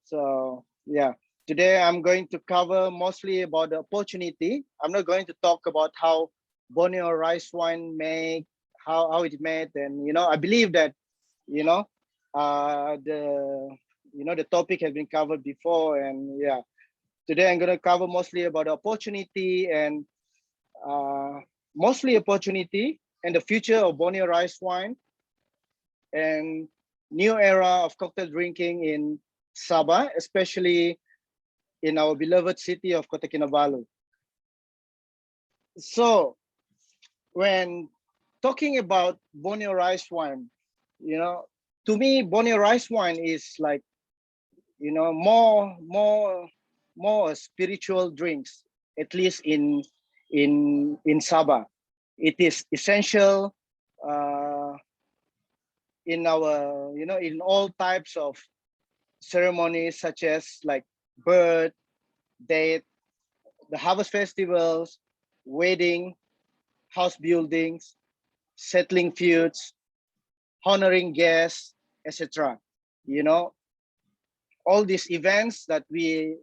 So yeah, today I'm going to cover mostly about the opportunity. I'm not going to talk about how Borneo rice wine make, how it made, and I believe that the topic has been covered before, and yeah, today I'm going to cover mostly about the opportunity and the future of Borneo rice wine and new era of cocktail drinking in Sabah, especially in our beloved city of Kota Kinabalu. So when talking about Borneo rice wine, to me, Borneo rice wine is like, more more spiritual drinks, at least in Sabah. It is essential in our, in all types of ceremonies, such as like birth, date, the harvest festivals, wedding, house buildings, settling feuds, honoring guests, etc. All these events that we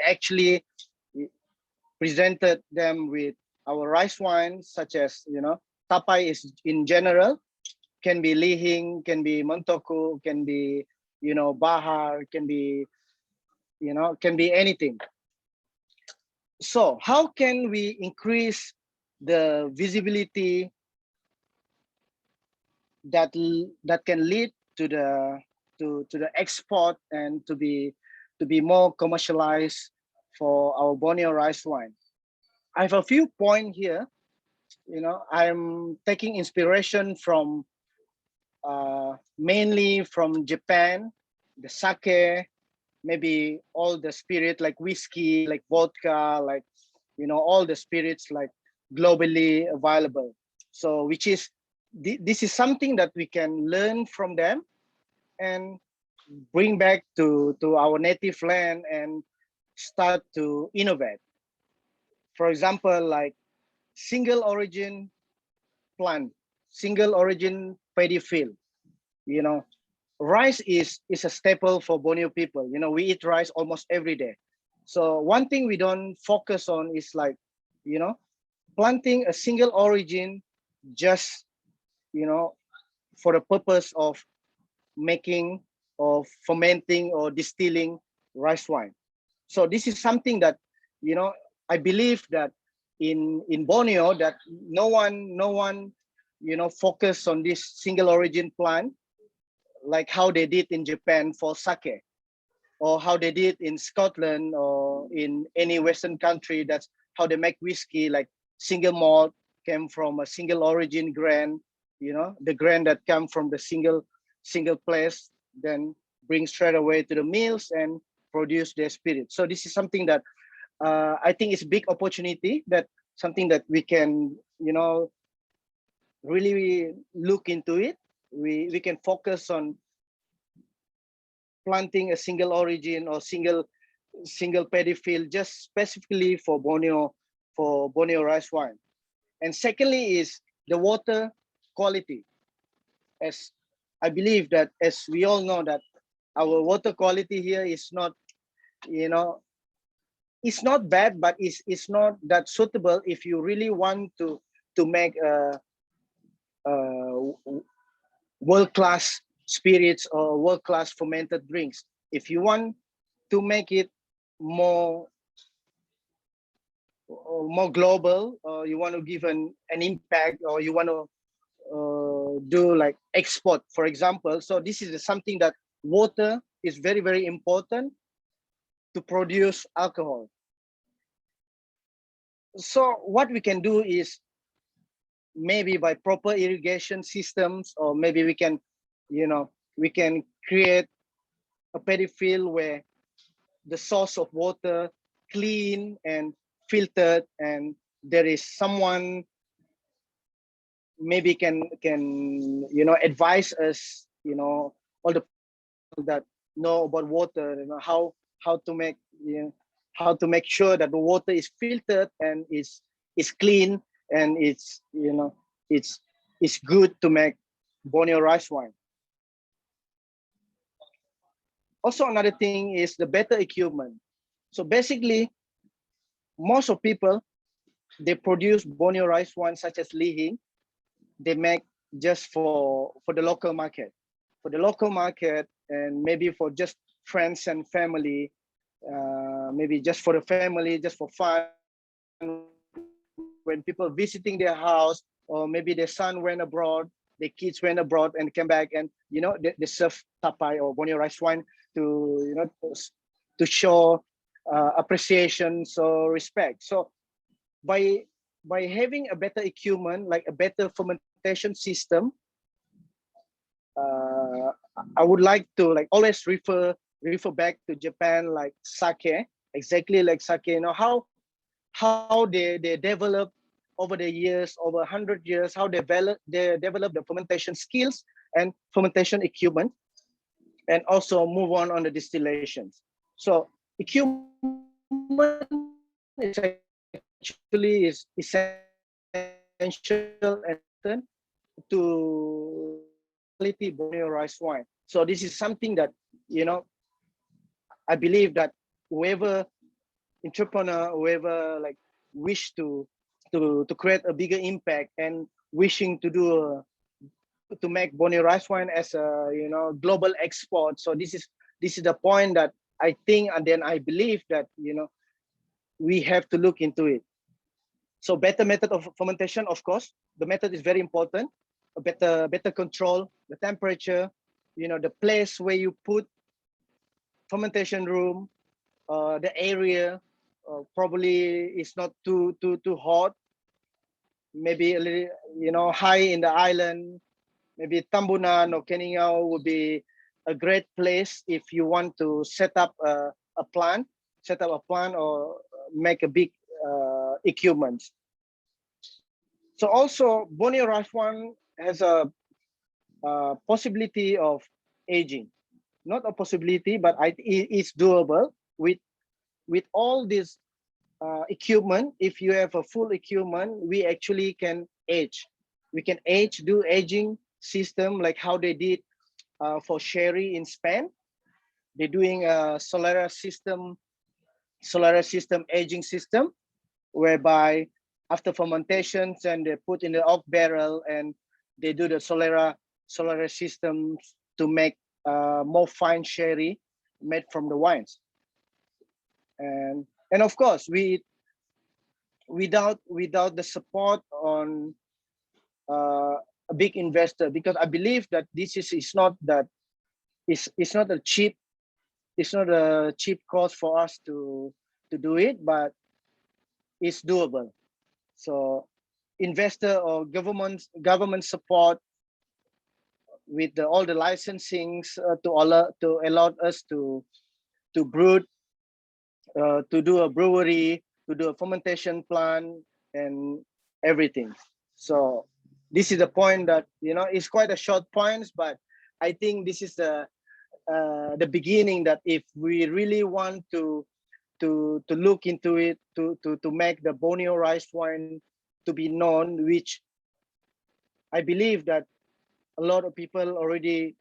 actually presented them with our rice wine, such as, tapai is in general, can be lihing, can be montoku, can be, bahar, can be, can be anything. So how can we increase the visibility that can lead to the export and to be more commercialized for our Borneo rice wine? I have a few points here. I'm taking inspiration from mainly from Japan, the sake, maybe all the spirit like whiskey, like vodka, like, all the spirits like globally available. So this is something that we can learn from them and bring back to our native land and start to innovate. For example, like single origin plant, single origin paddy field. Rice is a staple for Borneo people. We eat rice almost every day. So one thing we don't focus on is like, planting a single origin just, for the purpose of making, of fermenting or distilling rice wine. So this is something that, I believe that in Borneo that no one, focus on this single origin plant, like how they did in Japan for sake, or how they did in Scotland or in any Western country. That's how they make whiskey, like single malt came from a single origin grain, the grain that come from the single place, then bring straight away to the mills and produce their spirit. So this is something that I think is a big opportunity, that something that we can, really look into it. We can focus on planting a single origin or single paddy field just specifically for Borneo rice wine. And secondly is the water quality. As I believe that, as we all know, that our water quality here is not, it's not bad, but it's not that suitable if you really want to make a world-class spirits or world-class fermented drinks. If you want to make it more global, or you want to give an impact, or you want to do like export, for example. So this is something that water is very, very important to produce alcohol. So what we can do is maybe by proper irrigation systems, or maybe we can, we can create a paddy field where the source of water clean and filtered, and there is someone maybe can advise us, all the people that know about water, how to make, how to make sure that the water is filtered and is clean, and it's good to make Borneo rice wine. Also, another thing is the better equipment. So basically, most of people, they produce Borneo rice wine such as lihing, they make just for the local market. For the local market, and maybe for just friends and family, maybe just for the family, just for fun, when people visiting their house, or maybe their son went abroad, the kids went abroad and came back, and they serve tapai or Borneo rice wine to to show appreciation, so respect. So by having a better equipment, like a better fermentation system, I would like to always refer refer back to Japan like sake, exactly like sake. You know how they develop over the years, over 100 years, how they develop the fermentation skills and fermentation equipment, and also move on the distillations. So equipment is actually is essential and to quality Borneo rice wine. So this is something that, you know, I believe that whoever entrepreneur, whoever like wish to create a bigger impact and wishing to do to make Borneo rice wine as a, you know, global export. So this is the point that I think, and then I believe that, you know, we have to look into it. So better method of fermentation, of course, the method is very important. A better control the temperature, you know, the place where you put fermentation room, the area probably is not too hot. Maybe a little, you know, high in the island. Maybe Tambunan or Keningau would be a great place if you want to set up a plant or make a big equipment. So also Borneo rice wine has a possibility of aging. Not a possibility, but it's doable with all this equipment. If you have a full equipment, we actually can age. We can do aging system like how they did for sherry in Spain. They're doing a Solera system aging system, whereby after fermentations and they put in the oak barrel and they do the Solera systems to make more fine sherry made from the wines. And of course, without the support on a big investor, because I believe that this is not a cheap cost for us to do it, but it's doable. So investor or government support with all the licensings to allow us to brew, to do a brewery, to do a fermentation plant and everything. So this is the point that, you know, it's quite a short point, but I think this is the beginning, that if we really want to look into it, to make the Borneo rice wine to be known, which I believe that a lot of people already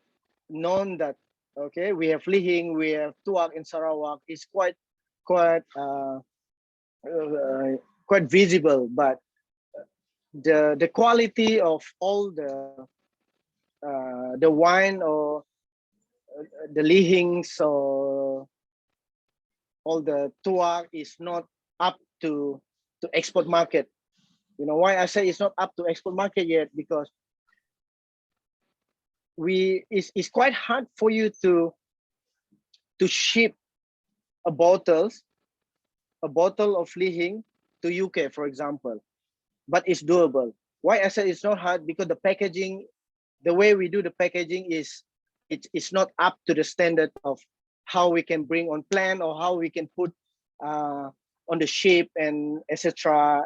known that, okay, we have Lihing, we have Tuak in Sarawak, is quite visible, but the quality of all the wine or the Lihings or all the Tuak is not up to export market. You know why I say it's not up to export market yet? Because it's quite hard for you to ship a bottle of Lihing to UK, for example, but it's doable. Why I said it's not hard? Because the packaging, the way we do the packaging it's not up to the standard of how we can bring on plan or how we can put on the ship and etc.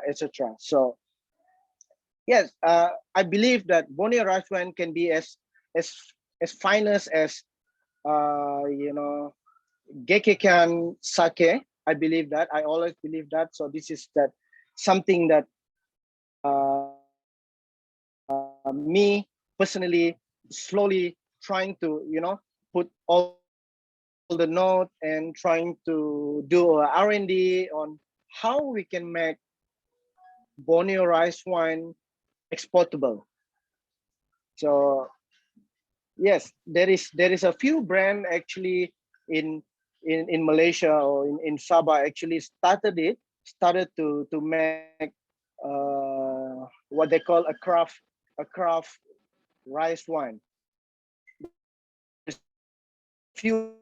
So yes, I believe that Borneo rice wine can be as finest as you know, Gekekan sake. I believe that. I always believe that. So this is that something that me personally slowly trying to, you know, put all the note and trying to do a R&D on how we can make Borneo rice wine exportable. So yes, there is a few brand actually in Malaysia or in Sabah actually started to make what they call a craft rice wine. Few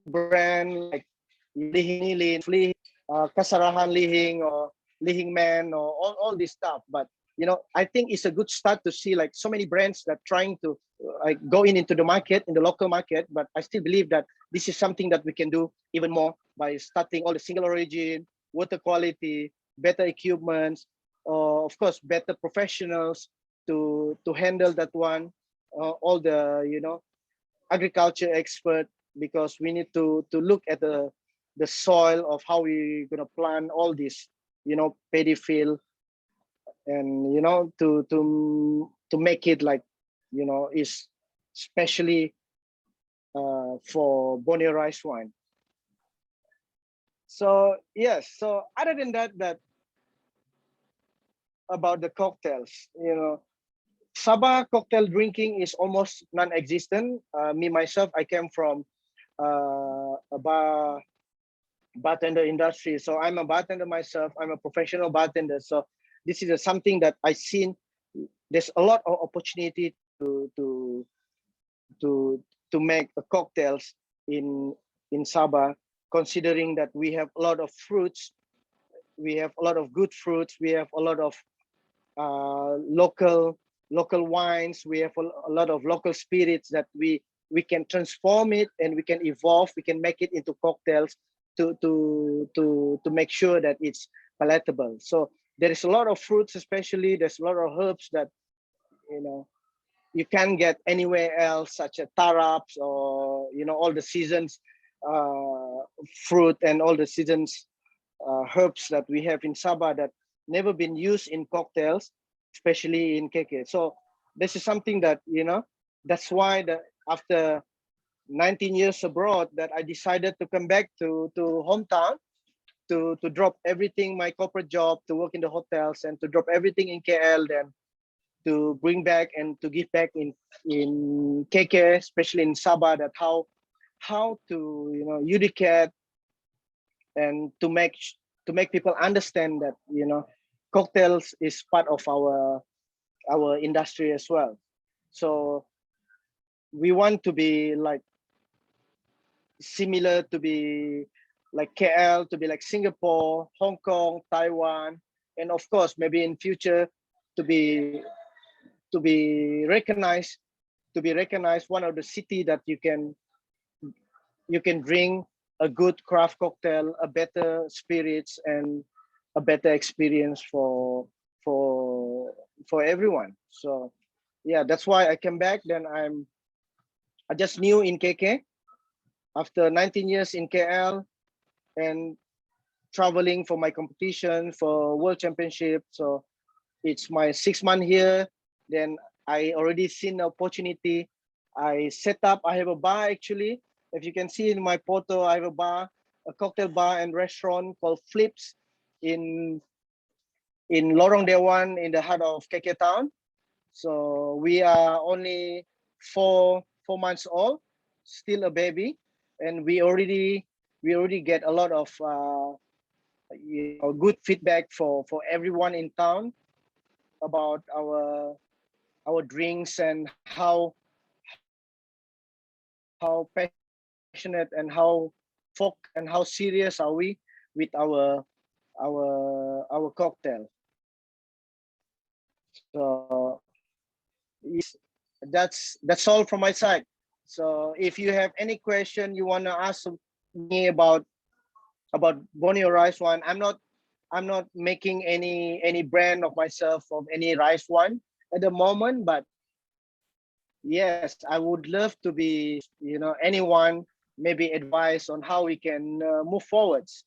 brand like Lihing, Kasarahan Lihing or Lihing Man or all this stuff, but you know, I think it's a good start to see like so many brands that trying to like going into the market, in the local market, but I still believe that this is something that we can do even more by starting all the single origin, water quality, better equipment, of course, better professionals to handle that one, all the, you know, agriculture expert, because we need to look at the soil of how we're gonna plant all this, you know, paddy field, and you know, to make it like, you know, is especially for Borneo rice wine. So yes, so other than that, about the cocktails, you know, Sabah cocktail drinking is almost non-existent. Me myself, I came from a bartender industry, so I'm a bartender myself. I'm a professional bartender, so this is something that I've seen. There's a lot of opportunity to make cocktails in Sabah, considering that we have a lot of fruits, we have a lot of good fruits, we have a lot of local wines, we have a lot of local spirits that we can transform it, and we can evolve, we can make it into cocktails to make sure that it's palatable. So there is a lot of fruits, especially there's a lot of herbs that, you know, you can't get anywhere else, such as taraps, or, you know, all the seasons fruit and all the seasons herbs that we have in Sabah that never been used in cocktails, especially in KK. So this is something that, you know, that's why after 19 years abroad that I decided to come back to hometown, to drop everything, my corporate job, to work in the hotels, and to drop everything in KL, then to bring back and to give back in KK, especially in Sabah, that how to, you know, educate and to make people understand that, you know, cocktails is part of our industry as well. So we want to be like similar, to be like KL, to be like Singapore, Hong Kong, Taiwan, and of course maybe in future to be recognized one of the city that you can drink a good craft cocktail, a better spirits, and a better experience for everyone. So yeah, that's why I came back. Then I just new in KK after 19 years in KL and traveling for my competition for World Championship. So it's my 6th month here. Then I already seen the opportunity. I have a bar actually. If you can see in my photo, I have a bar, a cocktail bar and restaurant called Flips in Lorong Dewan in the heart of KK town. So we are only four months old, still a baby, and we already get a lot of you know, good feedback for everyone in town about our drinks and how passionate and how serious are we with our cocktail. So that's all from my side. So if you have any question you want to ask me about Borneo rice wine, I'm not making any brand of myself of any rice wine at the moment, but yes, I would love to be, you know, anyone maybe advice on how we can move forwards.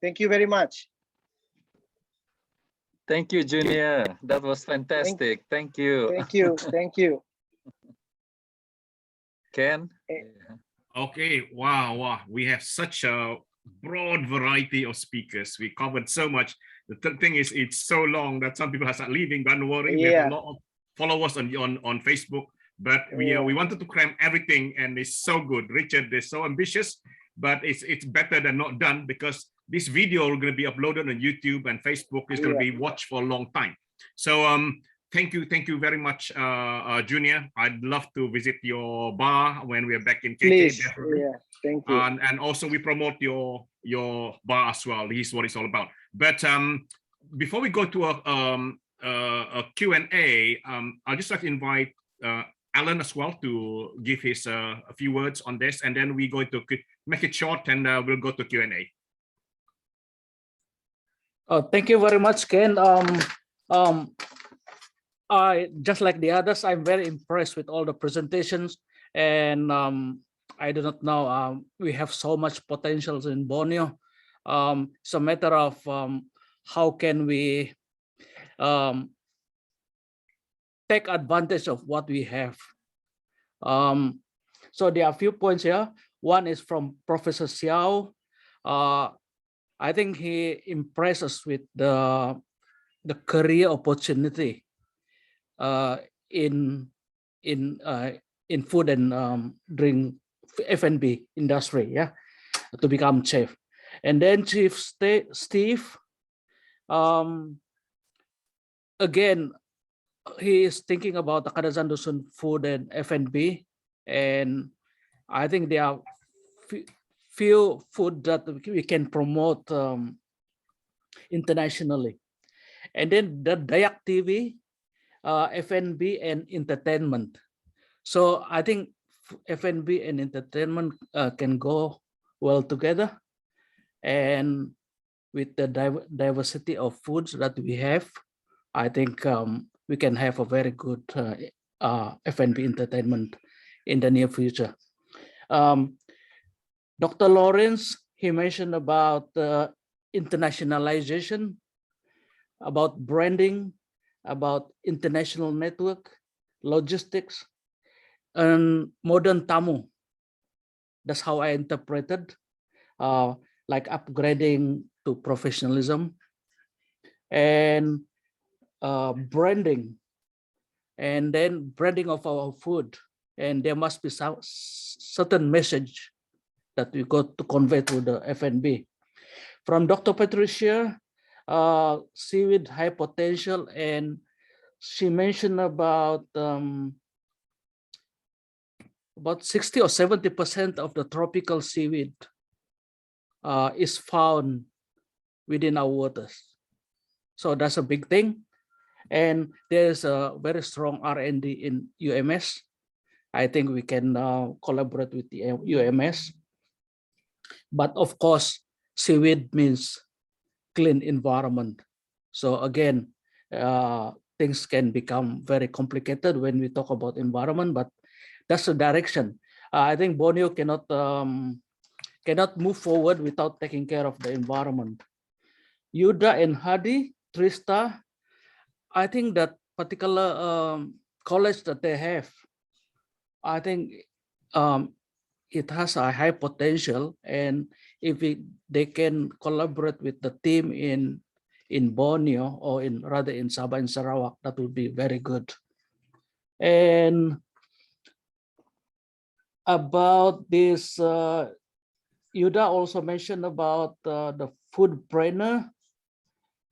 Thank you very much. Thank you, Junior. That was fantastic. Thank you. Thank you. Thank you. Ken? Okay, wow. We have such a broad variety of speakers. We covered so much. The thing is, it's so long that some people have started leaving, but don't worry, we have a lot of followers on Facebook. But we wanted to cram everything, and it's so good. Richard is so ambitious, but it's better than not done, because this video is going to be uploaded on YouTube and Facebook. Is going to be watched for a long time. So thank you very much, Junior. I'd love to visit your bar when we are back in KK. Please. Definitely. Yeah, thank you. And also we promote your bar as well. This is what it's all about. But before we go to a Q&A, I'd just like to invite Alan as well to give his a few words on this, and then we're going to make it short, and we'll go to Q&A. Thank you very much, Ken. I just like the others, I'm very impressed with all the presentations, and I do not know, we have so much potentials in Borneo. It's a matter of how can we take advantage of what we have. So there are a few points here. One is from Professor Xiao. I think he impressed us with the career opportunity in food and drink F&B industry, yeah, to become chef. And then Chief Steve, again, he is thinking about the Kadazan Dusun food and F&B, and I think there are few food that we can promote internationally. And then the Dayak TV, F&B and entertainment. So I think F&B and entertainment can go well together, and with the diversity of foods that we have, I think we can have a very good F&B entertainment in the near future. Dr. Lawrence, he mentioned about internationalization, about branding, about international network, logistics, and modern tamu. That's how I interpreted, like upgrading to professionalism and branding, and then branding of our food. And there must be some certain message that we got to convey to the F&B. From Dr. Patricia, seaweed high potential, and she mentioned about 60 or 70% of the tropical seaweed is found within our waters. So that's a big thing. And there's a very strong R&D in UMS. I think we can collaborate with the UMS. But of course, seaweed means clean environment. So again, things can become very complicated when we talk about environment, but that's the direction. I think Borneo cannot move forward without taking care of the environment. Yuda and Hadi, Trista, I think that particular college that they have, I think it has a high potential, and if they can collaborate with the team in Borneo, or rather in Sabah and Sarawak, that would be very good. And about this, Yuda also mentioned about the food planner,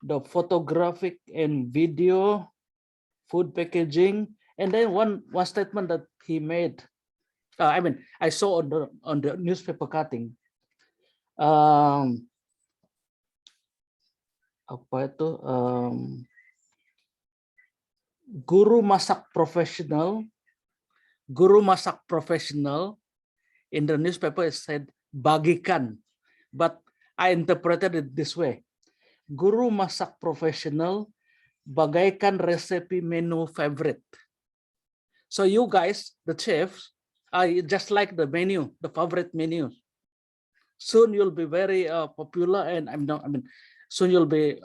the photographic and video, food packaging, and then one statement that he made. I mean, I saw on the newspaper cutting. Apa itu? Guru masak profesional in the newspaper it said bagikan, but I interpreted it this way: guru masak profesional bagaikan resepi menu favorite. So you guys, the chefs, are just like the menu, the favorite menu. Soon you'll be very popular, and soon you'll be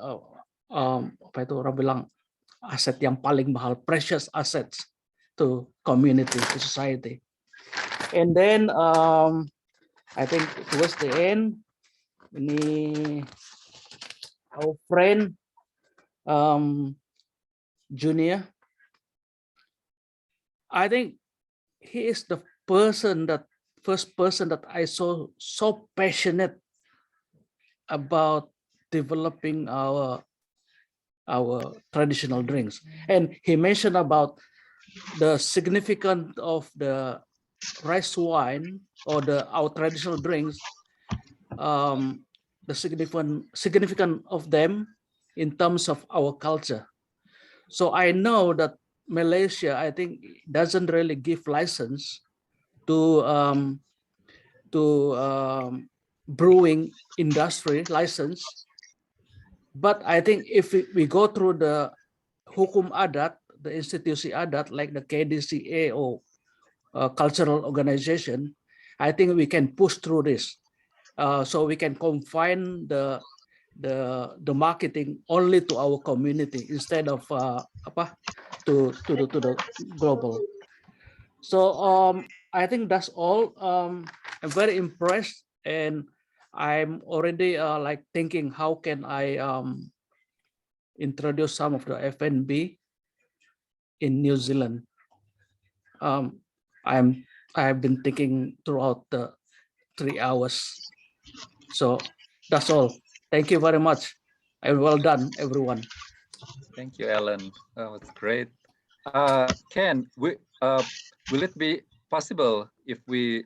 apa itu orang bilang aset yang paling mahal, precious assets to community, to society. And then I think towards the end, ini our friend Junior, I think he is the first person that I saw so passionate about developing our traditional drinks. And he mentioned about the significance of the rice wine or our traditional drinks, the significance of them in terms of our culture. So I know that Malaysia, I think, doesn't really give license to brewing industry license. But I think if we go through the hukum adat, the institusi adat like the KDCA or cultural organization, I think we can push through this. So we can confine the marketing only to our community instead of to the global. So I think that's all. I'm very impressed, and I'm already like thinking how can I introduce some of the F&B in New Zealand. I've been thinking throughout the 3 hours. So that's all. Thank you very much, and well done, everyone. Thank you, Alan. That was great. Ken, will it be possible if we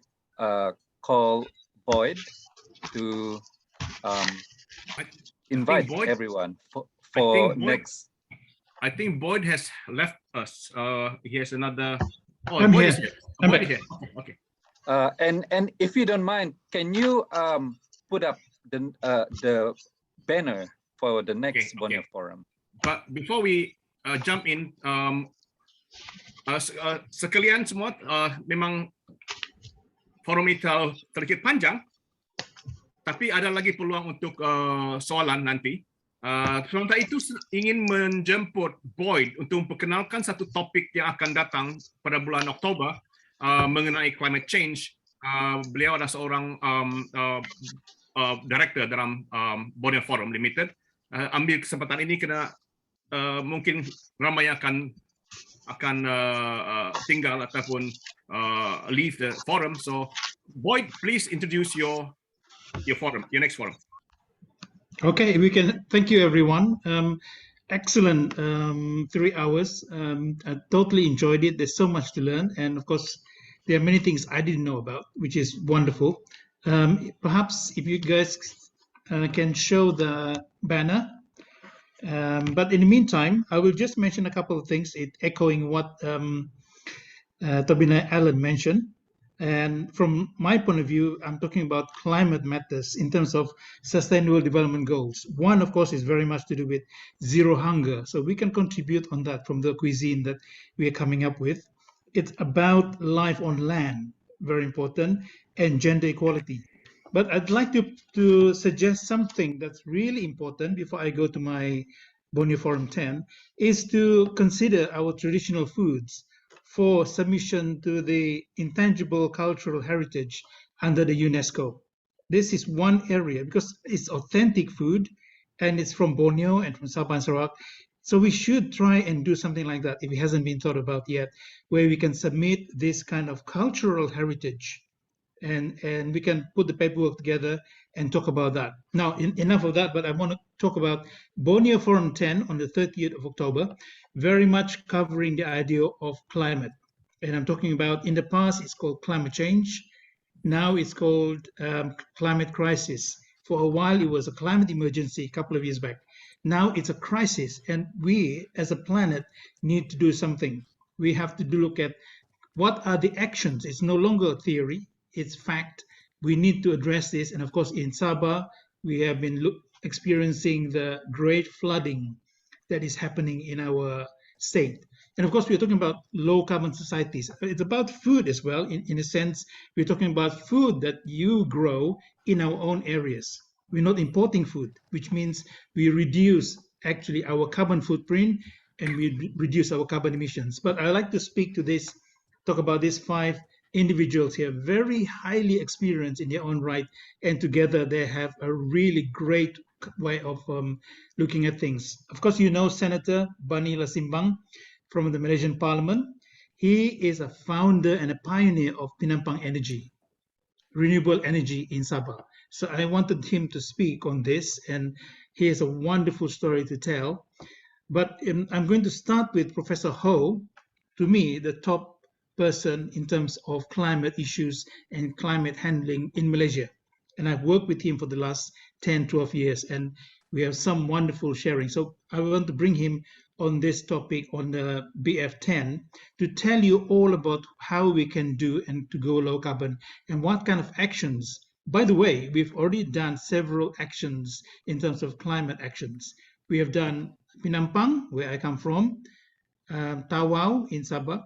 call Boyd to invite everyone for next? I think Boyd has left us. He has another. Oh, I'm Boyd here. is here. I'm Boyd back. is here. Okay. And if you don't mind, can you put up the banner for the next Borneo Forum? But before we jump in, sekalian semua, memang forum ini terlalu panjang, tapi ada lagi peluang untuk soalan nanti. Sementara itu ingin menjemput Boyd untuk memperkenalkan satu topik yang akan datang pada bulan Oktober mengenai climate change. Beliau adalah seorang director dalam Borneo Forum Limited. Ambil kesempatan ini kerana mungkin ramai akan tinggal ataupun leave the forum. So Boyd, please introduce your forum, your next forum. Okay, we can. Thank you, everyone. Excellent 3 hours. I totally enjoyed it. There's so much to learn, and of course, there are many things I didn't know about, which is wonderful. Perhaps if you guys can show the banner. But in the meantime, I will just mention a couple of things, echoing what Tobina Allen mentioned. And from my point of view, I'm talking about climate matters in terms of sustainable development goals. One, of course, is very much to do with zero hunger. So we can contribute on that from the cuisine that we are coming up with. It's about life on land, very important, and gender equality. But I'd like to suggest something that's really important before I go to my Borneo Forum 10, is to consider our traditional foods for submission to the intangible cultural heritage under the UNESCO. This is one area because it's authentic food and it's from Borneo and from Sabah and Sarawak. So we should try and do something like that if it hasn't been thought about yet, where we can submit this kind of cultural heritage and we can put the paperwork together and talk about that. Now, enough of that, but I want to talk about Borneo Forum 10 on the 30th of October, very much covering the idea of climate. And I'm talking about, in the past, it's called climate change. Now it's called climate crisis. For a while, it was a climate emergency a couple of years back. Now it's a crisis, and we, as a planet, need to do something. We have to look at what are the actions. It's no longer theory, it's fact. We need to address this. And of course, in Sabah, we have been experiencing the great flooding that is happening in our state. And of course, we're talking about low carbon societies. It's about food as well. In a sense, we're talking about food that you grow in our own areas. We're not importing food, which means we reduce actually our carbon footprint and we reduce our carbon emissions. But I like to speak to this, talk about these 5 individuals here, very highly experienced in their own right, and together they have a really great way of looking at things. Of course, you know Senator Bani Lasimbang from the Malaysian Parliament. He is a founder and a pioneer of Penampang Energy, renewable energy in Sabah. So I wanted him to speak on this, and he has a wonderful story to tell. But I'm going to start with Professor Ho, to me, the top person in terms of climate issues and climate handling in Malaysia. And I've worked with him for the last 10, 12 years, and we have some wonderful sharing. So I want to bring him on this topic on the BF10 to tell you all about how we can do and to go low carbon and what kind of actions. By the way, we've already done several actions in terms of climate actions. We have done Penampang, where I come from, Tawau in Sabah,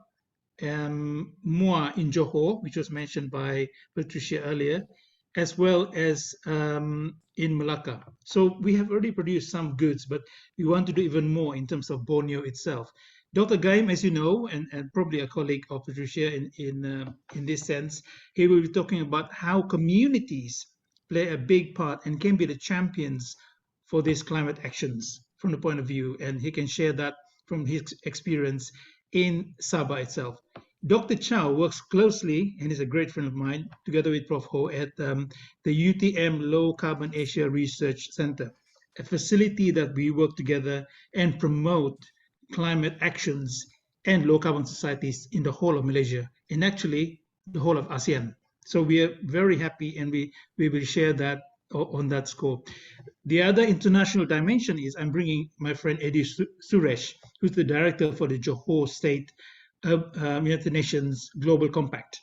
Mua in Johor, which was mentioned by Patricia earlier, as well as in Malacca. So we have already produced some goods, but we want to do even more in terms of Borneo itself. Dr. Gaim, as you know, and probably a colleague of Patricia in this sense, he will be talking about how communities play a big part and can be the champions for these climate actions from the point of view, and he can share that from his experience in Sabah itself. Dr. Chow works closely, and is a great friend of mine, together with Prof. Ho at the UTM Low Carbon Asia Research Center, a facility that we work together and promote climate actions and low carbon societies in the whole of Malaysia, and actually the whole of ASEAN. So we are very happy, and we will share that on that score. The other international dimension is I'm bringing my friend Eddie Suresh, who's the director for the Johor State United Nations Global Compact.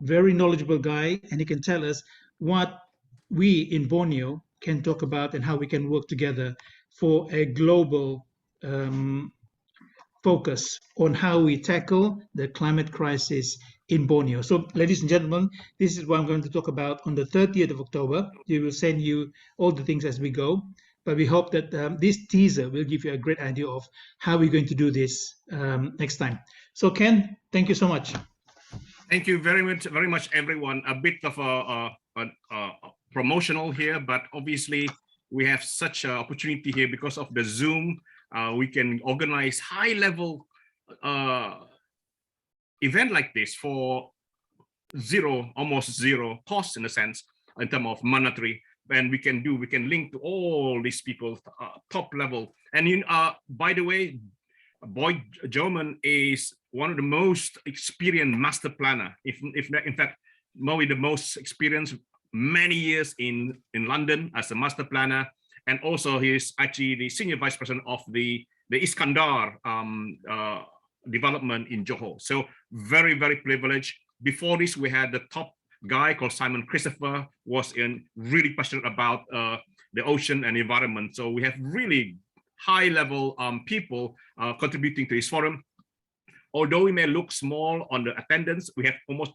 Very knowledgeable guy, and he can tell us what we in Borneo can talk about and how we can work together for a global focus on how we tackle the climate crisis in Borneo. So, ladies and gentlemen, this is what I'm going to talk about on the 30th of October. We will send you all the things as we go, but we hope that this teaser will give you a great idea of how we're going to do this next time. So, Ken, thank you so much. Thank you very much, everyone. A bit of a promotional here, but obviously we have such an opportunity here because of the Zoom. We can organize high-level event like this for almost zero cost in a sense, in terms of monetary. And we can link to all these people, top level. And by the way, Boyd German is one of the most experienced master planner. If in fact, Mo is the most experienced, many years in London as a master planner. And also he is actually the senior vice president of the Iskandar development in Johor. So very, very privileged. Before this, we had the top guy called Simon Christopher, was really passionate about the ocean and environment. So we have really high level people contributing to this forum. Although we may look small on the attendance, we have almost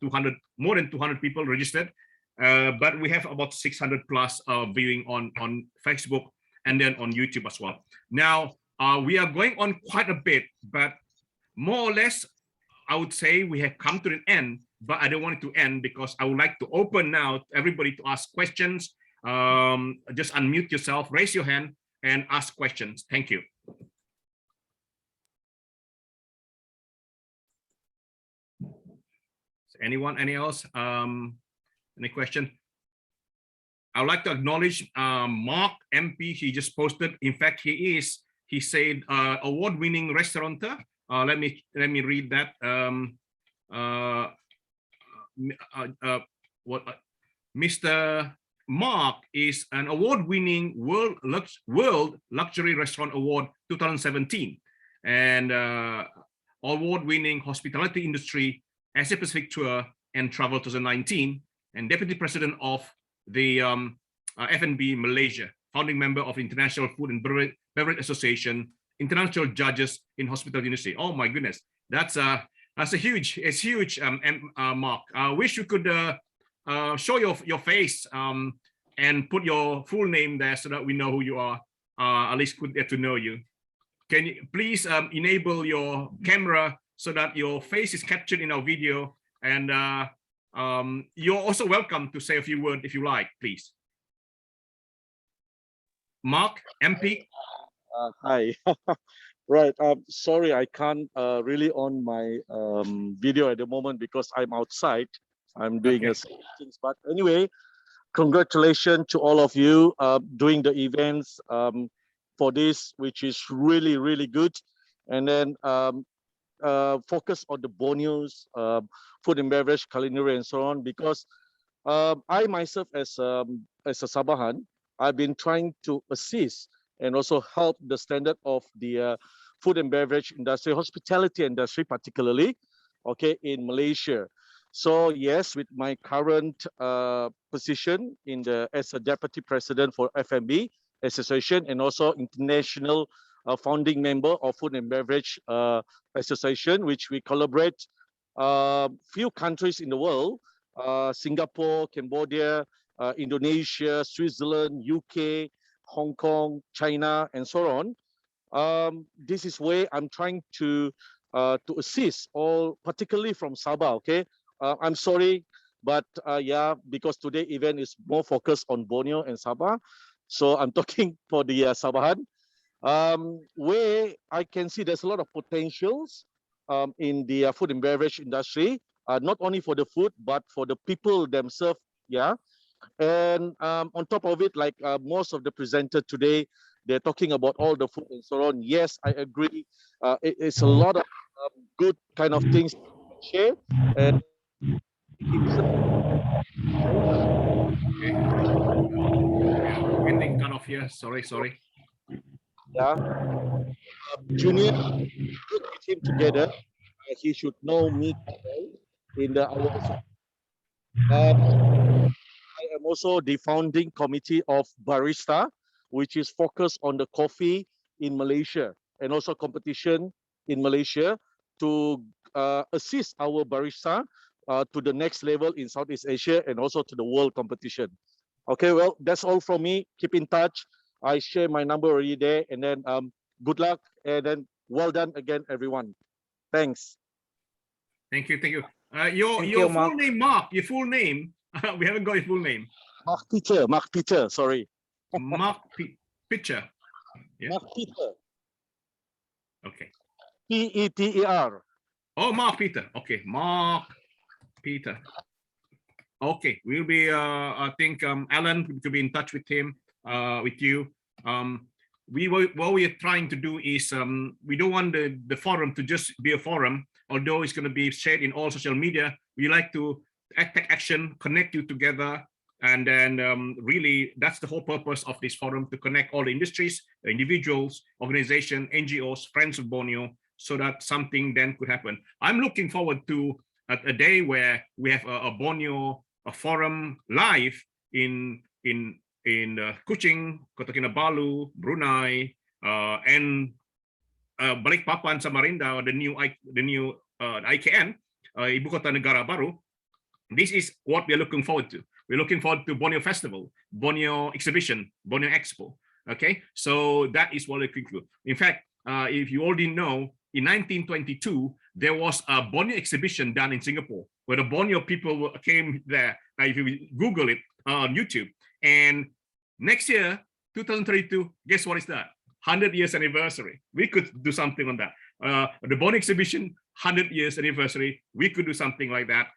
more than 200 people registered. But we have about 600 plus viewing on Facebook and then on YouTube as well. Now, we are going on quite a bit, but more or less, I would say we have come to an end, but I don't want it to end because I would like to open now everybody to ask questions. Just unmute yourself, raise your hand and ask questions. Thank you. Anyone, any else? Any question? I would like to acknowledge Mark MP. He just posted. In fact, he said award-winning restaurateur. Let me read that. Mr. Mark is an award-winning World Luxury Restaurant Award 2017 and award-winning Hospitality Industry Asia Pacific Tour and Travel 2019, and Deputy President of the F&B Malaysia, founding member of International Food and Beverage Association, international judges in hospitality industry. Oh my goodness, that's a huge, Mark. I wish you could show your face and put your full name there so that we know who you are. At least could get to know you. Can you please enable your camera so that your face is captured in our video, and you're also welcome to say a few words if you like, please. Mark, MP. Hi. Right. Sorry, I can't really on my video at the moment because I'm outside. I'm doing things. But anyway, congratulations to all of you doing the events for this, which is really, really good. And then focus on the Borneo's food and beverage, culinary, and so on. Because I myself, as a Sabahan, I've been trying to assist and also help the standard of the food and beverage industry, hospitality industry particularly, okay, in Malaysia. So yes, with my current position as a deputy president for F&B Association and also international founding member of Food and Beverage Association, which we collaborate few countries in the world, Singapore, Cambodia, Indonesia, Switzerland, UK, Hong Kong, China, and so on. This is where I'm trying to assist all, particularly from Sabah. Okay, I'm sorry, but yeah, because today event is more focused on Borneo and Sabah, so I'm talking for the Sabahan, where I can see there's a lot of potentials in the food and beverage industry, not only for the food but for the people themselves. Yeah. And on top of it, like most of the presenters today, they're talking about all the food and so on. Yes, I agree. It's a lot of good kind of things to share. And Getting cut off here. Sorry. Yeah. Junior, good with him together. He should know me in the our. I am also the founding committee of Barista, which is focused on the coffee in Malaysia and also competition in Malaysia to assist our barista to the next level in Southeast Asia and also to the world competition. Okay, well, that's all from me. Keep in touch. I share my number already there, and then good luck, and then well done again, everyone. Thanks. Thank you. Your full name, Mark. Your full name. We haven't got your full name. Mark Peter. Sorry. Mark Peter. Yeah. Mark Peter. Okay. Peter. Oh, Mark Peter. Okay, Mark Peter. Okay, we'll be. I think Alan to be in touch with him. With you. What we are trying to do is we don't want the forum to just be a forum. Although it's going to be shared in all social media, we like to take action, connect you together, and then really that's the whole purpose of this forum, to connect all the industries, individuals, organizations, NGOs, Friends of Borneo, so that something then could happen. I'm looking forward to a day where we have a Borneo forum live in Kuching, Kota Kinabalu, Brunei, and Balikpapan, Samarinda, the new IKN, Ibu Kota Negara Baru. This is what we are looking forward to. We're looking forward to Borneo Festival, Borneo Exhibition, Borneo Expo. Okay, so that is what we conclude. In fact, if you already know, in 1922 there was a Borneo exhibition done in Singapore, where the Borneo people came there. If you Google it on YouTube, and next year, 2032, guess what is that? 100 years anniversary. We could do something on that. The Borneo exhibition, 100 years anniversary. We could do something like that.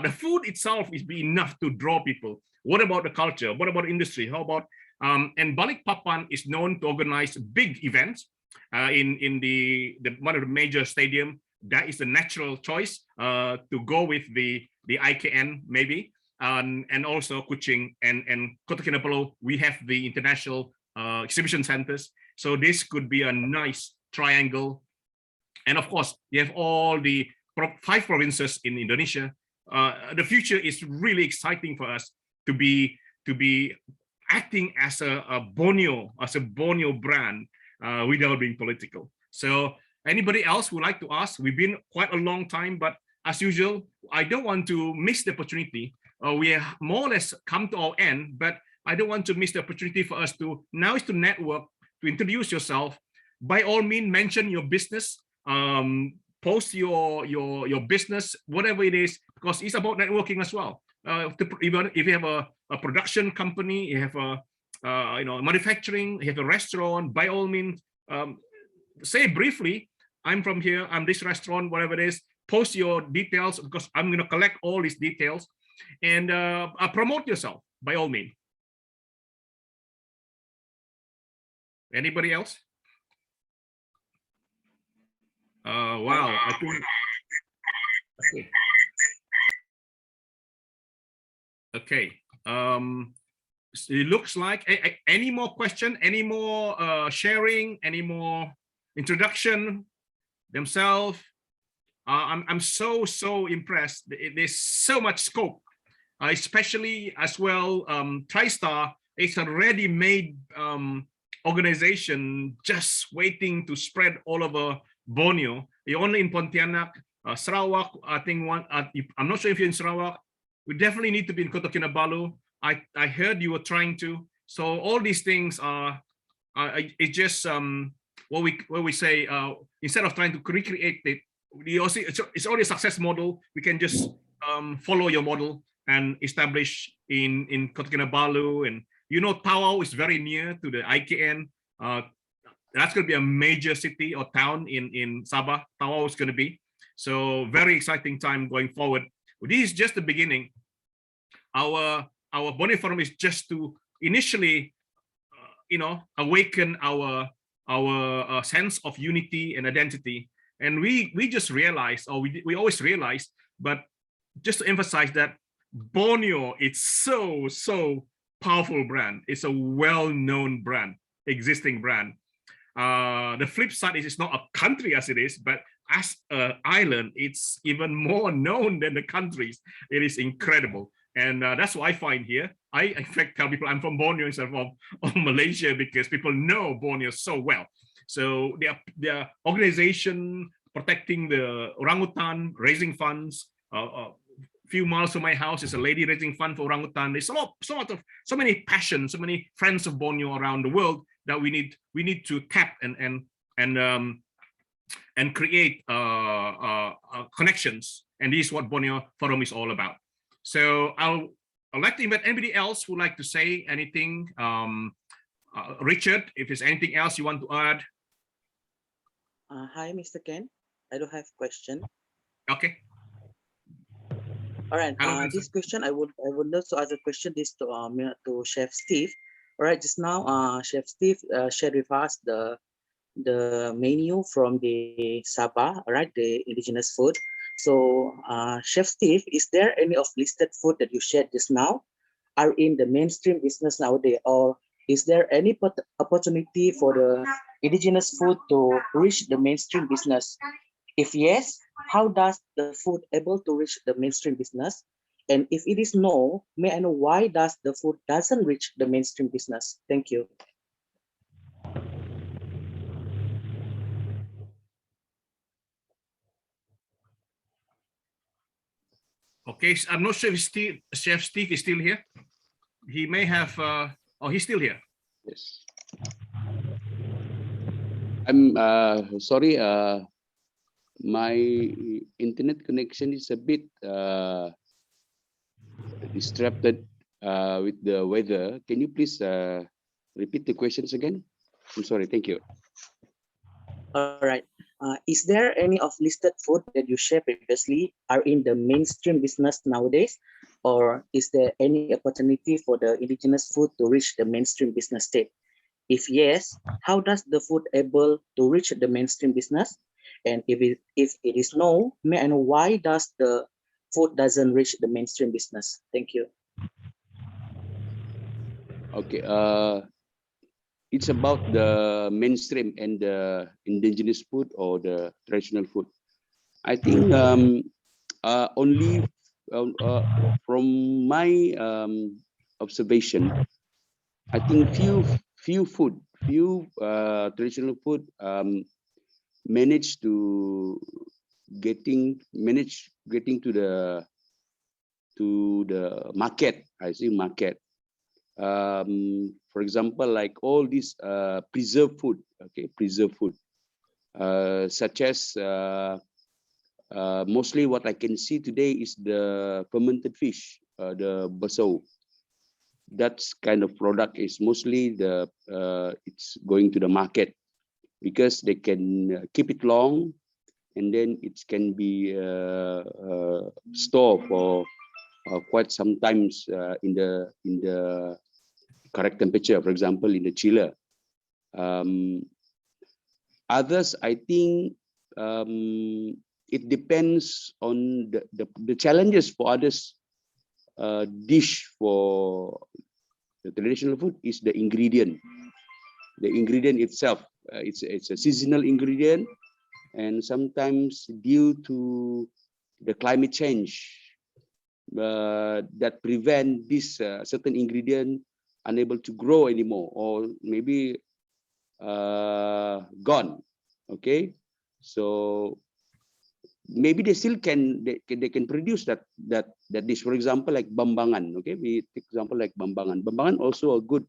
The food itself is be enough to draw people. What about the culture? What about industry? How about and Balikpapan is known to organize big events in the one of the major stadium. That is the natural choice to go with the IKN maybe, and also Kuching and Kota Kinabalu. We have the international exhibition centers, so this could be a nice triangle. And of course, you have all the 5 provinces in Indonesia. The future is really exciting for us to be acting as a Borneo brand without being political. So anybody else would like to ask? We've been quite a long time, but as usual, I don't want to miss the opportunity. We have more or less come to our end, but I don't want to miss the opportunity for us to now is to network, to introduce yourself. By all means, mention your business. Post your business, whatever it is, because it's about networking as well. Even if you have a production company, you have a manufacturing, you have a restaurant, by all means, say briefly, I'm from here, I'm this restaurant, whatever it is. Post your details, because I'm going to collect all these details, and promote yourself by all means. Anybody else? Wow, I think. Okay. It looks like any more question, any more sharing, any more introduction themselves. I'm so impressed. There's so much scope, especially as well. TriStar is a ready-made organization just waiting to spread all over Borneo. You're only in Pontianak, Sarawak. I think I'm not sure if you're in Sarawak. We definitely need to be in Kota Kinabalu. I heard you were trying to. So all these things are it's just what we say, instead of trying to recreate it, it's already a success model. We can just follow your model and establish in Kota Kinabalu. And Tawau is very near to the IKN. That's going to be a major city or town in Sabah. Tawau is going to be. So very exciting time going forward. This is just the beginning. Our Borneo Forum is just to initially, awaken our sense of unity and identity. And we just realized, or we always realized, but just to emphasize that Borneo, it's so powerful brand. It's a well-known brand, existing brand. The flip side is it's not a country as it is, but as an island, it's even more known than the countries. It is incredible. And that's what I find here. I, in fact, tell people I'm from Borneo instead of Malaysia, because people know Borneo so well. So their organization protecting the orangutan, raising funds. A few miles from my house is a lady raising fund for orangutan. There's so many passions, so many friends of Borneo around the world that we need to tap and create connections. And this is what Borneo Forum is all about. So I'd like to invite anybody else who would like to say anything. Richard, if there's anything else you want to add. Hi, Mr. Ken. I don't have question. Okay. All right. This question, I would love to ask a question. This to Chef Steve. All right. Just now, Chef Steve shared with us the menu from the Sabah. All right, the indigenous food. So, Chef Steve, is there any of listed food that you shared just now are in the mainstream business nowadays, or is there any opportunity for the indigenous food to reach the mainstream business? If yes, how does the food able to reach the mainstream business? And if it is no, may I know why does the food doesn't reach the mainstream business? Thank you. Okay, I'm not sure if Chef Steve is still here. He may have, he's still here. Yes. I'm sorry, my internet connection is a bit disrupted with the weather. Can you please repeat the questions again? I'm sorry, thank you. All right. Is there any of listed food that you shared previously are in the mainstream business nowadays, or is there any opportunity for the indigenous food to reach the mainstream business state? If yes, how does the food able to reach the mainstream business? And if it is no, may I know why does the food doesn't reach the mainstream business? Thank you. Okay. It's about the mainstream and the indigenous food or the traditional food. I think only from my observation, I think few traditional food manage getting to the market. I see market. For example, like all these preserved food, okay, preserved food, such as mostly what I can see today is the fermented fish, the baso. That kind of product is mostly it's going to the market because they can keep it long, and then it can be stored for quite sometimes in the correct temperature, for example, in the chiller. Others, I think it depends on the challenges for others. Dish for the traditional food is the ingredient itself. it's a seasonal ingredient, and sometimes due to the climate change that prevent this certain ingredient unable to grow anymore, or maybe gone. Okay, so maybe they still can produce that dish. For example, like bambangan. Okay, we take example like bambangan. Bambangan also a good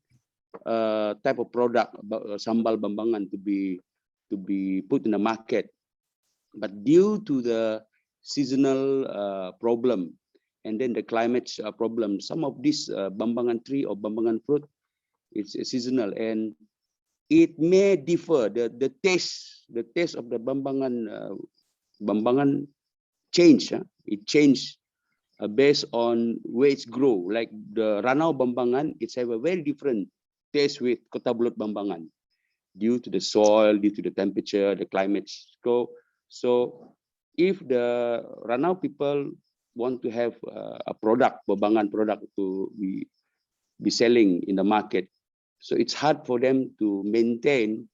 type of product, sambal bambangan, to be put in the market, but due to the seasonal problem and then the climate problem, some of this bambangan tree or bambangan fruit, it's seasonal and it may differ. The taste of the bambangan change. It changed based on where it's grow. Like the Ranau bambangan, it's have a very different taste with Kota Bulut bambangan due to the soil, due to the temperature, the climate. So if the Ranau people want to have a product, bambangan product, to be selling in the market, so it's hard for them to maintain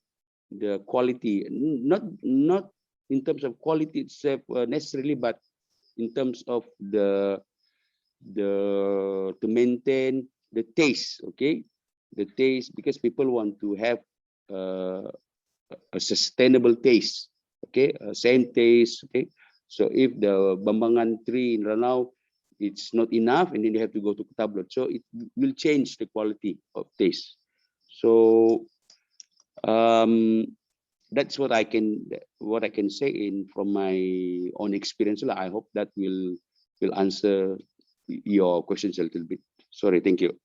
the quality, not in terms of quality itself necessarily, but in terms of to maintain the taste. Okay, the taste, because people want to have a sustainable taste. Okay, same taste. Okay, so if the bambangan tree in Ranau, it's not enough, and then they have to go to Kota Bulut, so it will change the quality of taste. So that's what I can say from my own experience. I hope that will answer your questions a little bit. Sorry, thank you.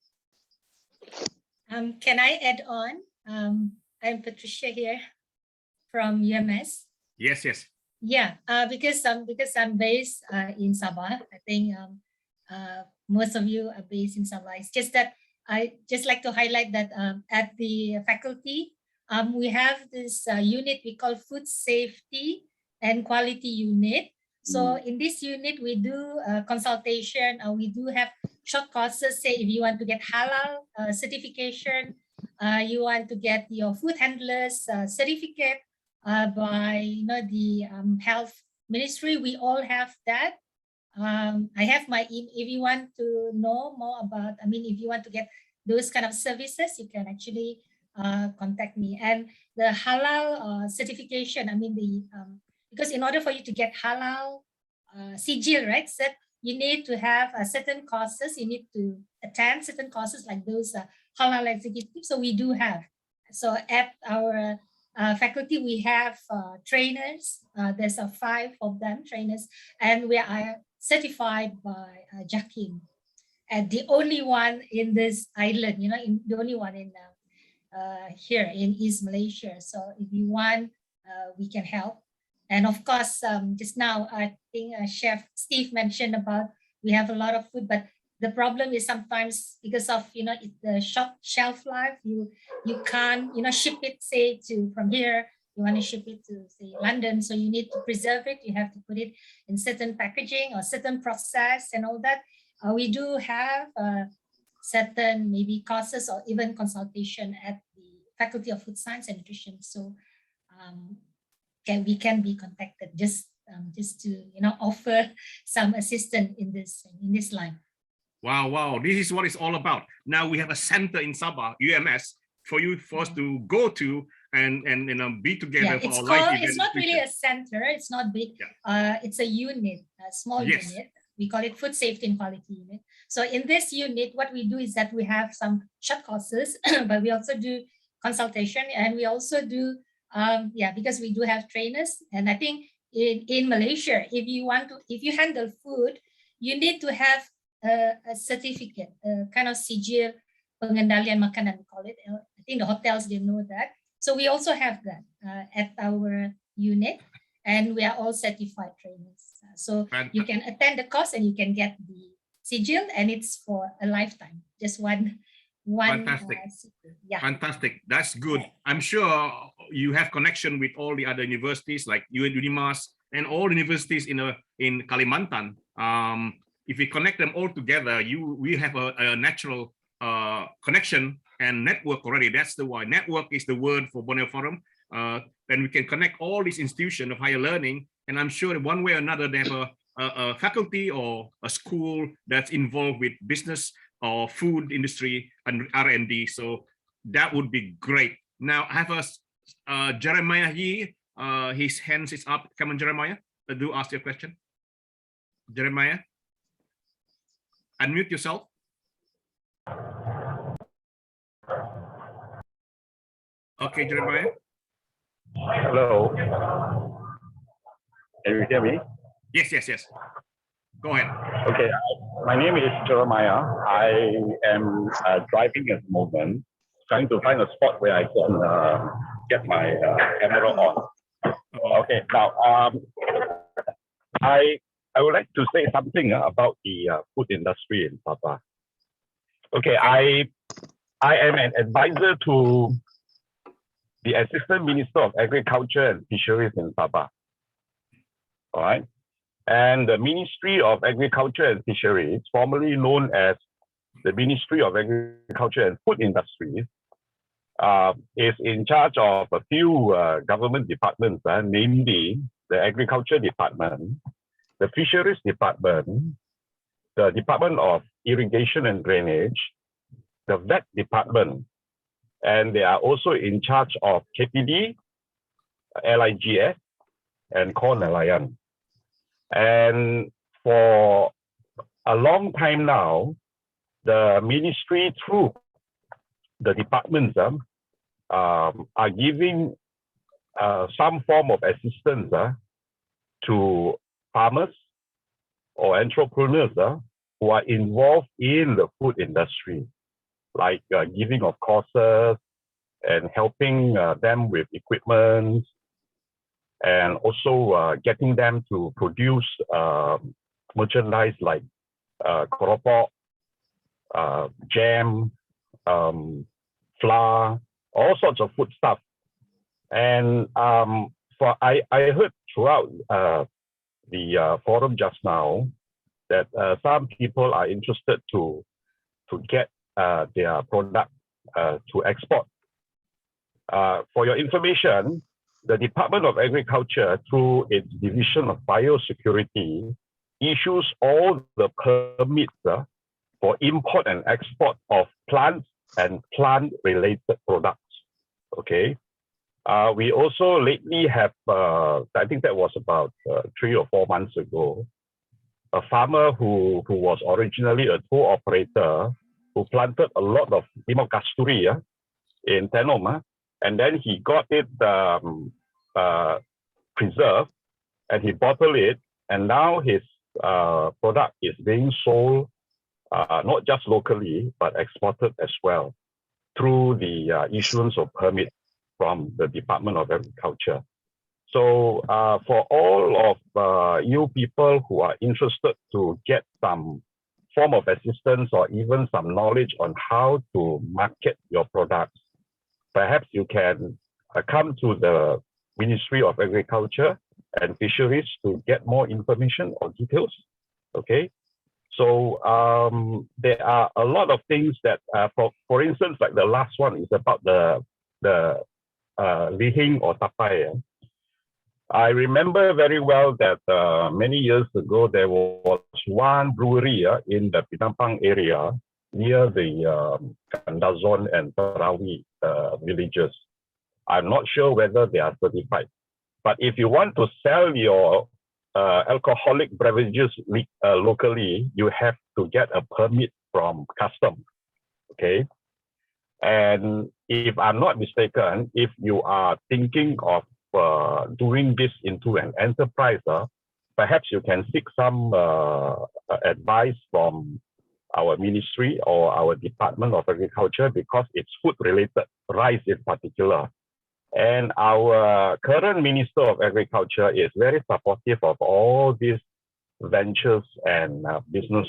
Can I add on? I'm Patricia here from UMS. Yes. Yeah, because I'm based in Sabah. I think most of you are based in Sabah. It's just that I just like to highlight that at the faculty, we have this unit we call Food Safety and Quality Unit. So in this unit, we do consultation. We do have short courses. Say if you want to get halal certification, you want to get your food handlers certificate by the health ministry. We all have that. I have my if you want to know more about, if you want to get those kind of services, you can actually contact me. And the halal certification, because in order for you to get halal sijil, right, you need to have certain courses. You need to attend certain courses like those halal executives. So we do have. So at our faculty, we have trainers. There's 5 of them, trainers, and we are certified by JAKIM, and the only one in this island, the only one in here in East Malaysia. So if you want, we can help. And of course, just now, I think Chef Steve mentioned about we have a lot of food, but the problem is sometimes because of the short shelf life, you can't ship it, say, to from here. You want to ship it to, say, London, so you need to preserve it. You have to put it in certain packaging or certain process and all that. We do have certain maybe courses or even consultation at the Faculty of Food Science and Nutrition. So we can be contacted just to offer some assistance in this line. Wow! This is what it's all about. Now we have a center in Sabah, UMS, for us to go to and be together for our life event. It's not really a center. It's not big. Yeah. It's a unit, a small unit. We call it Food Safety and Quality Unit. So in this unit, what we do is that we have some short courses, but we also do consultation, and we also do because we do have trainers. And I think in Malaysia, if you handle food, you need to have a certificate, a kind of sijil pengendalian makanan, we call it. I think the hotels, they know that. So we also have that at our unit, and we are all certified trainers. So you can attend the course and you can get the sijil, and it's for a lifetime. Just one. Fantastic. Fantastic. That's good. I'm sure you have connection with all the other universities like Unimas and all universities in Kalimantan. If we connect them all together, we have a natural connection and network already. That's the why. Network is the word for Borneo Forum. and we can connect all these institutions of higher learning. And I'm sure in one way or another, they have a faculty or a school that's involved with business or food industry and R&D. So that would be great. Now I have Jeremiah here. His hands is up. Come on, Jeremiah. Do ask your question. Jeremiah, unmute yourself. Okay, Jeremiah. Hello. Can you hear me? Yes, yes, yes. Go ahead. Okay, my name is Jeremiah. I am driving at the moment, trying to find a spot where I can get my camera on. Okay, now I would like to say something about the food industry in Sabah. Okay, I am an advisor to the Assistant Minister of Agriculture and Fisheries in Sabah. All right. And the Ministry of Agriculture and Fisheries, formerly known as the Ministry of Agriculture and Food Industries, is in charge of a few government departments, namely the Agriculture Department, the Fisheries Department, the Department of Irrigation and Drainage, the Vet Department, and they are also in charge of KPD, LIGS, and Corn Nelayan. And for a long time now, the ministry through the departments are giving some form of assistance to farmers or entrepreneurs who are involved in the food industry, like giving of courses and helping them with equipment, and also getting them to produce merchandise like keropok, jam, flour, all sorts of food stuff. And I heard throughout the forum just now that some people are interested to get their product to export. For your information, the Department of Agriculture, through its Division of Biosecurity, issues all the permits for import and export of plants and plant-related products. Okay. We also lately have, I think that was about 3 or 4 months ago, a farmer who was originally a tour operator who planted a lot of limau kasturi in Tenom, and then he got it preserved and he bottled it, and now his product is being sold not just locally but exported as well through the issuance of permits from the Department of Agriculture. So for all of you people who are interested to get some form of assistance or even some knowledge on how to market your products, perhaps you can come to the Ministry of Agriculture and Fisheries to get more information or details. Okay, so there are a lot of things that, for instance, like the last one is about the lihing or tapai. I remember very well that many years ago there was one brewery in the Pinampang area near the Kandazon and Tarawi villages. I'm not sure whether they are certified, but if you want to sell your alcoholic beverages locally, you have to get a permit from customs. Okay, and if I'm not mistaken, if you are thinking of doing this into an enterprise, perhaps you can seek some advice from our ministry or our Department of Agriculture, because it's food related, rice in particular. And our current Minister of Agriculture is very supportive of all these ventures and business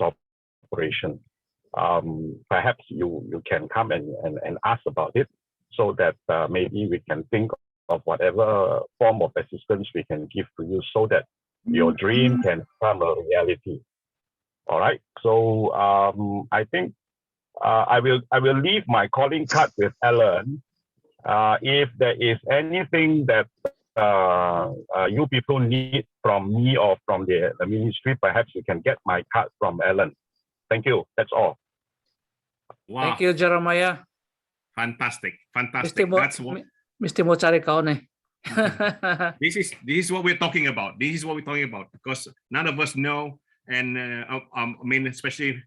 operations. Perhaps you can come and ask about it, so that maybe we can think of whatever form of assistance we can give to you, so that your dream can become a reality. All right. So I think I will leave my calling card with Alan, If there is anything that you people need from me or from the ministry, perhaps you can get my card from Alan. Thank you. That's all. Wow. Thank you, Jeremiah. Fantastic. Fantastic. That's what Mesti mau cari kau nih. this is what we're talking about. This is what we're talking about, because none of us know, and I mean, especially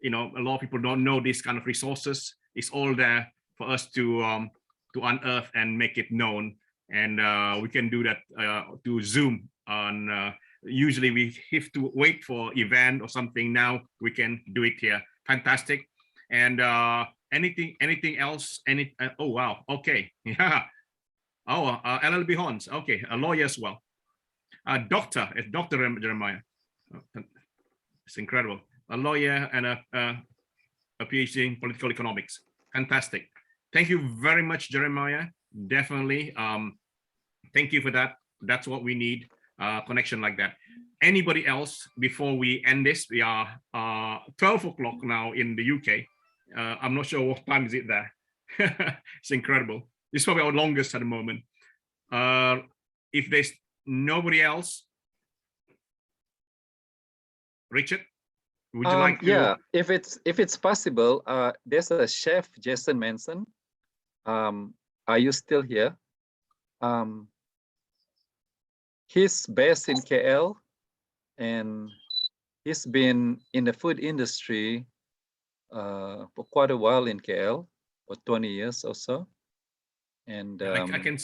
you know, a lot of people don't know these kind of resources. It's all there for us to unearth and make it known, and we can do that to Zoom on. Usually we have to wait for event or something. Now we can do it here. Fantastic. And anything else? Oh wow. Okay. Yeah. Oh, LLB Horns. Okay, a lawyer as well. Doctor Jeremiah. It's incredible. A lawyer and a PhD in political economics. Fantastic. Thank you very much, Jeremiah. Definitely. Thank you for that. That's what we need. Connection like that. Anybody else before we end this? We are 12 o'clock now in the UK. I'm not sure what time is it there. It's incredible. This is probably our longest at the moment. If there's nobody else, Richard, would you like to? Yeah, if it's possible, there's a chef, Jason Manson. Are you still here? He's based in KL, and he's been in the food industry for quite a while in KL, for 20 years or so. And I can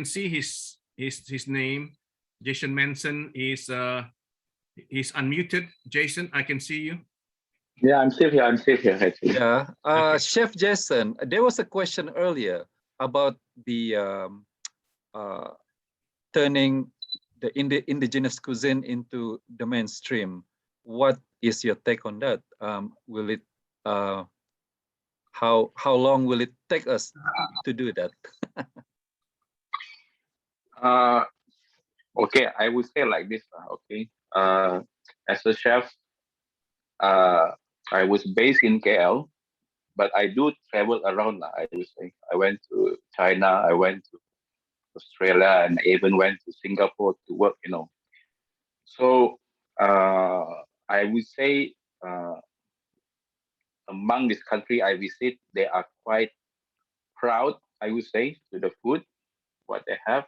see his name. Jason Manson is he's unmuted. Jason, I can see you. Yeah, I'm still here. Actually. Yeah, Okay. Chef Jason, there was a question earlier about the turning the indigenous cuisine into the mainstream. What is your take on that? Will it how long will it take us to do that? Okay, I would say like this. Okay, as a chef, I was based in KL, but I do travel around. I would say I went to China, I went to Australia, and I even went to Singapore to work. You know, so I would say among this country I visit, they are quite proud, I would say, to the food what they have,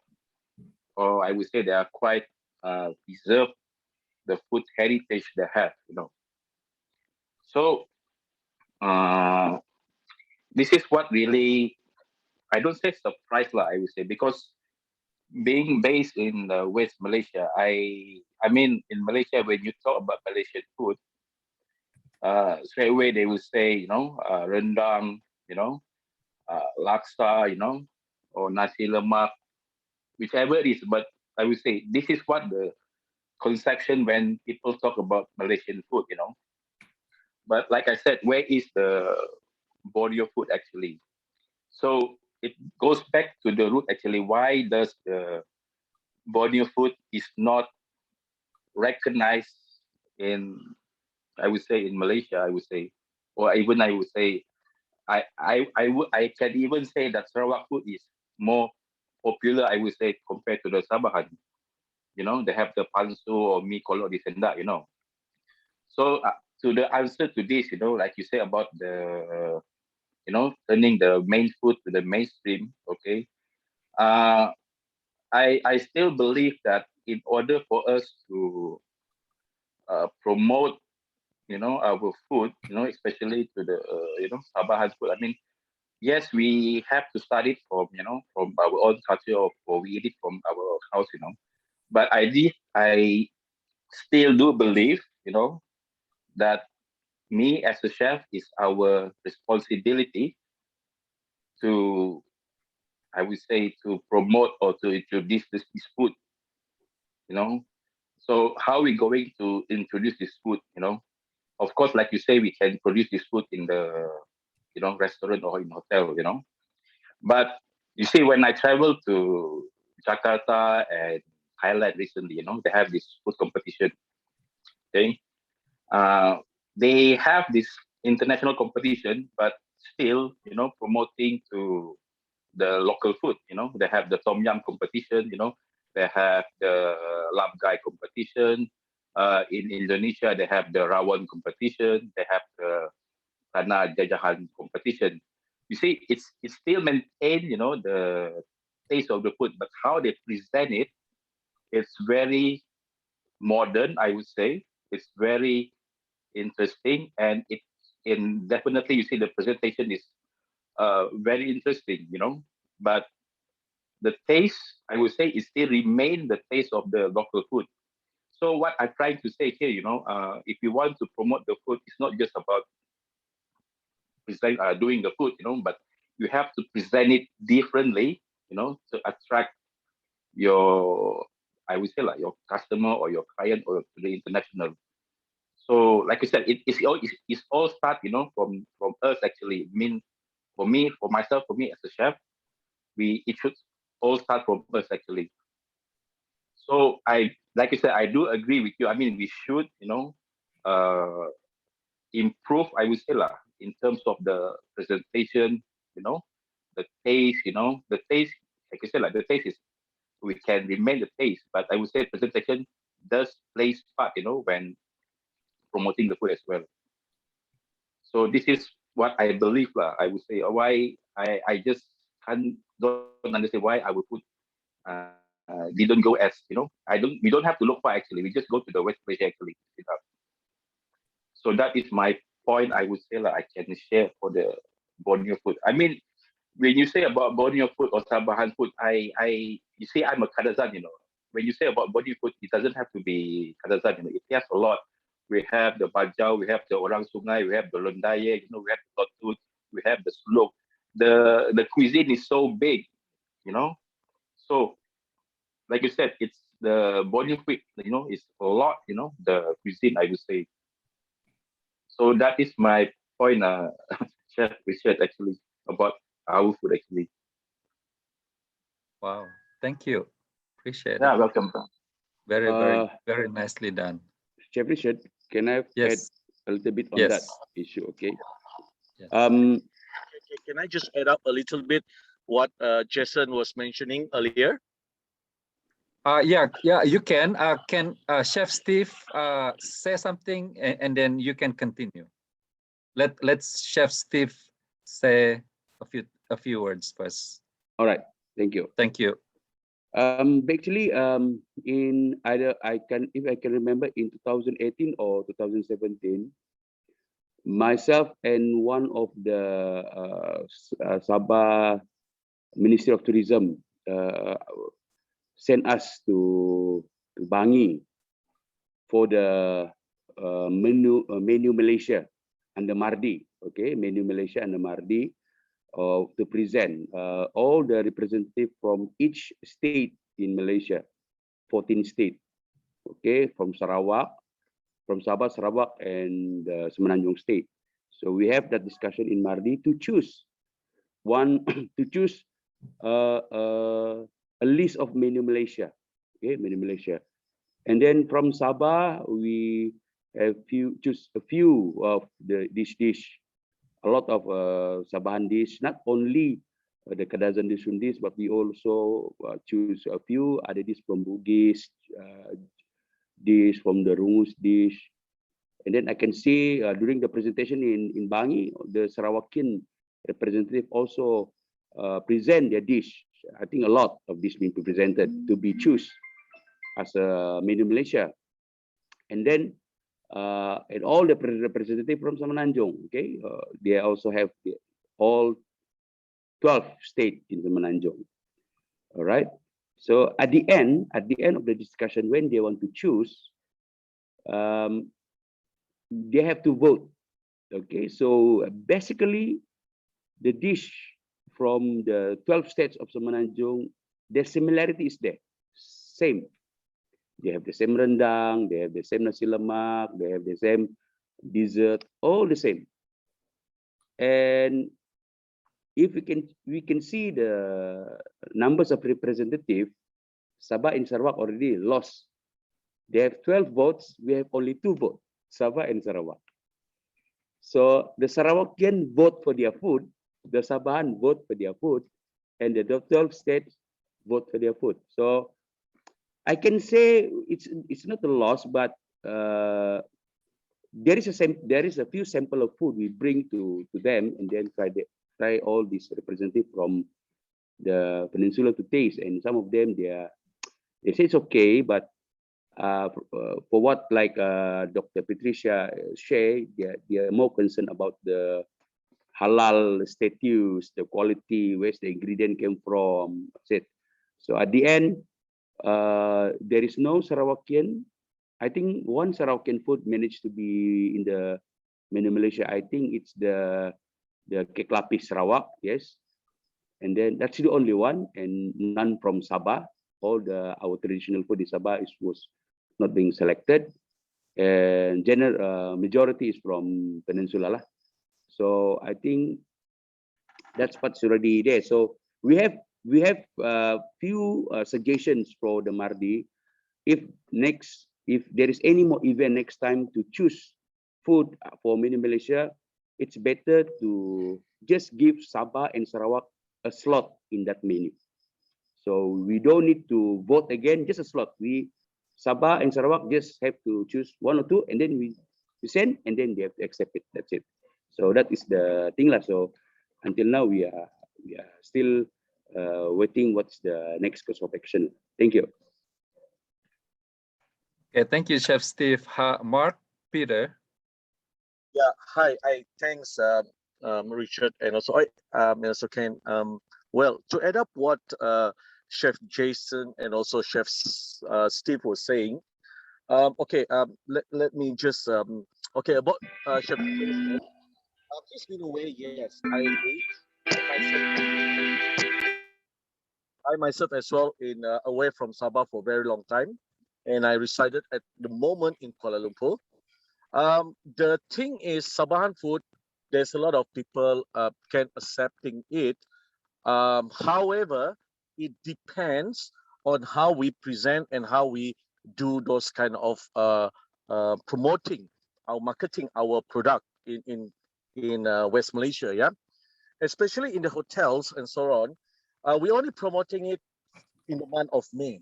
or I would say they are quite preserve the food heritage they have. You know, so this is what really, I don't say surprise lah, I would say, because being based in West Malaysia, I mean in Malaysia, when you talk about Malaysian food, straight away they will say, you know, rendang, you know, laksa, you know, or nasi lemak, whichever it is. But I would say this is what the conception when people talk about Malaysian food, you know. But like I said, where is the Borneo food actually? So it goes back to the root actually. Why does the Borneo food is not recognized in, I would say, in Malaysia, I would say, or even I would say, I can even say that Sarawak food is more popular, I would say, compared to the Sabahan. You know, they have the pansu or mi kolok, this and that, you know. So to the answer to this, you know, like you say about the, you know, turning the main food to the mainstream, okay. I still believe that in order for us to promote, you know, our food, you know, especially to the, you know, Sabahan food, I mean, yes, we have to start it from, you know, from our own culture, or we eat it from our house, you know. But I still do believe, you know, that me as a chef is our responsibility to, I would say, to promote or to introduce this food, you know. So how are we going to introduce this food, you know? Of course, like you say, we can produce this food in the, you know, restaurant or in hotel, you know. But you see, when I travel to Jakarta and Thailand recently, you know, they have this food competition. Okay, they have this international competition, but still, you know, promoting to the local food. You know, they have the tom yum competition. You know, they have the lapgai competition. In Indonesia, they have the rawon competition. They have the tanah jajahan competition. You see, it's still maintained, you know, the taste of the food, but how they present it, it's very modern, I would say. It's very interesting, and definitely you see the presentation is very interesting, you know. But the taste, I would say, is still remain the taste of the local food. So what I'm trying to say here, you know, if you want to promote the food, it's not just about doing the food, you know, but you have to present it differently, you know, to attract your, I would say, like your customer or your client or to the international. So, like I said, it's all start, you know, from us actually. I mean, for me, for myself, for me as a chef, it should all start from us actually. So like I said, I do agree with you. I mean, we should, you know, improve, I would say, in terms of the presentation, you know, the taste, you know, the taste, like I said, like the taste is, we can remain the taste, but I would say presentation does play part, you know, when promoting the food as well. So this is what I believe, I would say, why I just don't understand why our food didn't go as, you know, we don't have to look far actually, we just go to the West Malaysia actually. So that is my point, I would say, I can share for the Borneo food. I mean, when you say about Borneo food or Sabahan food, you see, I'm a Kadazan, you know. When you say about Borneo food, it doesn't have to be Kadazan, you know. It has a lot. We have the Bajau, we have the Orang Sungai, we have the Londaye, you know, we have the Totut, we have the Suluk. The cuisine is so big, you know. So, like you said, it's the Borneo food, you know, it's a lot, you know, the cuisine, I would say. So that is my point, Chef Richard, actually, about our food, actually. Wow, thank you. Appreciate it. Yeah, welcome. Very nicely done. Chef Richard, can I add a little bit on that issue? Okay. Yes. Can I just add up a little bit what Jason was mentioning earlier? Yeah, you can. Can Chef Steve say something, and then you can continue. Let's Chef Steve say a few words first. All right. Thank you. Thank you. Actually, in either if I can remember, in 2018 or 2017, myself and one of the Sabah Ministry of Tourism sent us to Bangi for the menu Malaysia under Mardi. Okay, menu Malaysia under Mardi. To present all the representatives from each state in Malaysia, 14 states, okay, from Sabah, Sarawak, and Semenanjung State. So we have that discussion in Mardi to choose a list of menu Malaysia, okay, menu Malaysia, and then from Sabah we have choose a few of this dish. A lot of Sabahan dish, not only the Kadazan dish, but we also choose a few other dish from Bugis, dish from the Rungus dish. And then I can see during the presentation in Bangi, the Sarawakian representative also present their dish. I think a lot of dish being presented to be choose as a menu Malaysia. And then and all the representative from Semenanjung, okay, they also have all 12 states in Semenanjung. All right. So at the end of the discussion, when they want to choose, they have to vote. Okay. So basically, the dish from the 12 states of Semenanjung, their similarity is there, same. They have the same rendang, they have the same nasi lemak, they have the same dessert, all the same. And if we can see the numbers of representative, Sabah and Sarawak already lost. They have 12 votes, we have only 2 votes, Sabah and Sarawak. So the Sarawakian vote for their food, the Sabahan vote for their food, and the 12 states vote for their food. So I can say it's not a loss, but there is a few sample of food we bring to them, and then try all these representatives from the peninsula to taste, and some of them they say it's okay, but for what like Dr. Patricia shared, they are more concerned about the halal status, the quality, where's the ingredient came from, etc. So at the end, there is no Sarawakian. I think one Sarawakian food managed to be in the menu Malaysia. I think it's the kek lapis Sarawak, yes. And then that's the only one, and none from Sabah. All our traditional food in Sabah was not being selected, and majority is from Peninsula lah. So I think that's what's already there. So we have few suggestions for the Mardi. If there is any more event next time to choose food for mini Malaysia, it's better to just give Sabah and Sarawak a slot in that menu. So we don't need to vote again, just a slot. Sabah and Sarawak just have to choose one or two, and then we send, and then they have to accept it. That's it. So that is the thing lah. So until now we are still waiting what's the next course of action. Thank you. Okay, thank you, Chef Steve. Mark, Peter. Yeah, hi. Thanks, Richard, and also Ken. Well, to add up what Chef Jason and also Chef Steve was saying, let me just about Chef Jason. Please be aware, yes, I agree. I myself as well away from Sabah for a very long time, and I resided at the moment in Kuala Lumpur. The thing is, Sabahan food, there's a lot of people can accepting it. However, it depends on how we present and how we do those kind of promoting our marketing our product in West Malaysia, yeah, especially in the hotels and so on. We're only promoting it in the month of May.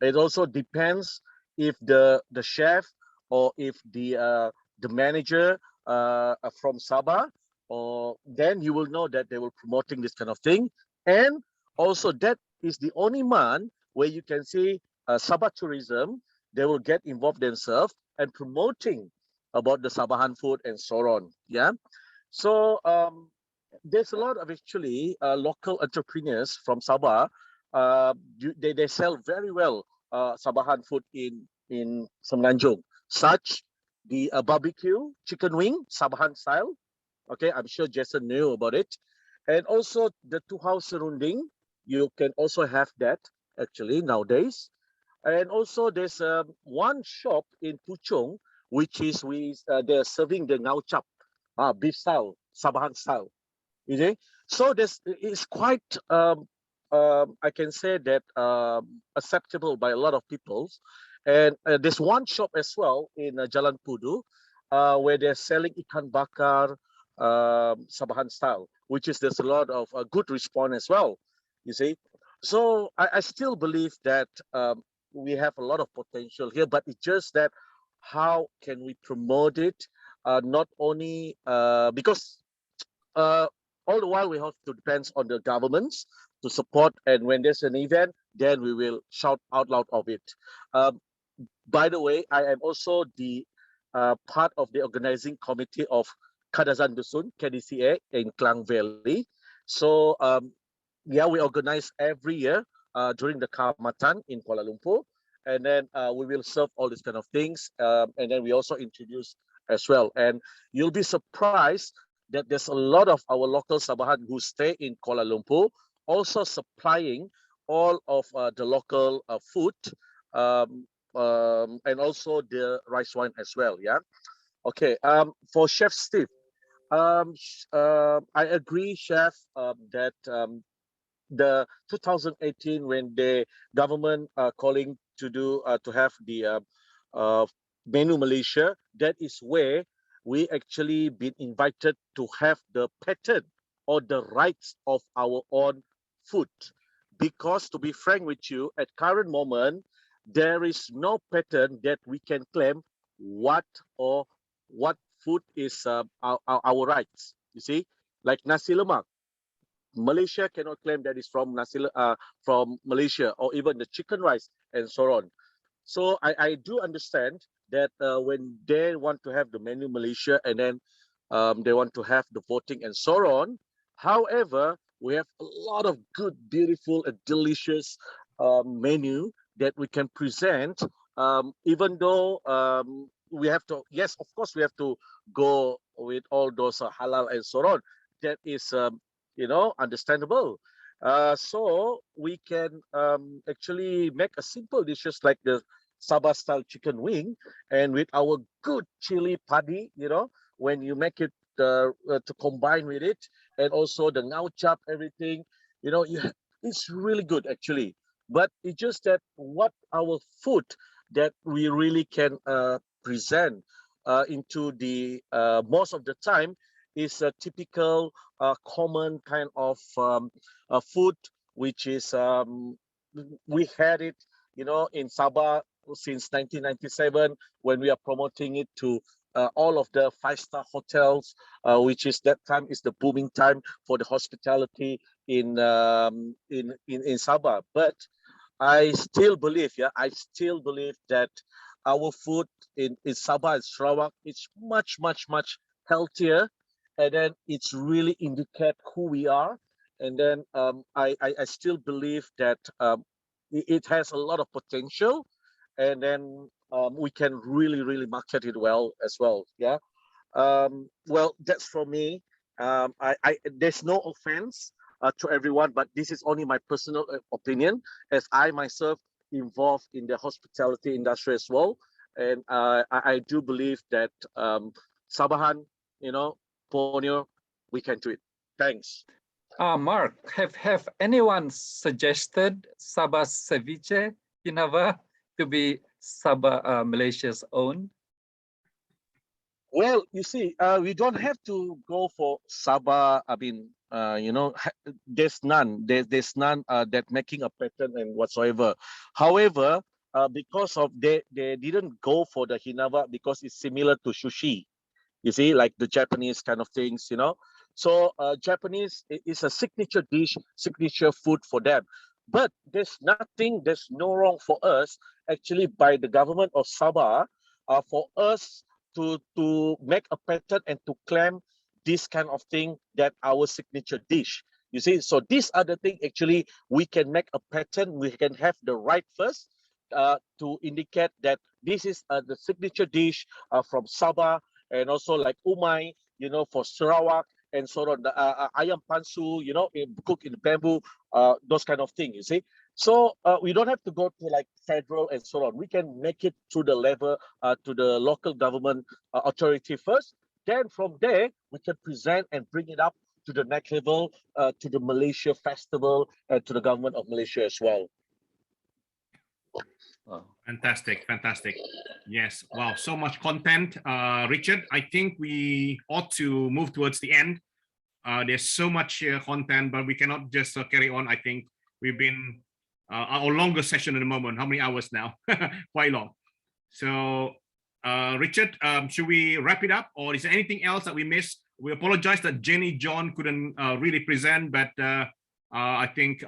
It also depends if the chef or if the manager from Sabah, or then you will know that they were promoting this kind of thing. And also that is the only month where you can see Sabah tourism, they will get involved themselves and promoting about the Sabahan food and so on. Yeah. So there's a lot of actually local entrepreneurs from Sabah. They sell very well Sabahan food in Semenanjung, such the barbecue chicken wing Sabahan style. Okay, I'm sure Jason knew about it. And also the tuhau serunding, you can also have that actually nowadays. And also there's one shop in Puchong, which is they're serving the ngau chap, beef style, Sabahan style. You see? So it's quite I can say that acceptable by a lot of people. And there's one shop as well in Jalan Pudu where they're selling ikan bakar Sabahan style, which is there's a lot of good response as well. You see, so I still believe that we have a lot of potential here, but it's just that how can we promote it? Not only because all the while we have to depend on the governments to support, and when there's an event, then we will shout out loud of it. By the way, I am also the part of the organizing committee of Kadazan Dusun, KDCA, in Klang Valley. So yeah, we organize every year during the Kaamatan in Kuala Lumpur, and then we will serve all these kind of things, and then we also introduce as well. And you'll be surprised that there's a lot of our local Sabahan who stay in Kuala Lumpur, also supplying all of the local food, and also the rice wine as well. Yeah. Okay. For Chef Steve, I agree, Chef, that the 2018 when the government calling to do to have the menu Malaysia, that is where we actually been invited to have the patent or the rights of our own food, because to be frank with you, at current moment, there is no pattern that we can claim what food is our rights. You see, like nasi lemak, Malaysia cannot claim that is from from Malaysia, or even the chicken rice and so on. So I do understand that when they want to have the menu Malaysia, and then they want to have the voting and so on. However, we have a lot of good, beautiful, and delicious menu that we can present, even though we have to, yes, of course, we have to go with all those halal and so on. That is, understandable. So we can actually make a simple dishes like the Sabah style chicken wing, and with our good chili padi, when you make it to combine with it, and also the ngao chap, everything, it's really good actually. But it's just that what our food that we really can present into the most of the time is a typical common kind of food, which is we had it, in Sabah since 1997, when we are promoting it to all of the 5-star hotels, which is that time is the booming time for the hospitality in Sabah. But I still believe that our food in Sabah and Sarawak is much healthier, and then it's really indicate who we are. And then I still believe that it has a lot of potential, and then we can really market it well as well. Yeah. Well, that's for me. There's no offense to everyone, but this is only my personal opinion, as I myself involved in the hospitality industry as well. And I do believe that Sabahan, Borneo, we can do it. Thanks. Mark, have anyone suggested Sabah ceviche Hinava to be Sabah Malaysia's own? Well, you see, we don't have to go for Sabah. I mean, there's none. There's none that making a pattern and whatsoever. However, because of they didn't go for the Hinava because it's similar to sushi. You see, like the Japanese kind of things, So Japanese is a signature dish, signature food for them. But there's no wrong for us actually by the government of Sabah for us to make a pattern and to claim this kind of thing that our signature dish. You see, so these are the things actually we can make a pattern. We can have the right first to indicate that this is the signature dish from Sabah, and also like umai, for Sarawak, and sort of the ayam pansu, cooked in bamboo, those kind of things, you see. So we don't have to go to like federal and so on. We can make it to the level, to the local government authority first. Then from there, we can present and bring it up to the next level, to the Malaysia Festival, and to the government of Malaysia as well. Fantastic. Yes, wow, so much content. Richard, I think we ought to move towards the end. There's so much content, but we cannot just carry on. I think we've been our longest session at the moment. How many hours now? Quite long. So Richard, should we wrap it up, or is there anything else that we missed? We apologize that Jenny John couldn't really present, but I think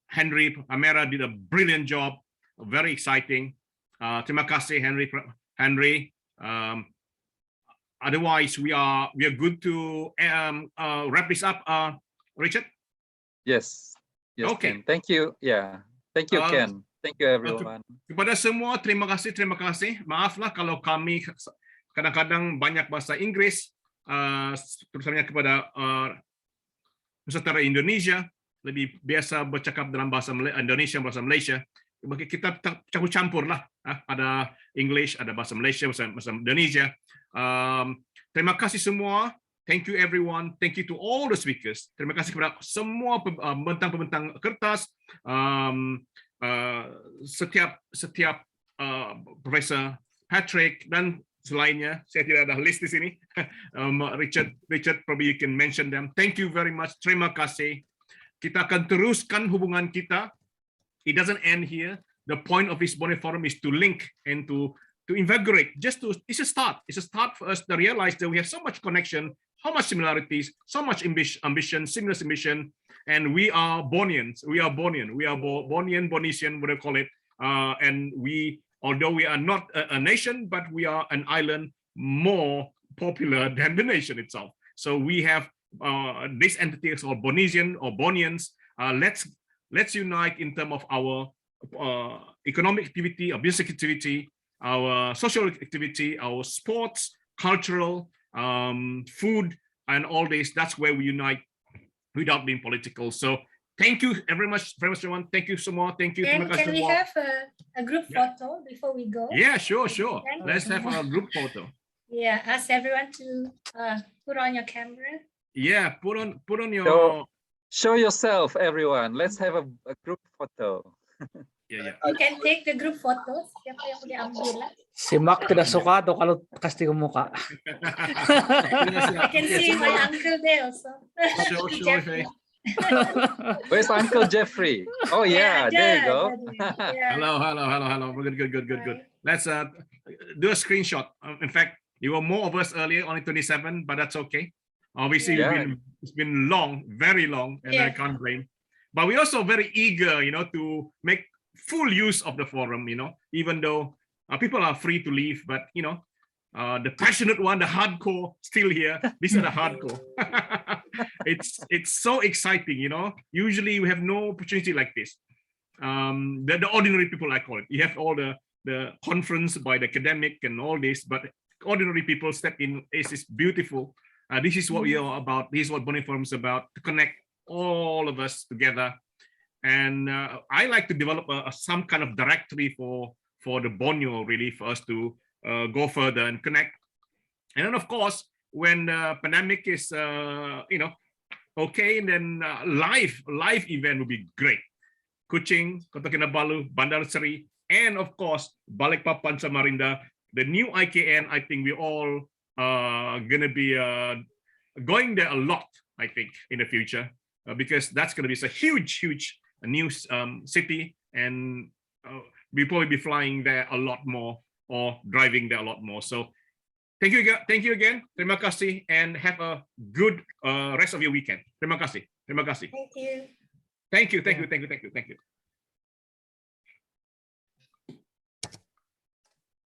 Henry Amera did a brilliant job. Very exciting. Terima kasih, Henry. Otherwise, we are good to wrap this up, Richard. Yes. Okay. Ken. Thank you. Yeah. Thank you, Ken. Thank you, everyone. Kepada semua, terima kasih. Maaflah kalau kami kadang-kadang banyak bahasa Inggris, terutamanya kepada peserta Indonesia, lebih biasa bercakap dalam bahasa Indonesia, bahasa Malaysia. Kita campur-campur lah, ada English, ada bahasa Malaysia, bahasa Indonesia. Terima kasih semua. Thank you everyone. Thank you to all the speakers. Terima kasih kepada semua pembentang kertas, setiap Profesor Patrick dan selainnya. Saya tidak ada list di sini. Richard, probably you can mention them. Thank you very much. Terima kasih. Kita akan teruskan hubungan kita. It doesn't end here. The point of this Borneo Forum is to link and to invigorate. It's a start. It's a start for us to realize that we have so much connection, how much similarities, so much ambition, similar ambition, and we are Borneans. We are Bornean. We are Bornean, Bonesian, whatever you call it. And although we are not a nation, but we are an island more popular than the nation itself. So we have this entity is called Bonesian or Borneans. Let's unite in terms of our economic activity, our business activity, our social activity, our sports, cultural, food, and all this. That's where we unite without being political. So thank you very much, everyone. Thank you so much. Thank you. And can we have a group photo before we go? Yeah, sure. Let's have a group photo. Yeah, ask everyone to put on your camera. Yeah, put on your. Show yourself, everyone. Let's have a group photo. Yeah. You can take the group photos. Siapa yang boleh ambil lah. Si Mark tidak suka tuh kalau kasih ke muka. I can see my uncle there also. Sure. Where's Uncle Jeffrey? Oh yeah, there you go. Hello. Good. Let's do a screenshot. In fact, you were more of us earlier, only 27, but that's okay. Obviously, it's been long, very long, and I can't blame. But we're also very eager, to make full use of the forum, even though people are free to leave, but the passionate one, the hardcore, still here. These are the hardcore. It's so exciting, Usually we have no opportunity like this. The ordinary people, I call it. You have all the conference by the academic and all this, but ordinary people step in. It's beautiful. This is what we are about. This is what Borneo Forum is about, to connect all of us together. And I like to develop some kind of directory for the Borneo, really, for us to go further and connect. And then, of course, when the pandemic is, okay, then live event will be great. Kuching, Kota Kinabalu, Bandar Seri, and of course, Balikpapan, Samarinda, the new IKN. I think we all gonna be going there a lot, I think, in the future, because that's gonna be a huge new city, and we'll probably be flying there a lot more or driving there a lot more. So thank you again. Terima kasih, and have a good rest of your weekend. Terima kasih. Thank you. Thank you.